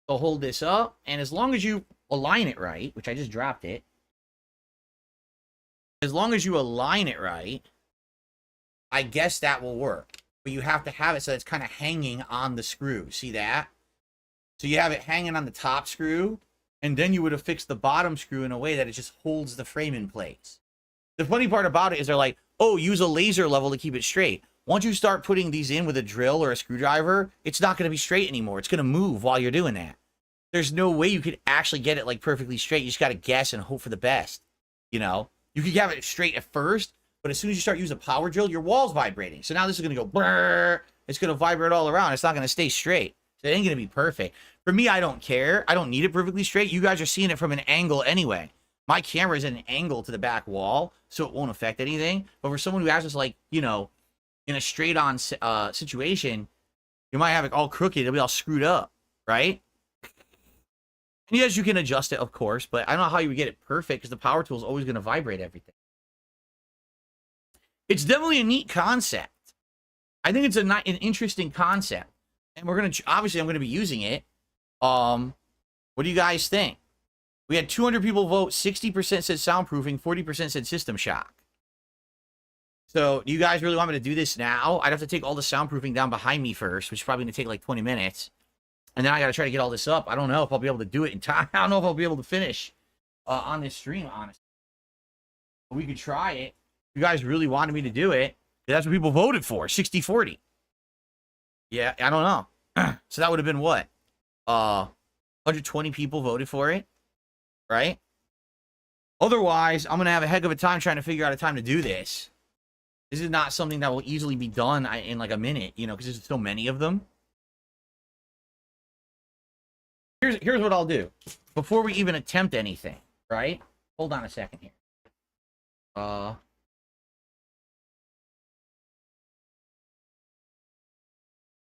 to hold this up. And as long as you align it right, which I just dropped it, as long as you align it right, I guess that will work. But you have to have it so it's kind of hanging on the screw. See that? So you have it hanging on the top screw, and then you would have fixed the bottom screw in a way that it just holds the frame in place. The funny part about it is they're like, oh, use a laser level to keep it straight. Once you start putting these in with a drill or a screwdriver, it's not going to be straight anymore. It's going to move while you're doing that. There's no way you could actually get it like perfectly straight. You just got to guess and hope for the best. You know, you could have it straight at first, but as soon as you start using a power drill, your wall's vibrating. So now this is going to go brrr. It's going to vibrate all around. It's not going to stay straight. So it ain't going to be perfect. For me, I don't care. I don't need it perfectly straight. You guys are seeing it from an angle anyway. My camera is at an angle to the back wall, so it won't affect anything. But for someone who has just like, you know, in a straight-on situation, you might have it all crooked. It'll be all screwed up, right? And yes, you can adjust it, of course, but I don't know how you would get it perfect because the power tool is always going to vibrate everything. It's definitely a neat concept. I think it's an interesting concept. And we're going to, obviously, I'm going to be using it. What do you guys think? We had 200 people vote. 60% said soundproofing. 40% said system shock. So, do you guys really want me to do this now? I'd have to take all the soundproofing down behind me first, which is probably going to take like 20 minutes. And then I got to try to get all this up. I don't know if I'll be able to do it in time. I don't know if I'll be able to finish on this stream, honestly. But we could try it. You guys really wanted me to do it. That's what people voted for. 60-40. Yeah, I don't know. So that would have been what? 120 people voted for it. Right? Otherwise, I'm going to have a heck of a time trying to figure out a time to do this. This is not something that will easily be done in like a minute, you know, because there's so many of them. Here's what I'll do. Before we even attempt anything, right? Hold on a second here.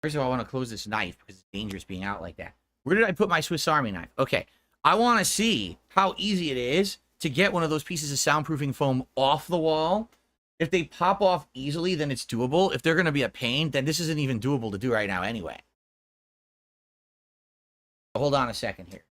First of all, I want to close this knife because it's dangerous being out like that. Where did I put my Swiss Army knife? Okay. I want to see how easy it is to get one of those pieces of soundproofing foam off the wall. If they pop off easily, then it's doable. If they're going to be a pain, then this isn't even doable to do right now anyway. Hold on a second here.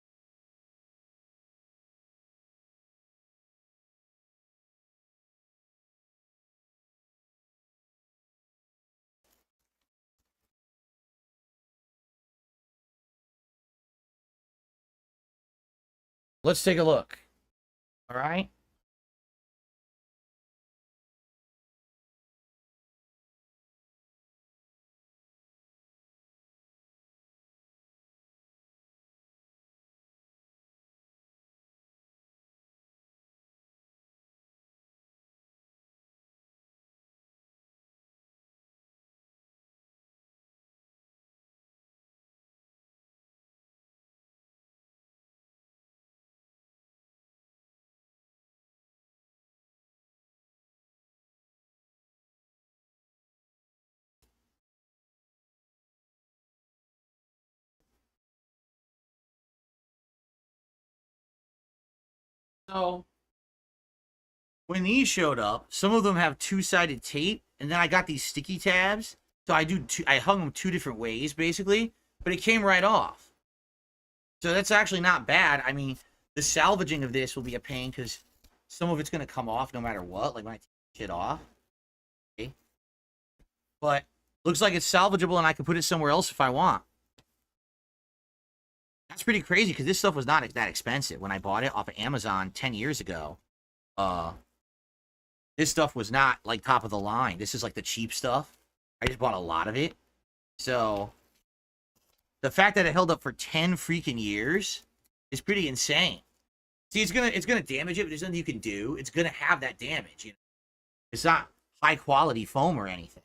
Let's take a look. All right. So, when these showed up, some of them have two-sided tape, and then I got these sticky tabs. So I hung them two different ways, basically, but it came right off. So that's actually not bad. I mean, the salvaging of this will be a pain because some of it's going to come off no matter what, like when I take shit off. Okay. But looks like it's salvageable, and I can put it somewhere else if I want. That's pretty crazy because this stuff was not that expensive when I bought it off of Amazon 10 years ago. This stuff was not like top of the line. This is like the cheap stuff. I just bought a lot of it. So the fact that it held up for 10 freaking years is pretty insane. See, it's gonna damage it, but there's nothing you can do. It's gonna have that damage. You know, it's not high quality foam or anything.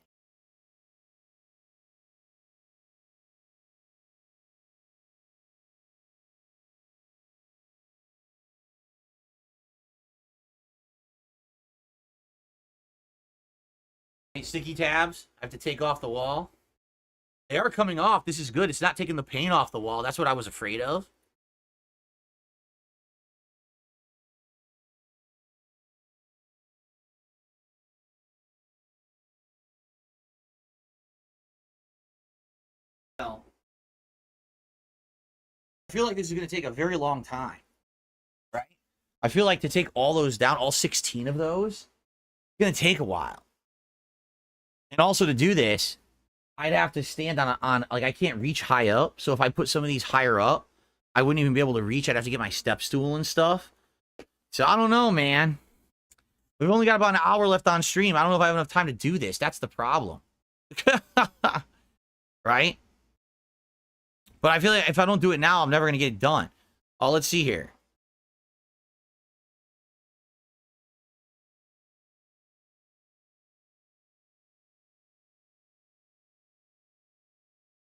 Sticky tabs I have to take off the wall. They are coming off. This is good. It's not taking the paint off the wall. That's what I was afraid of. Well, I feel like this is going to take a very long time. Right? I feel like to take all those down, all 16 of those, it's going to take a while. And also to do this, I'd have to stand on like I can't reach high up. So if I put some of these higher up, I wouldn't even be able to reach. I'd have to get my step stool and stuff. So I don't know, man. We've only got about an hour left on stream. I don't know if I have enough time to do this. That's the problem. Right? But I feel like if I don't do it now, I'm never going to get it done. Oh, let's see here.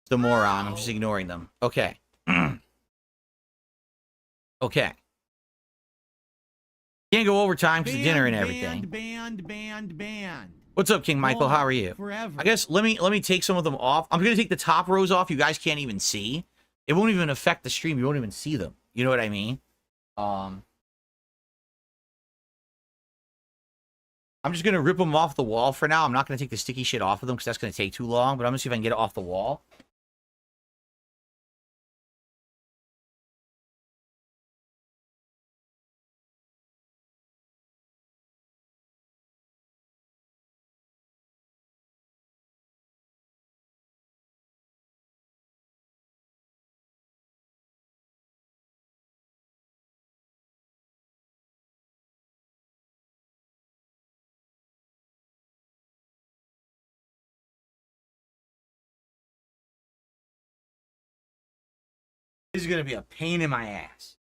The moron. I'm just ignoring them. Okay. Okay. Can't go overtime because of dinner and everything. Banned. What's up, King Michael? How are you? Forever. I guess let me take some of them off. I'm gonna take the top rows off. You guys can't even see. It won't even affect the stream. You won't even see them. You know what I mean? I'm just gonna rip them off the wall for now. I'm not gonna take the sticky shit off of them because that's gonna take too long. But I'm gonna see if I can get it off the wall. This is gonna be a pain in my ass.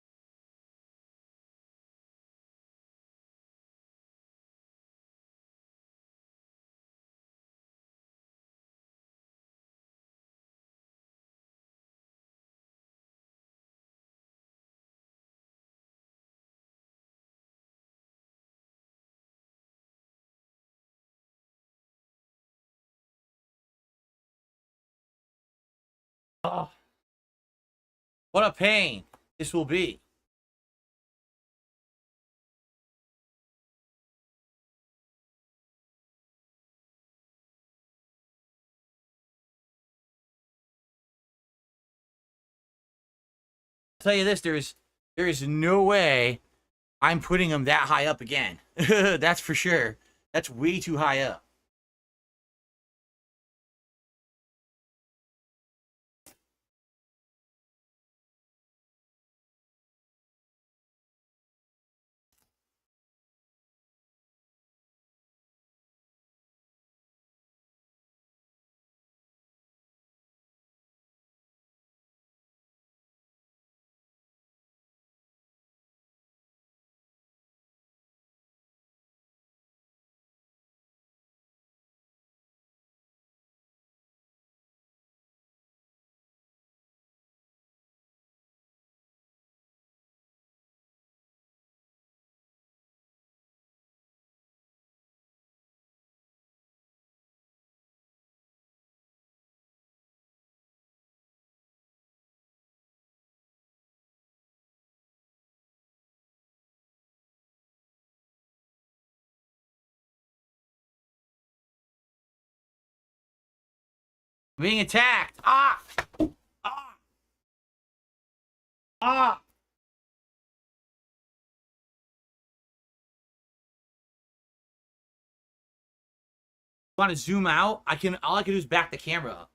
Oh, what a pain this will be. I'll tell you this, there is no way I'm putting them that high up again. That's for sure. That's way too high up. Being attacked. Ah! Ah! Ah! Want to zoom out? All I can do is back the camera up.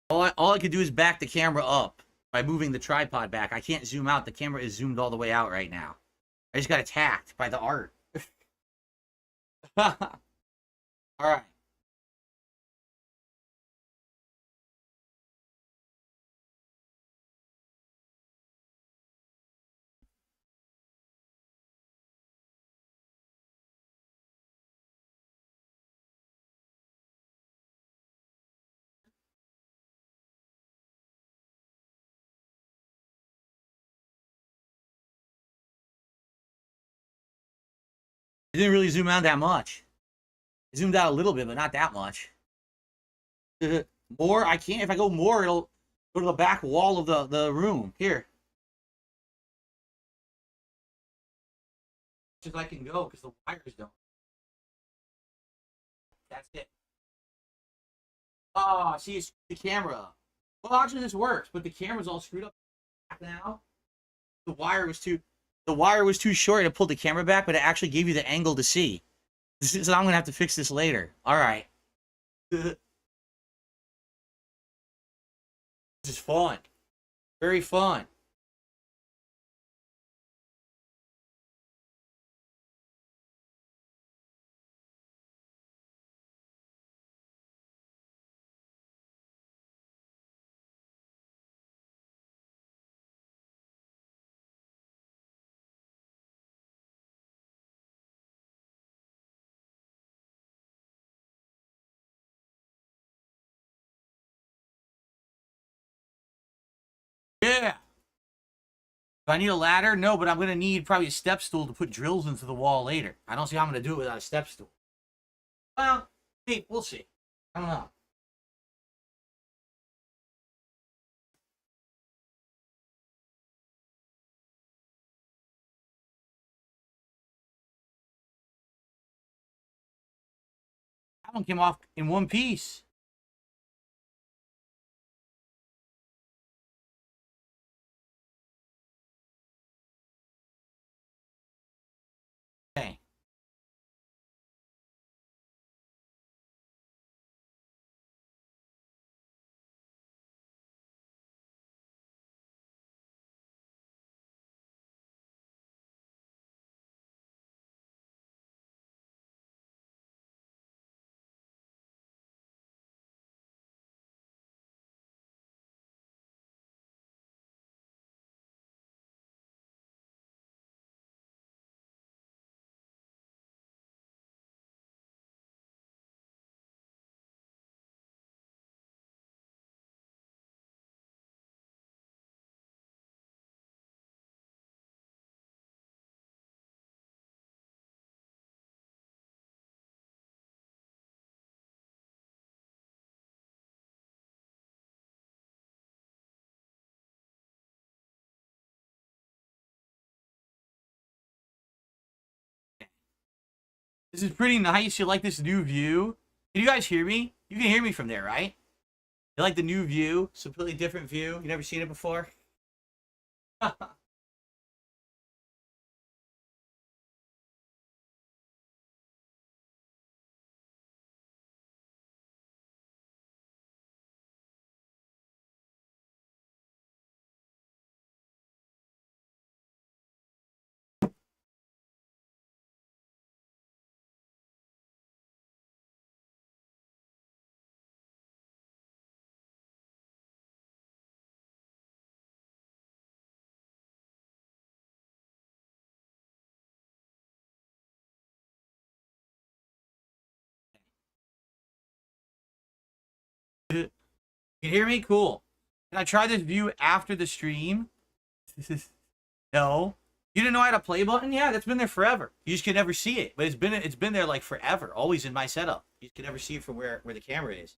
All I can do is back the camera up by moving the tripod back. I can't zoom out. The camera is zoomed all the way out right now. I just got attacked by the art. All right. It didn't really zoom out that much. It zoomed out a little bit, but not that much. More? I can't. If I go more, it'll go to the back wall of the room. Here. As I can go, because the wires don't. That's it. Oh, see, it's the camera. Well, actually, this works, but the camera's all screwed up now. The wire was too short to pull the camera back, but it actually gave you the angle to see. So I'm gonna have to fix this later. All right. This is fun. Very fun. Yeah. Do I need a ladder? No, but I'm going to need probably a step stool to put drills into the wall later. I don't see how I'm going to do it without a step stool. Well, hey, we'll see. I don't know. That one came off in one piece. Okay. This is pretty nice. You like this new view? Can you guys hear me? You can hear me from there, right? You like the new view? It's a completely different view. You never seen it before? You can hear me? Cool. Can I try this view after the stream? No. You didn't know I had a play button? Yeah, that's been there forever. You just can never see it. But it's been there like forever, always in my setup. You just can never see it from where the camera is.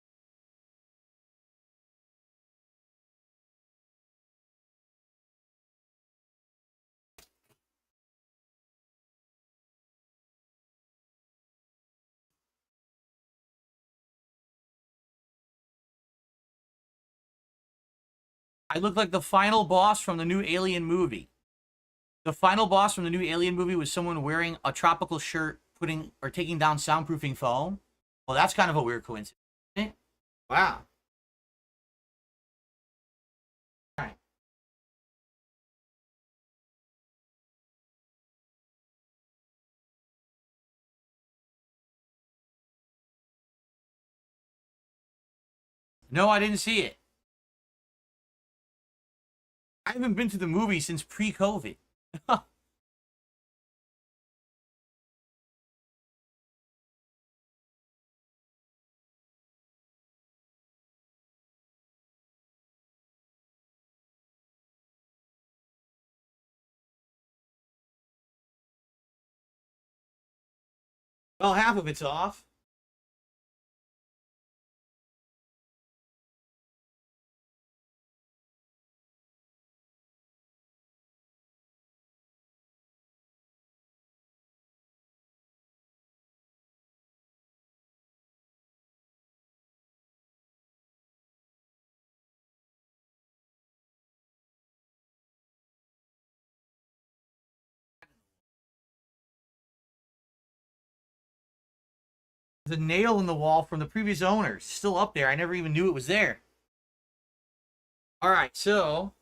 I look like the final boss from the new Alien movie. The final boss from the new Alien movie was someone wearing a tropical shirt, taking down soundproofing foam. Well, that's kind of a weird coincidence. Wow. All right. No, I didn't see it. I haven't been to the movie since pre-COVID. Well, half of it's off. There's a nail in the wall from the previous owners. Still up there. I never even knew it was there. Alright, so...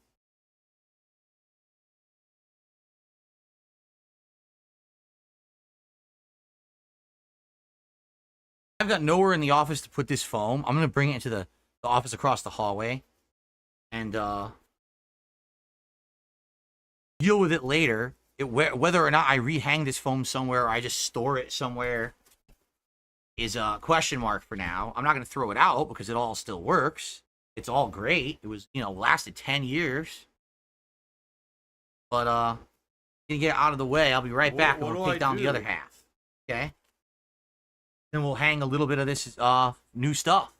I've got nowhere in the office to put this foam. I'm going to bring it into the office across the hallway. And, deal with it later. Whether or not I rehang this foam somewhere or I just store it somewhere is a question mark for now. I'm not going to throw it out because it all still works. It's all great. It was, lasted 10 years. But gonna get it out of the way. I'll be right back, and What we'll do take I down the do? other half. Okay. Then we'll hang a little bit of this new stuff.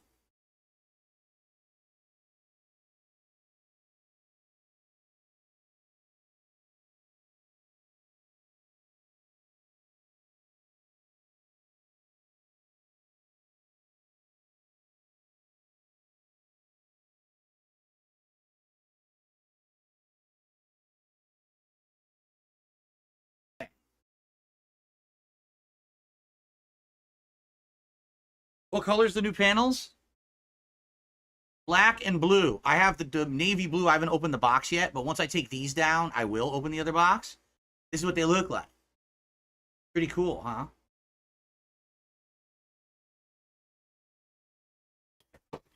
What color's the new panels? Black and blue. I have the navy blue. I haven't opened the box yet, but once I take these down, I will open the other box. This is what they look like. Pretty cool, huh?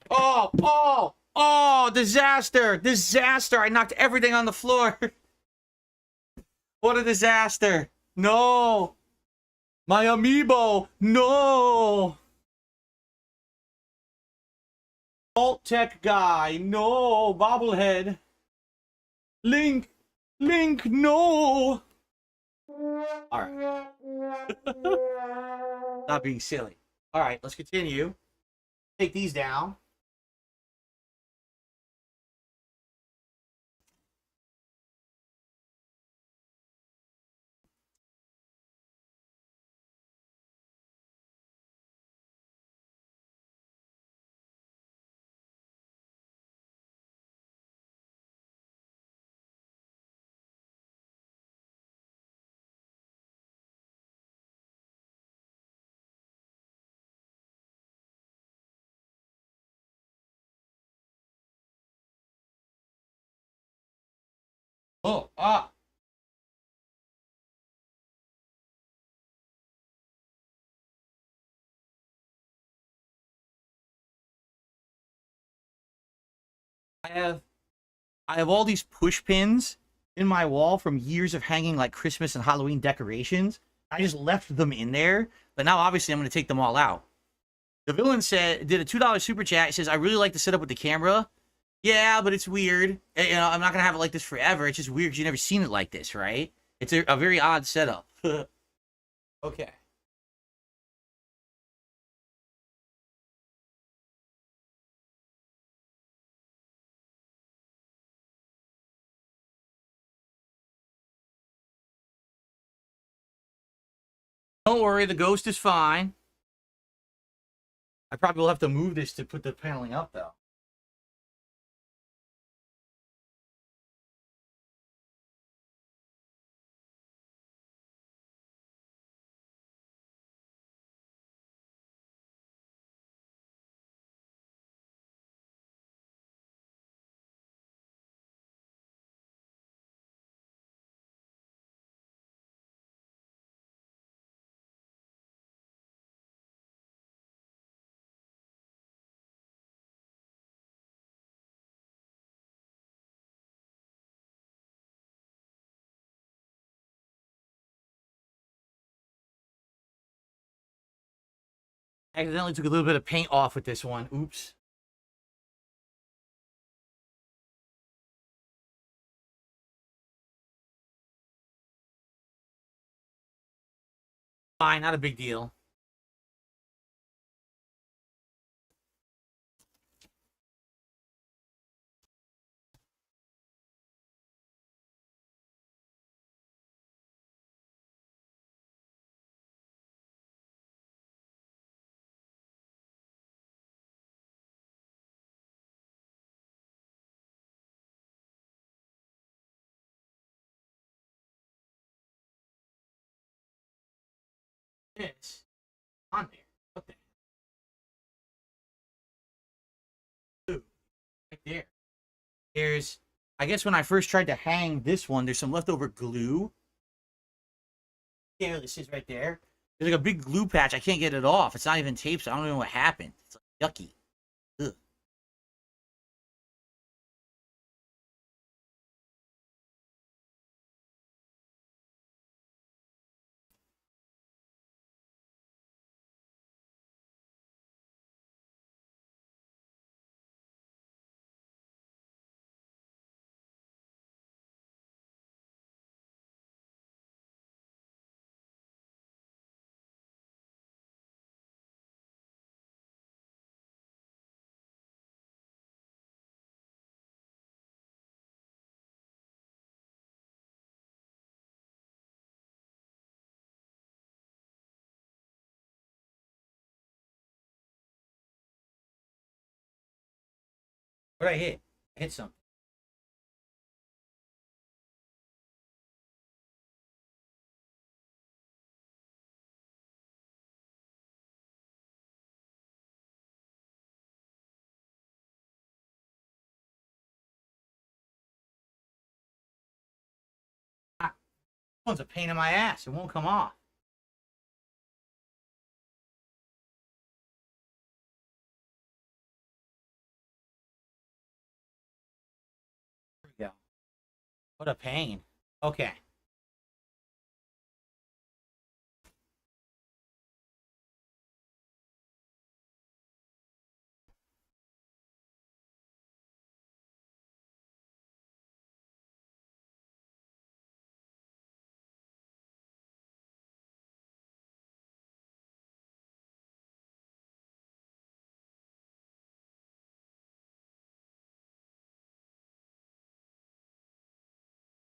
Oh, disaster. Disaster. I knocked everything on the floor. What a disaster. No. My amiibo. No. Alt Tech guy. No. Bobblehead. Link. No. All right. Not being silly. All right, let's continue. Take these down. Oh, ah. I have all these push pins in my wall from years of hanging like Christmas and Halloween decorations. I just left them in there, but now obviously I'm going to take them all out. The villain did a $2 super chat. He says, I really like the setup with the camera. Yeah, but it's weird. You know, I'm not going to have it like this forever. It's just weird because you've never seen it like this, right? It's a very odd setup. Okay. Don't worry, the ghost is fine. I probably will have to move this to put the paneling up, though. Accidentally took a little bit of paint off with this one. Oops. Fine, not a big deal. This on there. What the hell? Ooh, right there. There's, I guess when I first tried to hang this one, there's some leftover glue. There, this is right there. There's like a big glue patch. I can't get it off. It's not even taped, so I don't know what happened. It's like yucky. Ugh. What did I hit? I hit something. This one's a pain in my ass. It won't come off. There we go. What a pain. Okay.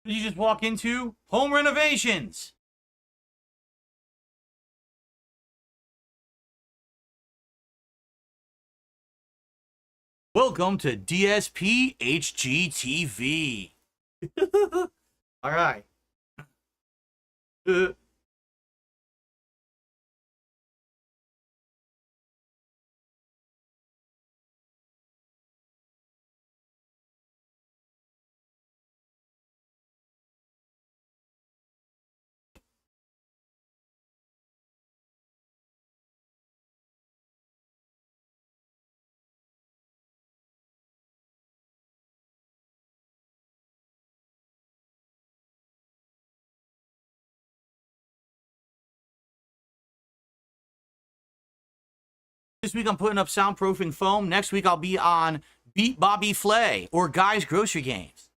What did you just walk into? Home renovations. Welcome to DSP HGTV. All right. This week I'm putting up soundproofing foam. Next week I'll be on Beat Bobby Flay or Guy's Grocery Games.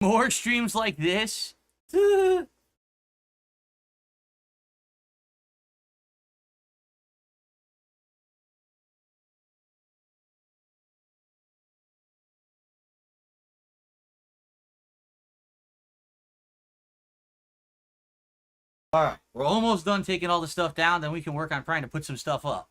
More streams like this. All right, we're almost done taking all the stuff down. Then we can work on trying to put some stuff up.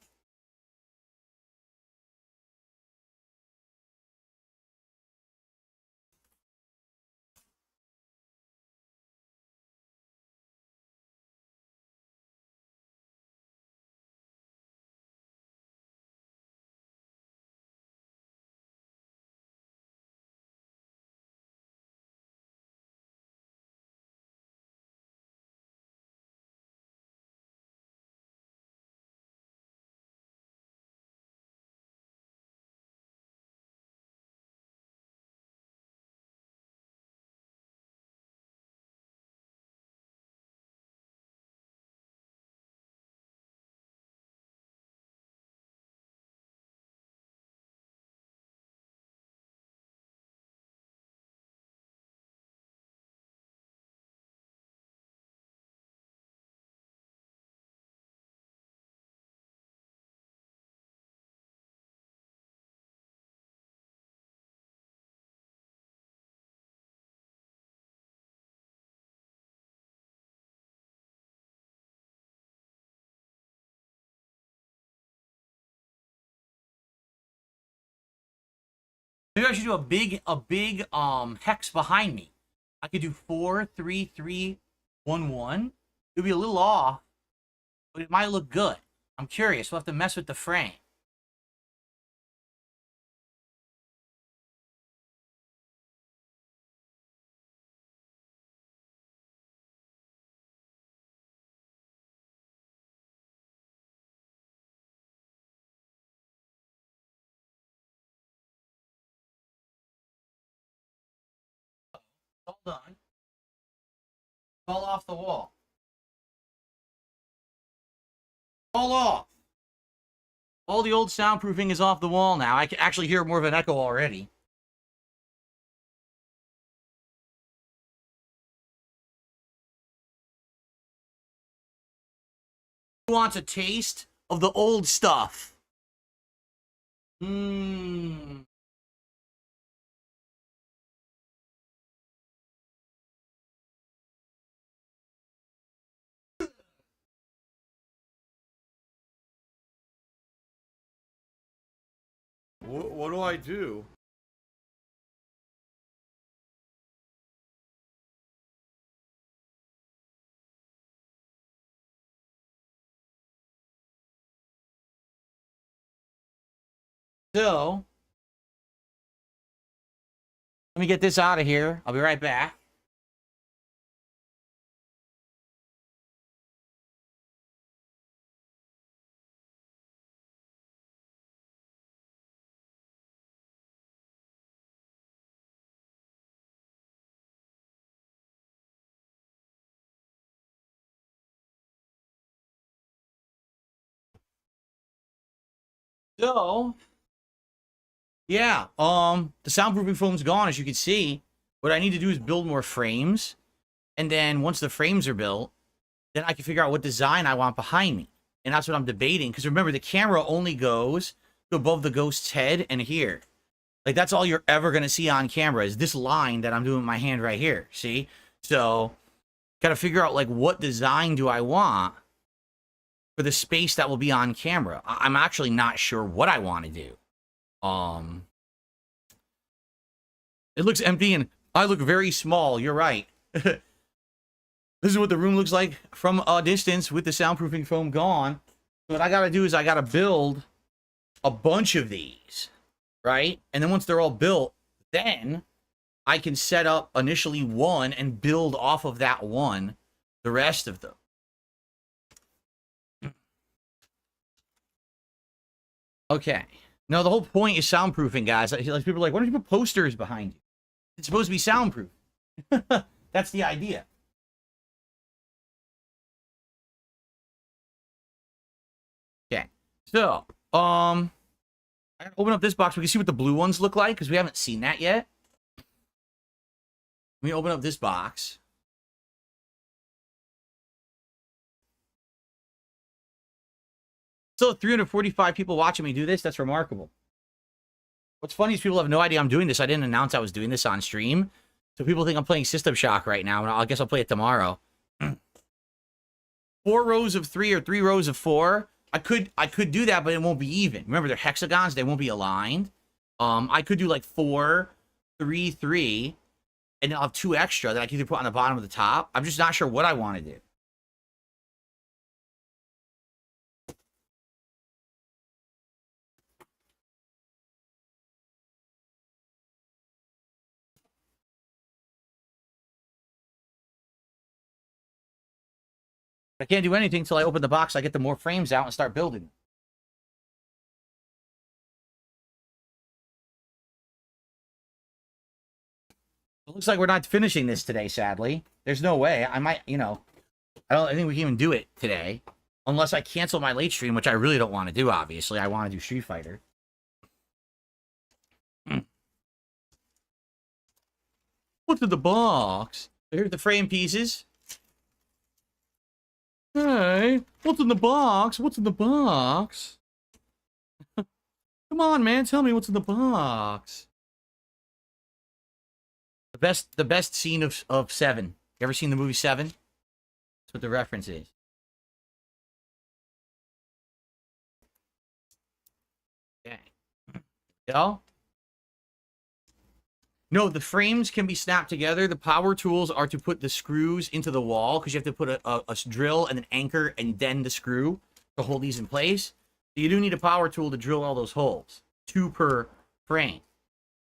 Maybe I should do a big hex behind me. I could do 4, 3, 3, 1, 1. It would be a little off, but it might look good. I'm curious. We'll have to mess with the frame. All done. Fall off the wall. Fall off. All the old soundproofing is off the wall now. I can actually hear more of an echo already. Who wants a taste of the old stuff? Mmm. What do I do? So, let me get this out of here. I'll be right back. So, yeah, the soundproofing foam's gone, as you can see. What I need to do is build more frames. And then once the frames are built, then I can figure out what design I want behind me. And that's what I'm debating. Because remember, the camera only goes to above the ghost's head and here. Like, that's all you're ever going to see on camera is this line that I'm doing with my hand right here. See? So, got to figure out, like, what design do I want for the space that will be on camera. I'm actually not sure what I want to do. It looks empty and I look very small. You're right. This is what the room looks like from a distance with the soundproofing foam gone. What I got to do is I got to build a bunch of these, right? And then once they're all built, then I can set up initially one and build off of that one the rest of them. Okay. No, the whole point is soundproofing, guys. Like, people are like, why don't you put posters behind you? It's supposed to be soundproof. That's the idea. Okay. So, I gotta open up this box. We can see what the blue ones look like, because we haven't seen that yet. Let me open up this box. Still 345 people watching me do this. That's remarkable. What's funny is people have no idea I'm doing this. I didn't announce I was doing this on stream. So people think I'm playing System Shock right now. And I guess I'll play it tomorrow. 4 rows of 3 or 3 rows of 4. I could do that, but it won't be even. Remember, they're hexagons. They won't be aligned. I could do like 4, 3, 3. And then I'll have 2 extra that I can either put on the bottom or the top. I'm just not sure what I want to do. I can't do anything until I open the box. I get the more frames out and start building. It looks like we're not finishing this today, sadly. There's no way. I might, you know, I think we can even do it today. Unless I cancel my late stream, which I really don't want to do, obviously. I want to do Street Fighter. What's in the box? Here's the frame pieces. Hey, what's in the box? What's in the box? Come on, man, tell me what's in the box. The best scene of Seven. You ever seen the movie Seven? That's what the reference is. Okay. Go. No, the frames can be snapped together. The power tools are to put the screws into the wall because you have to put a drill and an anchor and then the screw to hold these in place. So you do need a power tool to drill all those holes. 2 per frame.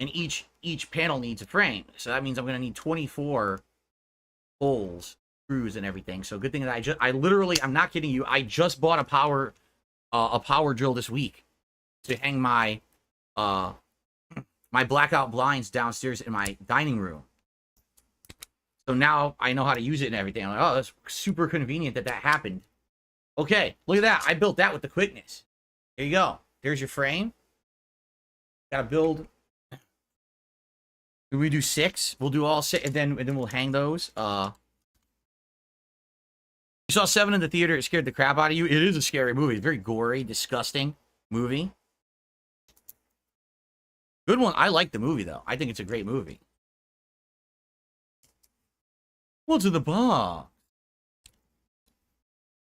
And each panel needs a frame. So that means I'm going to need 24 holes, screws, and everything. So good thing that I literally, I'm not kidding you, I just bought a power drill this week to hang my blackout blinds downstairs in my dining room. So now I know how to use it and everything. I'm like, oh, that's super convenient that happened. Okay, look at that. I built that with the quickness. There you go. There's your frame. Gotta build. We do 6. We'll do all 6, and then we'll hang those. You saw 7 in the theater. It scared the crap out of you. It is a scary movie. It's very gory, disgusting movie. Good one. I like the movie though. I think it's a great movie. What's in the box?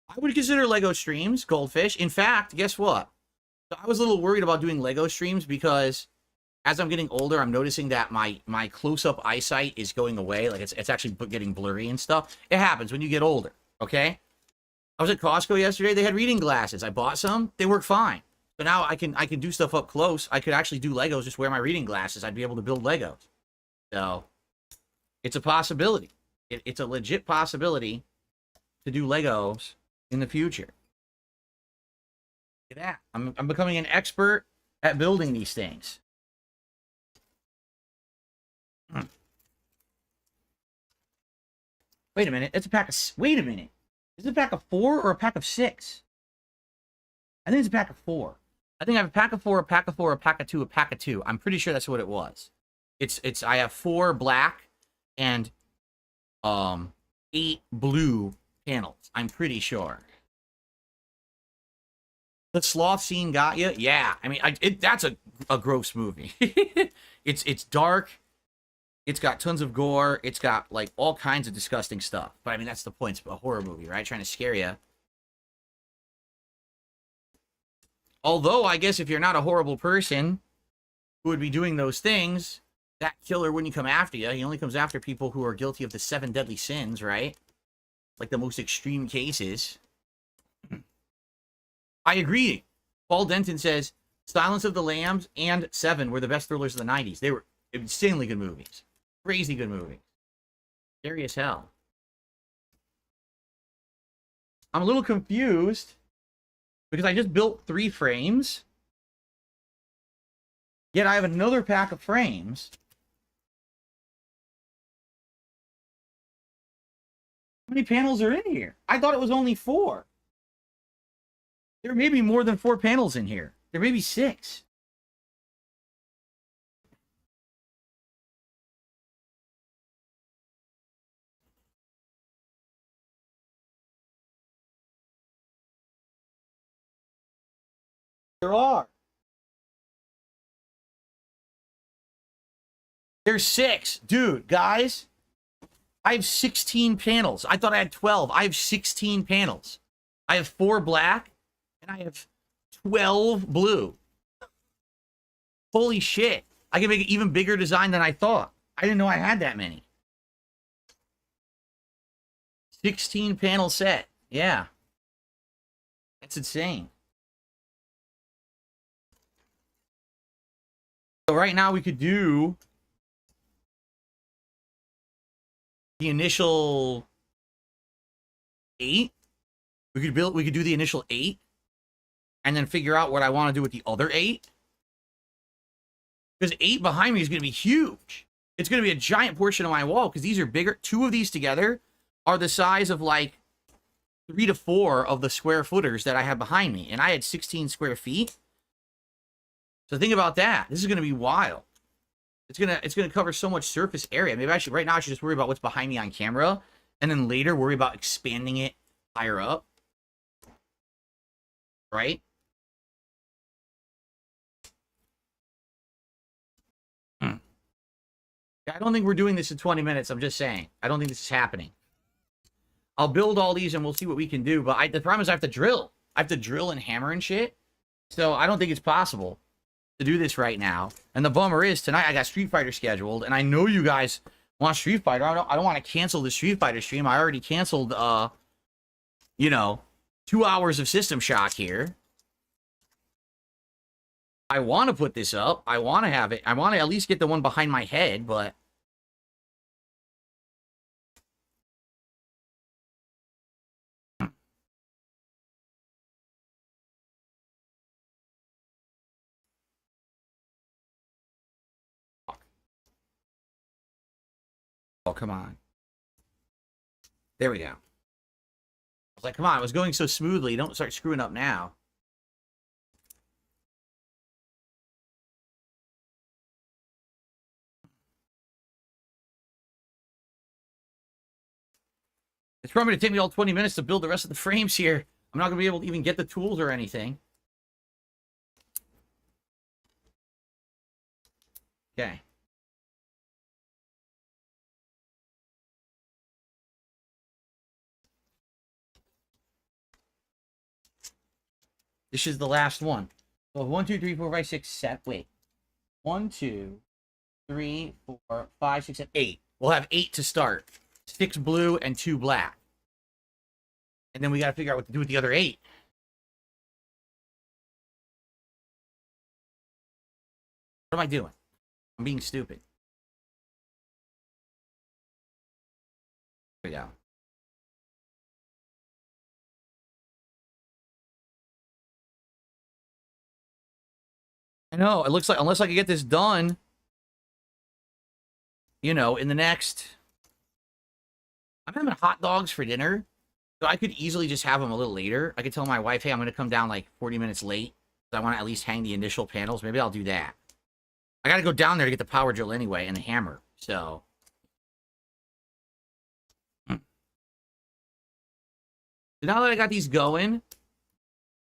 I would consider Lego streams Goldfish. In fact, guess what? I was a little worried about doing Lego streams because as I'm getting older, I'm noticing that my close-up eyesight is going away. Like it's actually getting blurry and stuff. It happens when you get older, okay? I was at Costco yesterday. They had reading glasses. I bought some. They work fine. But now I can do stuff up close. I could actually do Legos, just wear my reading glasses. I'd be able to build Legos. So it's a possibility. It's a legit possibility to do Legos in the future. Look at that. I'm becoming an expert at building these things. Wait a minute. It's a pack of... Wait a minute. Is it a pack of 4 or a pack of 6? I think it's a pack of 4. I think I have a pack of 4, a pack of 4, a pack of 2, a pack of 2. I'm pretty sure that's what it was. I have 4 black and 8 blue panels. I'm pretty sure. The sloth scene got you? Yeah. I mean, that's a gross movie. It's dark. It's got tons of gore. It's got, like, all kinds of disgusting stuff. But, I mean, that's the point. It's a horror movie, right? Trying to scare you. Although, I guess if you're not a horrible person who would be doing those things, that killer wouldn't come after you. He only comes after people who are guilty of the 7 deadly sins, right? Like the most extreme cases. I agree. Paul Denton says, Silence of the Lambs and 7 were the best thrillers of the 90s. They were insanely good movies. Crazy good movies. Scary as hell. I'm a little confused because I just built 3 frames. Yet I have another pack of frames. How many panels are in here? I thought it was only 4. There may be more than 4 panels in here. There may be 6. There are. There's 6. Dude, guys, I have 16 panels. I thought I had 12. I have 16 panels. I have 4 black, and I have 12 blue. Holy shit. I can make an even bigger design than I thought. I didn't know I had that many. 16 panel set. Yeah. That's insane. So right now we could do the initial 8. We could do the initial 8 and then figure out what I want to do with the other 8. Because 8 behind me is going to be huge. It's going to be a giant portion of my wall because these are bigger. 2 of these together are the size of like 3 to 4 of the square footers that I have behind me. And I had 16 square feet. So think about that. This is going to be wild. It's gonna cover so much surface area. Maybe right now I should just worry about what's behind me on camera, and then later worry about expanding it higher up. Right? Yeah, I don't think we're doing this in 20 minutes. I'm just saying. I don't think this is happening. I'll build all these and we'll see what we can do. But the problem is I have to drill. I have to drill and hammer and shit. So I don't think it's possible to do this right now. And the bummer is tonight I got Street Fighter scheduled, and I know you guys want Street Fighter. I don't want to cancel the Street Fighter stream. I already canceled 2 hours of System Shock here. I want to put this up. I want to have it. I want to at least get the one behind my head, but oh, come on. There we go. I was like, come on, it was going so smoothly. Don't start screwing up now. It's probably going to take me all 20 minutes to build the rest of the frames here. I'm not going to be able to even get the tools or anything. Okay. This is the last one. So 1, 2, 3, 4, 5, 6, 7. Wait. 1, 2, 3, 4, 5, 6, 7, 8. We'll have 8 to start. 6 blue and 2 black. And then we got to figure out what to do with the other 8. What am I doing? I'm being stupid. There we go. I know. It looks like, unless I can get this done, you know, in the next... I'm having hot dogs for dinner, so I could easily just have them a little later. I could tell my wife, hey, I'm going to come down like 40 minutes late, because I want to at least hang the initial panels. Maybe I'll do that. I got to go down there to get the power drill anyway, and the hammer, so... So now that I got these going,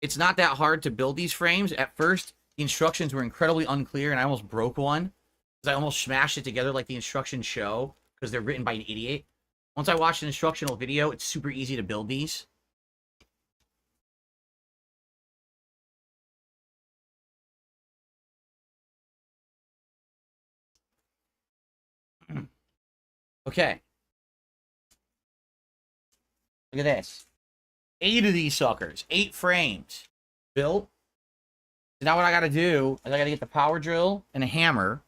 it's not that hard to build these frames. At first, the instructions were incredibly unclear, and I almost broke one, because I almost smashed it together like the instructions show, because they're written by an idiot. Once I watched an instructional video, it's super easy to build these. Okay. Look at this. 8 of these suckers. 8 frames. Built. So now what I gotta do is I gotta get the power drill and a hammer.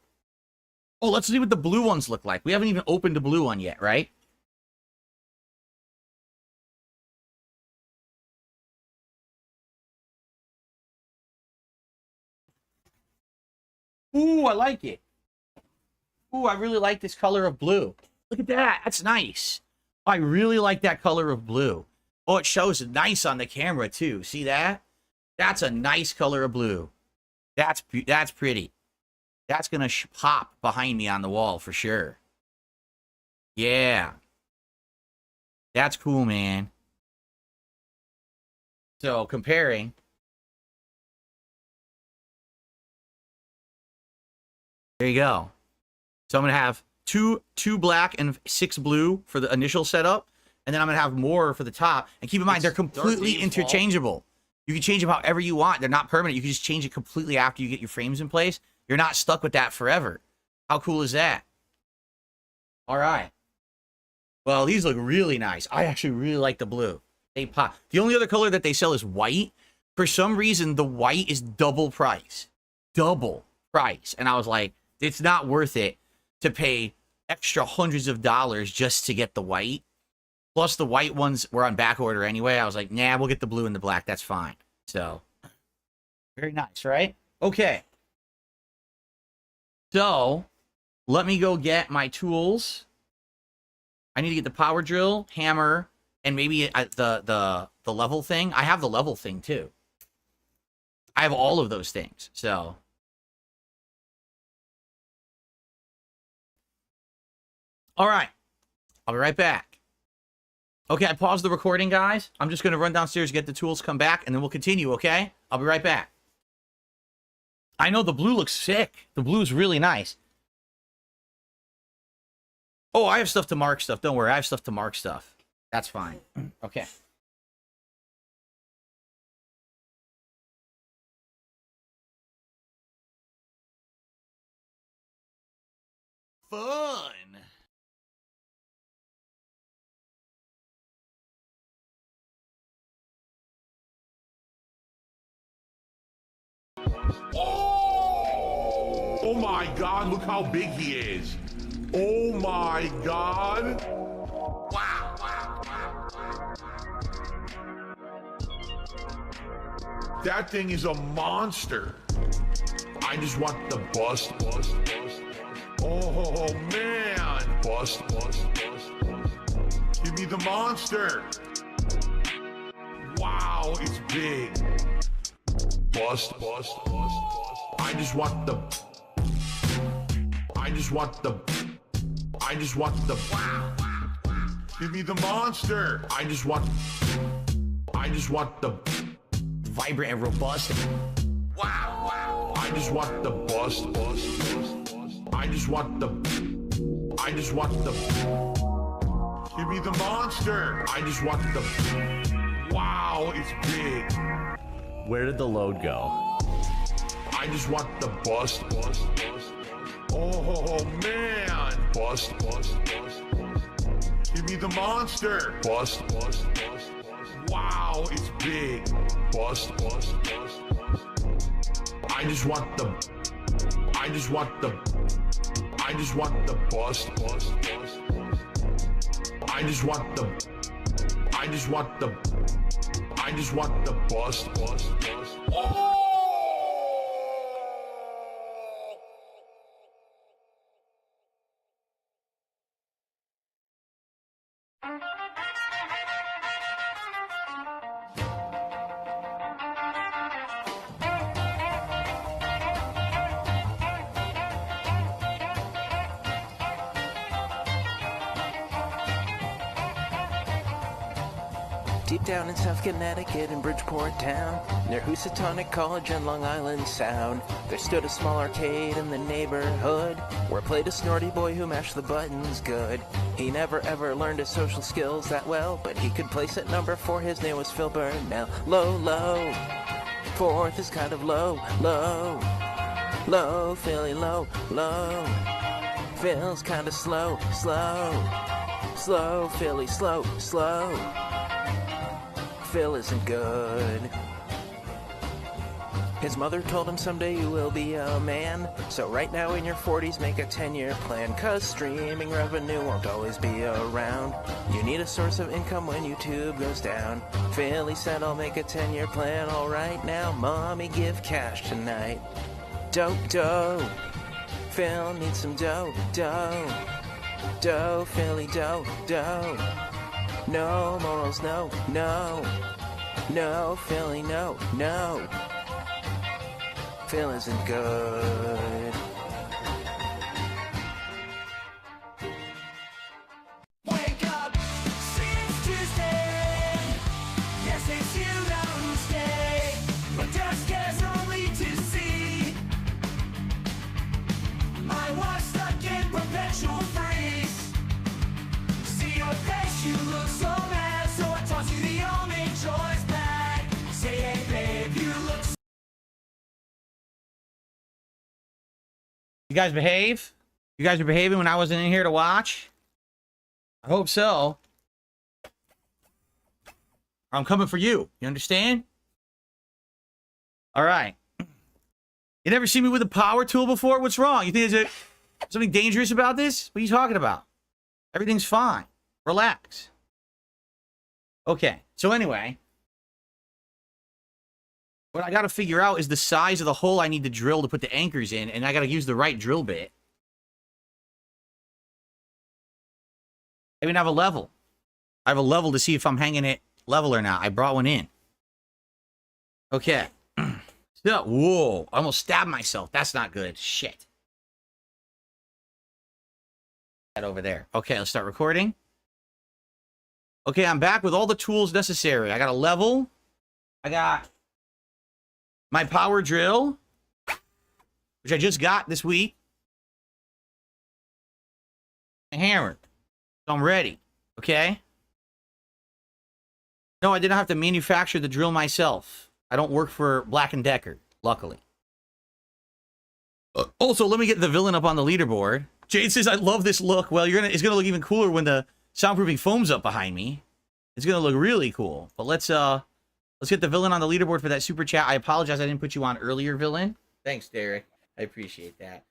Oh, let's see what the blue ones look like. We haven't even opened the blue one yet, right? Ooh, I like it. Ooh, I really like this color of blue. Look at that. That's nice. I really like that color of blue. Oh, it shows nice on the camera, too. See that? That's a nice color of blue. That's pretty. That's going to pop behind me on the wall for sure. Yeah. That's cool, man. So, comparing... There you go. So I'm going to have two black and 6 blue for the initial setup. And then I'm going to have more for the top. And keep in mind, they're completely interchangeable. You can change them however you want. They're not permanent. You can just change it completely after you get your frames in place. You're not stuck with that forever. How cool is that? All right. Well, these look really nice. I actually really like the blue. They pop. The only other color that they sell is white. For some reason, the white is double price. Double price. And I was like, it's not worth it to pay extra hundreds of dollars just to get the white. Plus, the white ones were on back order anyway. I was like, nah, we'll get the blue and the black. That's fine. So, very nice, right? Okay. So, let me go get my tools. I need to get the power drill, hammer, and maybe the level thing. I have the level thing, too. I have all of those things, so... All right. I'll be right back. Okay, I paused the recording, guys. I'm just going to run downstairs, get the tools, come back, and then we'll continue, okay? I'll be right back. I know the blue looks sick. The blue is really nice. Oh, I have stuff to mark stuff. Don't worry. I have stuff to mark stuff. That's fine. Okay. Fun. Oh my God, look how big he is. Oh my God. Wow. That thing is a monster. I just want the bust. Oh man. Bust. Give me the monster. Wow, it's big. Bust. I just want the wow. Give me the monster. I just want the vibrant and robust. Wow, wow. I just want the bust. I just want the Give me the monster. I just want the Wow, it's big. Where did the load go? I just want the bust. Oh man. Bust. Give me the monster. Bust. Wow, it's big. Bust. I just want the bust. I just want the I just want the bust. Oh! Deep down in South Connecticut in Bridgeport town, near Housatonic College and Long Island Sound, there stood a small arcade in the neighborhood, where played a snorty boy who mashed the buttons good. He never ever learned his social skills that well, but he could place at number 4, his name was Phil Burnell. Low, low, 4th is kind of low, low, low, Philly, low, low. Phil's kinda slow, slow, slow, Philly, slow, slow. Phil isn't good. His mother told him someday you will be a man. So right now in your 40s make a 10-year plan, cause streaming revenue won't always be around. You need a source of income when YouTube goes down. Philly said I'll make a 10-year plan. Alright now, mommy give cash tonight. Dough, dough. Phil needs some dough, dough. Dough, Philly, dough, dough. No morals, no, no. No, Philly, no, no. Phil isn't good. Wake up, since Tuesday. Yes, it's you who stay. But just cares only to see. I was stuck in perpetual freeze. See your face, you look so mad. So I toss you the only choice back. Say, hey babe, you look so. You guys behave? You guys are behaving when I wasn't in here to watch? I hope so. I'm coming for you. You understand? All right. You never seen me with a power tool before? What's wrong? You think there's something dangerous about this? What are you talking about? Everything's fine. Relax. Okay. So anyway, what I got to figure out is the size of the hole I need to drill to put the anchors in, and I got to use the right drill bit. I even have a level. I have a level to see if I'm hanging it level or not. I brought one in. Okay. So, whoa. I almost stabbed myself. That's not good. Shit. That over there. Okay, let's start recording. Okay, I'm back with all the tools necessary. I got a level. I got my power drill, which I just got this week. A hammer. So I'm ready. Okay? No, I didn't have to manufacture the drill myself. I don't work for Black & Decker, luckily. Also, let me get the villain up on the leaderboard. Jade says, I love this look. Well, it's gonna look even cooler when the soundproofing foam's up behind me. It's gonna look really cool. But let's get the villain on the leaderboard for that super chat. I apologize I didn't put you on earlier, villain. Thanks, Derek. I appreciate that.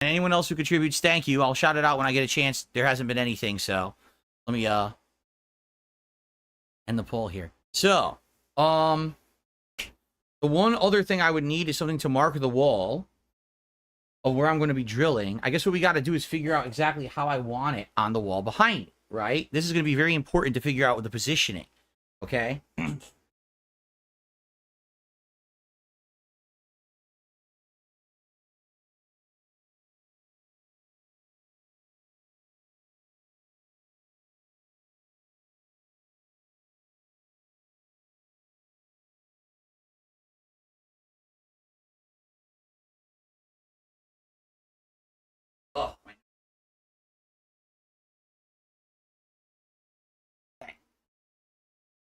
And anyone else who contributes, thank you. I'll shout it out when I get a chance. There hasn't been anything, so let me end the poll here. So, the one other thing I would need is something to mark the wall of where I'm going to be drilling. I guess what we got to do is figure out exactly how I want it on the wall behind me, right? This is going to be very important to figure out with the positioning, okay?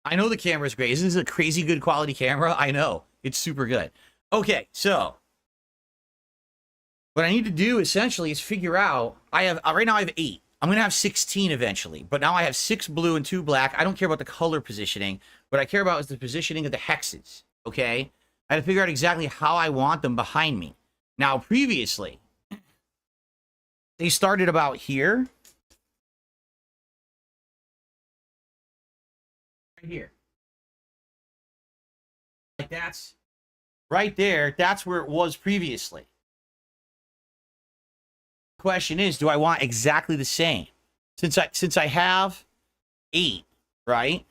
I know the camera's great. Isn't this a crazy good quality camera? I know. It's super good. Okay, so what I need to do essentially is figure out, right now I have 8. I'm going to have 16 eventually, but now I have 6 blue and 2 black. I don't care about the color positioning. What I care about is the positioning of the hexes, okay? I had to figure out exactly how I want them behind me. Now, previously, they started about here. Right here. Like that's right there. That's where it was previously. The question is, do I want exactly the same? Since I have 8, right?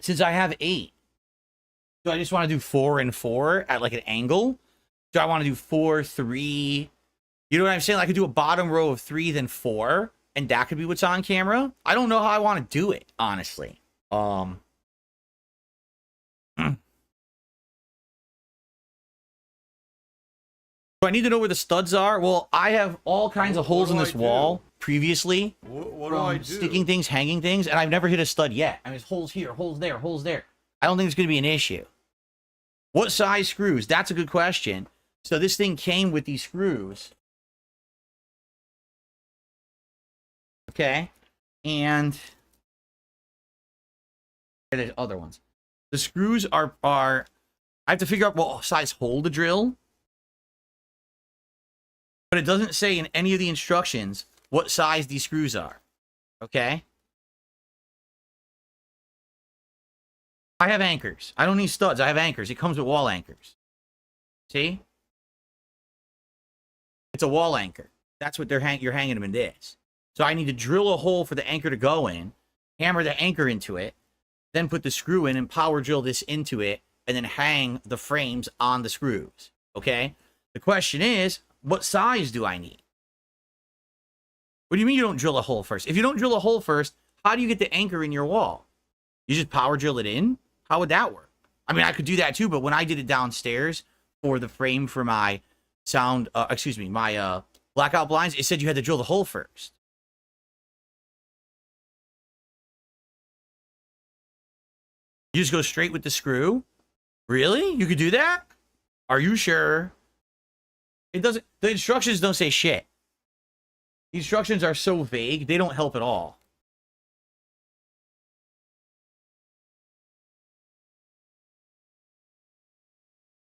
Since I have 8, do I just want to do 4 and 4 at like an angle? Do I want to do 4, 3? You know what I'm saying? I could do a bottom row of 3, then 4, and that could be what's on camera. I don't know how I want to do it, honestly. Do I need to know where the studs are? Well, I have all kinds of holes in this wall previously. What do I do? Sticking things, hanging things, and I've never hit a stud yet. I mean, there's holes here, holes there, holes there. I don't think it's going to be an issue. What size screws? That's a good question. So this thing came with these screws. Okay. And there's other ones. The screws are I have to figure out what size hole to drill. But it doesn't say in any of the instructions what size these screws are. Okay? I have anchors. I don't need studs. I have anchors. It comes with wall anchors. See? It's a wall anchor. That's what you're hanging them in this. So I need to drill a hole for the anchor to go in, hammer the anchor into it, then put the screw in and power drill this into it, and then hang the frames on the screws. Okay? The question is, what size do I need? What do you mean you don't drill a hole first? If you don't drill a hole first, how do you get the anchor in your wall? You just power drill it in? How would that work? I mean, I could do that too, but when I did it downstairs for the frame for my my blackout blinds, it said you had to drill the hole first. You just go straight with the screw? Really? You could do that? Are you sure? It doesn't, the instructions don't say shit. The instructions are so vague, they don't help at all.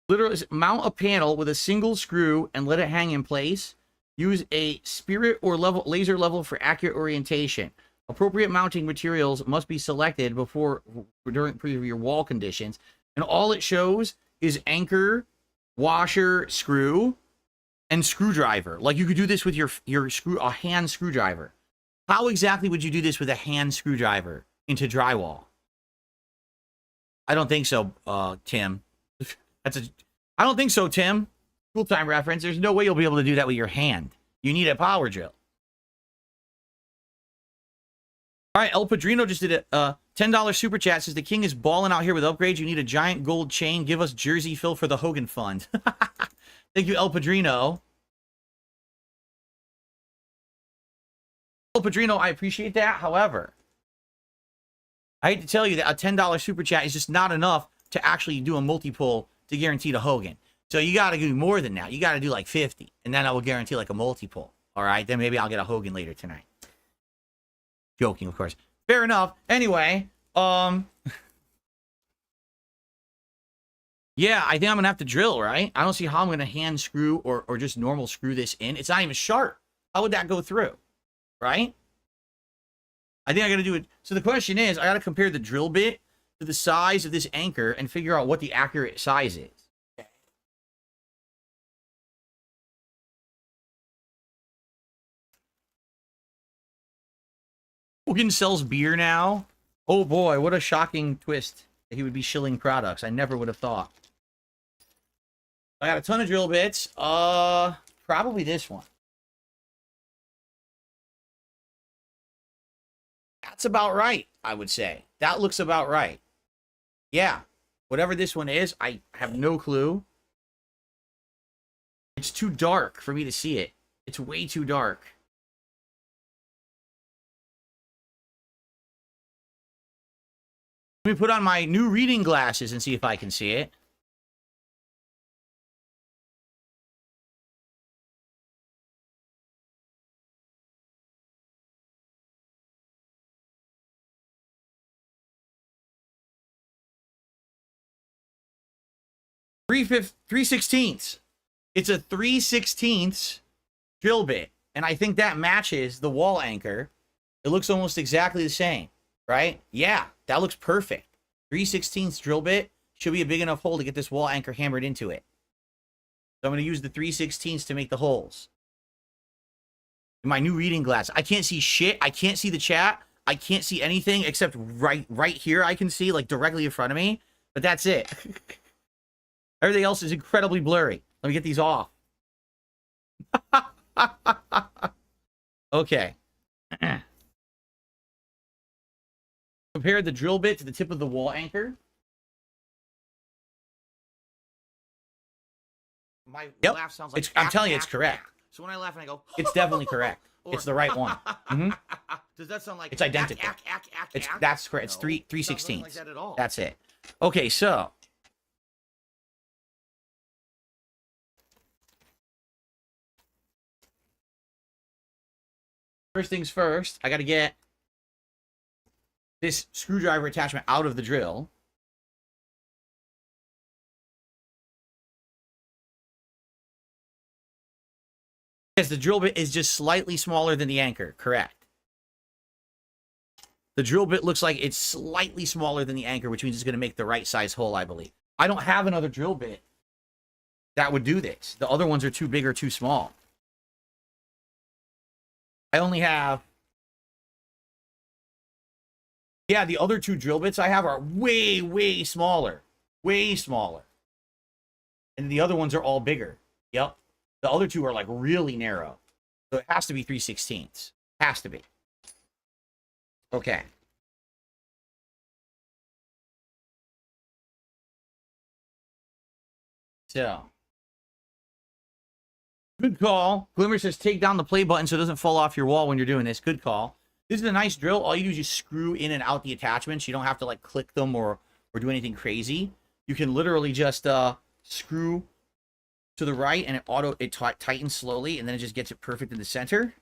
Literally, mount a panel with a single screw and let it hang in place. Use a spirit or laser level for accurate orientation. Appropriate mounting materials must be selected during your wall conditions. And all it shows is anchor, washer, screw, and screwdriver. Like you could do this with a hand screwdriver. How exactly would you do this with a hand screwdriver into drywall? I don't think so, Tim. I don't think so, Tim. School time reference. There's no way you'll be able to do that with your hand. You need a power drill. All right, El Padrino just did a $10 super chat. Says the king is balling out here with upgrades. You need a giant gold chain. Give us Jersey Phil for the Hogan Fund. Thank you, El Padrino. El Padrino, I appreciate that. However, I hate to tell you that a $10 super chat is just not enough to actually do a multi-pull to guarantee the Hogan. So you got to do more than that. You got to do like 50, and then I will guarantee like a multi-pull. All right, then maybe I'll get a Hogan later tonight. Joking, of course. Fair enough. Anyway, yeah, I think I'm gonna have to drill, right? I don't see how I'm gonna hand screw or just normal screw this in. It's not even sharp. How would that go through? Right? I think I gotta do it. So the question is, I gotta compare the drill bit to the size of this anchor and figure out what the accurate size is. Hogan sells beer now? Oh boy, what a shocking twist that he would be shilling products. I never would have thought. I got a ton of drill bits. Probably this one. That's about right, I would say. That looks about right. Yeah, whatever this one is, I have no clue. It's too dark for me to see it. It's way too dark. me put on my new reading glasses and see if I can see it. Three sixteenths. It's a 3/16 drill bit, and I think that matches the wall anchor. It looks almost exactly the same, right? Yeah, that looks perfect. 3/16 drill bit should be a big enough hole to get this wall anchor hammered into it. So I'm going to use the 3/16 to make the holes. In my new reading glass, I can't see shit. I can't see the chat. I can't see anything except right here. I can see like directly in front of me, but that's it. Everything else is incredibly blurry. Let me get these off. Okay. Compare the drill bit to the tip of the wall anchor. My laugh sounds like I'm telling you, it's correct. So when I laugh and I go, It's definitely correct. It's the right one. Does that sound like It's identical. That's correct. It's 3/16. Like that at all. That's it. Okay, so first things first, I got to get this screwdriver attachment out of the drill. Yes, the drill bit is just slightly smaller than the anchor. Correct. The drill bit looks like it's slightly smaller than the anchor, which means it's going to make the right size hole, I believe. I don't have another drill bit that would do this. The other ones are too big or too small. I only have... Yeah, the other two drill bits I have are way, way smaller. Way smaller. And the other ones are all bigger. Yep. The other two are like really narrow. So it has to be 3/16. Has to be. Okay. So. Good call. Glimmer says take down the play button so it doesn't fall off your wall when you're doing this. Good call. This is a nice drill. All you do is just screw in and out the attachments. You don't have to like click them or do anything crazy. You can literally just screw to the right and it tightens slowly and then it just gets it perfect in the center.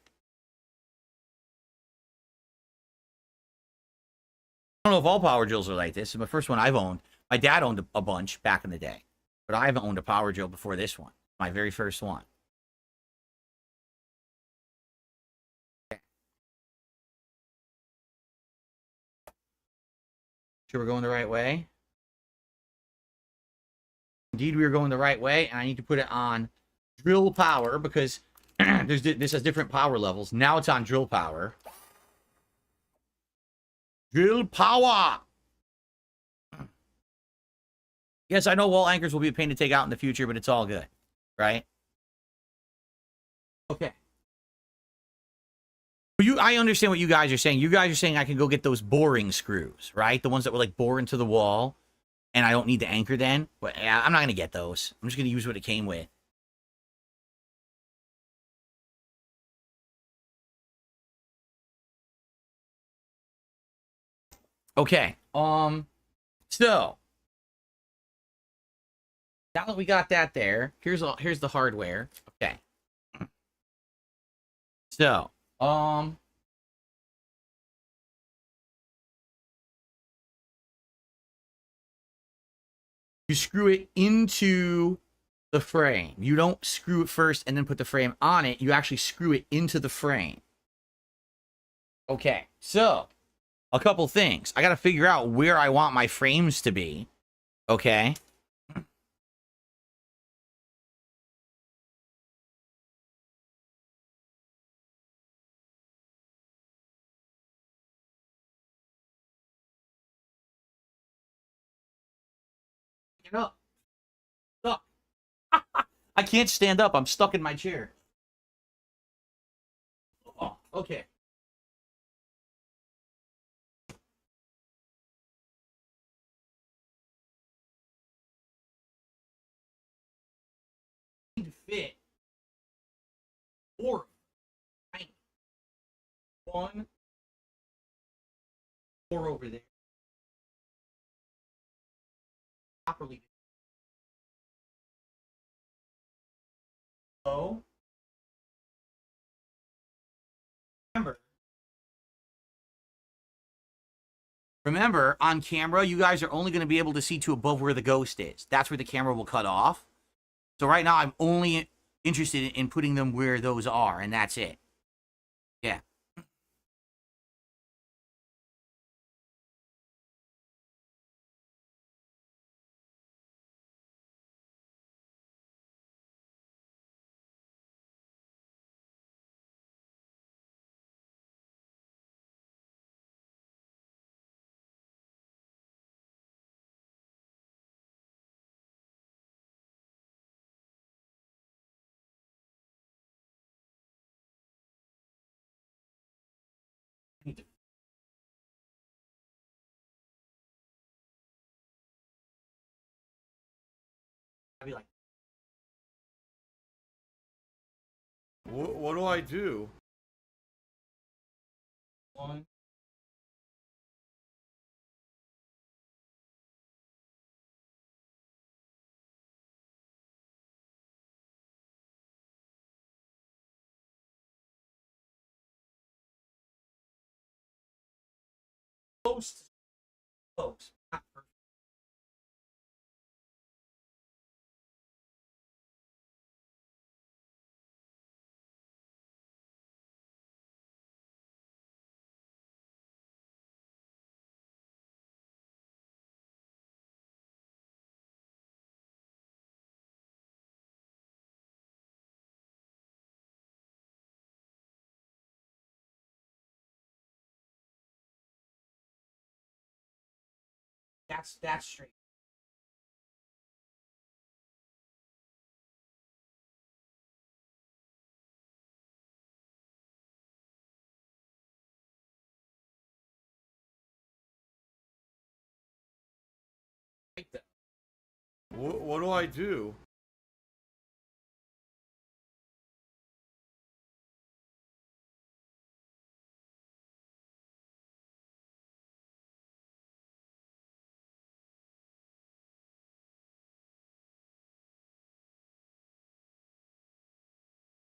I don't know if all power drills are like this. It's my first one I've owned. My dad owned a bunch back in the day, but I haven't owned a power drill before this one. My very first one. Sure we're going the right way. Indeed, we are going the right way, and I need to put it on drill power because this has different power levels. Now it's on drill power. Drill power! Yes, I know wall anchors will be a pain to take out in the future, but it's all good, right? Okay. I understand what you guys are saying. You guys are saying I can go get those boring screws, right? The ones that would like bore into the wall, and I don't need the anchor then. But yeah, I'm not going to get those. I'm just going to use what it came with. Okay. So now that we got that there, here's the hardware. Okay. So, you screw it into the frame. You don't screw it first and then put the frame on it. You actually screw it into the frame. Okay, so a couple things. I got to figure out where I want my frames to be. Okay. Get up. Stuck. I can't stand up. I'm stuck in my chair. Oh, okay. Fit 4, 1, 4 over there. properly. So remember, on camera, you guys are only going to be able to see to above where the ghost is. That's where the camera will cut off. So right now, I'm only interested in putting them where those are, and that's it. Yeah. I'd be like, What do I do? one. Post. Post. Not perfect. That's straight. Right there. What do I do?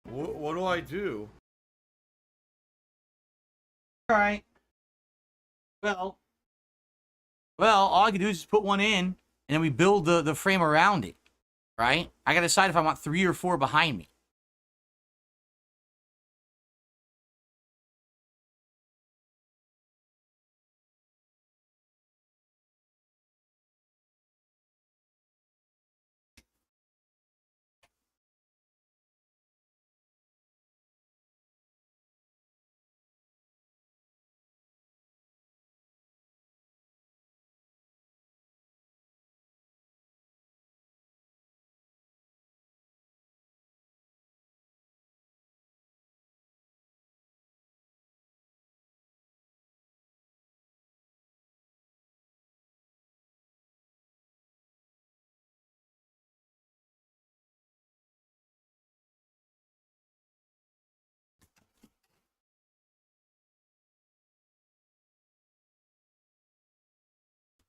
What do I do? All right. Well, all I can do is just put one in, and then we build the frame around it, right? I got to decide if I want 3 or 4 behind me.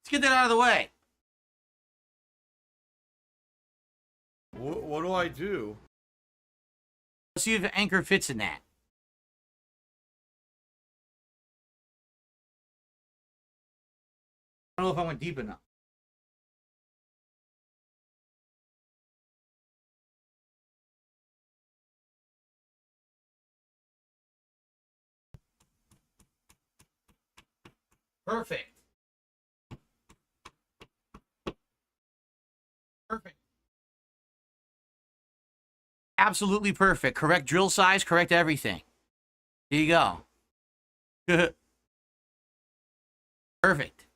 Let's get that out of the way. What do I do? Let's see if the anchor fits in that. I don't know if I went deep enough. Perfect. Perfect. Absolutely perfect. Correct drill size, correct everything. Here you go. Perfect.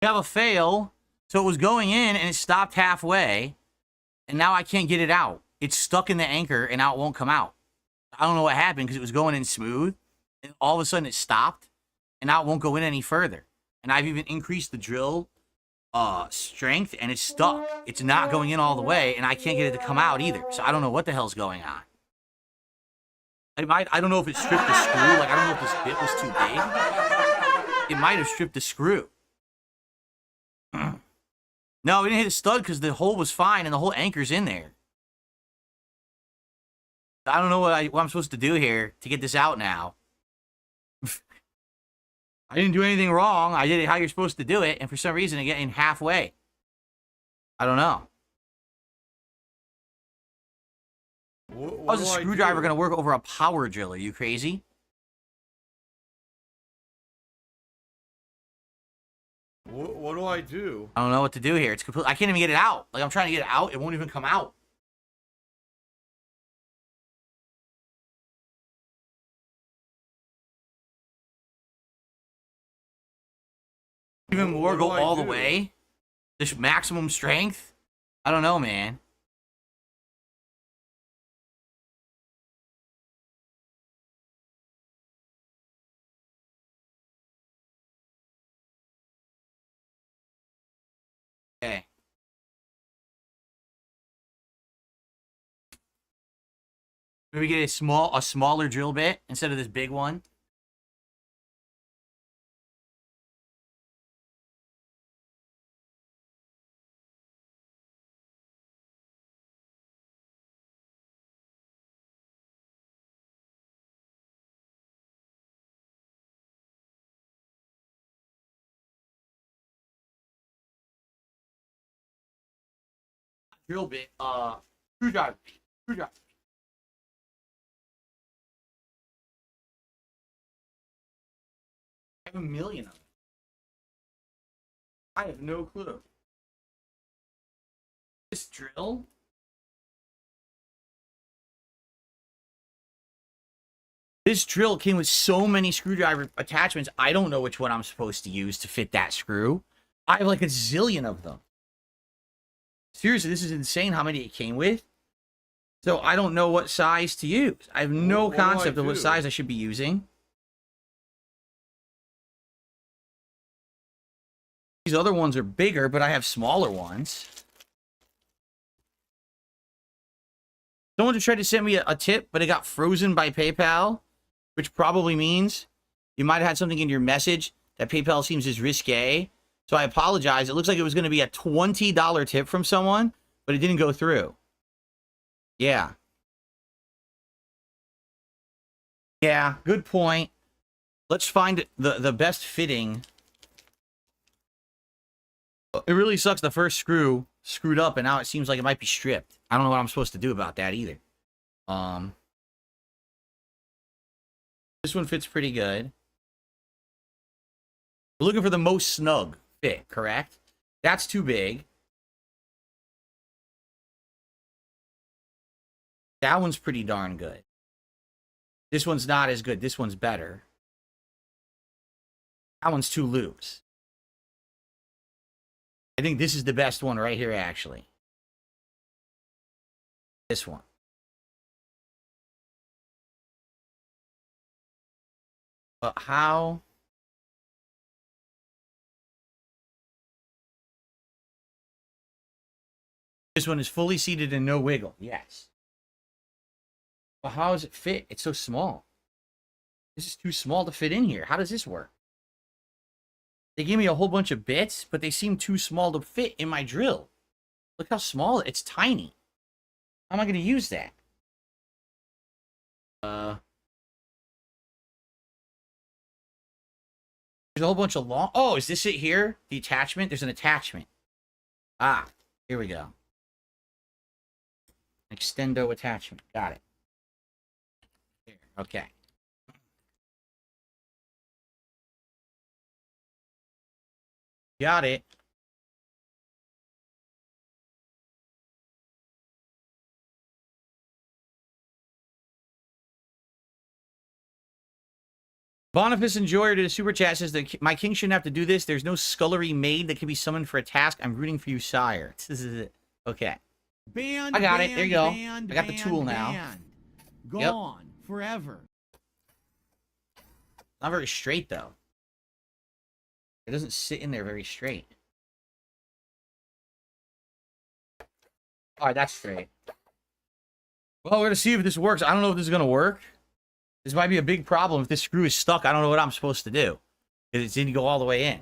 We have a fail. So it was going in and it stopped halfway. And now I can't get it out. It's stuck in the anchor and now it won't come out. I don't know what happened because it was going in smooth. And all of a sudden it stopped. And now it won't go in any further. And I've even increased the drill strength and it's stuck. It's not going in all the way and I can't get it to come out either. So I don't know what the hell's going on. I don't know if it stripped the screw. Like, I don't know if this bit was too big. It might have stripped the screw. No, we didn't hit a stud because the hole was fine and the whole anchor's in there. I don't know what I'm supposed to do here to get this out now. I didn't do anything wrong. I did it how you're supposed to do it, and for some reason, it got in halfway. I don't know. How's a screwdriver going to work over a power drill? Are you crazy? What do I do? I don't know what to do here. It's complete. I can't even get it out. Like, I'm trying to get it out. It won't even come out. Even more, go all the way. This maximum strength. I don't know, man. Okay. Maybe get a smaller drill bit instead of this big one. Drill bit, screwdriver. I have a million of them. I have no clue. This drill? This drill came with so many screwdriver attachments, I don't know which one I'm supposed to use to fit that screw. I have like a zillion of them. Seriously, this is insane how many it came with. So I don't know what size to use. I have no concept of what size I should be using. These other ones are bigger, but I have smaller ones. Someone just tried to send me a tip, but it got frozen by PayPal, which probably means you might have had something in your message that PayPal seems is risque. So I apologize. It looks like it was going to be a $20 tip from someone, but it didn't go through. Yeah. Yeah, good point. Let's find the best fitting. It really sucks the first screw screwed up, and now it seems like it might be stripped. I don't know what I'm supposed to do about that either. This one fits pretty good. We're looking for the most snug fit, correct? That's too big. That one's pretty darn good. This one's not as good. This one's better. That one's too loose. I think this is the best one right here, actually. This one. But how? This one is fully seated and no wiggle. Yes. But how does it fit? It's so small. This is too small to fit in here. How does this work? They gave me a whole bunch of bits, but they seem too small to fit in my drill. Look how small it's tiny. How am I going to use that? There's a whole bunch of long... Oh, is this it here? The attachment? There's an attachment. Ah, here we go. Extendo attachment. Got it. Here, okay. Got it. Boniface Enjoyer to the super chat says that my king shouldn't have to do this. There's no scullery maid that can be summoned for a task. I'm rooting for you, sire. This is it. Okay. Banned, I got it. banned, There you go. banned, I got the banned, tool now. banned. Yep. Gone forever. Not very straight though. It doesn't sit in there very straight. All right, that's straight. Well, we're gonna see if this works. I don't know if this is gonna work. This might be a big problem. If this screw is stuck, I don't know what I'm supposed to do. Because it didn't go all the way in.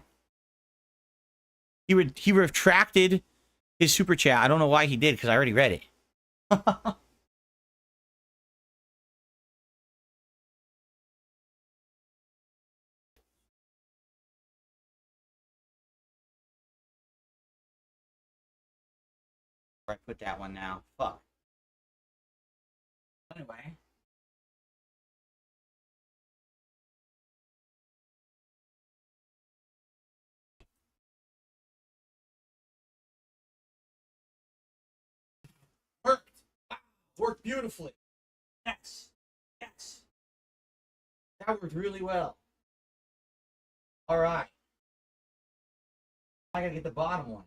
He retracted his super chat. I don't know why he did, because I already read it. Where I put that one now. Fuck. Anyway. Worked. Wow. Worked beautifully. Yes. Yes. That worked really well. All right. I gotta get the bottom one.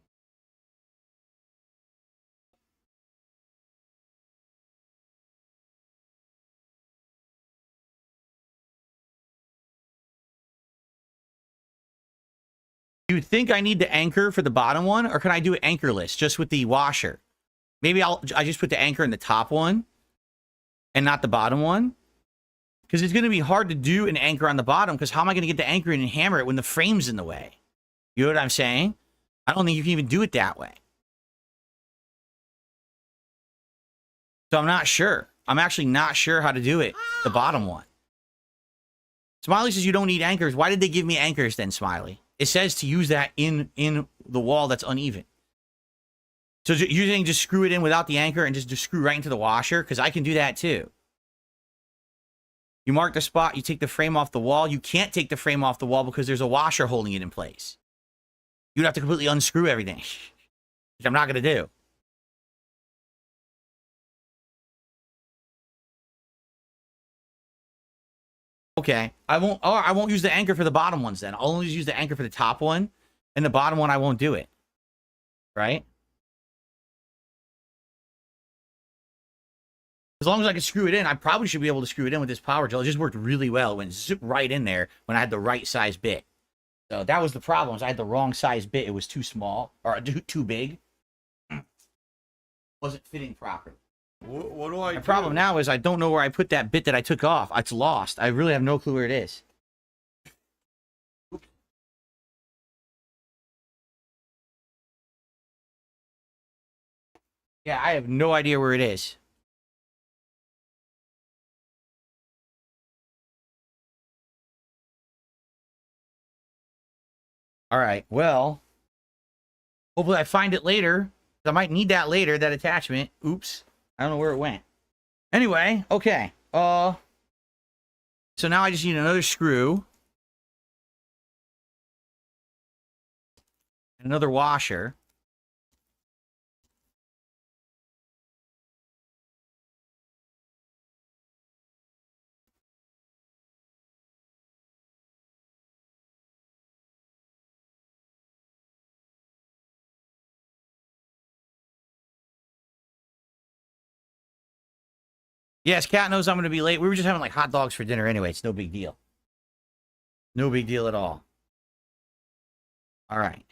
Do you think I need the anchor for the bottom one, or can I do it anchorless, just with the washer? Maybe I just put the anchor in the top one and not the bottom one? Because it's going to be hard to do an anchor on the bottom, because how am I going to get the anchor in and hammer it when the frame's in the way? You know what I'm saying? I don't think you can even do it that way. So I'm not sure. I'm actually not sure how to do it, the bottom one. Smiley says you don't need anchors. Why did they give me anchors then, Smiley? It says to use that in the wall that's uneven. So you're saying just screw it in without the anchor and just screw right into the washer? Because I can do that too. You mark the spot, you take the frame off the wall. You can't take the frame off the wall because there's a washer holding it in place. You'd have to completely unscrew everything, which I'm not going to do. Okay, I won't use the anchor for the bottom ones then. I'll only use the anchor for the top one, and the bottom one I won't do it. Right? As long as I can screw it in, I probably should be able to screw it in with this power gel. It just worked really well. It went zip right in there when I had the right size bit. So that was the problem. I had the wrong size bit. It was too small or too big. Wasn't fitting properly. What do I do? The problem now is I don't know where I put that bit that I took off. It's lost. I really have no clue where it is. Yeah, I have no idea where it is. All right, well, hopefully I find it later. I might need that later, that attachment. Oops. I don't know where it went. Anyway, okay. So now I just need another screw. Another washer. Yes, Kat knows I'm going to be late. We were just having like hot dogs for dinner anyway. It's no big deal. No big deal at all. All right.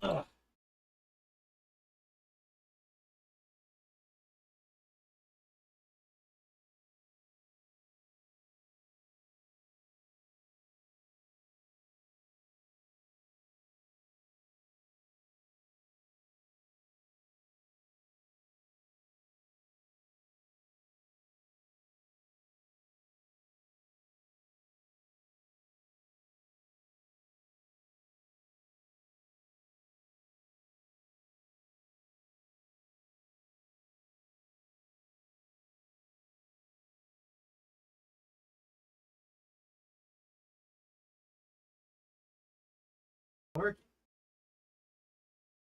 Ugh.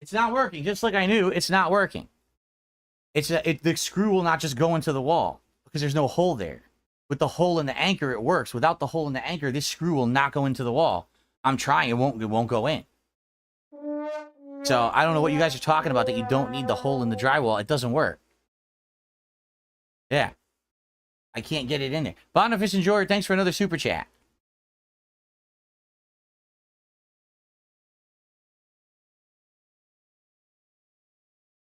It's not working. Just like I knew, it's not working. The screw will not just go into the wall because there's no hole there. With the hole in the anchor, it works. Without the hole in the anchor, this screw will not go into the wall. I'm trying. It won't go in. So I don't know what you guys are talking about that you don't need the hole in the drywall. It doesn't work. Yeah. I can't get it in there. Boniface Enjoyer, thanks for another super chat.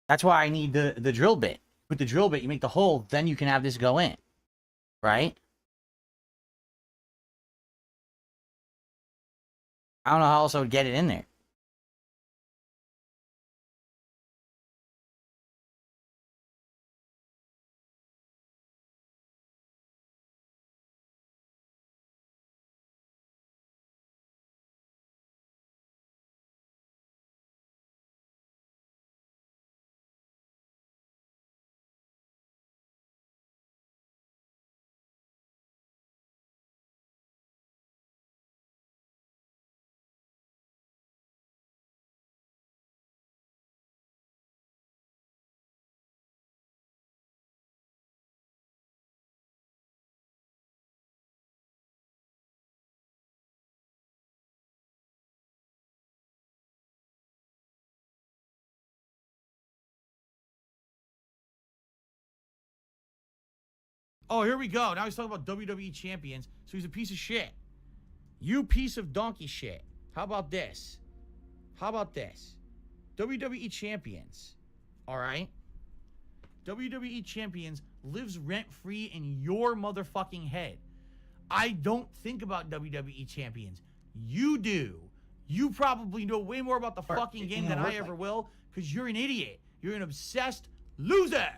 That's why I need the drill bit. With the drill bit, you make the hole, then you can have this go in. Right? I don't know how else I would get it in there. Oh, here we go. Now he's talking about WWE champions. So he's a piece of shit. You piece of donkey shit. How about this? How about this? WWE champions. All right? WWE champions lives rent-free in your motherfucking head. I don't think about WWE champions. You do. You probably know way more about the fucking game than I ever will because you're an idiot. You're an obsessed loser.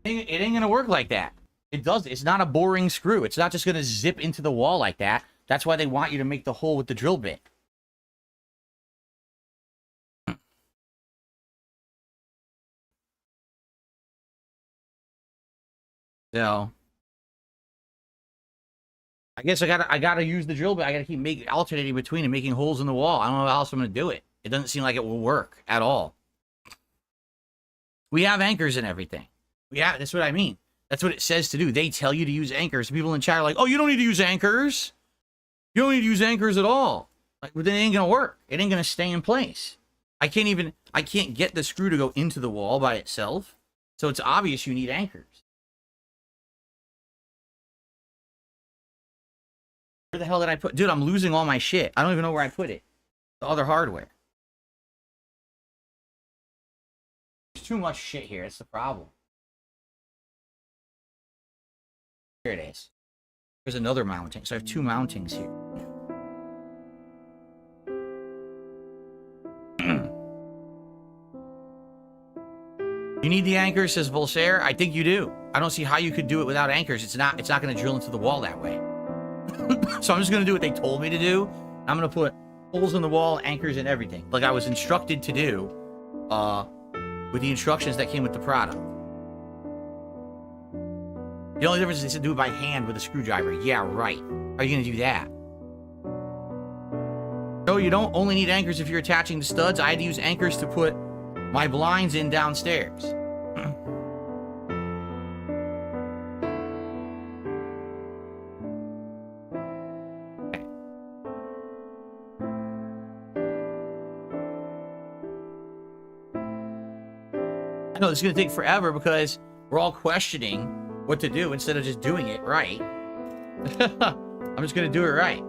It ain't gonna work like that. It does. It's not a boring screw. It's not just gonna zip into the wall like that. That's why they want you to make the hole with the drill bit. So I guess I gotta use the drill bit. I gotta keep alternating between and making holes in the wall. I don't know how else I'm gonna do it. It doesn't seem like it will work at all. We have anchors and everything. Yeah, that's what I mean. That's what it says to do. They tell you to use anchors. People in chat are like, oh, you don't need to use anchors. You don't need to use anchors at all. Like, well, then it ain't going to work. It ain't going to stay in place. I can't get the screw to go into the wall by itself. So it's obvious you need anchors. Where the hell did I put? Dude, I'm losing all my shit. I don't even know where I put it. The other hardware. There's too much shit here. That's the problem. Here it is. There's another mounting. So I have two mountings here. You need the anchors, says Volsaire. I think you do. I don't see how you could do it without anchors. It's not going to drill into the wall that way. So I'm just going to do what they told me to do. I'm going to put holes in the wall, anchors, and everything. Like I was instructed to do with the instructions that came with the product. The only difference is to do it by hand with a screwdriver. Yeah, right. How are you going to do that? So you don't only need anchors if you're attaching the studs. I had to use anchors to put my blinds in downstairs. I know this is going to take forever because we're all questioning what to do instead of just doing it right. I'm just going to do it right.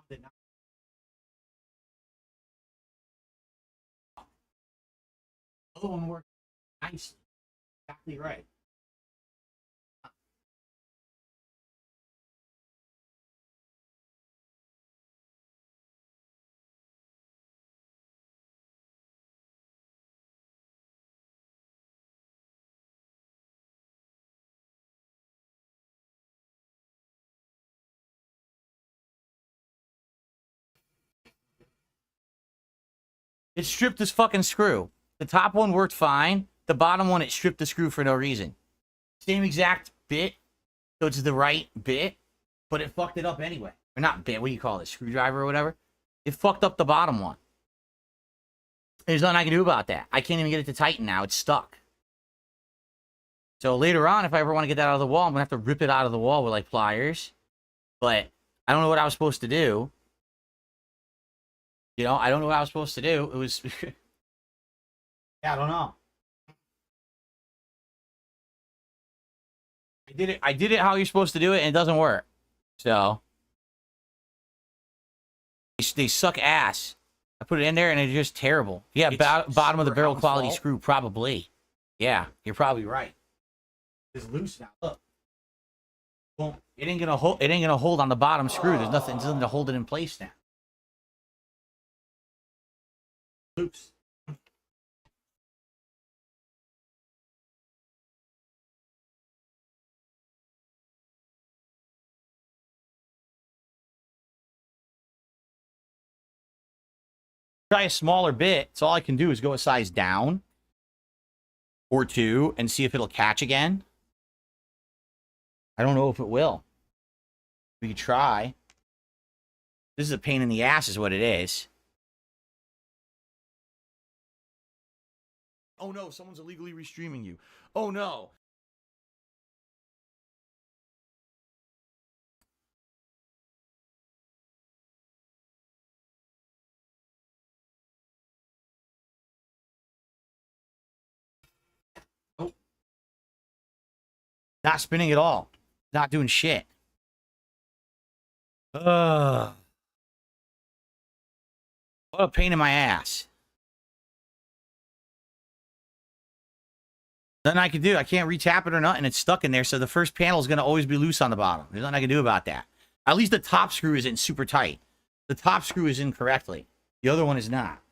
did not. Other one worked nicely. Exactly right. It stripped this fucking screw. The top one worked fine. The bottom one, it stripped the screw for no reason. Same exact bit. So it's the right bit, but it fucked it up anyway. Or not bit, what do you call it? Screwdriver or whatever? It fucked up the bottom one. There's nothing I can do about that. I can't even get it to tighten now. It's stuck. So later on, if I ever want to get that out of the wall, I'm going to have to rip it out of the wall with like pliers. But I don't know what I was supposed to do. You know, I don't know what I was supposed to do. It was... yeah, I don't know. I did it how you're supposed to do it, and it doesn't work. So... they suck ass. I put it in there, and it's just terrible. Yeah, bottom of the barrel quality screw, probably. Yeah, you're probably right. It's loose now. Look. Well, it ain't gonna hold on the bottom screw. There's nothing to hold it in place now. Loose. Try a smaller bit. So all I can do is go a size down or two and see if it'll catch again. I don't know if it will. We could try. This is a pain in the ass is what it is. Oh no, someone's illegally restreaming you. Oh no. Oh. Not spinning at all. Not doing shit. What a pain in my ass. Nothing I can do. I can't retap it or nothing. It's stuck in there, so the first panel is going to always be loose on the bottom. There's nothing I can do about that. At least the top screw is in super tight. The top screw is in correctly. The other one is not.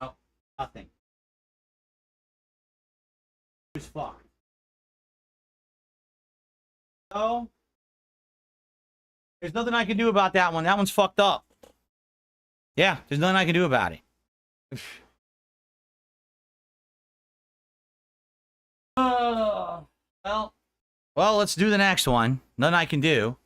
Oh, nothing. It's fucked. So, there's nothing I can do about that one. That one's fucked up. Yeah, there's nothing I can do about it. Well, let's do the next one. Nothing I can do.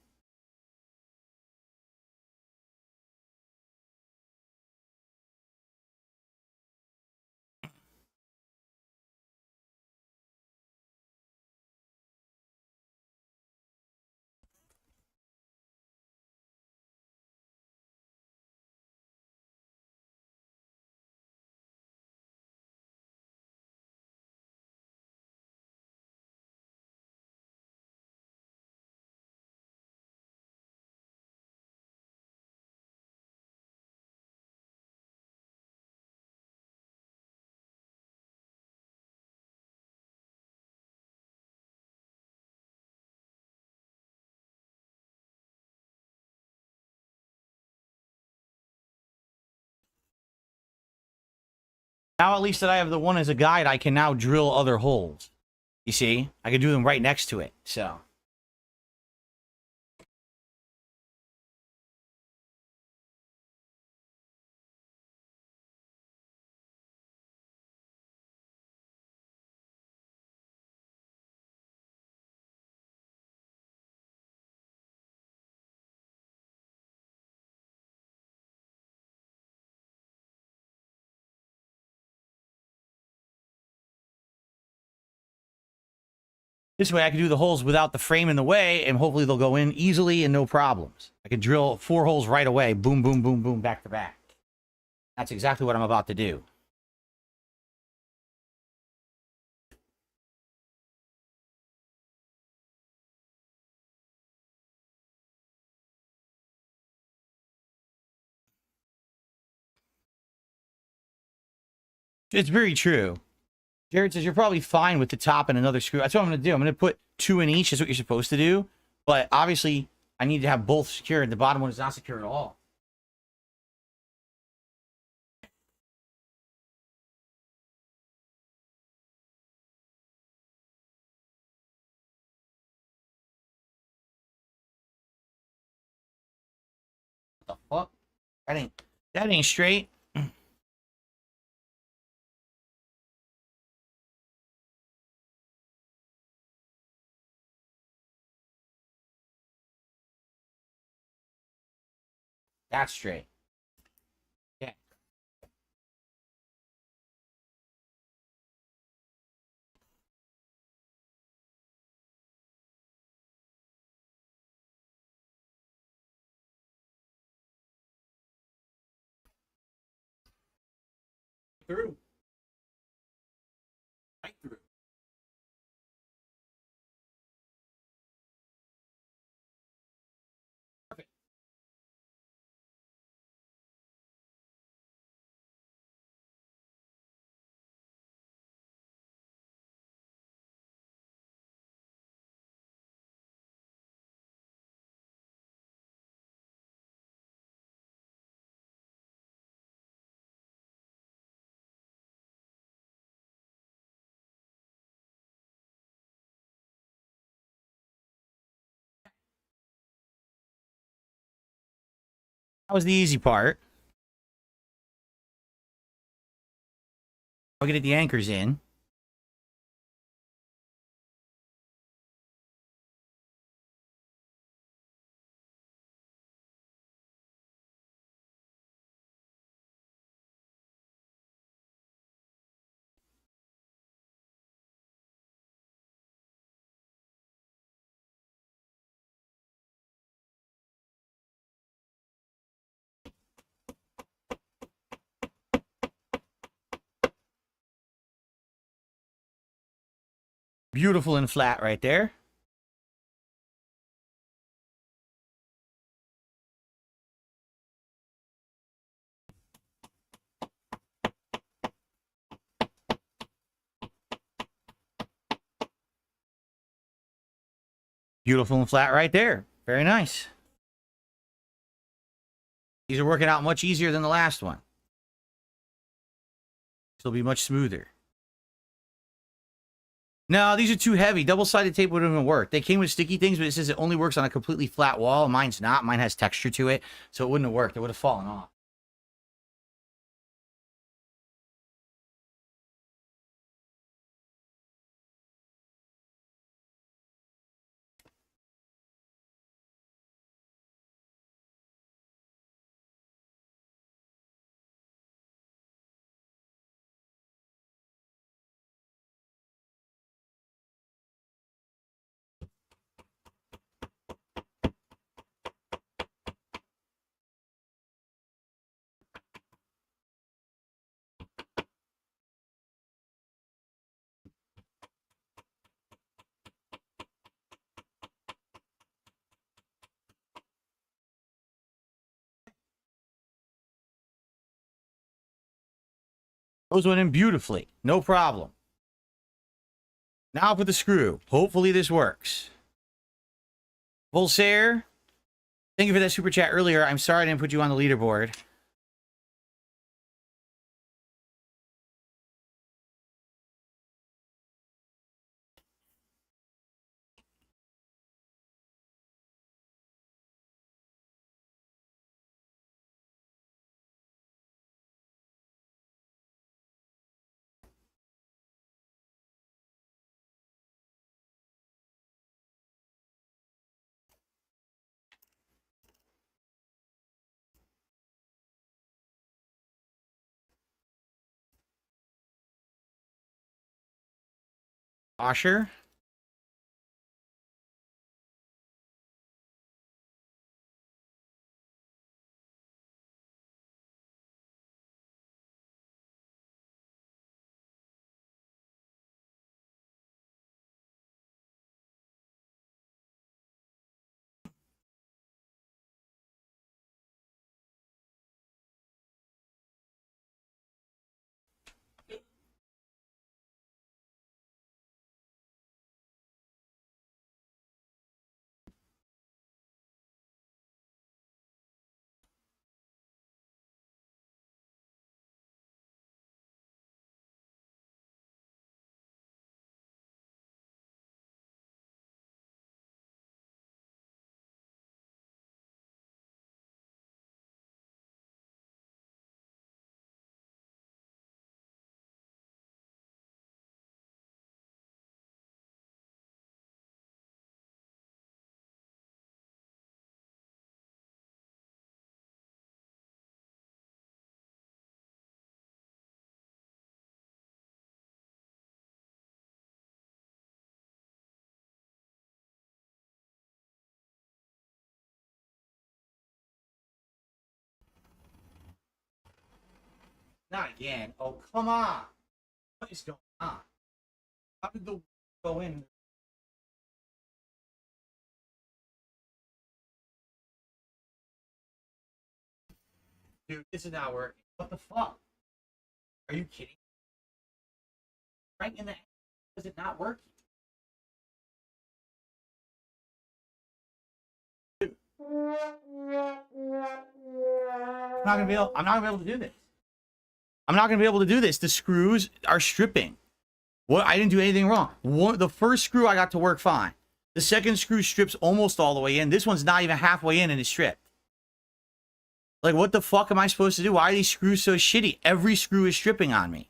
Now at least that I have the one as a guide, I can now drill other holes. You see? I can do them right next to it, so... This way I can do the holes without the frame in the way, and hopefully they'll go in easily and no problems. I can drill 4 holes right away. Boom, boom, boom, boom, back to back. That's exactly what I'm about to do. It's very true. Jared says you're probably fine with the top and another screw. That's what I'm going to do. I'm going to put 2 in each. That's what you're supposed to do. But obviously, I need to have both secured. The bottom one is not secure at all. What the fuck? That ain't straight. That's straight. Yeah. Through. Right through. Perfect. That was the easy part. I'll get the anchors in. Beautiful and flat right there. Beautiful and flat right there. Very nice. These are working out much easier than the last one. This will be much smoother. No, these are too heavy. Double-sided tape wouldn't even work. They came with sticky things, but it says it only works on a completely flat wall. Mine's not. Mine has texture to it, so it wouldn't have worked. It would have fallen off. Those went in beautifully. No problem. Now for the screw. Hopefully this works. Volsair, thank you for that super chat earlier. I'm sorry I didn't put you on the leaderboard. Washer. Not again. Oh, come on. What is going on? How did the go in? Dude, this is not working. What the fuck? Are you kidding? Right in the is it not working? Dude. I'm not gonna be able to do this. I'm not gonna be able to do this. The screws are stripping. What? I didn't do anything wrong. The first screw I got to work fine. The second screw strips almost all the way in. This one's not even halfway in and it's stripped. Like, what the fuck am I supposed to do? Why are these screws so shitty? Every screw is stripping on me.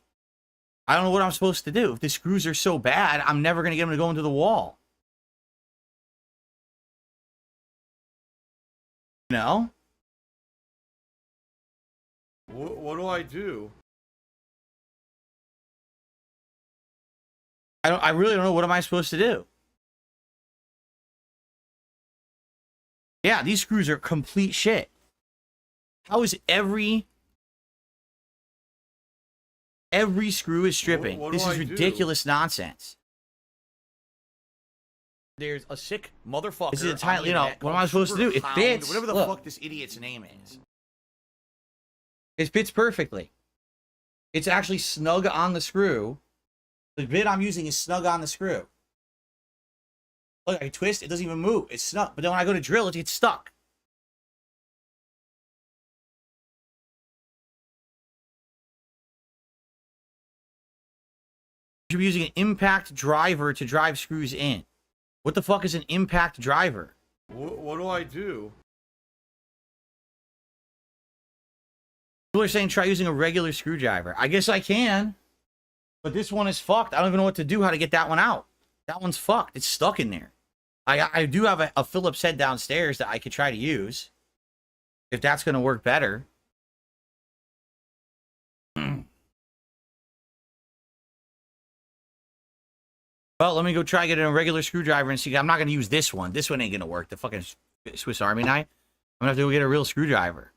I don't know what I'm supposed to do. If the screws are so bad, I'm never going to get them to go into the wall. You know? What do I do? I really don't know. What am I supposed to do? Yeah, these screws are complete shit. How is every screw is stripping? What This do is I do? ridiculous nonsense. There's a sick motherfucker. This is entirely, you know, what am I supposed to do? It fits. Whatever the Look, fuck this idiot's name is. it fits perfectly. It's actually snug on the screw. The bit I'm using is snug on the screw. Look, I twist, it doesn't even move. It's snug. But then when I go to drill it, it's stuck. You should be using an impact driver to drive screws in. What the fuck is an impact driver? What do I do? People are saying try using a regular screwdriver. I guess I can. But this one is fucked. I don't even know what to do, how to get that one out. That one's fucked. It's stuck in there. I do have a Phillips head downstairs that I could try to use. If that's going to work better. Well, let me go try getting a regular screwdriver and see. I'm not going to use this one. This one ain't going to work. The fucking Swiss Army knife. I'm going to have to go get a real screwdriver.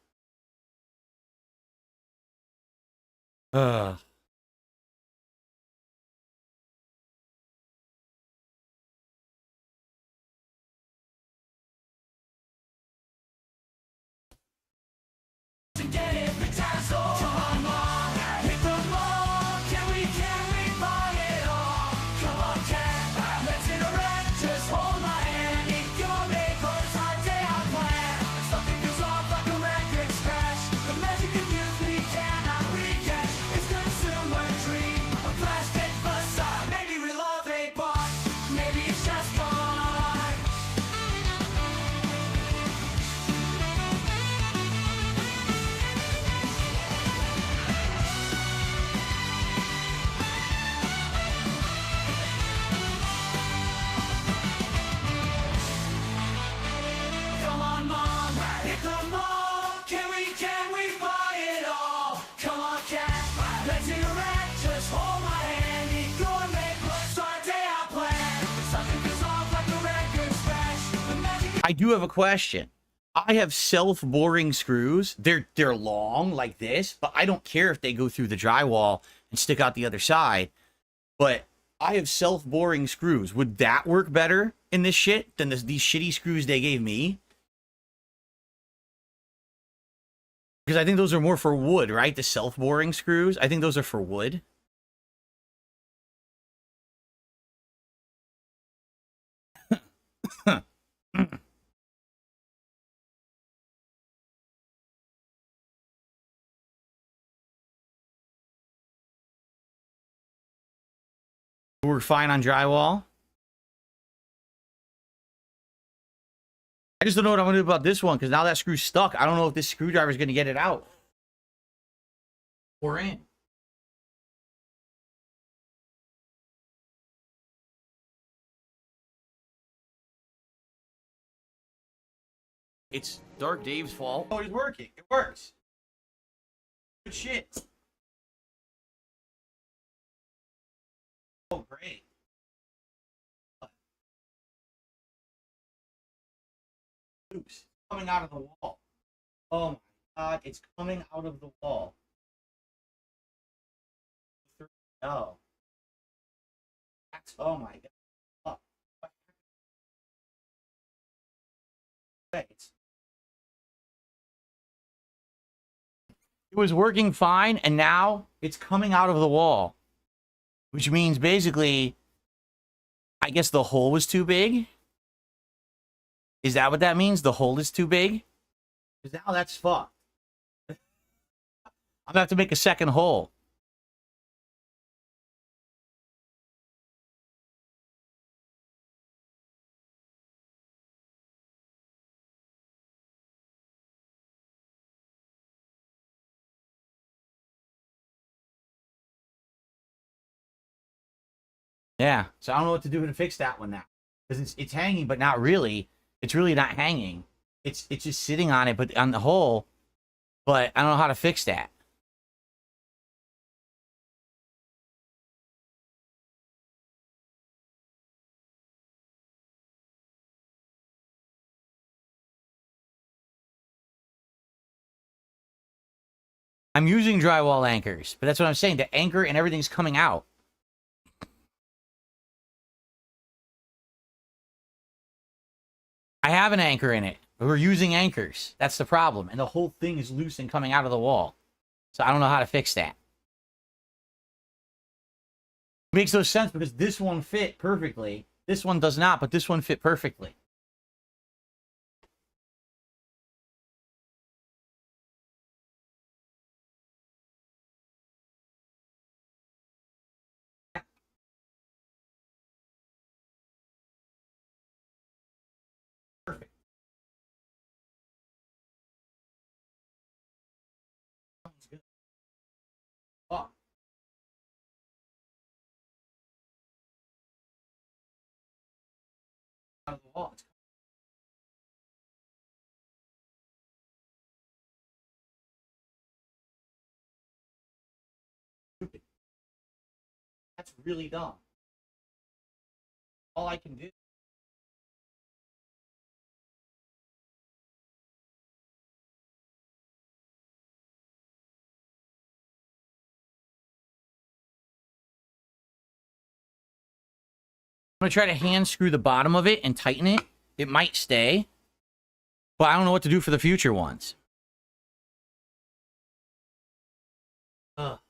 I do have a question. I have self-boring screws. They're long like this, but I don't care if they go through the drywall and stick out the other side. But I have self-boring screws. Would that work better in this shit than these shitty screws they gave me? Because I think those are more for wood, right? The self-boring screws. I think those are for wood. We're fine on drywall. I just don't know what I'm going to do about this one, because now that screw's stuck. I don't know if this screwdriver is going to get it out. Or in. It's Dark Dave's fault. Oh, it's working. It works. Good shit. Oh, great. Oops. Coming out of the wall. Oh my god, it's coming out of the wall. Oh. Oh my god. Wait. It was working fine, and now it's coming out of the wall. Which means basically, I guess the hole was too big. Is that what that means? The hole is too big? Because now that's fucked. I'm gonna have to make a second hole. Yeah, so I don't know what to do to fix that one now. Because it's hanging, but not really. It's really not hanging. It's just sitting on it, but on the hole. But I don't know how to fix that. I'm using drywall anchors, but that's what I'm saying. The anchor and everything's coming out. I have an anchor in it. We're using anchors. That's the problem. And the whole thing is loose and coming out of the wall. So I don't know how to fix that. It makes no sense because this one fit perfectly. This one does not, but this one fit perfectly. Perfect. Sounds good. Oh. Out of the wall. Stupid. That's really dumb. All I can do. I'm going to try to hand screw the bottom of it and tighten it. It might stay. But I don't know what to do for the future ones. Ugh.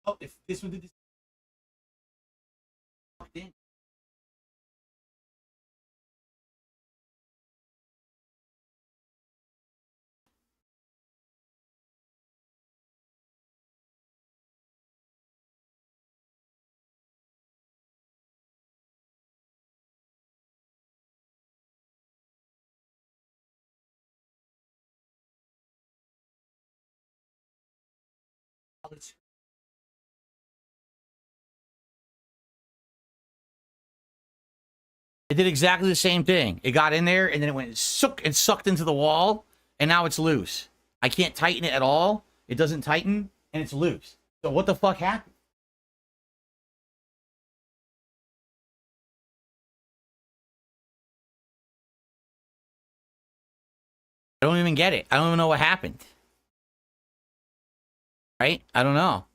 Oh, if this one did this. In. It did exactly the same thing. It got in there, and then it went and sucked into the wall, and now it's loose. I can't tighten it at all. It doesn't tighten, and it's loose. So what the fuck happened? I don't even get it. I don't even know what happened. Right? I don't know.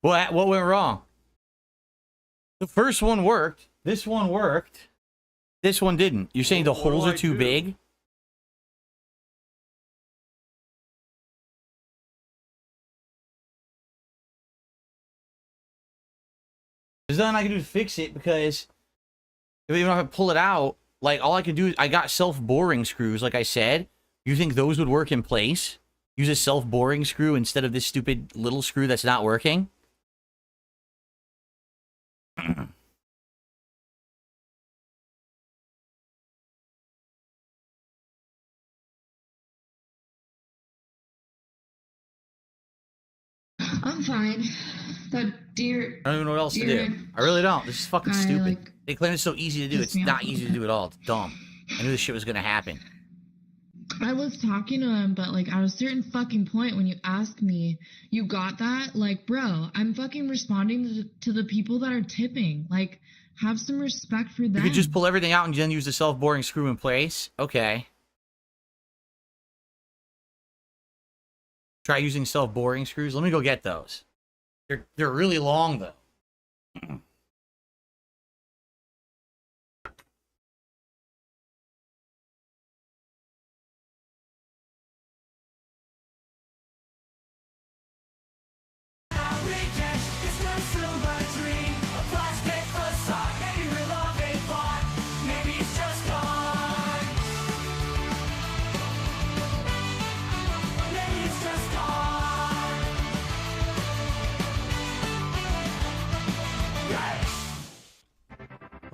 What went wrong? The first one worked. This one worked. This one didn't. You're saying the holes are too big? There's nothing I can do to fix it because even if I pull it out, Like, all I can do is, I got self-boring screws, like I said. You think those would work in place? Use a self-boring screw instead of this stupid little screw that's not working? I'm fine. That deer. I don't even know what else to do. I really don't. This is fucking stupid. They claim it's so easy to do. It's not easy to do at all. It's dumb. I knew this shit was gonna happen. I was talking to him, but like at a certain fucking point when you ask me, you got that? Like, bro, I'm fucking responding to the people that are tipping. Like, have some respect for them. You could just pull everything out and then use the self-boring screw in place? Okay. Try using self-boring screws. Let me go get those. They're really long, though.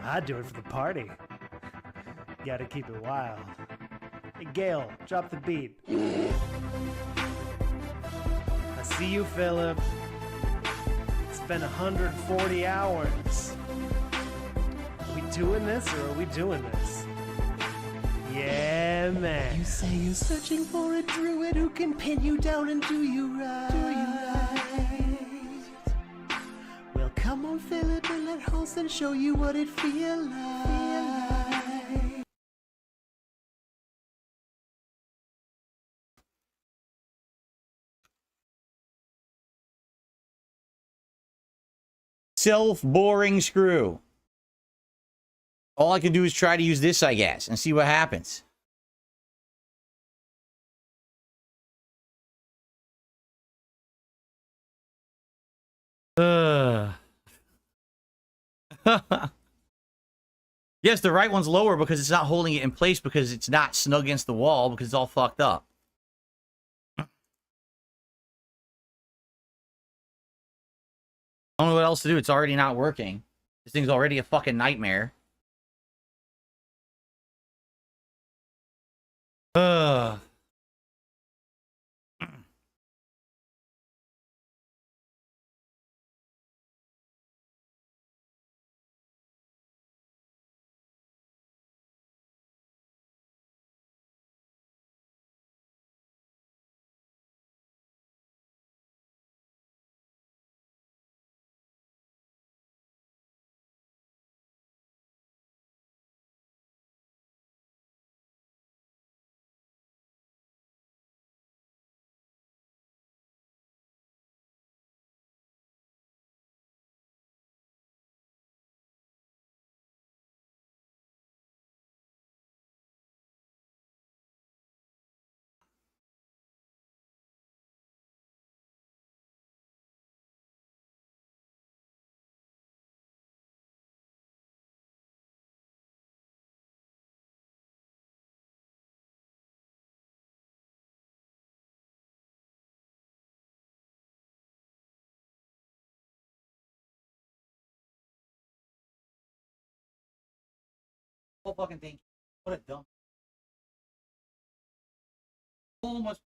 I'd do it for the party. Gotta keep it wild. Hey, Gail, drop the beat. I see you, Philip. It's been 140 hours. Are we doing this or are we doing this? Yeah, man. You say you're searching for a druid who can pin you down and do you right. Well, come on, Philip, and let Holston show you what it feels like. Self-boring screw. All I can do is try to use this, I guess, and see what happens. Yes, the right one's lower because it's not holding it in place because it's not snug against the wall because it's all fucked up. I don't know what else to do. It's already not working. This thing's already a fucking nightmare. Ugh. Whole fucking thing. What a dump. Almost.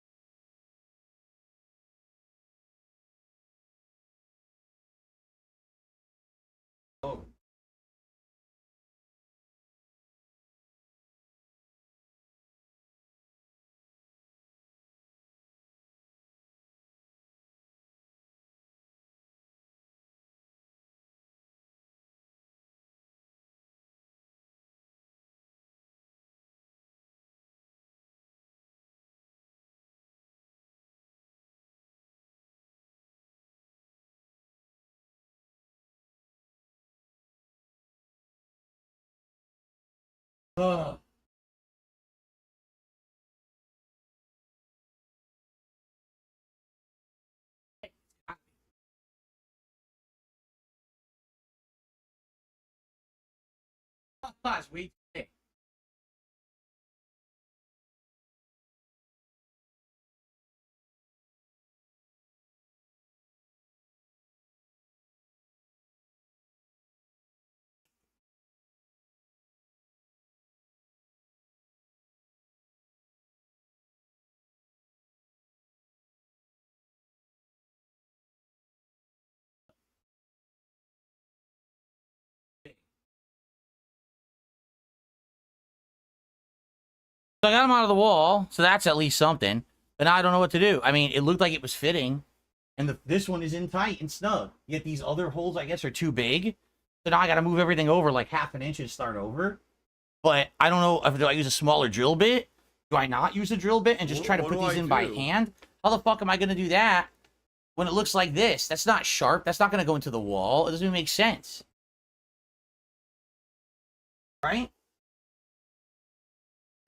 Oh. Ugh. Last week. So I got them out of the wall, so that's at least something. But now I don't know what to do. I mean, it looked like it was fitting, and this one is in tight and snug. Yet these other holes, I guess, are too big. So now I got to move everything over like half an inch and start over. But I don't know, do I use a smaller drill bit? Do I not use a drill bit and just try to put these in by hand? How the fuck am I going to do that when it looks like this? That's not sharp. That's not going to go into the wall. It doesn't even make sense. Right?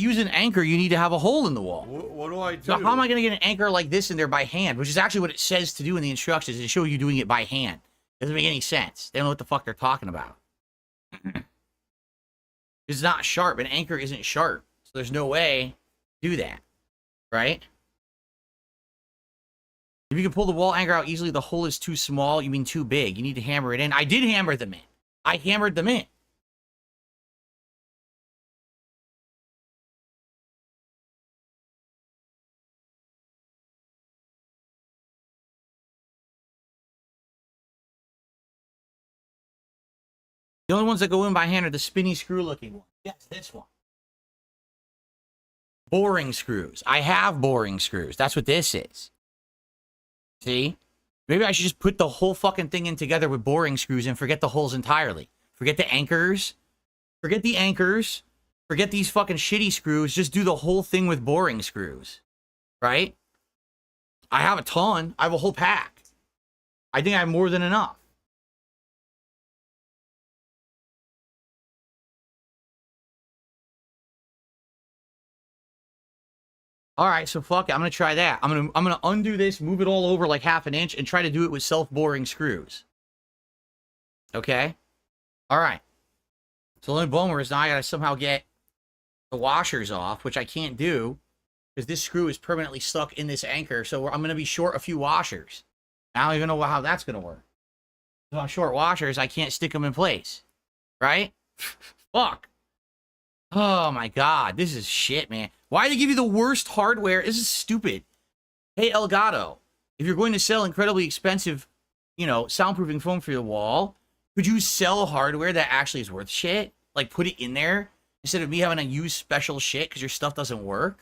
Use an anchor, you need to have a hole in the wall. What do I do? So how am I going to get an anchor like this in there by hand? Which is actually what it says to do in the instructions. It show you doing it by hand. Doesn't make any sense. They don't know what the fuck they're talking about. It's not sharp. An anchor isn't sharp. So there's no way to do that. Right? If you can pull the wall anchor out easily, the hole is too small. You mean too big. You need to hammer it in. I did hammer them in. I hammered them in. The only ones that go in by hand are the spinny screw looking ones. Yes, this one. Boring screws. I have boring screws. That's what this is. See? Maybe I should just put the whole fucking thing in together with boring screws and forget the holes entirely. Forget the anchors. Forget the anchors. Forget these fucking shitty screws. Just do the whole thing with boring screws. Right? I have a ton. I have a whole pack. I think I have more than enough. All right, so fuck it. I'm gonna try that. I'm gonna undo this, move it all over like half an inch, and try to do it with self-boring screws. Okay. All right. So the only bummer is now I gotta somehow get the washers off, which I can't do because this screw is permanently stuck in this anchor. So I'm gonna be short a few washers. I don't even know how that's gonna work. If I'm short washers, I can't stick them in place. Right? Fuck. Oh my god, this is shit, man. Why do they give you the worst hardware? This is stupid. Hey, Elgato, if you're going to sell incredibly expensive, you know, soundproofing foam for your wall, could you sell hardware that actually is worth shit? Like, put it in there instead of me having to use special shit because your stuff doesn't work?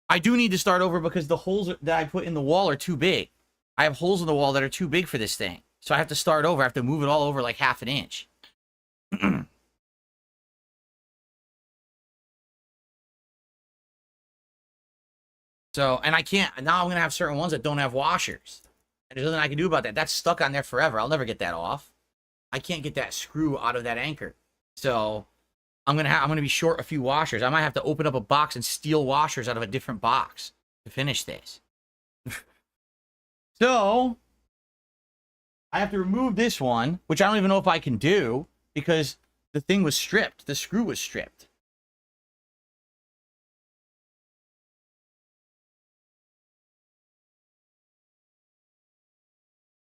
I do need to start over because the holes that I put in the wall are too big. I have holes in the wall that are too big for this thing. So I have to start over. I have to move it all over like half an inch. So, and I can't, now I'm going to have certain ones that don't have washers. And there's nothing I can do about that. That's stuck on there forever. I'll never get that off. I can't get that screw out of that anchor. So, I'm going to be short a few washers. I might have to open up a box and steal washers out of a different box to finish this. So, I have to remove this one, which I don't even know if I can do because the thing was stripped. The screw was stripped.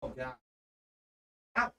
Oh, God. Ow.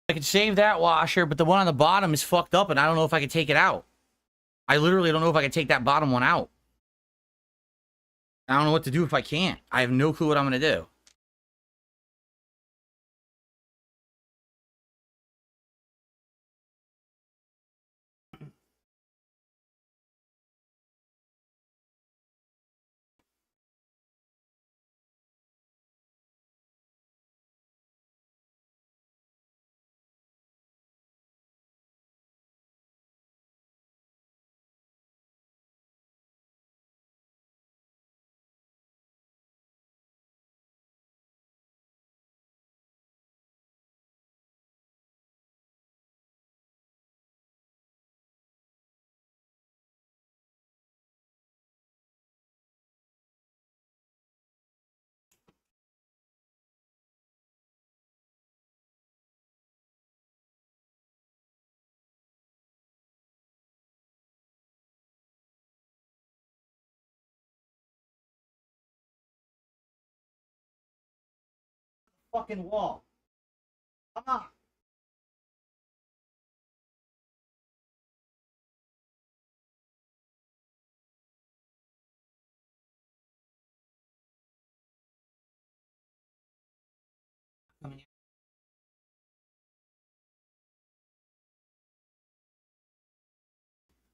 I could save that washer, but the one on the bottom is fucked up, and I don't know if I can take it out. I literally don't know if I can take that bottom one out. I don't know what to do if I can't. I have no clue what I'm going to do. fucking wall. Come on.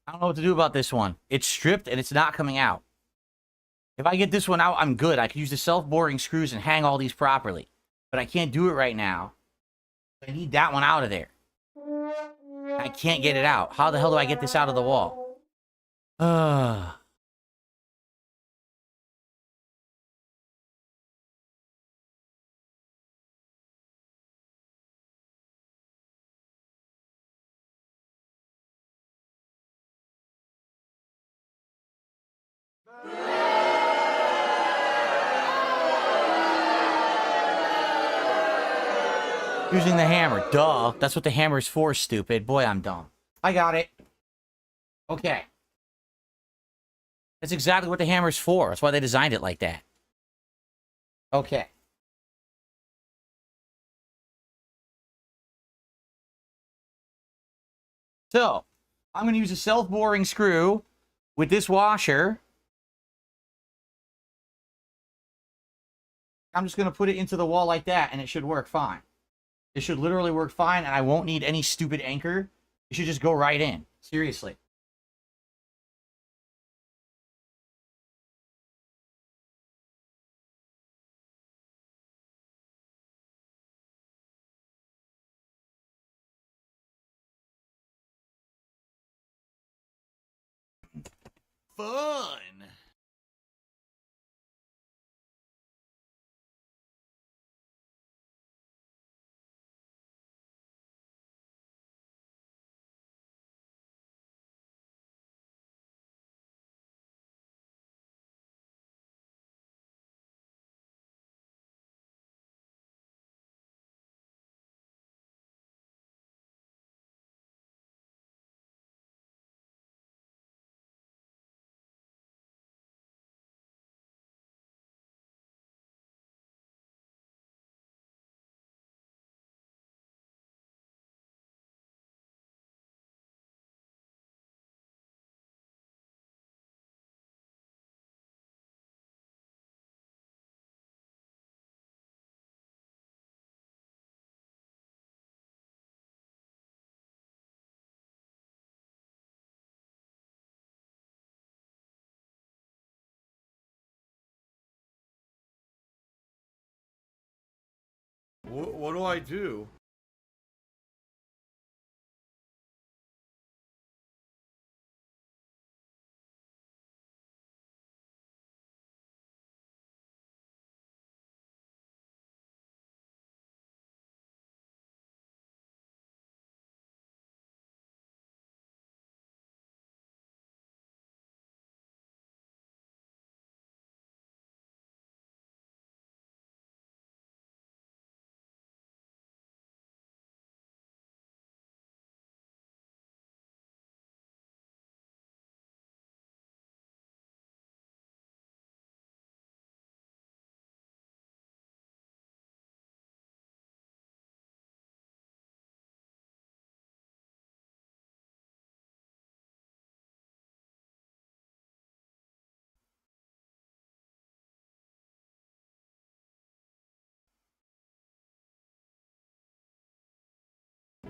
I don't know what to do about this one. It's stripped and it's not coming out. If I get this one out, I'm good. I can use the self-boring screws and hang all these properly. But I can't do it right now. I need that one out of there. I can't get it out. How the hell do I get this out of the wall? Using the hammer. Duh. That's what the hammer is for, stupid. Boy, I'm dumb. I got it. Okay. That's exactly what the hammer's for. That's why they designed it like that. Okay. So, I'm going to use a self-boring screw with this washer. I'm just going to put it into the wall like that, and it should work fine. It should literally work fine, and I won't need any stupid anchor. It should just go right in. Seriously. Fun. What do I do?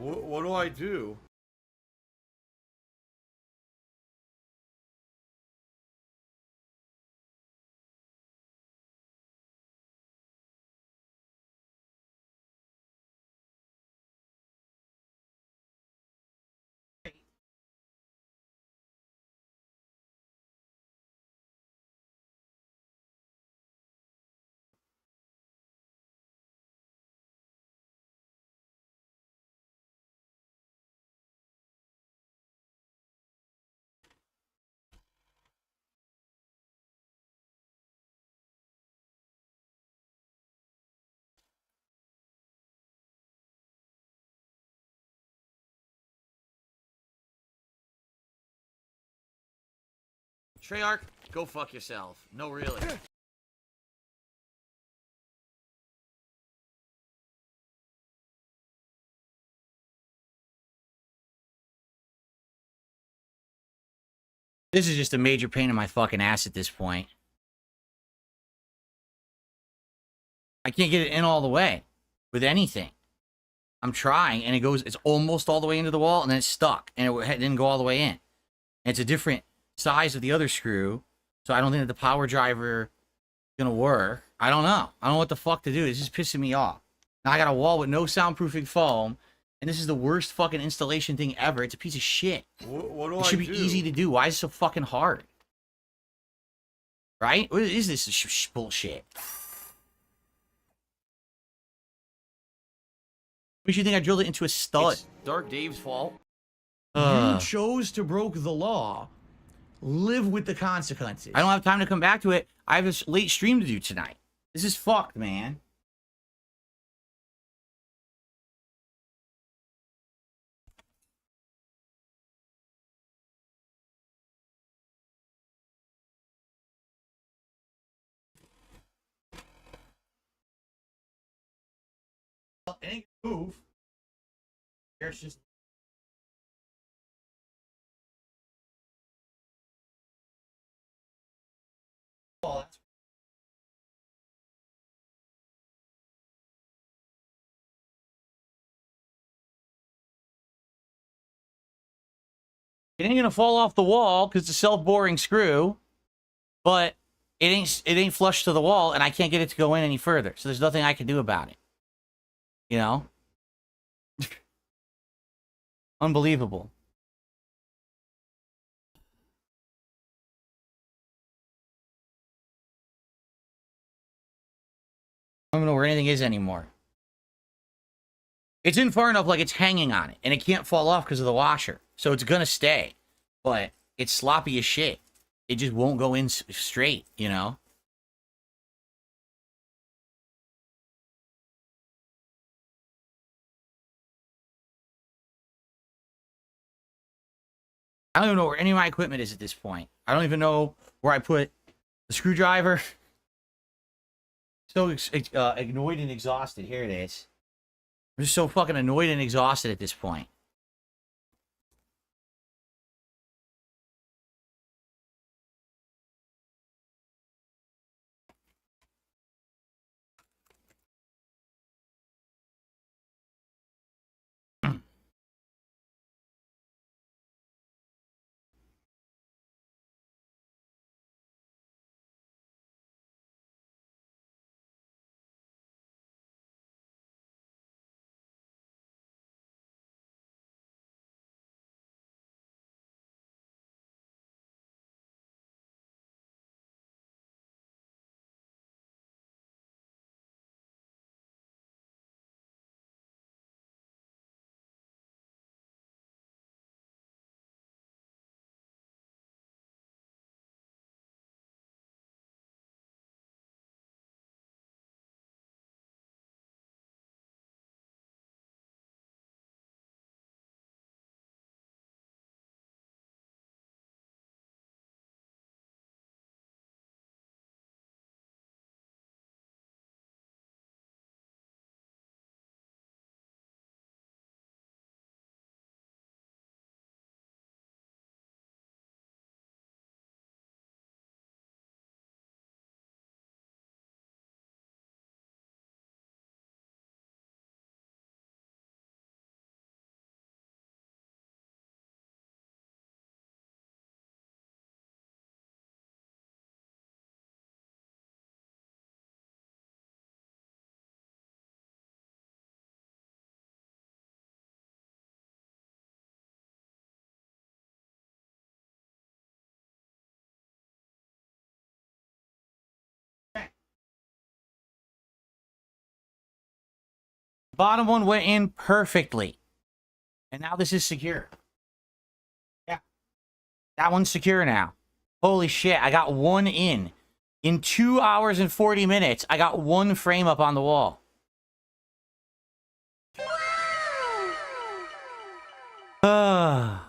What do I do? Treyarch, go fuck yourself. No, really. This is just a major pain in my fucking ass at this point. I can't get it in all the way with anything. I'm trying, and it's almost all the way into the wall, and then it's stuck, and it didn't go all the way in. And it's a different size of the other screw, so I don't think that the power driver is gonna work. I don't know. I don't know what the fuck to do. This is pissing me off. Now I got a wall with no soundproofing foam, and this is the worst fucking installation thing ever. It's a piece of shit. What do It should be easy to do. Why is it so fucking hard? Right? What is this bullshit? Makes you think I drilled it into a stud. It's Dark Dave's fault. You chose to broke the law. Live with the consequences. I don't have time to come back to it. I have a late stream to do tonight. This is fucked, man. It ain't gonna move. It's just. Oh, that's. It ain't gonna fall off the wall because it's a self-boring screw, but it ain't flush to the wall, and I can't get it to go in any further. So there's nothing I can do about it. You know? Unbelievable. I don't even know where anything is anymore. It's in far enough like it's hanging on it, and it can't fall off because of the washer. So it's gonna stay. But it's sloppy as shit. It just won't go in straight, you know? I don't even know where any of my equipment is at this point. I don't even know where I put the screwdriver. So annoyed and exhausted. Here it is. I'm just so fucking annoyed and exhausted at this point. Bottom one went in perfectly. And now this is secure. Yeah. That one's secure now. Holy shit, I got one in. In 2 hours and 40 minutes, I got one frame up on the wall. Ah.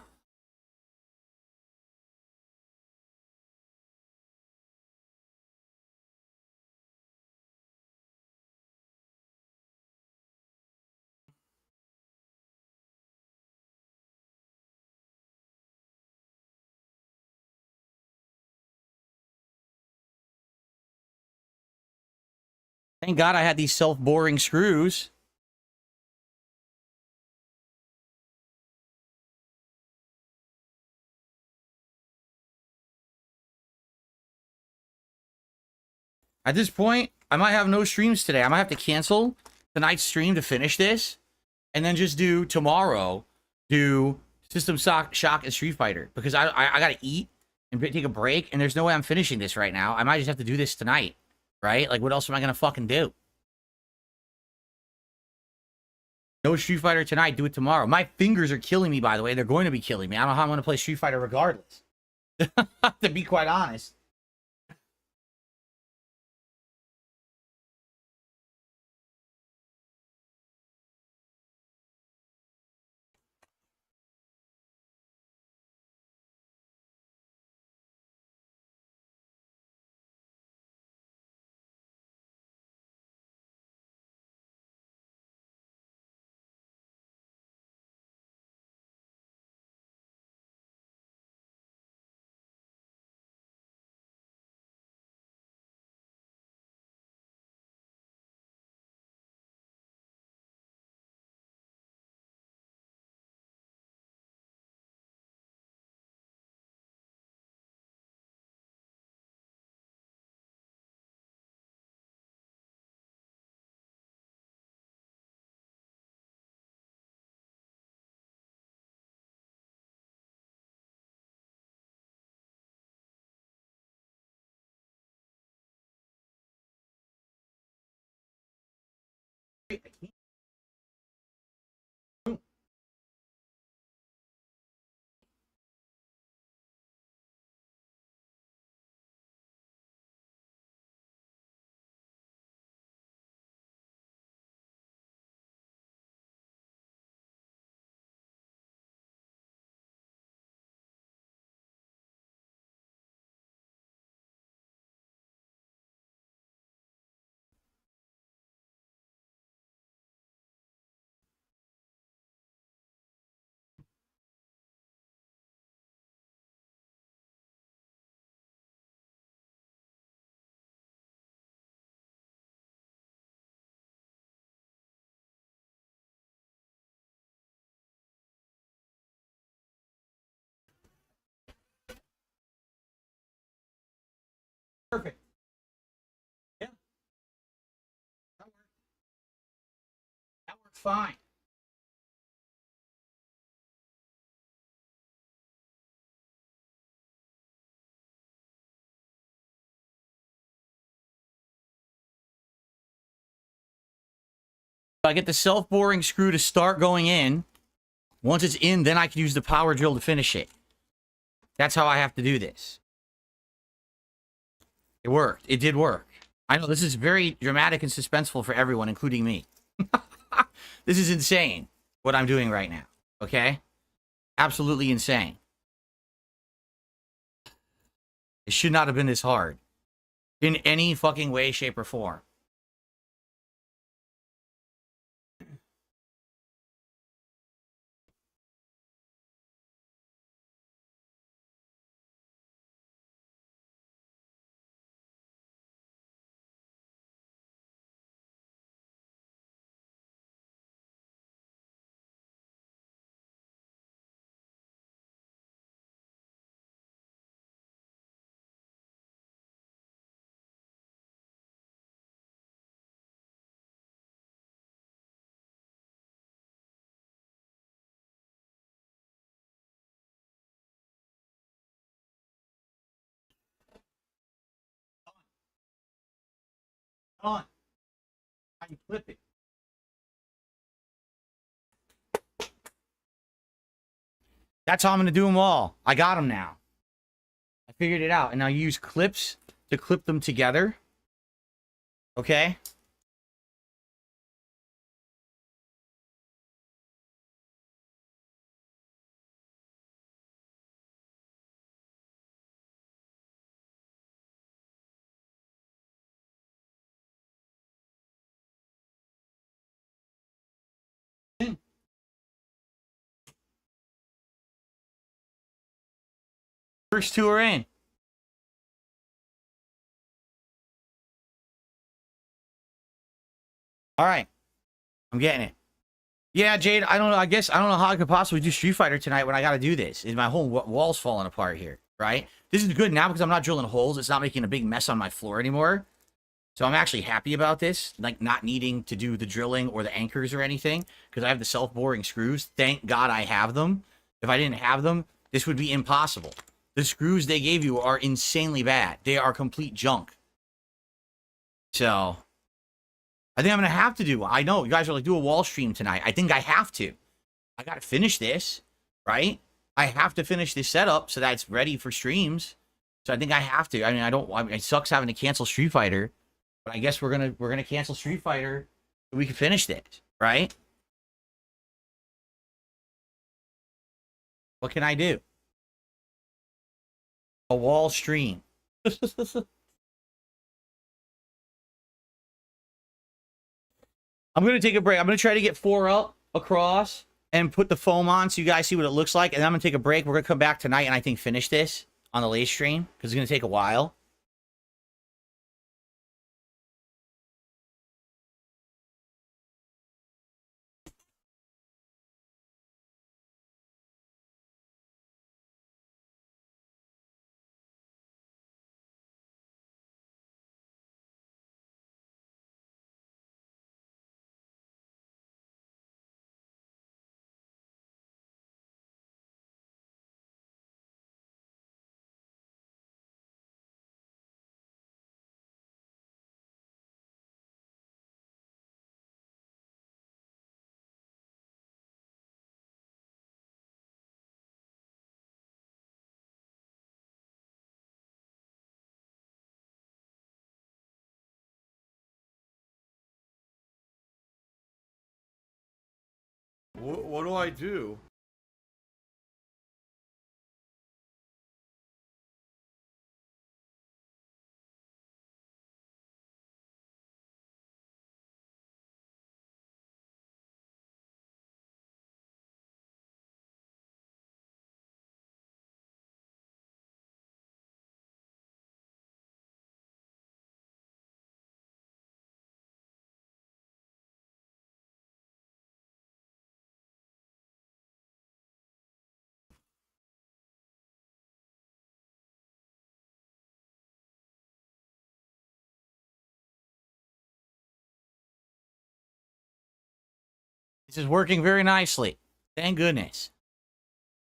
Thank God I had these self-boring screws. At this point, I might have no streams today. I might have to cancel tonight's stream to finish this, and then just do tomorrow, do System Shock and Street Fighter, because I gotta eat and take a break, and there's no way I'm finishing this right now. I might just have to do this tonight, right? Like, what else am I gonna fucking do? No Street Fighter tonight, do it tomorrow. My fingers are killing me, by the way. They're going to be killing me. I don't know how I'm gonna play Street Fighter regardless. To be quite honest. Perfect. Yeah. That worked fine. I get the self-boring screw to start going in. Once it's in, then I can use the power drill to finish it. That's how I have to do this. It worked. It did work. I know this is very dramatic and suspenseful for everyone, including me. This is insane, what I'm doing right now. Okay? Absolutely insane. It should not have been this hard. In any fucking way, shape, or form. On. How you flip it? That's how I'm going to do them all. I got them now. I figured it out. And now use clips to clip them together. Okay? First two are in. All right. I'm getting it. Yeah, Jade, I don't know. I guess I don't know how I could possibly do Street Fighter tonight when I got to do this. My whole wall's falling apart here, right? This is good now because I'm not drilling holes. It's not making a big mess on my floor anymore. So I'm actually happy about this, like not needing to do the drilling or the anchors or anything because I have the self-boring screws. Thank God I have them. If I didn't have them, this would be impossible. The screws they gave you are insanely bad. They are complete junk. So I think I'm going to have to do, I know you guys are like, do a wall stream tonight. I think I have to. I got to finish this, right? I have to finish this setup so that it's ready for streams. So I think I have to. I mean, it sucks having to cancel Street Fighter, but I guess we're going to cancel Street Fighter so we can finish this, right? What can I do? A wall stream. I'm going to take a break. I'm going to try to get 4 up across and put the foam on so you guys see what it looks like. And then I'm going to take a break. We're going to come back tonight and I think finish this on the late stream because it's going to take a while. What do I do? This is working very nicely. Thank goodness.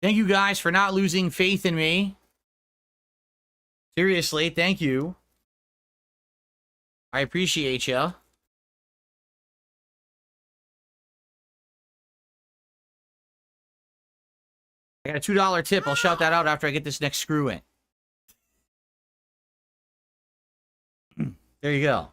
Thank you guys for not losing faith in me. Seriously, thank you. I appreciate you. I got a $2 tip. I'll shout that out after I get this next screw in. There you go.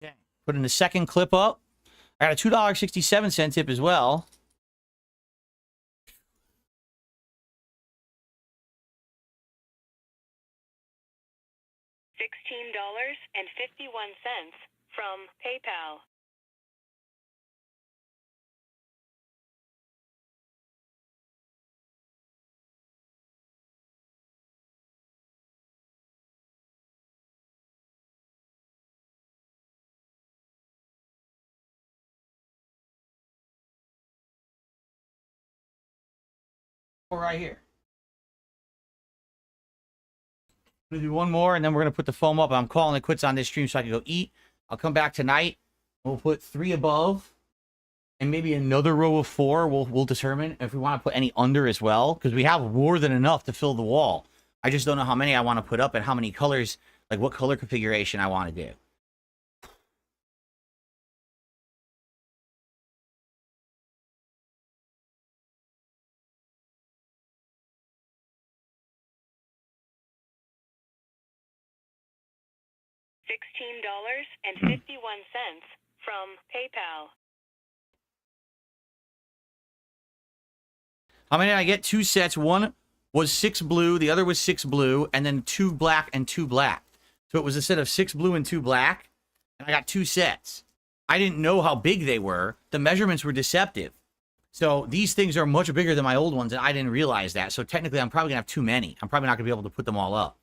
Okay. Putting the second clip up. I got a $2.67 tip as well. $16.51 from PayPal. Right here. I'm gonna do one more, and then we're gonna put the foam up. I'm calling it quits on this stream so I can go eat. I'll come back tonight. We'll put 3 above, and maybe another row of 4. We'll determine if we want to put any under as well, because we have more than enough to fill the wall. I just don't know how many I want to put up and how many colors, like what color configuration I want to do. $16.51 from PayPal. How many did I get? 2 sets. One was 6 blue, the other was 6 blue, and then 2 black and 2 black. So it was a set of 6 blue and 2 black, and I got 2 sets. I didn't know how big they were. The measurements were deceptive. So these things are much bigger than my old ones, and I didn't realize that. So technically, I'm probably going to have too many. I'm probably not going to be able to put them all up.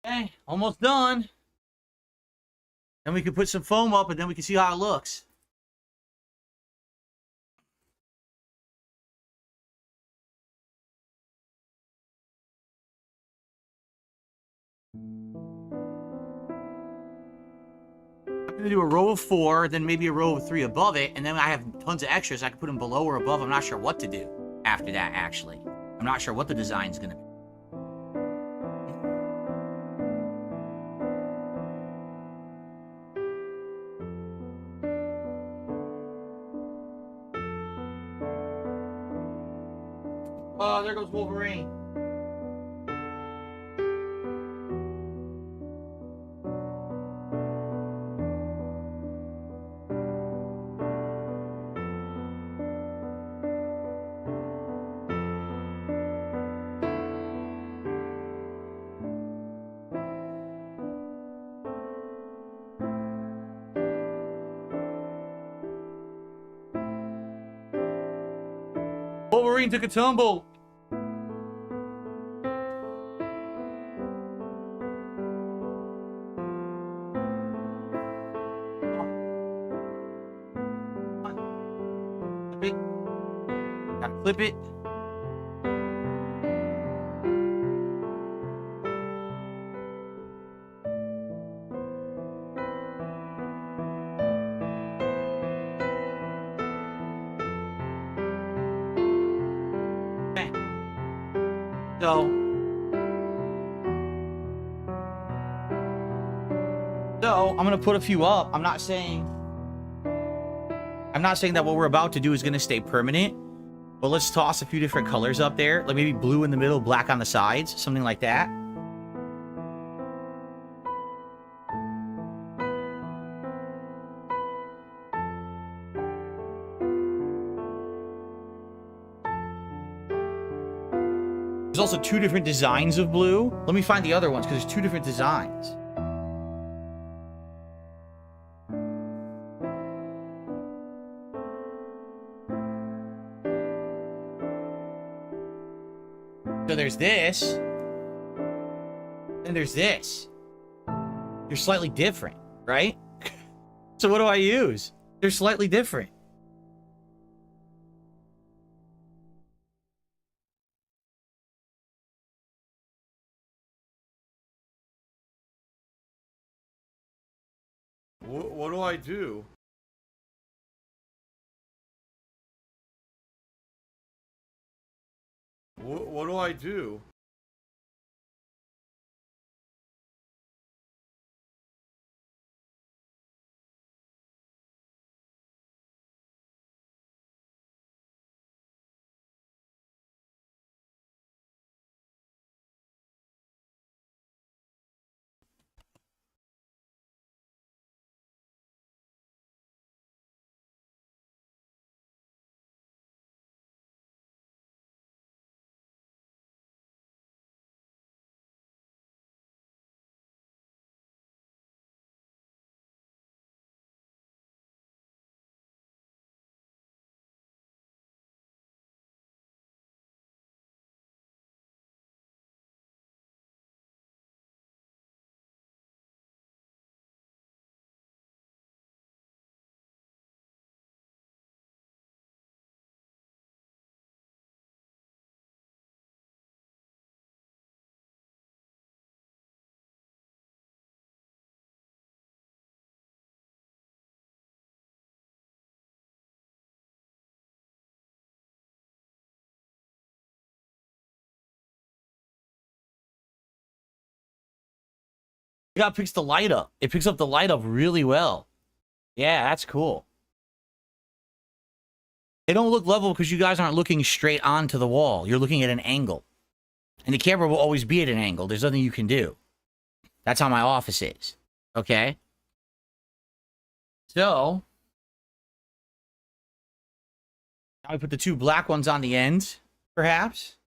Okay, almost done. Then we can put some foam up, and then we can see how it looks. I'm going to do a row of 4, then maybe a row of 3 above it, and then I have tons of extras. I can put them below or above. I'm not sure what to do after that, actually. I'm not sure what the design's going to be. Oh, there goes Wolverine. Wolverine took a tumble. Gotta clip it. Okay. So I'm gonna put a few up. I'm not saying that what we're about to do is gonna stay permanent, but let's toss a few different colors up there, like maybe blue in the middle, black on the sides, something like that. There's also 2 different designs of blue. Let me find the other ones because there's 2 different designs. So there's this, and there's this. They're slightly different, right? So what do I use? They're slightly different. What do I do? What do I do? It got picks the light up. It picks up the light up really well. Yeah, that's cool. They don't look level because you guys aren't looking straight onto the wall. You're looking at an angle. And the camera will always be at an angle. There's nothing you can do. That's how my office is. Okay? So, now we put the two black ones on the end, perhaps.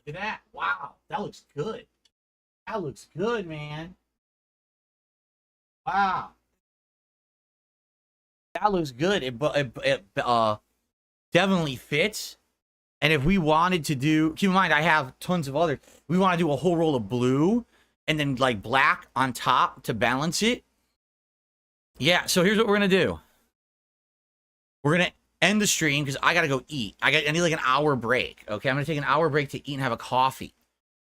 Look at that. Wow. That looks good. That looks good, man. Wow. That looks good. It definitely fits. And if we wanted to do, keep in mind, I have tons of other. We want to do a whole roll of blue and then like black on top to balance it. Yeah, so here's what we're going to do. We're going to end the stream because I got to go eat. I need like an hour break. Okay, I'm going to take an hour break to eat and have a coffee.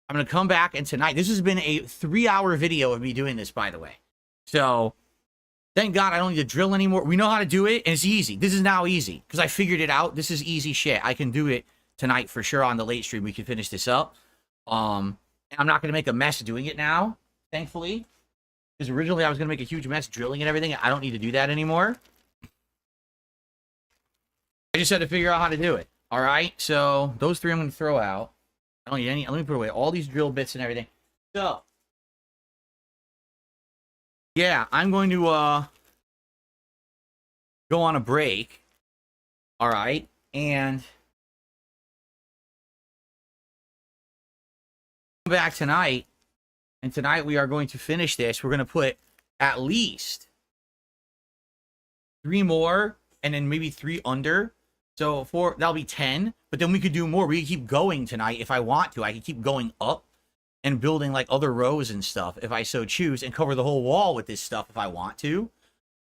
I'm going to come back, and tonight, this has been a 3-hour video of me doing this, by the way. So, thank God I don't need to drill anymore. We know how to do it, and it's easy. This is now easy because I figured it out. This is easy shit. I can do it tonight for sure on the late stream. We can finish this up. I'm not going to make a mess doing it now, thankfully. Because originally I was going to make a huge mess drilling and everything. I don't need to do that anymore. I just had to figure out how to do it. All right, so those three I'm going to throw out. I don't need any. Let me put away all these drill bits and everything. So, yeah, I'm going to go on a break. All right, and back tonight, and tonight we are going to finish this. We're going to put at least 3 more, and then maybe 3 under. So that'll be 10. But then we could do more. We could keep going tonight if I want to. I could keep going up and building like other rows and stuff if I so choose, and cover the whole wall with this stuff if I want to.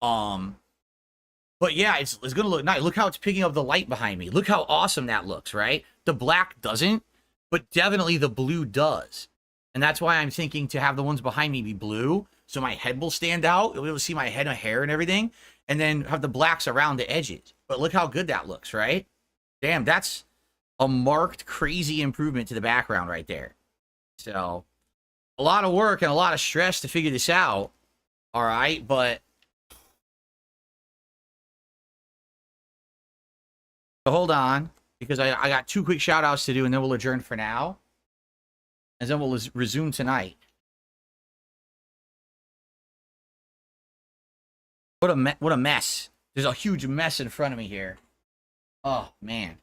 But yeah, it's gonna look nice. Look how it's picking up the light behind me. Look how awesome that looks, right? The black doesn't, but definitely the blue does. And that's why I'm thinking to have the ones behind me be blue, so my head will stand out. You'll be able to see my head and hair and everything, and then have the blacks around the edges. But look how good that looks, right? Damn, that's a marked, crazy improvement to the background right there. So, a lot of work and a lot of stress to figure this out. All right, but hold on, because I got 2 quick shout outs to do, and then we'll adjourn for now. And then we'll resume tonight. What a mess. There's a huge mess in front of me here. Oh, man.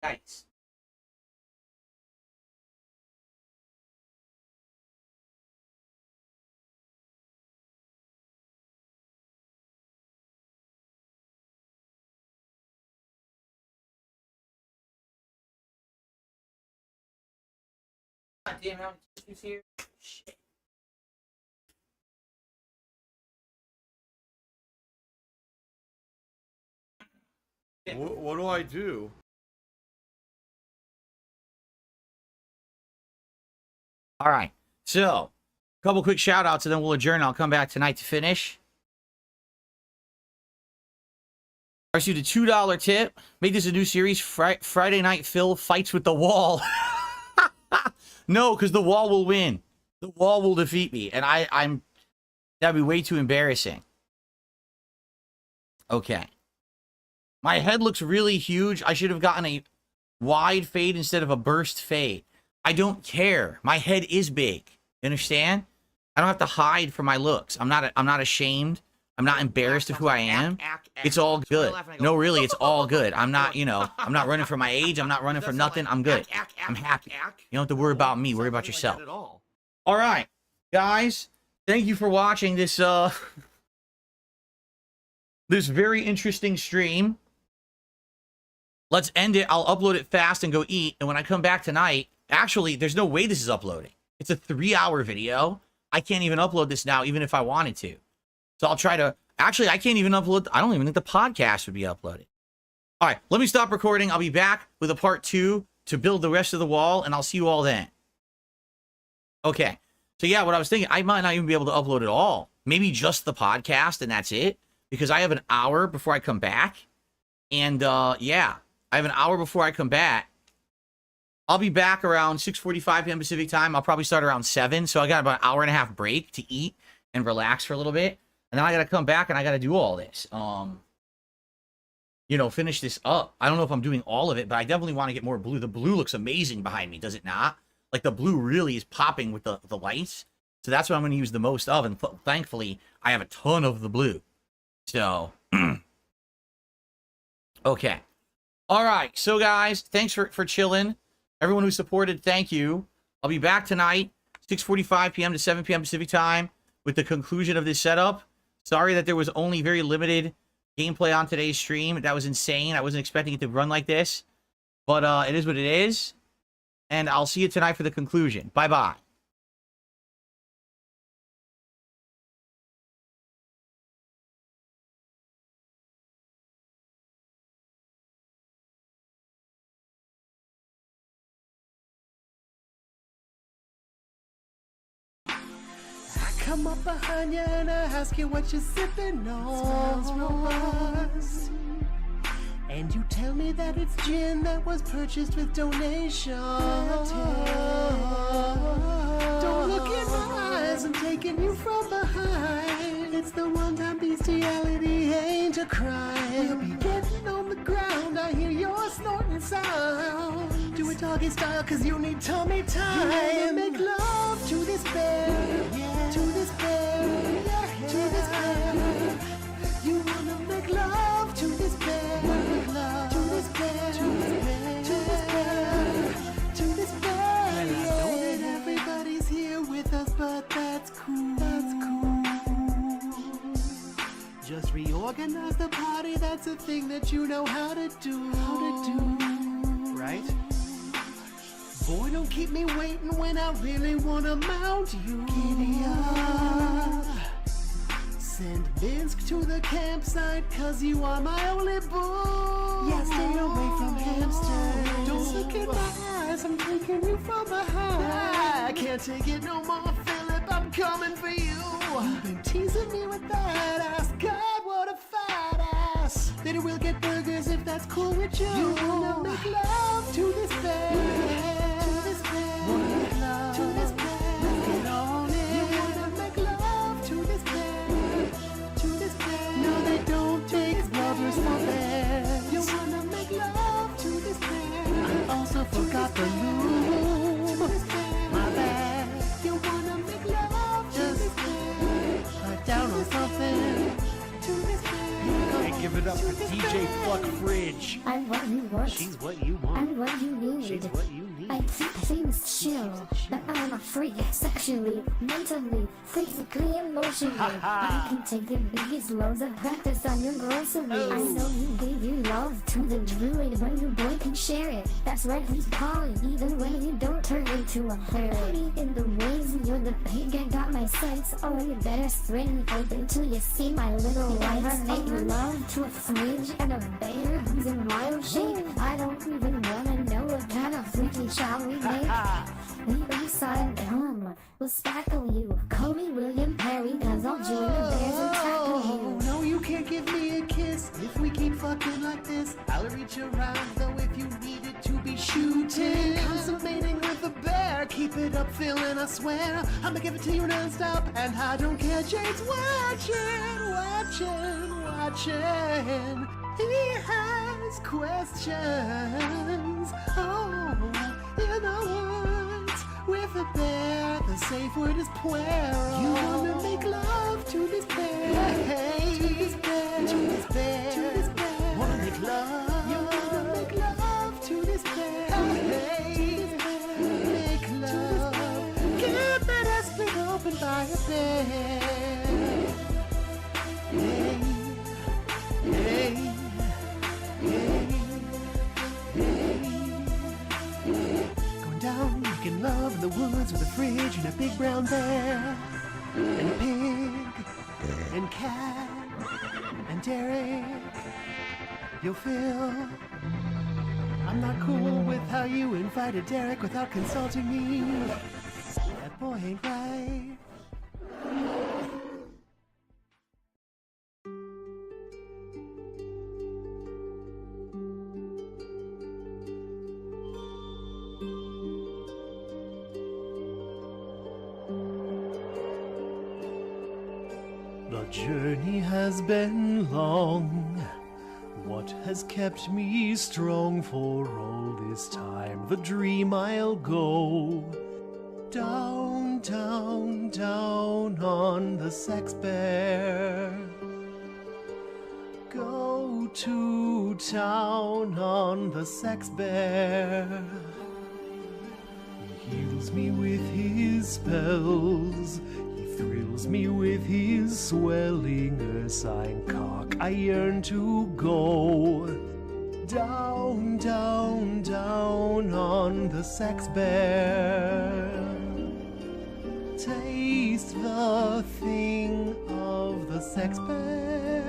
Nice. God damn, how many tissues here? Shit. What do I do? All right. So, a couple quick shout outs and then we'll adjourn. I'll come back tonight to finish. I received a $2 tip. Made this a new series. Friday Night Phil fights with the wall. No, because the wall will win. The wall will defeat me. And that'd be way too embarrassing. Okay. My head looks really huge. I should have gotten a wide fade instead of a burst fade. I don't care. My head is big. You understand? I don't have to hide from my looks. I'm not ashamed. I'm not embarrassed of who I am. It's all good. No, really, it's all good. I'm not, I'm not running for my age. I'm not running for nothing. I'm good. I'm happy. You don't have to worry about me. Worry about yourself. All right, guys. Thank you for watching this this very interesting stream. Let's end it. I'll upload it fast and go eat. And when I come back tonight, actually, there's no way this is uploading. It's a 3-hour video. I can't even upload this now, even if I wanted to. So I'll try to... Actually, I can't even upload... I don't even think the podcast would be uploaded. All right, let me stop recording. I'll be back with a part 2 to build the rest of the wall, and I'll see you all then. Okay. So yeah, what I was thinking, I might not even be able to upload it all. Maybe just the podcast, and that's it. Because I have an hour before I come back. And, yeah. I have an hour before I come back. I'll be back around 6:45 p.m. Pacific time. I'll probably start around 7. So I got about an hour and a half break to eat and relax for a little bit. And then I got to come back and I got to do all this. Finish this up. I don't know if I'm doing all of it, but I definitely want to get more blue. The blue looks amazing behind me, does it not? Like, the blue really is popping with the lights. So that's what I'm going to use the most of. And thankfully, I have a ton of the blue. So, okay. All right. So, guys, thanks for chilling. Everyone who supported, thank you. I'll be back tonight, 6:45 p.m. to 7 p.m. Pacific time with the conclusion of this setup. Sorry that there was only very limited gameplay on today's stream. That was insane. I wasn't expecting it to run like this. But it is what it is. And I'll see you tonight for the conclusion. Bye-bye. Come up behind you and I ask you what you're sipping on. Smells robust. And you tell me that it's gin that was purchased with donation. Don't look in my eyes, I'm taking you from behind. It's the one-time bestiality, ain't a crime. We'll be getting on the ground, I hear your snorting sound. Do it doggy style, cause you need tummy time. You wanna make love to this bear, to this bear, to this bear. You wanna make love to this bear, to this bear, to this bear, to this bear, to this bear. organize the party, that's a thing that you know how to do. Right? Boy, don't keep me waiting when I really wanna mount you. Giddy up. Send Minsk to the campsite, cause you are my only boo. Yeah, stay away from hamsters. Don't look in my eyes, I'm taking you from behind. I can't take it no more, Philip, I'm coming for you. You've been teasing me with that ass, God, what a fat ass. Later we'll get burgers if that's cool with you. You wanna make love to this bed. Wanna make love to this bed. Let's get on it. You wanna make love to this bed. To this bed. No, they don't take rubbers for bed. You wanna make love to this bed. I also forgot the lube. My bad. You wanna make love to this bed. Lie down on something. To this bed. Hey, give it up for DJ Fuck Fridge. I'm what you want. She's what you want. I'm what you need. She's what you need. I keep things chill, but I'm a freak sexually, mentally, physically, emotionally. I can take the biggest loads of practice on your groceries. I know you gave your love to the druid, but your boy can share it. That's right, he's poly, even when you don't turn into a fairy. In the ways you're the pig, I got my sights. Oh, you better swing open till you see my little lights. Make love to a fridge and a bear who's in wild shape. I don't even wanna know what kind of freaky shall we make? We beside them, we'll spackle you. Call me William Perry, cause I'll join the bears and tackle you. No, you can't give me a kiss if we keep fucking like this. I'll reach around though if you need it to be shooting. Consummating with a bear, keep it up, Phil, and I swear I'ma give it to you non-stop. And I don't care, Jade's watching. He has questions. Oh, in the woods with a bear, the safe word is puero. You wanna make love to this bear. Hey, to this bear, to this bear, to this bear. Wanna make love. You wanna make love to this bear. Hey, make love. Get that ass split open by a bear. Hey, hey, hey. Going down, making love in the woods with a fridge and a big brown bear, and a pig, and cat, and Derek. You'll feel I'm not cool with how you invited Derek without consulting me. That boy ain't right. The journey has been long. What has kept me strong for all this time? The dream I'll go down, down, down on the sex bear. Go to town on the sex bear. He heals me with his spells. Thrills me with his swelling ursine cock. I yearn to go down, down, down on the sex bear. Taste the thing of the sex bear.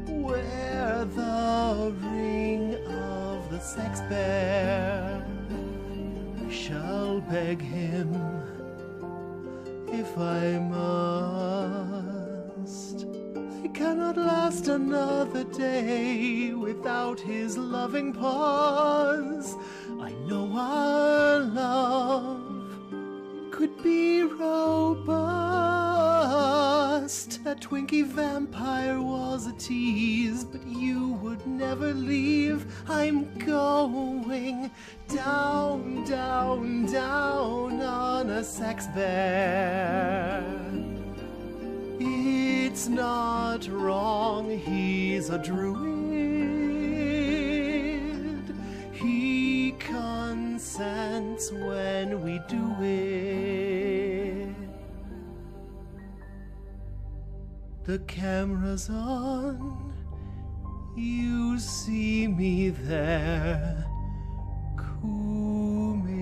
Wear the ring of the sex bear. I shall beg him if I must. I cannot last another day without his loving paws. I know our love could be robust. That Twinkie vampire was a tease, but you would never leave. I'm going down, down, down on a sex bear. It's not wrong, he's a druid. He consents when we do it. The camera's on. You see me there, cooming.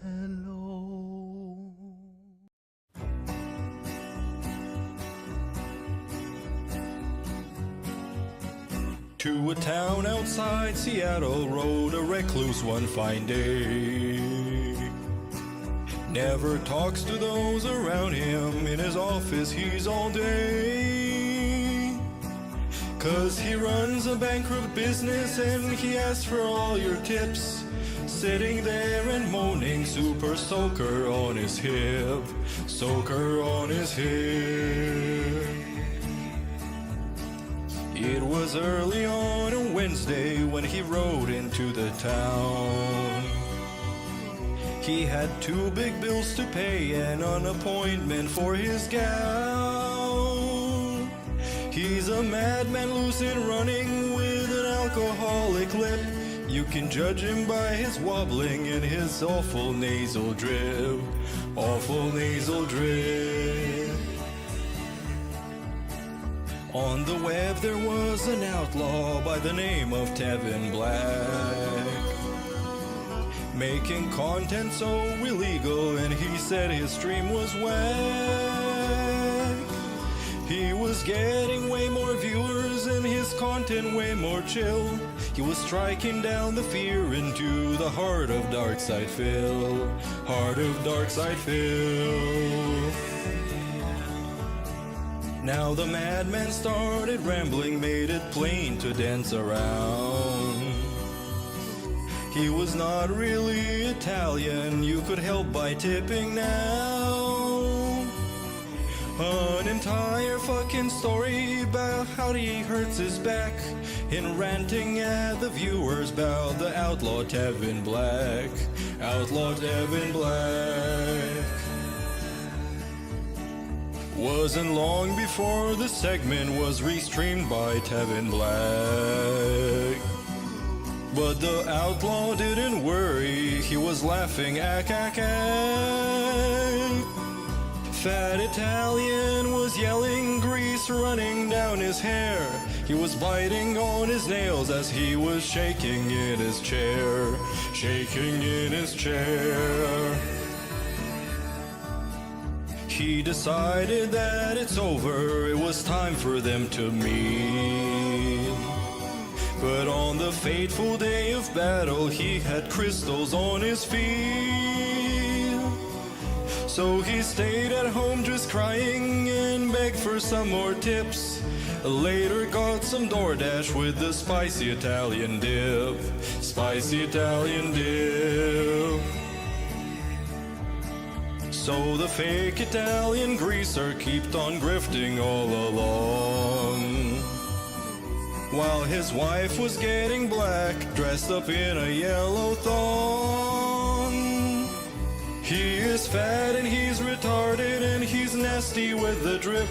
Hello. To a town outside Seattle rode a recluse one fine day. Never talks to those around him, in his office he's all day. 'Cause he runs a bankrupt business and he asks for all your tips. Sitting there and moaning, super soaker on his hip, soaker on his hip. It was early on a Wednesday when he rode into the town. He had 2 big bills to pay and an appointment for his gal. He's a madman loose and running with an alcoholic lip. You can judge him by his wobbling and his awful nasal drip. Awful nasal drip. On the web there was an outlaw by the name of Tevin Black, making content so illegal, and he said his stream was whack. He was getting way more viewers and his content way more chill. He was striking down the fear into the heart of Darkside Phil. Heart of Darkside Phil. Now the madman started rambling, made it plain to dance around. He was not really Italian, you could help by tipping now. An entire fucking story about how he hurts his back, in ranting at the viewers about the outlaw Tevin Black. Outlaw Tevin Black. Wasn't long before the segment was restreamed by Tevin Black. But the outlaw didn't worry, he was laughing ack. Fat Italian was yelling, grease running down his hair. He was biting on his nails as he was shaking in his chair. Shaking in his chair. He decided that it's over, it was time for them to meet. But on the fateful day of battle, he had crystals on his feet. So he stayed at home just crying and begged for some more tips. Later got some DoorDash with the spicy Italian dip. Spicy Italian dip. So the fake Italian greaser kept on grifting all along, while his wife was getting black, dressed up in a yellow thong. He is fat and he's retarded and he's nasty with the drip.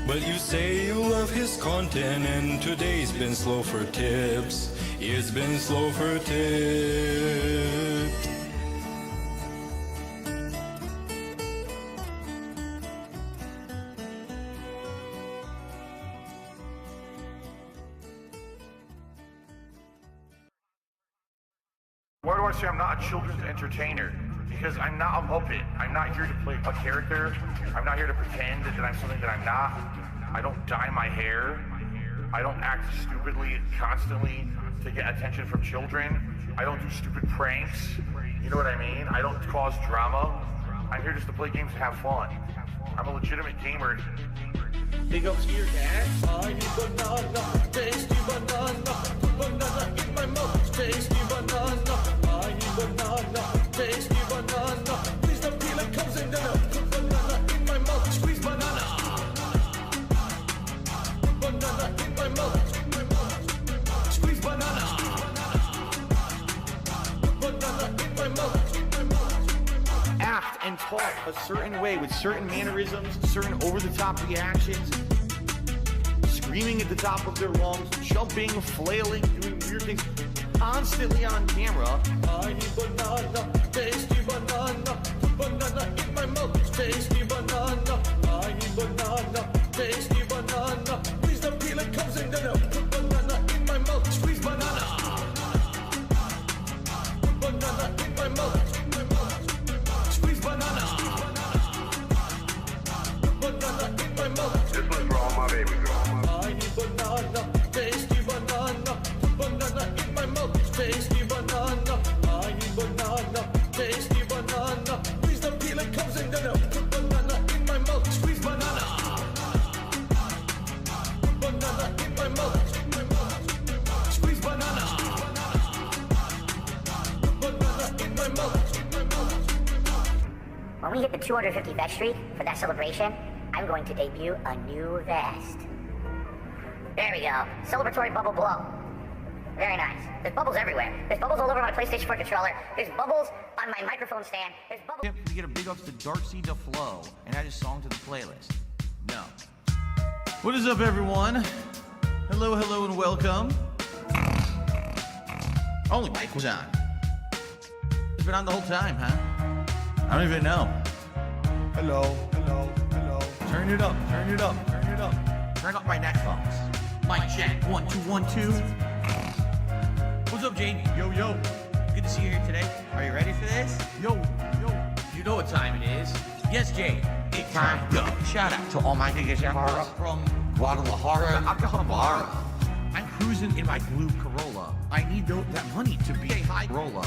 But you say you love his content and today's been slow for tips. It's been slow for tips. Why do I say I'm not a children's entertainer? Because I'm not a Muppet. I'm not here to play a character. I'm not here to pretend that I'm something that I'm not. I don't dye my hair. I don't act stupidly constantly to get attention from children. I don't do stupid pranks. You know what I mean? I don't cause drama. I'm here just to play games and have fun. I'm a legitimate gamer. Big ups to your dad. I need banana, tasty banana. Banana in my mouth, tasty banana. I need banana, tasty banana. Please don't feel like comes in dinner. Put banana in my mouth, squeeze banana. Banana in my mouth, squeeze banana. Banana in my mouth. Act and talk a certain way with certain mannerisms, certain over-the-top reactions, screaming at the top of their lungs, jumping, flailing, doing weird things, constantly on camera. I need banana, tasty banana, banana in my mouth, tasty banana. banana in my mouth. Squeeze banana. Banana in my mouth. This one's for all my baby girls. I need banana, tasty banana. Banana in my mouth, tasty banana. I need banana, tasty banana. Please don't feel it comes in the put banana in my mouth. Squeeze banana. Banana in my mouth. Squeeze banana. Banana in my mouth. When we hit the 250 vest streak for that celebration, I'm going to debut a new vest. There we go. Celebratory bubble blow. Very nice. There's bubbles everywhere. There's bubbles all over my PlayStation 4 controller. There's bubbles on my microphone stand. There's bubbles. We get a big ups to Darcy DeFlo and add his song to the playlist. No. What is up, everyone? Hello, hello, and welcome. Only mic was on. It's been on the whole time, huh? I don't even know. Hello, hello, hello. Turn it up, turn it up, turn it up. Turn up my headphones. Mic check. 1, 2, 1, 2. What's up, Jamie? Yo, yo. Good to see you here today. Are you ready for this? Yo, yo. You know what time it is. Yes, Jay. It's time. Go. Shout out to all my niggas from Guadalajara, Acapulco. I'm cruising in my blue Corolla. I need that money to be a high roller.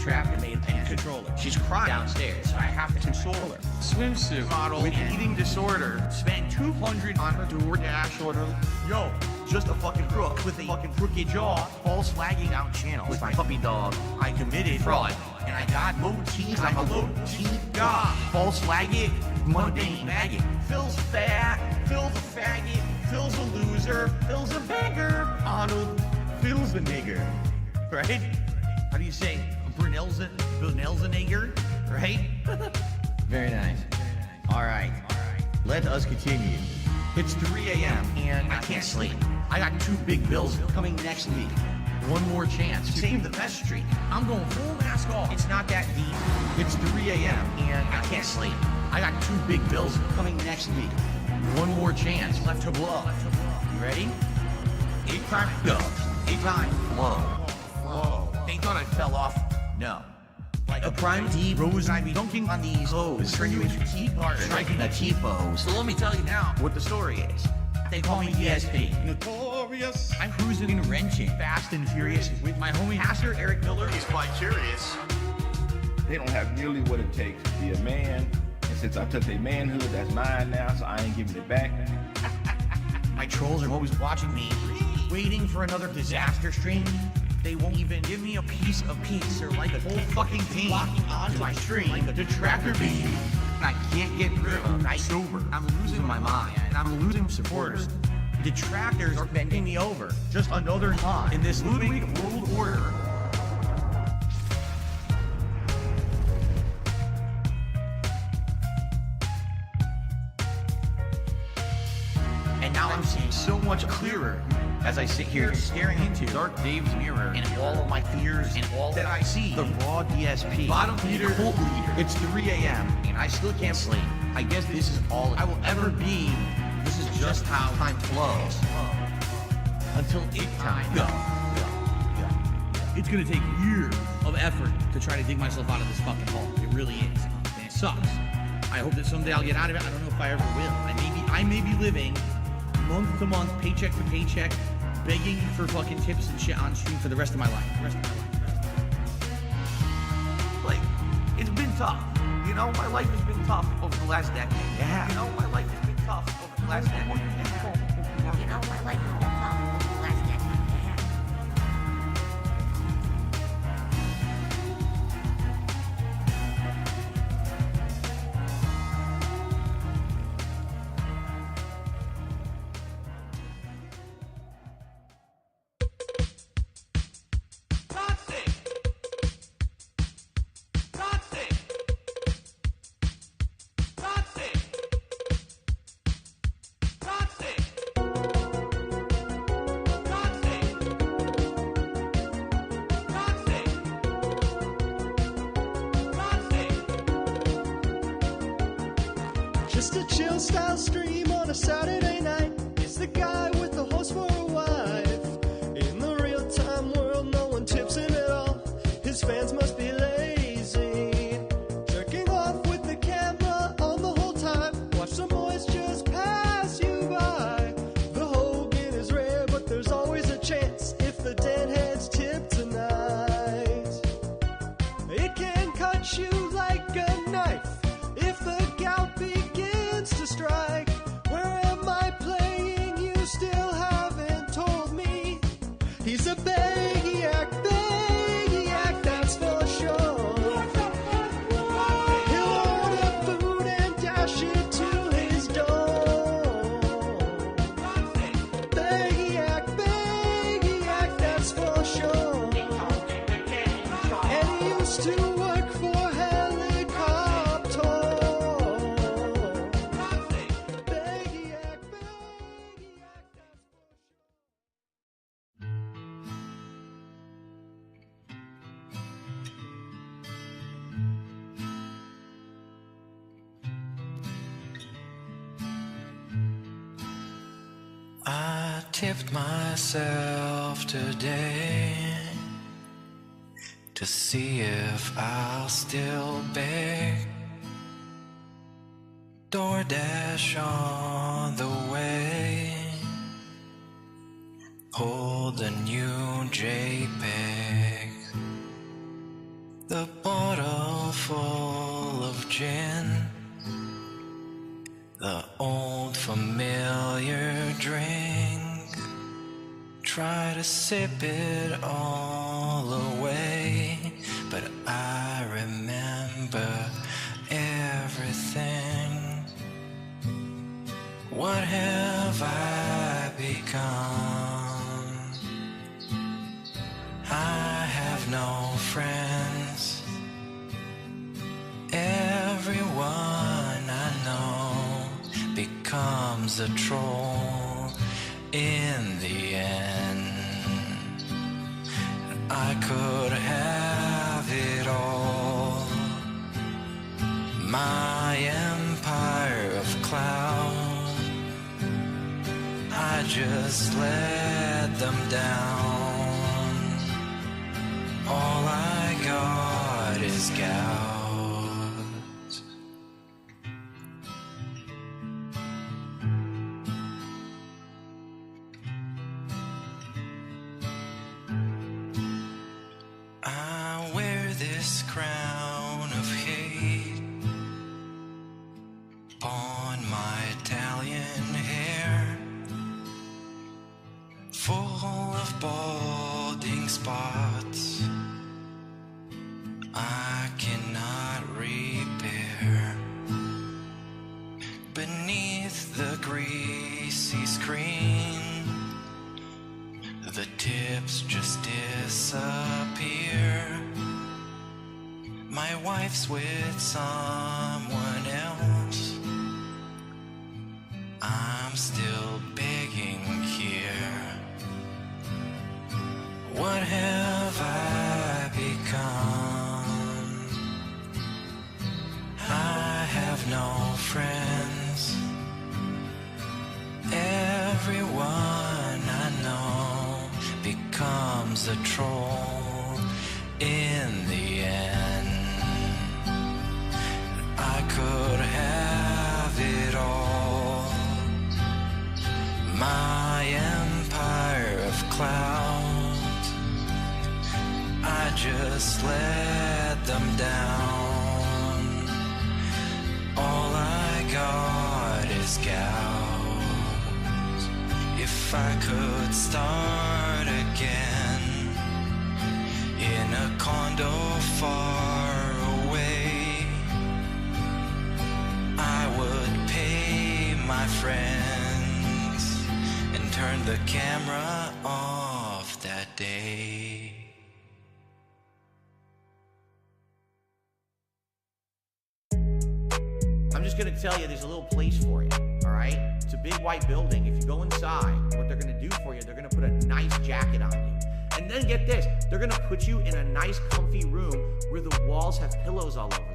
Trapped and made a controller. She's crying downstairs, so I have to console her. Swimsuit model with eating disorder. Spent $200 on her DoorDash order. Yo, just a fucking crook with a fucking crooked jaw. False flagging out channels with my puppy dog. I committed fraud, and I got low teeth. I'm a low teeth god. False flagging, mundane maggot. Phil's fat, Phil's a faggot. Phil's a loser, Phil's a beggar. Arnold, Phil's a nigger. Right? How do you say? Brunel's a nigger, right? Very nice. All right. Let us continue. It's 3 a.m. and I can't sleep. I got 2 big bills coming next week. One more chance to save the best streak. I'm going full mask off. It's not that deep. It's 3 a.m. and I can't sleep. I got 2 big bills coming next week. One more chance left to blow. You ready? 8 time go. 8 time blow. Whoa. They thought I fell off. No. Like a prime D rose, I be dunking on these hoes. Turn you into T-part, striking a T-pose. So let me tell you now what the story is. They call me ESP. Notorious. I'm cruising and wrenching, fast and furious, with my homie Pastor Eric Miller. He's quite curious. They don't have nearly what it takes to be a man. And since I took their manhood, that's mine now, so I ain't giving it back. My trolls are always watching me, waiting for another disaster stream. They won't even give me a piece of peace or like a whole fucking team locking onto my stream like a detractor beam. I can't get rid of them. I'm sober. I'm losing my mind. And I'm losing supporters. Detractors are bending me over. Just another pawn in this Ludwig world order. And now I'm seeing so much clearer as I sit here staring into Dark Dave's mirror and all of my fears and all that I see. The raw DSP, bottom feeder, cult leader. It's 3 a.m. and I still can't sleep. I guess this is all I will ever be. This is just how time flows. Until it time go. It's gonna take years of effort to try to dig myself out of this fucking hole. It really is. And it sucks. I hope that someday I'll get out of it. I don't know if I ever will. I may be living month to month, paycheck to paycheck, begging for fucking tips and shit on stream for the rest of my life. Like, it's been tough. You know, my life has been tough over the last decade. Yeah. You know, my life has been tough over the last decade. Yeah. You know, my life has been tough over the last decade. Just a chill style stream on a Saturday night. It's the guy with the horse for a wife. In the real time world, no one tips him at all. His fans must be lazy. Jerking off with the camera on the whole time. Watch some boys just pass you by. The Hogan is rare, but there's always a chance if the deadheads tip tonight. It can cut you like a knife if the gout begins to strike. Where am I playing? You still haven't told me. He's a baggy-act, that's for sure. He'll order food and dash it to his door. Baggy-act, that's for sure. And he used to work for Helicopter. Baggy-act, I tipped myself today to see if I'll still beg. DoorDash on the way. Hold a new JPEG. The bottle full of gin. The old familiar drink. Try to sip it all away, but I remember everything. What have I become? I have no friends. Everyone I know becomes a troll in the end. I could have it all. My empire of cloud, I just let them down. All I got is gout. I wear this crown of hate upon my Italian hair, full of balding spots I cannot repair. Beneath the greasy screen, the tips just disappear. My wife's with someone else. I'm still begging here. What have I become? I have no friends. Everyone I know becomes a troll in the end. I could have it all. My empire of clouds, I just let them down. All I got is gout. If I could start again in a condo far away, I would pay my friends and turn the camera off that day. I'm just gonna tell you, there's a little place for you, all right? It's a big white building. If you go inside, what they're gonna do for you, they're gonna put a nice jacket on you. And then get this, they're gonna put you in a nice comfy room where the walls have pillows all over them.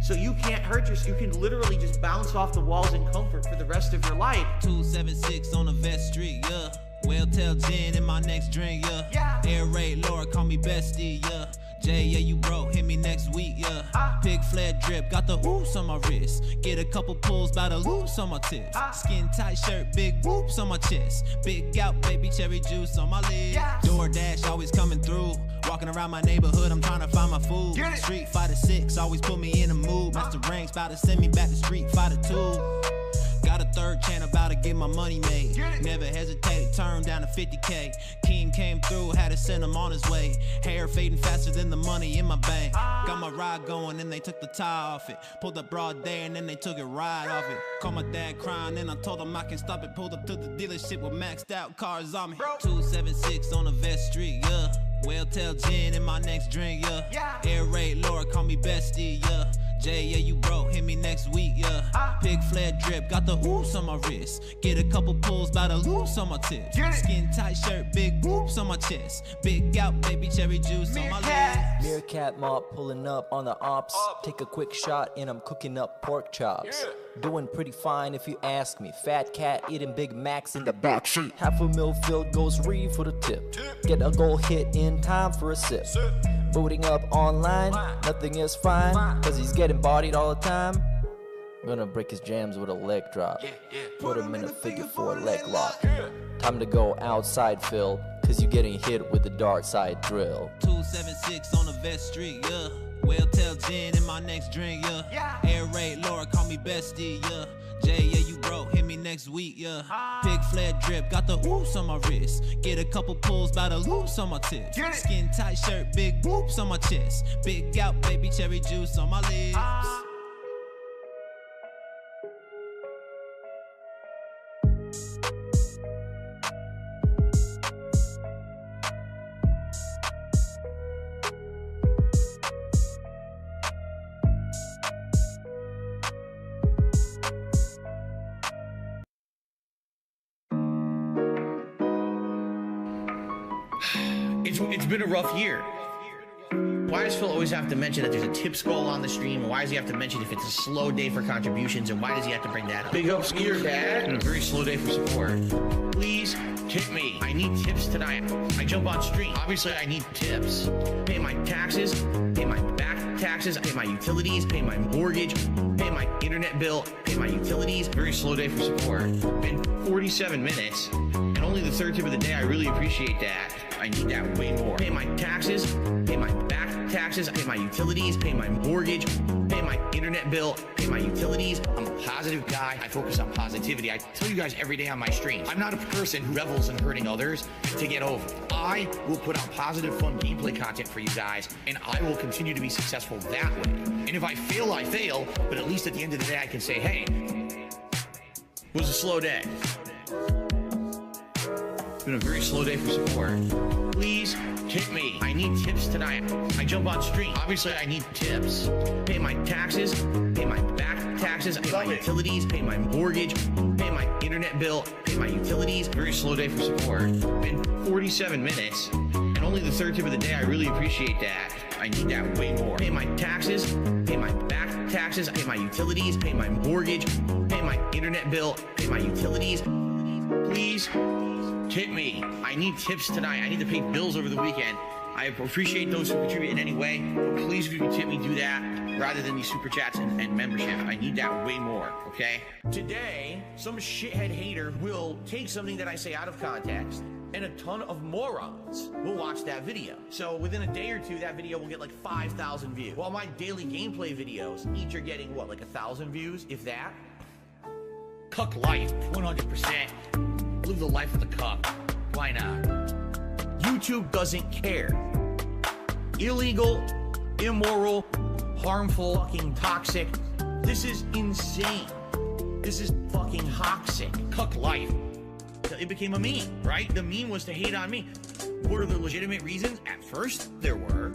So you can't hurt yourself. You can literally just bounce off the walls in comfort for the rest of your life. 276 on the Vest Street, yeah. Well, tell Jen in my next drink, yeah. Air raid Laura, call me bestie, yeah. Jay, yeah, you broke, hit me next week, yeah. Pig fled drip, got the oops on my wrist. Get a couple pulls by the loops on my tips. Skin tight shirt, big whoops on my chest. Big gout, baby cherry juice on my lips. DoorDash always coming through. Walking around my neighborhood, I'm trying to find my food. Street Fighter 6 always put me in a mood. Master Ranks about to send me back to Street Fighter 2. Got a third channel, about to get my money made. Never hesitated, turned down to 50K. King came through, had to send him on his way. Hair fading faster than the money in my bank. Got my ride going, and they took the tie off it. Pulled up broad day, and then they took it right off it. Called my dad crying, and I told him I can stop it. Pulled up to the dealership with maxed out cars on me. 276 on the Vest Street, yeah. Well, tell Jen in my next drink, yeah. Air raid Laura, call me bestie, yeah. Jay, yeah, you broke, hit me next week, yeah. Pig fled drip, got the oops on my wrist. Get a couple pulls by the loops on my tips. Skin tight shirt, big whoops on my chest. Big gout, baby cherry juice on my lips. Meerkat mop pulling up on the ops. Take a quick shot and I'm cooking up pork chops. Doing pretty fine if you ask me. Fat cat eating Big Macs in the backseat. Half a mil filled goes Reeve for the tip. Get a goal hit in time for a sip. Booting up online, nothing is fine, cause he's getting bodied all the time. I'm gonna break his jams with a leg drop. Put him in a figure 4 leg lock. Time to go outside, Phil, cause you're getting hit with the dark side drill. 276 on the Vest Street, yeah. Well, tell Jen in my next drink, yeah. Air raid Laura, call me bestie, yeah. Jay, yeah, you broke, hit me next week, yeah. Pig fled drip, got the oops on my wrist. Get a couple pulls by the loops on my tips. Skin tight shirt, big whoops on my chest. Big gout, baby cherry juice on my lips. It's been a rough year. Why does Phil always have to mention that there's a tips goal on the stream? And why does he have to mention if it's a slow day for contributions? And why does he have to bring that up? Big ups to your dad. And a very slow day for support. Please tip me. I need tips tonight. I jump on stream. Obviously, I need tips. Pay my taxes. Pay my back taxes. Pay my utilities. Pay my mortgage. Pay my internet bill. Pay my utilities. Very slow day for support. Been 47 minutes. And only the third tip of the day. I really appreciate that. I need that way more. Pay my taxes, pay my back taxes, pay my utilities, pay my mortgage, pay my internet bill, pay my utilities. I'm a positive guy. I focus on positivity. I tell you guys every day on my streams, I'm not a person who revels in hurting others to get over. I will put out positive, fun gameplay content for you guys, and I will continue to be successful that way. And if I fail, I fail, but at least at the end of the day, I can say, hey, it was a slow day. It's been a very slow day for support. Please tip me. I need tips tonight. I jump on stream. Obviously, I need tips. Pay my taxes. Pay my back taxes. Pay my utilities. Pay my mortgage. Pay my internet bill. Pay my utilities. Very slow day for support. Been 47 minutes. And only the third tip of the day. I really appreciate that. I need that way more. Pay my taxes. Pay my back taxes. Pay my utilities. Pay my mortgage. Pay my internet bill. Pay my utilities. Please tip me. I need tips tonight. I need to pay bills over the weekend. I appreciate those who contribute in any way, but please, if you can tip me, do that rather than these super chats and membership. I need that way more, okay? Today, some shithead hater will take something that I say out of context, and a ton of morons will watch that video. So within a day or two, that video will get like 5,000 views. While my daily gameplay videos each are getting, what, like 1,000 views, if that? Cuck life, 100%. Live the life of the cuck. Why not? YouTube doesn't care. Illegal, immoral, harmful, fucking toxic. This is insane. This is fucking toxic. Cuck life. It became a meme, right? The meme was to hate on me. What are the legitimate reasons? At first, there were.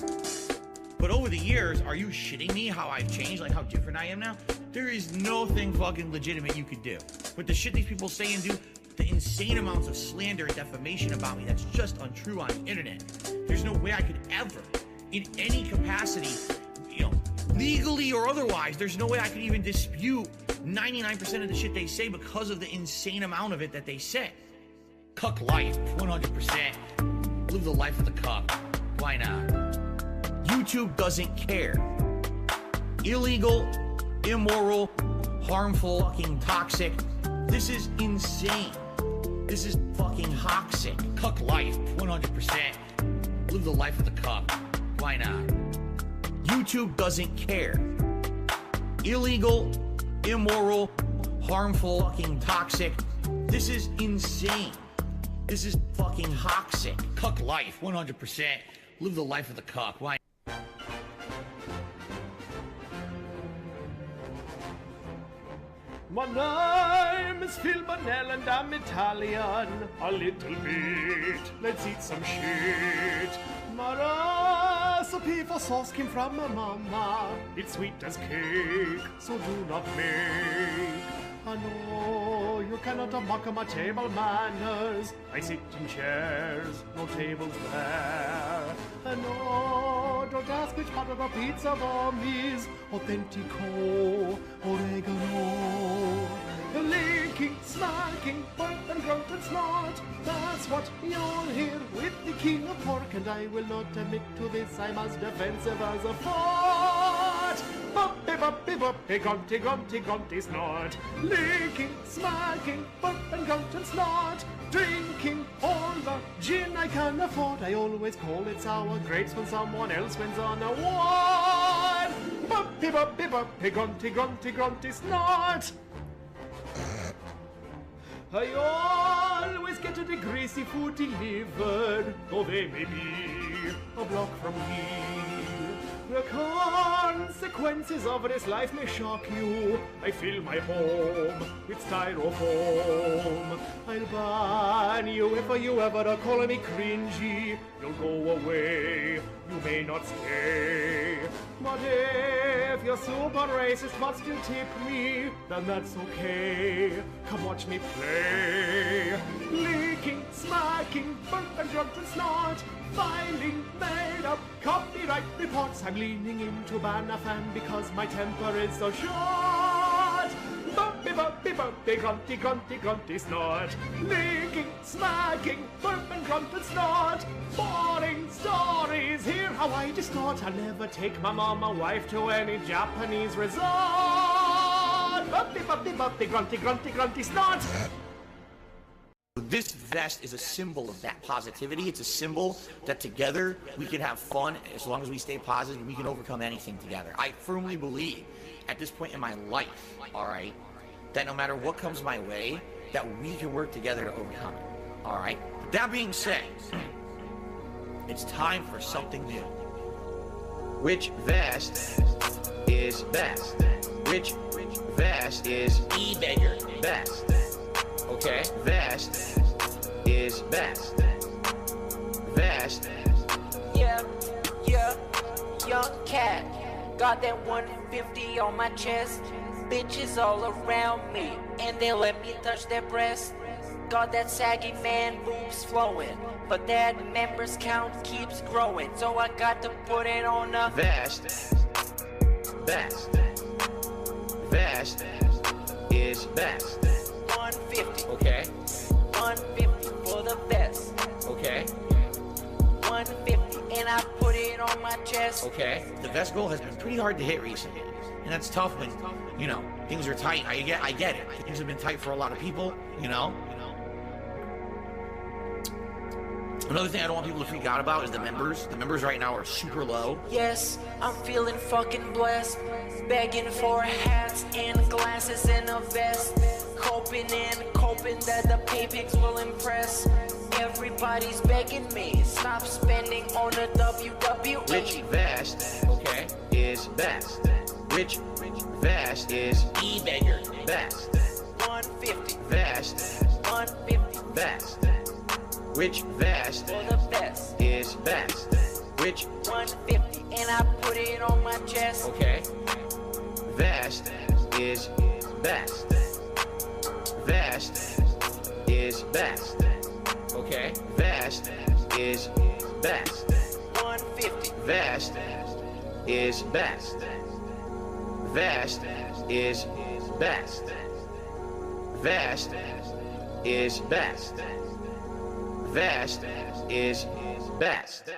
But over the years, are you shitting me how I've changed, like how different I am now? There is nothing fucking legitimate you could do. With the shit these people say and do, the insane amounts of slander and defamation about me that's just untrue on the internet. There's no way I could ever, in any capacity, legally or otherwise, there's no way I could even dispute 99% of the shit they say because of the insane amount of it that they say. Cuck life, 100%. Live the life of the cuck. Why not? YouTube doesn't care. Illegal, immoral, harmful, fucking toxic. This is insane. This is fucking toxic. Cuck life, 100%. Live the life of the cuck. Why not? YouTube doesn't care. Illegal, immoral, harmful, fucking toxic. This is insane. This is fucking toxic. Cuck life, 100%. Live the life of the cuck. Why? My name is Phil Bonnell and I'm Italian. A little bit. Let's eat some shit. My recipe for sauce came from my mama. It's sweet as cake, so do not make. I know you cannot mock my table manners. I sit in chairs, no tables there. I know, don't ask which part of the pizza bomb is authentico oregano. Licking, smacking, burp and grunt and snort. That's what you'll hear with the king of pork. And I will not admit to this, I'm as defensive as a fort. Bumpy, bumpy, bumpy, grunty, grunty, grunty, snort. Licking, smacking, burp and grunt and snort. Drinking all the gin I can afford. I always call it sour grapes when someone else wins on a war. Bumpy, bumpy, bumpy, grunty, grunty, grunty, snort. I always get the greasy food delivered, though they may be a block from me. The consequences of this life may shock you. I fill my home with styrofoam. I'll ban you if you ever call me cringy. You'll go away, you may not stay. But if you're super racist but still tip me, then that's okay. Come watch me play. Licking, smacking, burp and grunt and snort. Filing made up copyright reports. I'm leaning into ban a fan because my temper is so short. Bumpy, bumpy, bumpy, grunty, grunty, grunty, snort. Licking, smacking, burp and grunt and snort. Boring stories, hear how I distort. I'll never take my mama wife to any Japanese resort. Bumpy, bumpy, bumpy, grunty, grunty, grunty, snort. This vest is a symbol of that positivity. It's a symbol that together we can have fun as long as we stay positive and we can overcome anything together. I firmly believe at this point in my life, all right, that no matter what comes my way, that we can work together to overcome it, all right? But that being said, it's time for something new. Which vest is best? Which vest is e-beggar best? Okay, vest is best. Vest. Yeah, young cat. Got that 150 on my chest. Bitches all around me, and they let me touch their breast. Got that saggy man boobs flowing, but that members count keeps growing. So I got to put it on a vest. Best. Vest is best. 150. Okay. 150 for the vest. Okay. 150, and I put it on my chest. Okay. The vest goal has been pretty hard to hit recently, and that's tough when, you know, things are tight. I get it. Things have been tight for a lot of people, you know. Another thing I don't want people to freak out about is the members. The members right now are super low. Yes, I'm feeling fucking blessed. Begging for hats and glasses and a vest. Hoping that the pay pigs will impress. Everybody's begging me, stop spending on the WWE. Which vest, okay, is best? Which vest is e-beggar best? 150. Vest. 150. Best. Which vest for the best is best? Which 150, and I put it on my chest. Okay. Vest is best. Vest is best. Okay. Vest is best. 150. Vest is best. Vest is best. Vest is best. Vest is best.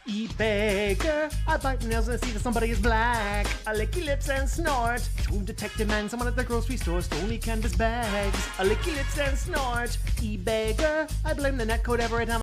E-Baker. I bite nails and see that somebody is black. I licky lips and snort. True detective man, someone at the grocery store stole me canvas bags. I licky lips and snort. E-Baker. I blame the netcode every time